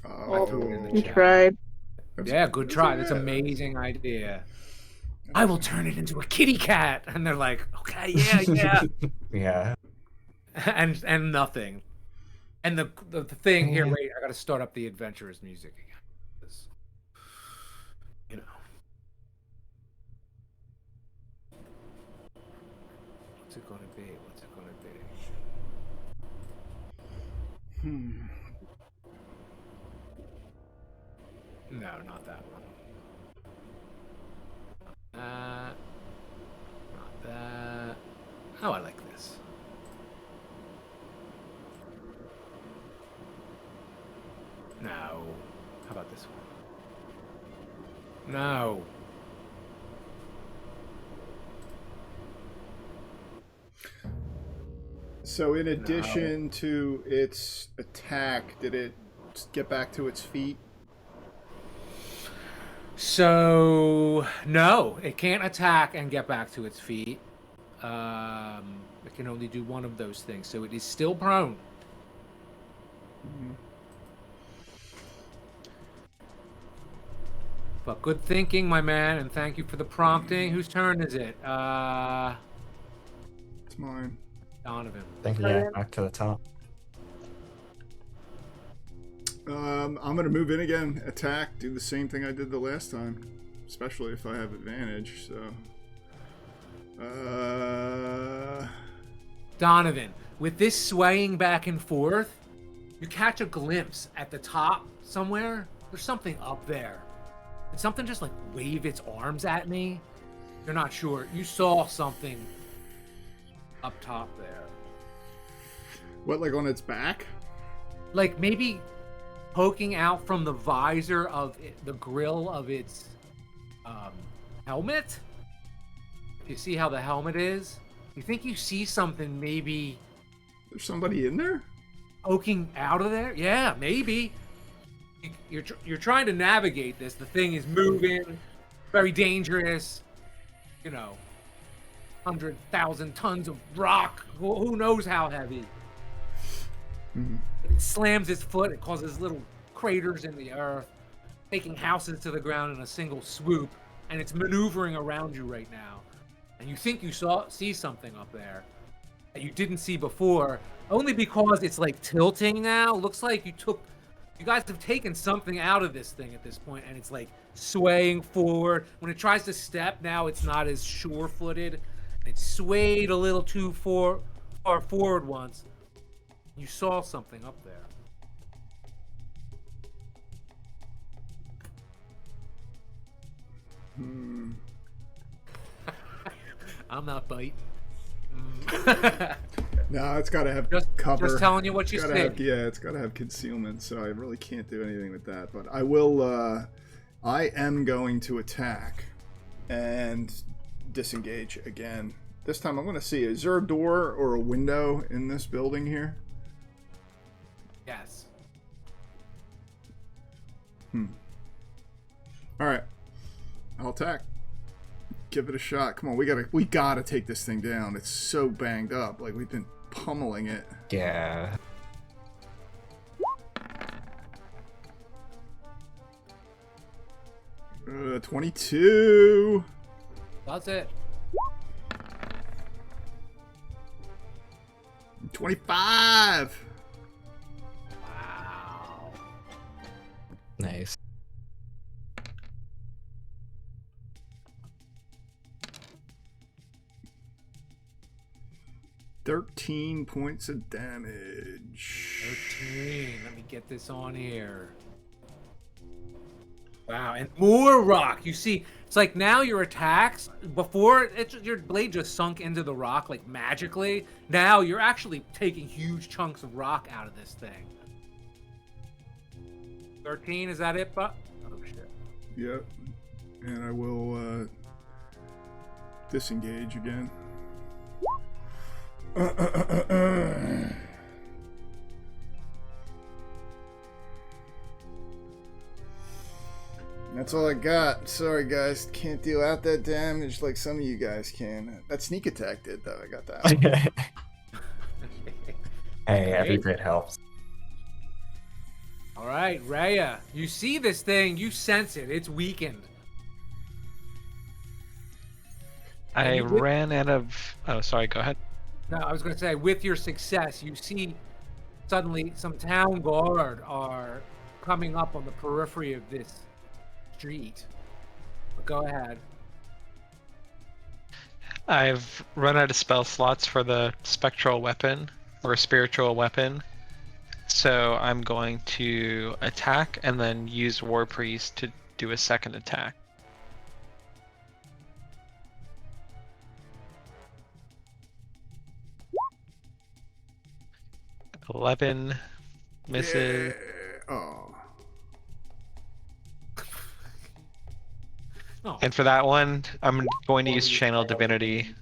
Oh, threw it in the You chat. tried. Yeah, good try. That's an amazing idea. I will turn it into a kitty cat. And they're like, okay, yeah. Yeah. and nothing. And the thing here, wait, I gotta start up the adventurous music again. 'Cause, you know, What's it gonna be? What's it gonna be? No, not that one. Not that. Oh, I like this. No. How about this one? No. So in addition to its attack, did it get back to its feet? So no, it can't attack and get back to its feet. It can only do one of those things. So it is still prone. But good thinking, my man, and thank you for the prompting. Whose turn is it? It's mine. Donovan. Thank you. Yeah, back to the top. I'm gonna move in again, attack, do the same thing I did the last time, especially if I have advantage. So, Donovan, with this swaying back and forth, you catch a glimpse at the top somewhere. There's something up there. Did something just like wave its arms at me? You're not sure. You saw something up top there. what, like on its back? Like maybe poking out from the visor of the grill of its helmet. You see how the helmet is? You think you see something maybe There's somebody in there? poking out of there? Yeah, maybe. You're trying to navigate this. The thing is moving, very dangerous. You know, 100,000 tons of rock. Who knows how heavy? It slams its foot. It causes little craters in the earth, taking houses to the ground in a single swoop. And it's maneuvering around you right now. And you think you see something up there that you didn't see before, only because it's like tilting now. Looks like you guys have taken something out of this thing at this point, and it's like swaying forward. When it tries to step, now it's not as sure-footed. It swayed a little too far forward once. You saw something up there. I'm not biting. No, it's got to have Just cover. just telling you what you It's gotta said. have, yeah, it's got to have concealment, so I really can't do anything with that. But I will. I am going to attack and disengage again. This time I'm going to see, is there a door or a window in this building here? Yes. All right, I'll attack. Give it a shot. Come on, we gotta take this thing down. It's so banged up. Like, we've been pummeling it. Yeah. Uh, 22. That's it. 25. Wow. Nice. $13 points of damage. 13. Let me get this on here. Wow, and more rock. You see, it's like now your attacks, before your blade just sunk into the rock like magically. Now you're actually taking huge chunks of rock out of this thing. 13, is that it, but oh shit. Yep. And I will disengage again. That's all I got. Sorry, guys. Can't deal out that damage like some of you guys can. That sneak attack did, though. I got that one. Hey, every Great. bit helps. All right, Rhea, you see this thing, you sense it. It's weakened. I you did- ran out of. Oh, sorry. Go ahead. No, I was going to say, with your success, you see suddenly some town guard are coming up on the periphery of this street. But go ahead. I've run out of spell slots for the spectral weapon or spiritual weapon. So I'm going to attack and then use War Priest to do a second attack. 11 misses. Yeah. Oh. Oh, And for that one, I'm going to use Channel Divinity.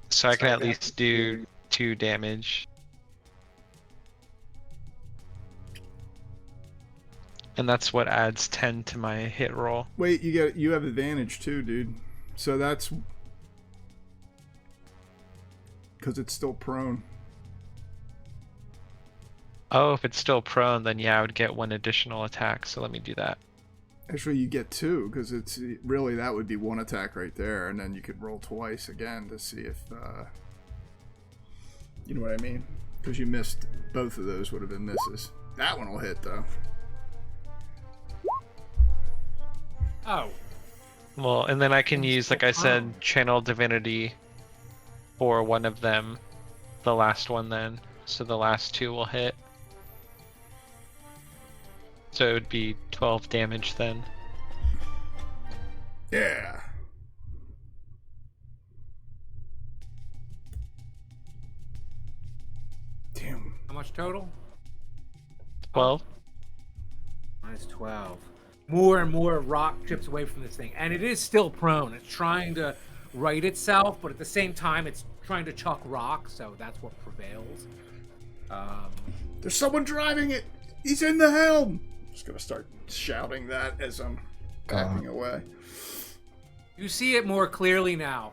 So I can at least do 2 damage. And that's what adds 10 to my hit roll. Wait, you have advantage too, dude. So that's because it's still prone. Oh, if it's still prone, then yeah, I would get 1 additional attack. So let me do that. Actually, you get 2 because it's really that would be 1 attack right there, and then you could roll twice again to see if you know what I mean. Because you missed both of those would have been misses. That one will hit though. oh, Well, and then I can use, like I said, Channel Divinity for one of them. The last one then. So the last 2 will hit. So it would be 12 damage then. Yeah. Damn. how much total? 12? Minus 12. More and more rock chips away from this thing, and it is still prone. It's trying to right itself, but at the same time, it's trying to chuck rock, so that's what prevails. There's someone driving it. He's in the helm. I'm just gonna start shouting that as I'm backing away. You see it more clearly now.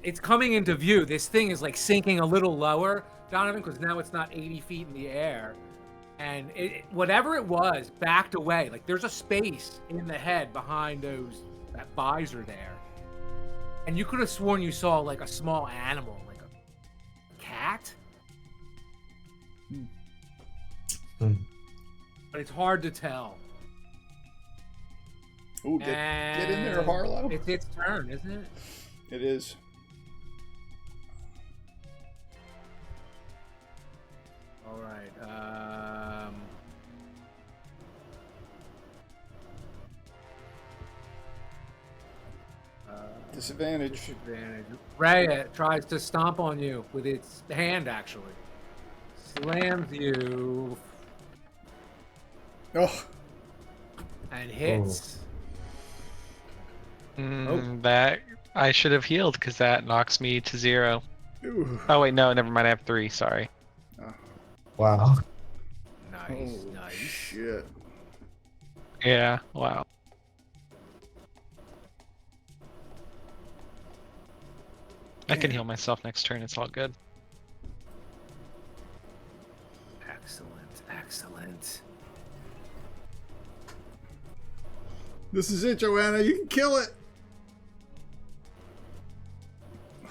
It's coming into view. This thing is like sinking a little lower, Donovan, because now it's not 80 feet in the air. And whatever it was backed away. Like there's a space in the head behind that visor there. And you could have sworn you saw like a small animal, like a cat. But it's hard to tell. Ooh, get in there, Harlow. It's its turn, isn't it? It is. All right. Disadvantage. Disadvantage. Raya tries to stomp on you with its hand, actually. Slams you Oh, and hits. That I should have healed because that knocks me to 0. ooh. Oh wait, no, never mind. I have 3. Sorry. Wow. Nice, Oh, nice. shit. Yeah. Wow. I can heal myself next turn. It's all good. Excellent, excellent. This is it, Joanna. You can kill it.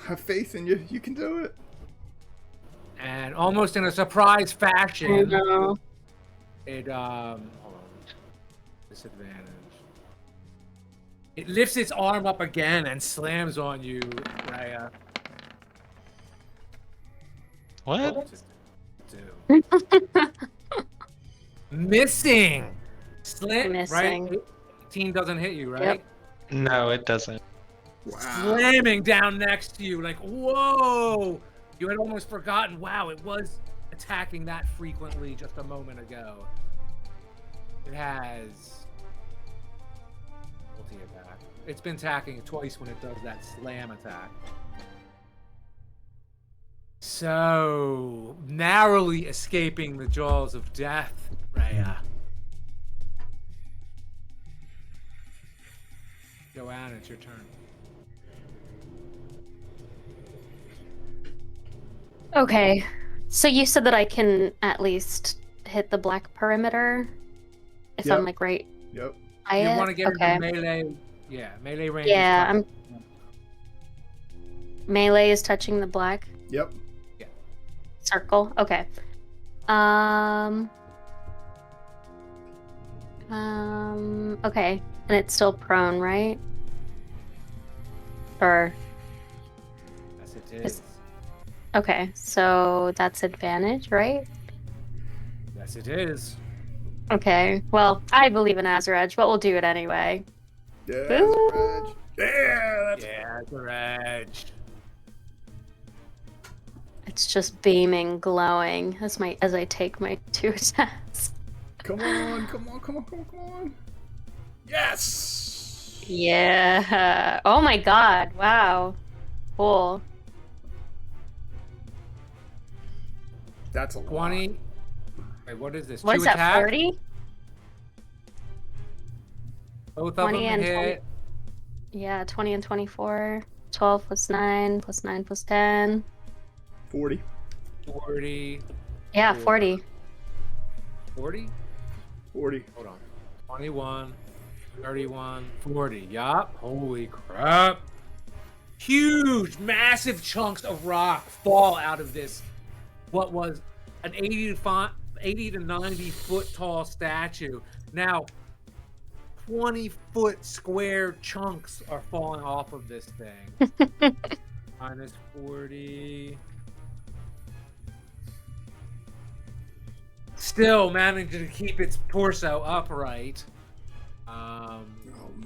Have faith in you. You can do it. And almost in a surprise I fashion, know. it hold on, disadvantage. It lifts its arm up again and slams on you, Raya. What? Missing. Slam. Missing. Right. 18 doesn't hit you, right? Yep. No, it doesn't. Wow. Slamming down next to you, like whoa! You had almost forgotten. Wow, it was attacking that frequently just a moment ago. It has multi-attack. It's been attacking twice when it does that slam attack. So narrowly escaping the jaws of death, Raya. Joanna, it's your turn. Okay. So you said that I can at least hit the black perimeter if Yep. I'm like right Yep. by You it? want to get Okay. into melee? Yeah, melee range. is Yeah, kind Melee is touching the black Yep. circle. Okay. Okay. And it's still prone, right? Or It is. Okay, so that's advantage, right? Yes, it is. Okay, well, I believe in Azurage, but we'll do it anyway. Yeah, Woo! Azurage. Yeah, that's Yeah, the edge. It's just beaming, glowing as I take my 2 attacks. come on, come on, come on, come on, come on. Yes. Yeah. Oh my god. Wow. Cool. That's a lot. 20. Wait, what is this? What 2 is that, attack? 40? Both of 20 them and hit. 20. Yeah, 20 and 24. 12 plus 9 plus 9 plus 10. 40. 40. Yeah, Four. 40. 40? 40. Hold on. 21, 31, 40. Yup. Holy crap. Huge, massive chunks of rock fall out of this, what was an 80 to 90 foot tall statue. Now, 20-foot square chunks are falling off of this thing. Minus 40. Still managing to keep its torso upright. Oh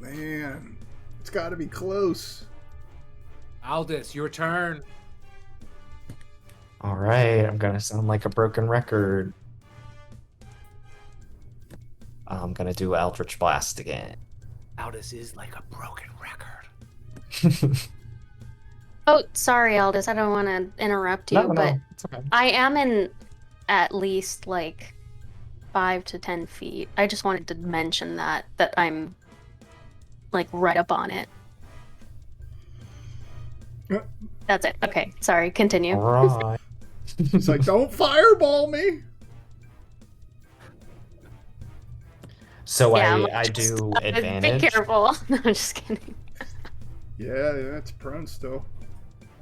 man, it's got to be close. Aldous, your turn. All right, I'm gonna sound like a broken record. I'm gonna do Eldritch Blast again. Aldous is like a broken record. Oh, sorry, Aldous. I don't want to interrupt you, but it's okay. I am in at least like 5 to 10 feet. I just wanted to mention that I'm like right up on it. That's it. Okay, sorry. Continue. All right. It's like, don't fireball me. So Yeah, I'm I do Be advantage. careful. No, I'm just kidding. Yeah, it's prone still.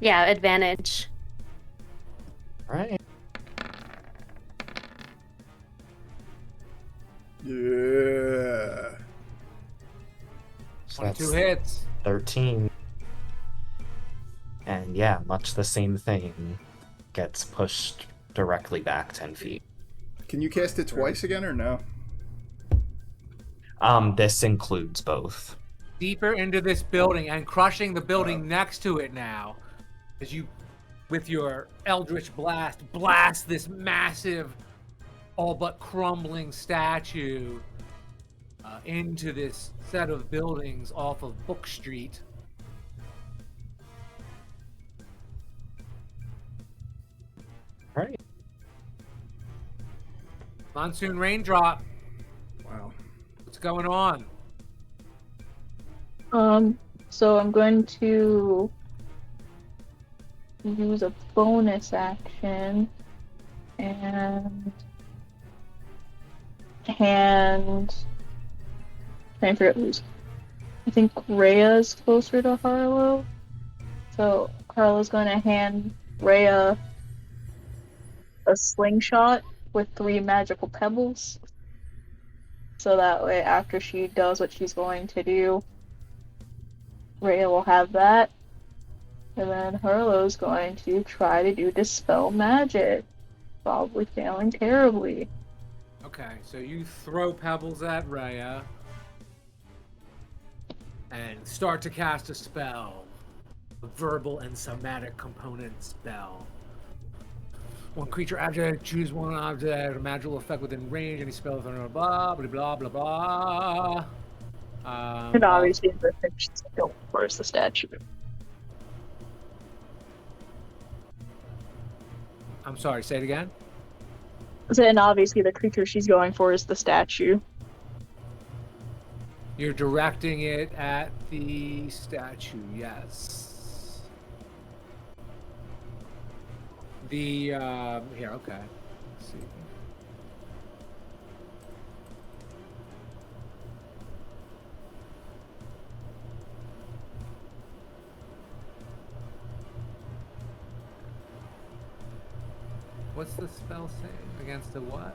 Yeah, advantage. All right. Yeah. So 22 that's hits. 13. And yeah, much the same thing. Gets pushed directly back 10 feet. Can you cast it twice again or no? This includes both. Deeper into this building and crushing the building next to it now. As you, with your Eldritch blast this massive, all but crumbling statue into this set of buildings off of Book Street. All right. Monsoon raindrop. Wow. What's going on? So I'm going to use a bonus action and hand. Trying to figure out who's. I think Rhea's closer to Harlow. So Harlow's going to hand Rhea a slingshot with 3 magical pebbles. So that way, after she does what she's going to do, Rhea will have that. And then Harlow's going to try to do Dispel Magic. Probably failing terribly. Okay, so you throw pebbles at Rhea and start to cast a spell. A verbal and somatic component spell. One creature object, choose one object, a magical effect within range, any spell, blah, blah, blah, blah, blah. And obviously, the fish don't force the statue. I'm sorry, say it again? And obviously, the creature she's going for is the statue. You're directing it at the statue, yes. The, here, okay. Let's see. What's the spell save against the what?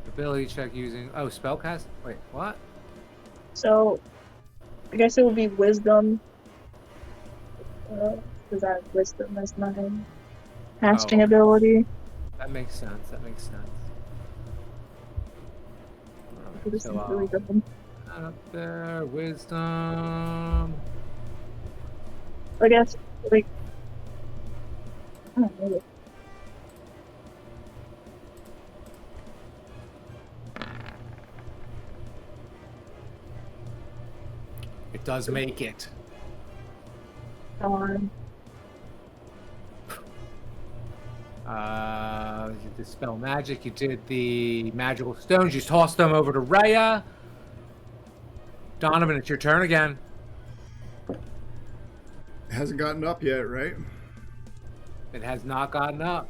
Ability check using, oh, spellcast? Wait, what? So, I guess it would be Wisdom Because I have wisdom as my casting Oh. ability. That makes sense. That makes sense. Alright, This is so really good. up there, wisdom. I guess, like, I don't know. It does make it. Um, You did dispel magic. You did the magical stones. You tossed them over to Rhea. Donovan, it's your turn again. It hasn't gotten up yet, right? It has not gotten up.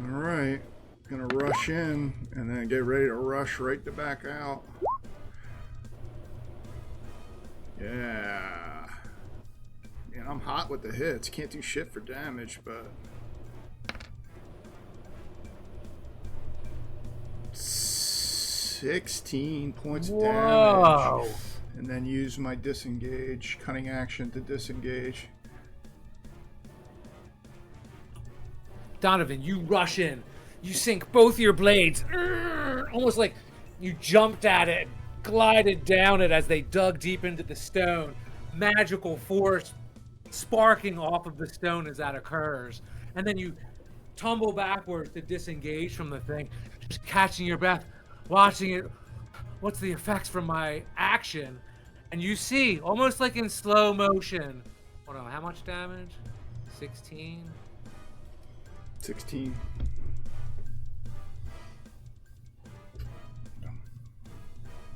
All right. Gonna rush in and then get ready to rush right to back out. Yeah. Man, I'm hot with the hits. Can't do shit for damage, but 16 points of damage. And then use my disengage, cunning action to disengage. Donovan, you rush in. You sink both your blades. Almost like you jumped at it, glided down it as they dug deep into the stone. Magical force sparking off of the stone as that occurs. And then you tumble backwards to disengage from the thing, just catching your breath, watching it. What's the effects from my action? And you see, almost like in slow motion. Hold on, how much damage? 16? 16.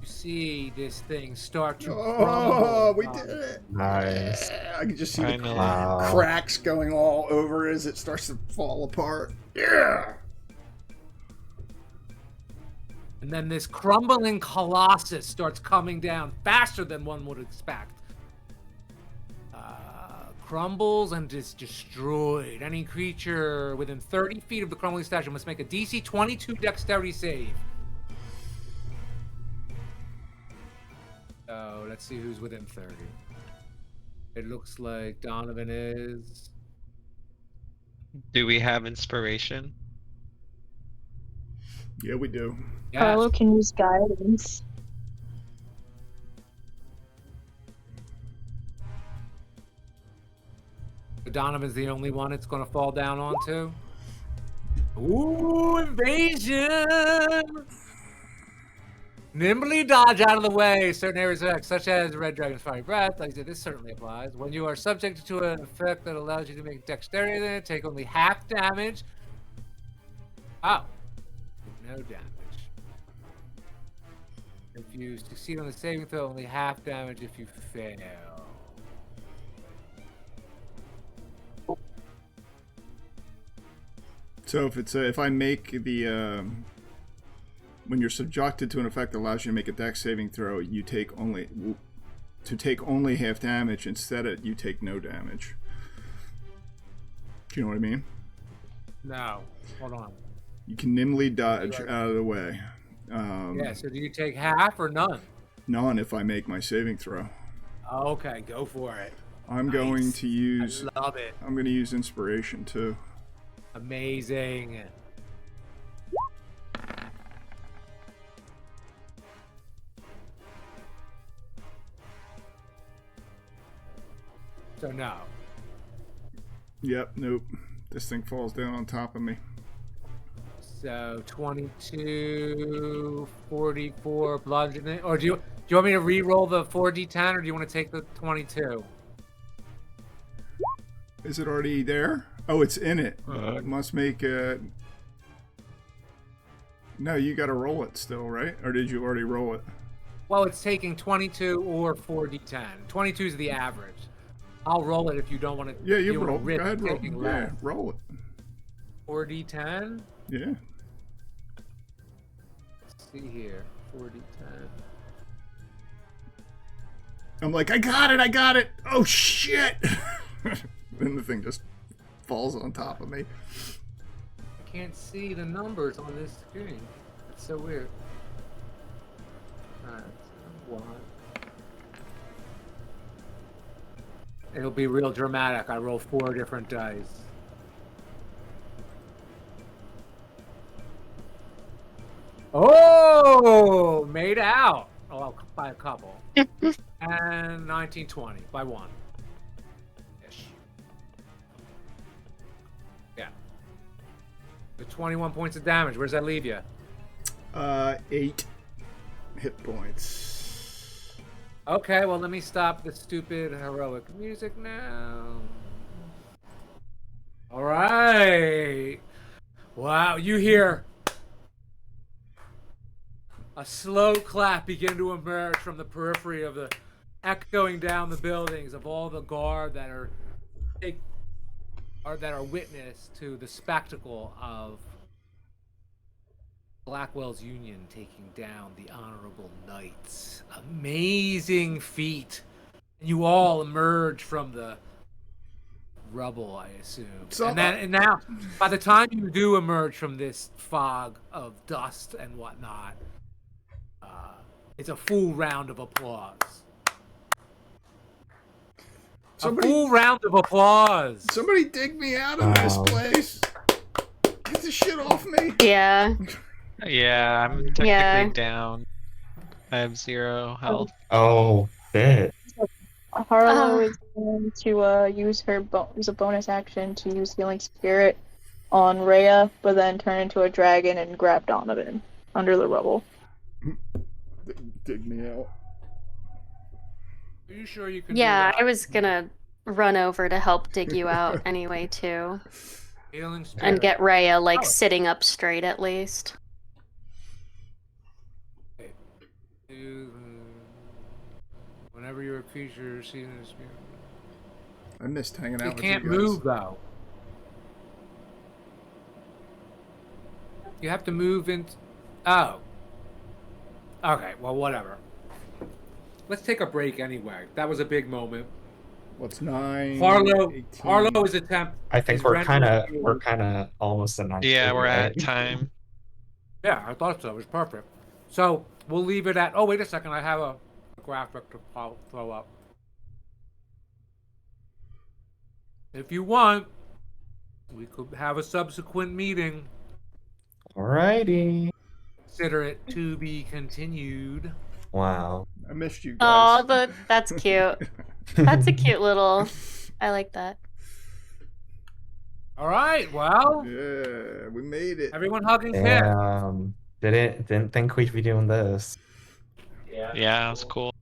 You see this thing start to Oh, crumble. we did it! Nice. Yeah, I can just see Finally. the Wow. cracks going all over as it starts to fall apart. Yeah! And then this crumbling colossus starts coming down faster than one would expect. Crumbles and is destroyed. Any creature within 30 feet of the crumbling statue must make a DC 22 dexterity save. So let's see who's within 30. It looks like Donovan is. Do we have inspiration? Yeah, we do. Yes. Carlo can use guidance. Donovan's the only one it's going to fall down onto. Ooh, invasion! Nimbly dodge out of the way certain areas of effects, such as Red Dragon's Fiery Breath. Like I said, this certainly applies. When you are subject to an effect that allows you to make dexterity, then take only half damage. Oh, no damage. If you succeed on the saving throw, only half damage if you fail. So if I make the when you're subjected to an effect that allows you to make a dex saving throw, you take only half damage. Instead, you take no damage. Do you know what I mean? No, hold on. You can nimbly dodge out of the way. Yeah, so do you take half or none? None if I make my saving throw. Okay, go for it. I'm going to use. I love it. I'm going to use inspiration too. Amazing. So no. Yep. Nope. This thing falls down on top of me. So 22, 44 bludgeoning. Or do you want me to re-roll the 4d10 or do you want to take the 22? Is it already there? Oh, it's in it. It must make a. No, you got to roll it still, right? Or did you already roll it? Well, it's taking 22 or 4d10. 22 is the average. I'll roll it if you don't want to. Yeah, you wanna roll. Go risk ahead, roll. taking Yeah, less. roll it. 4d10. Yeah. Let's see here. 4d10. I'm like, I got it. Oh shit! Then the thing just falls on top of me. I can't see the numbers on this screen. It's so weird. Alright, 1. It'll be real dramatic. I roll 4 different dice. Oh, made out. Oh, well, by a couple. And 1920 by 1. Ish. Yeah. The 21 points of damage. Where does that leave you? 8 hit points. Okay, well, let me stop the stupid heroic music now. All right. Wow, you hear a slow clap begin to emerge from the periphery of the echoing down the buildings of all the guard that are witness to the spectacle of Blackwell's Union taking down the Honorable Knights. Amazing feat. And you all emerge from the rubble, I assume. So- and now, by the time you do emerge from this fog of dust and whatnot, it's a full round of applause. A full round of applause. Somebody dig me out of this place. Get this shit off me. Yeah. Yeah, I'm technically Yeah. down. I have 0 health. Oh, shit. Harlow is going to use her use a bonus action to use Healing Spirit on Rhea, but then turn into a dragon and grab Donovan under the rubble. Dig me out. Are you sure you can Yeah, do that? I was gonna run over to help dig you out anyway too, Healing Spirit. and get Rhea like Oh. sitting up straight at least. Whenever you're a creature seeing this, I missed hanging out you with can't you guys. move though. You have to move in. Oh. Okay. Well, whatever. Let's take a break anyway. That was a big moment. What's 9? Harlow. 18. Harlow is attempt. I think is we're rendering kind of almost at 9. Yeah, we're right? at time. Yeah, I thought so. It was perfect. So we'll leave it at. Oh, wait a second. I have a graphic to throw up. If you want, we could have a subsequent meeting. Alrighty. Consider it to be continued. Wow. I missed you Oh, guys. that's cute. That's a cute little. I like that. All right. Well, Yeah, we made it. everyone hugging kiss. Damn. Didn't think we'd be doing this. Yeah, it's cool.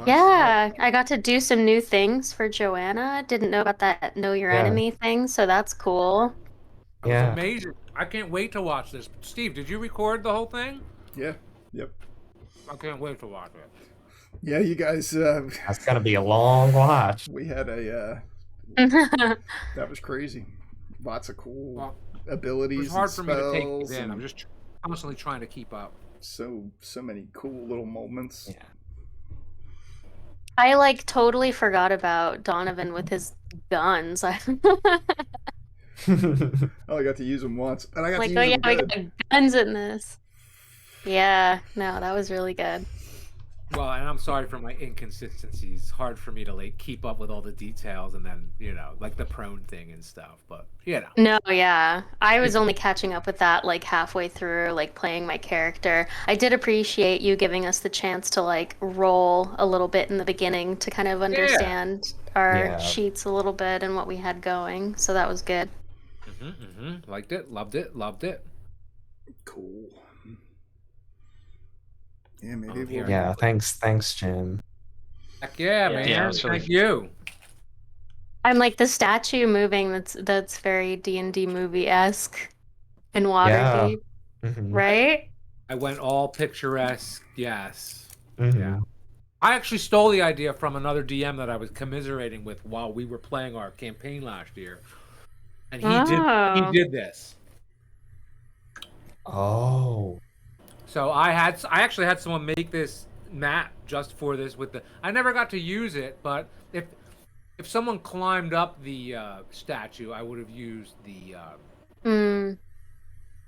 Yeah, I got to do some new things for Joanna. Didn't know about that know your Yeah. enemy thing, so that's cool. It was Yeah. amazing. I can't wait to watch this. Steve, did you record the whole thing? Yeah. Yep. I can't wait to watch it. Yeah, you guys. That's gonna be a long watch. We had a. That was crazy. Lots of cool Well, abilities. It was hard and for me to take spells it in. and I'm just constantly trying to keep up. so many cool little moments. Yeah. I like totally forgot about Donovan with his guns. I'm Oh, I got to use them once, and I got like, to oh use yeah, them we good. got guns in this. Yeah, no, that was really good. Well, and I'm sorry for my inconsistencies. It's hard for me to like keep up with all the details and then, like the prone thing and stuff. But, No, yeah. I was only catching up with that like halfway through, like playing my character. I did appreciate you giving us the chance to like roll a little bit in the beginning to kind of understand our Yeah. sheets a little bit and what we had going. So that was good. Liked it, loved it. Cool. Yeah, maybe Oh, we'll. here. Yeah. Thanks, Jim. Heck yeah, man. Yeah, it was really Thank you. I'm like the statue moving. That's very D&D movie-esque in Waterdeep, Mhm. right? I went all picturesque, yes. Mhm. Yeah. I actually stole the idea from another DM that I was commiserating with while we were playing our campaign last year. And he Oh. did this. Oh. So I actually had someone make this map just for this I never got to use it, but if someone climbed up the statue, I would have used the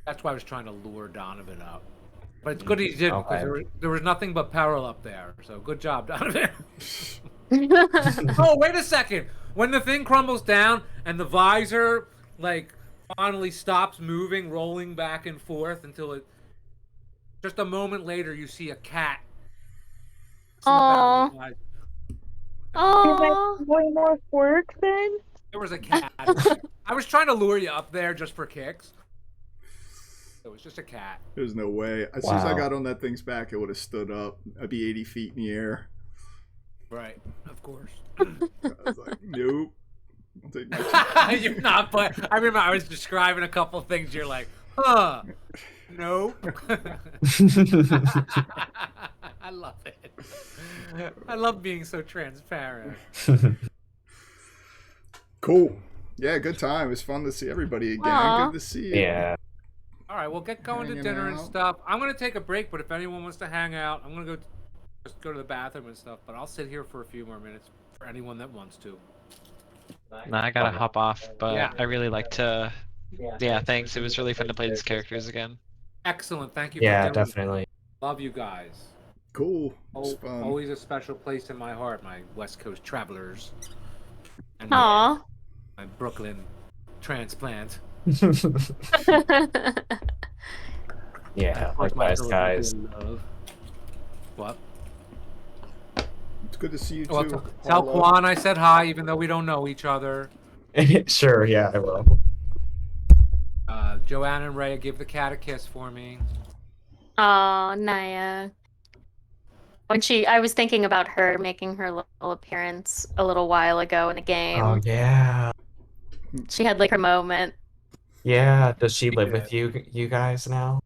that's why I was trying to lure Donovan up. But it's good he didn't, because Okay. there was nothing but peril up there. So good job, Donovan. Oh, wait a second. When the thing crumbles down and the visor like finally stops moving, rolling back and forth until it just a moment later you see a cat in the back of Aw. the visor. Aw. Way more work then? There was a cat in there. I was trying to lure you up there just for kicks. It was just a cat. There's no way. As soon as I Wow. got on that thing's back, it would have stood up. I'd be 80 feet in the air. Right, of course. I was like, nope. I'll take my You're not, but I remember I was describing a couple things. You're like, huh? No. I love it. I love being so transparent. Cool. Yeah, good time. It was fun to see everybody again. Aw. Good to see you. Yeah. All right, we'll get going to Hanging dinner and out. stuff. I'm gonna take a break, but if anyone wants to hang out, I'm gonna just go to the bathroom and stuff. But I'll sit here for a few more minutes for anyone that wants to. Nah, I gotta hop off, but Yeah. I really like to. Yeah, thanks. It was really fun to play these characters again. Excellent. Thank you. Yeah, for doing definitely. it. Love you guys. Cool. It was fun. Always a special place in my heart, my West Coast travelers. And Aw. my Brooklyn transplant. Yeah, Of course, my likewise, guys. Philadelphia love. What? It's good to see you too. Well, tell Harlow. Quan I said hi, even though we don't know each other. Sure, yeah, I will. Joanna and Rhea, give the cat a kiss for me. Aw, Naya. I was thinking about her making her little appearance a little while ago in the game. Oh yeah. She had like her moment. Yeah. Does she live Yeah. with you guys now?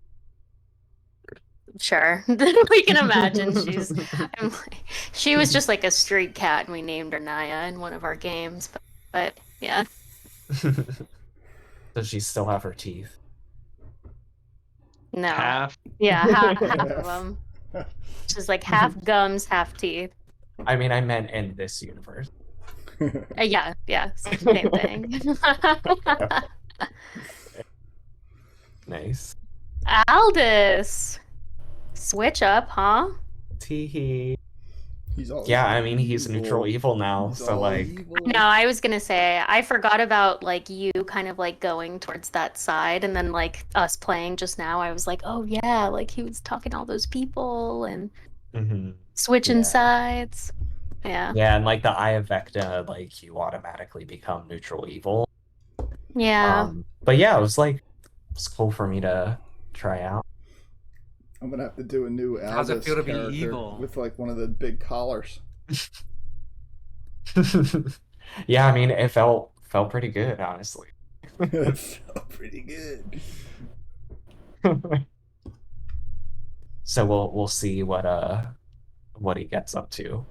Sure. We can imagine she was just like a street cat and we named her Naya in one of our games. But yeah. Does she still have her teeth? No. Half. Yeah, half of them. She's like half gums, half teeth. I mean, I meant in this universe. Yeah, same thing. Nice. Aldous. Switch up, huh? Teehee. He's all Yeah, I mean, he's neutral evil now, He's so all like, evil. No, I was gonna say I forgot about like you kind of like going towards that side, and then like us playing just now. I was like, oh yeah, like he was talking to all those people and mhm. switching Yeah. sides. Yeah, Yeah, and like the Eye of Vecna, like you automatically become neutral evil. yeah. But yeah, it's cool for me to try out. I'm gonna have to do a new How's it Aldous feel to be character evil? with like one of the big collars. Yeah, I mean, it felt pretty good, honestly. It felt pretty good. So we'll see what he gets up to.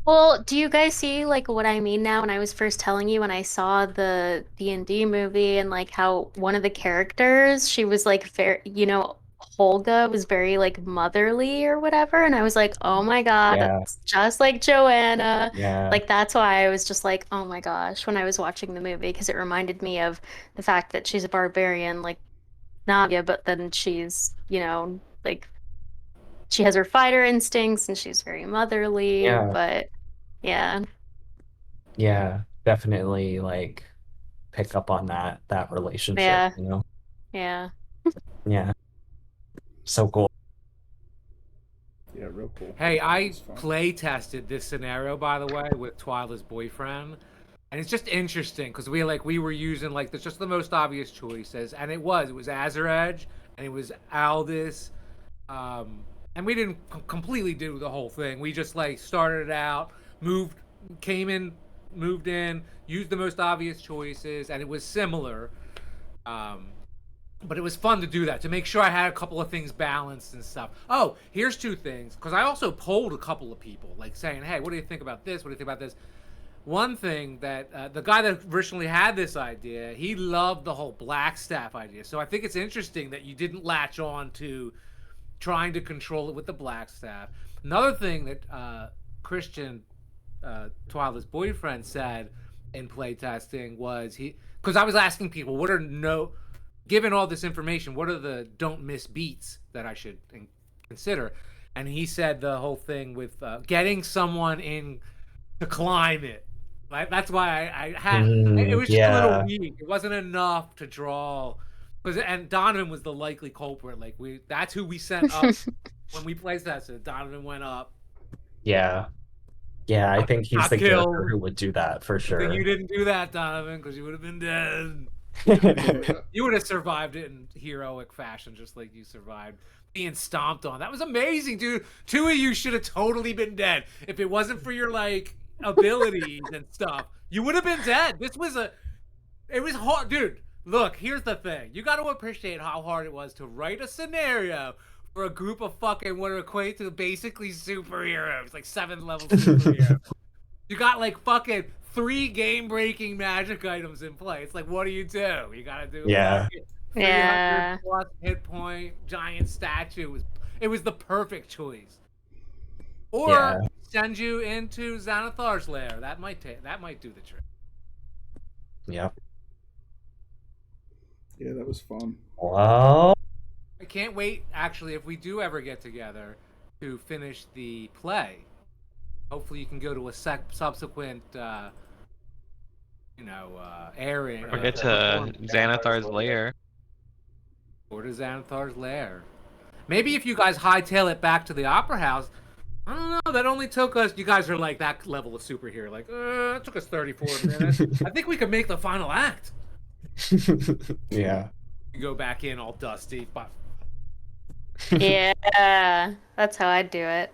Well, do you guys see like what I mean now when I was first telling you when I saw the D&D movie and like how one of the characters, she was like fair, Holga was very like motherly or whatever, and I was like, "Oh my God, Yeah. that's just like Joanna." Yeah. Like that's why I was just like, "Oh my gosh," when I was watching the movie because it reminded me of the fact that she's a barbarian like Navia, but then she's, like she has her fighter instincts and she's very motherly, Yeah. but yeah. Yeah, definitely like pick up on that relationship, Yeah. you know? Yeah. Yeah. So cool. Yeah, real cool. Hey, I It's fun. play tested this scenario, by the way, with Twyla's boyfriend, and it's just interesting because we were using like just the most obvious choices, and it was Azaredge and it was Aldous, and we didn't completely do the whole thing. We just like started it out, came in, moved in, used the most obvious choices, and it was similar. But it was fun to do that, to make sure I had a couple of things balanced and stuff. Oh, here's two things, because I also polled a couple of people, like saying, hey, what do you think about this? What do you think about this? One thing that the guy that originally had this idea, he loved the whole black staff idea. So I think it's interesting that you didn't latch on to trying to control it with the black staff. Another thing that Christian, Twyla's boyfriend, said in playtesting was because I was asking people, given all this information, what are the don't miss beats that I should consider? and he said the whole thing with getting someone in to climb it. Like that's why I had it was just a little Yeah. weak. It wasn't enough to draw. And Donovan was the likely culprit. Like that's who we sent up when we placed that. So Donovan went up. Yeah. Yeah, I think he's Got the character killed. who would do that for Good thing sure. you didn't do that, Donovan, because you would have been dead. You would have survived it in heroic fashion, just like you survived being stomped on. That was amazing, dude. 2 of you should have totally been dead. If it wasn't for your like abilities and stuff, you would have been dead. It was hard, dude. Look, here's the thing. You got to appreciate how hard it was to write a scenario for a group of fucking what are equate to basically superheroes, like 7th level superheroes. You got like fucking 3 game-breaking magic items in play. It's like, what do? You gotta do Yeah. 300 plus hit point giant statue. It was the perfect choice. Or Yeah. send you into Xanathar's lair. That might do the trick. Yep. Yeah, that was fun. Well, I can't wait, actually, if we do ever get together to finish the play. Hopefully you can go to a subsequent, airing. Or get to Xanathar's lair. Or to Xanathar's lair. Maybe if you guys hightail it back to the Opera House, I don't know, that only took us, you guys are like that level of superhero, like, it took us 34 minutes. I think we could make the final act. yeah. You go back in all dusty, but Yeah, that's how I'd do it.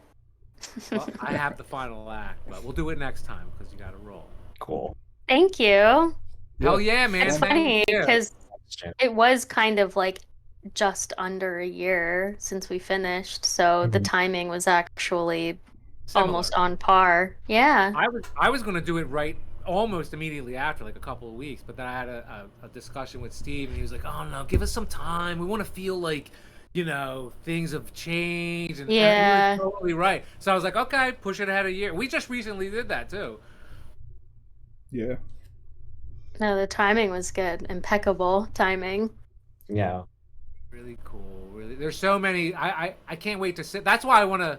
well, I have the final act, but we'll do it next time because you got to roll. Cool. Thank you. Hell yeah, man! It's Thank funny you. because it was kind of like just under a year since we finished, so the Mhm. timing was actually Similar. almost on par. Yeah. I was gonna do it right almost immediately after, like a couple of weeks, but then I had a discussion with Steve, and he was like, "Oh no, give us some time. We want to feel like, things have changed." And Yeah. he was totally right. So I was like, "Okay, push it ahead a year." We just recently did that too. Yeah. No, the timing was good. Impeccable timing. Yeah. Really cool. Really, there's so many. I can't wait to sit. That's why I want to.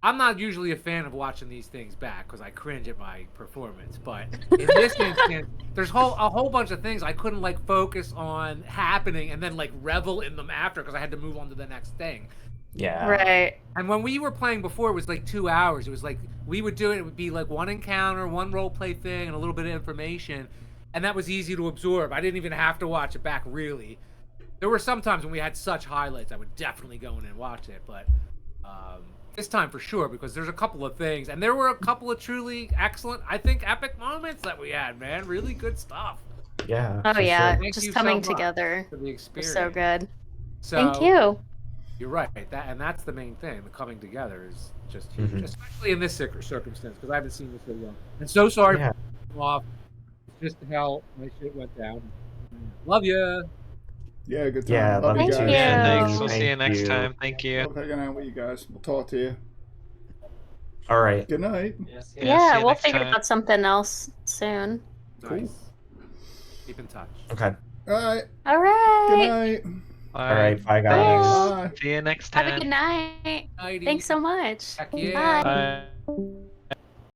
I'm not usually a fan of watching these things back because I cringe at my performance. But in this instance, there's a whole bunch of things I couldn't like focus on happening and then like revel in them after because I had to move on to the next thing. Yeah. Right. And when we were playing before, it was like 2 hours. It was like we would do it. It would be like one encounter, one role play thing, and a little bit of information, and that was easy to absorb. I didn't even have to watch it back really. There were some times when we had such highlights, I would definitely go in and watch it, but this time for sure because there's a couple of things, and there were a couple of truly excellent, I think, epic moments that we had. Man, really good stuff. Yeah. Oh for yeah, sure. Thank you just so coming much together for the was experience. so good. So, Thank you. You're right. That's the main thing. The coming together is just huge, Mhm. especially in this circumstance because I haven't seen this so long. And so sorry Yeah. for off. It's just how my shit went down. Love you. Yeah, good time. Yeah, love you you guys. too. Yeah, thanks. Thank We'll see you next time. Thank you. Love hanging out with you guys. We'll talk to you. All right. Good night. Yeah, see Yeah, you we'll next figure time. out something else soon. Cool. Nice. Keep in touch. Okay. All right. All Good right. night. All right. Bye, guys. Bye. See you next Have time. a good night. Nighty. Thanks so much. Heck yeah. Bye. Bye.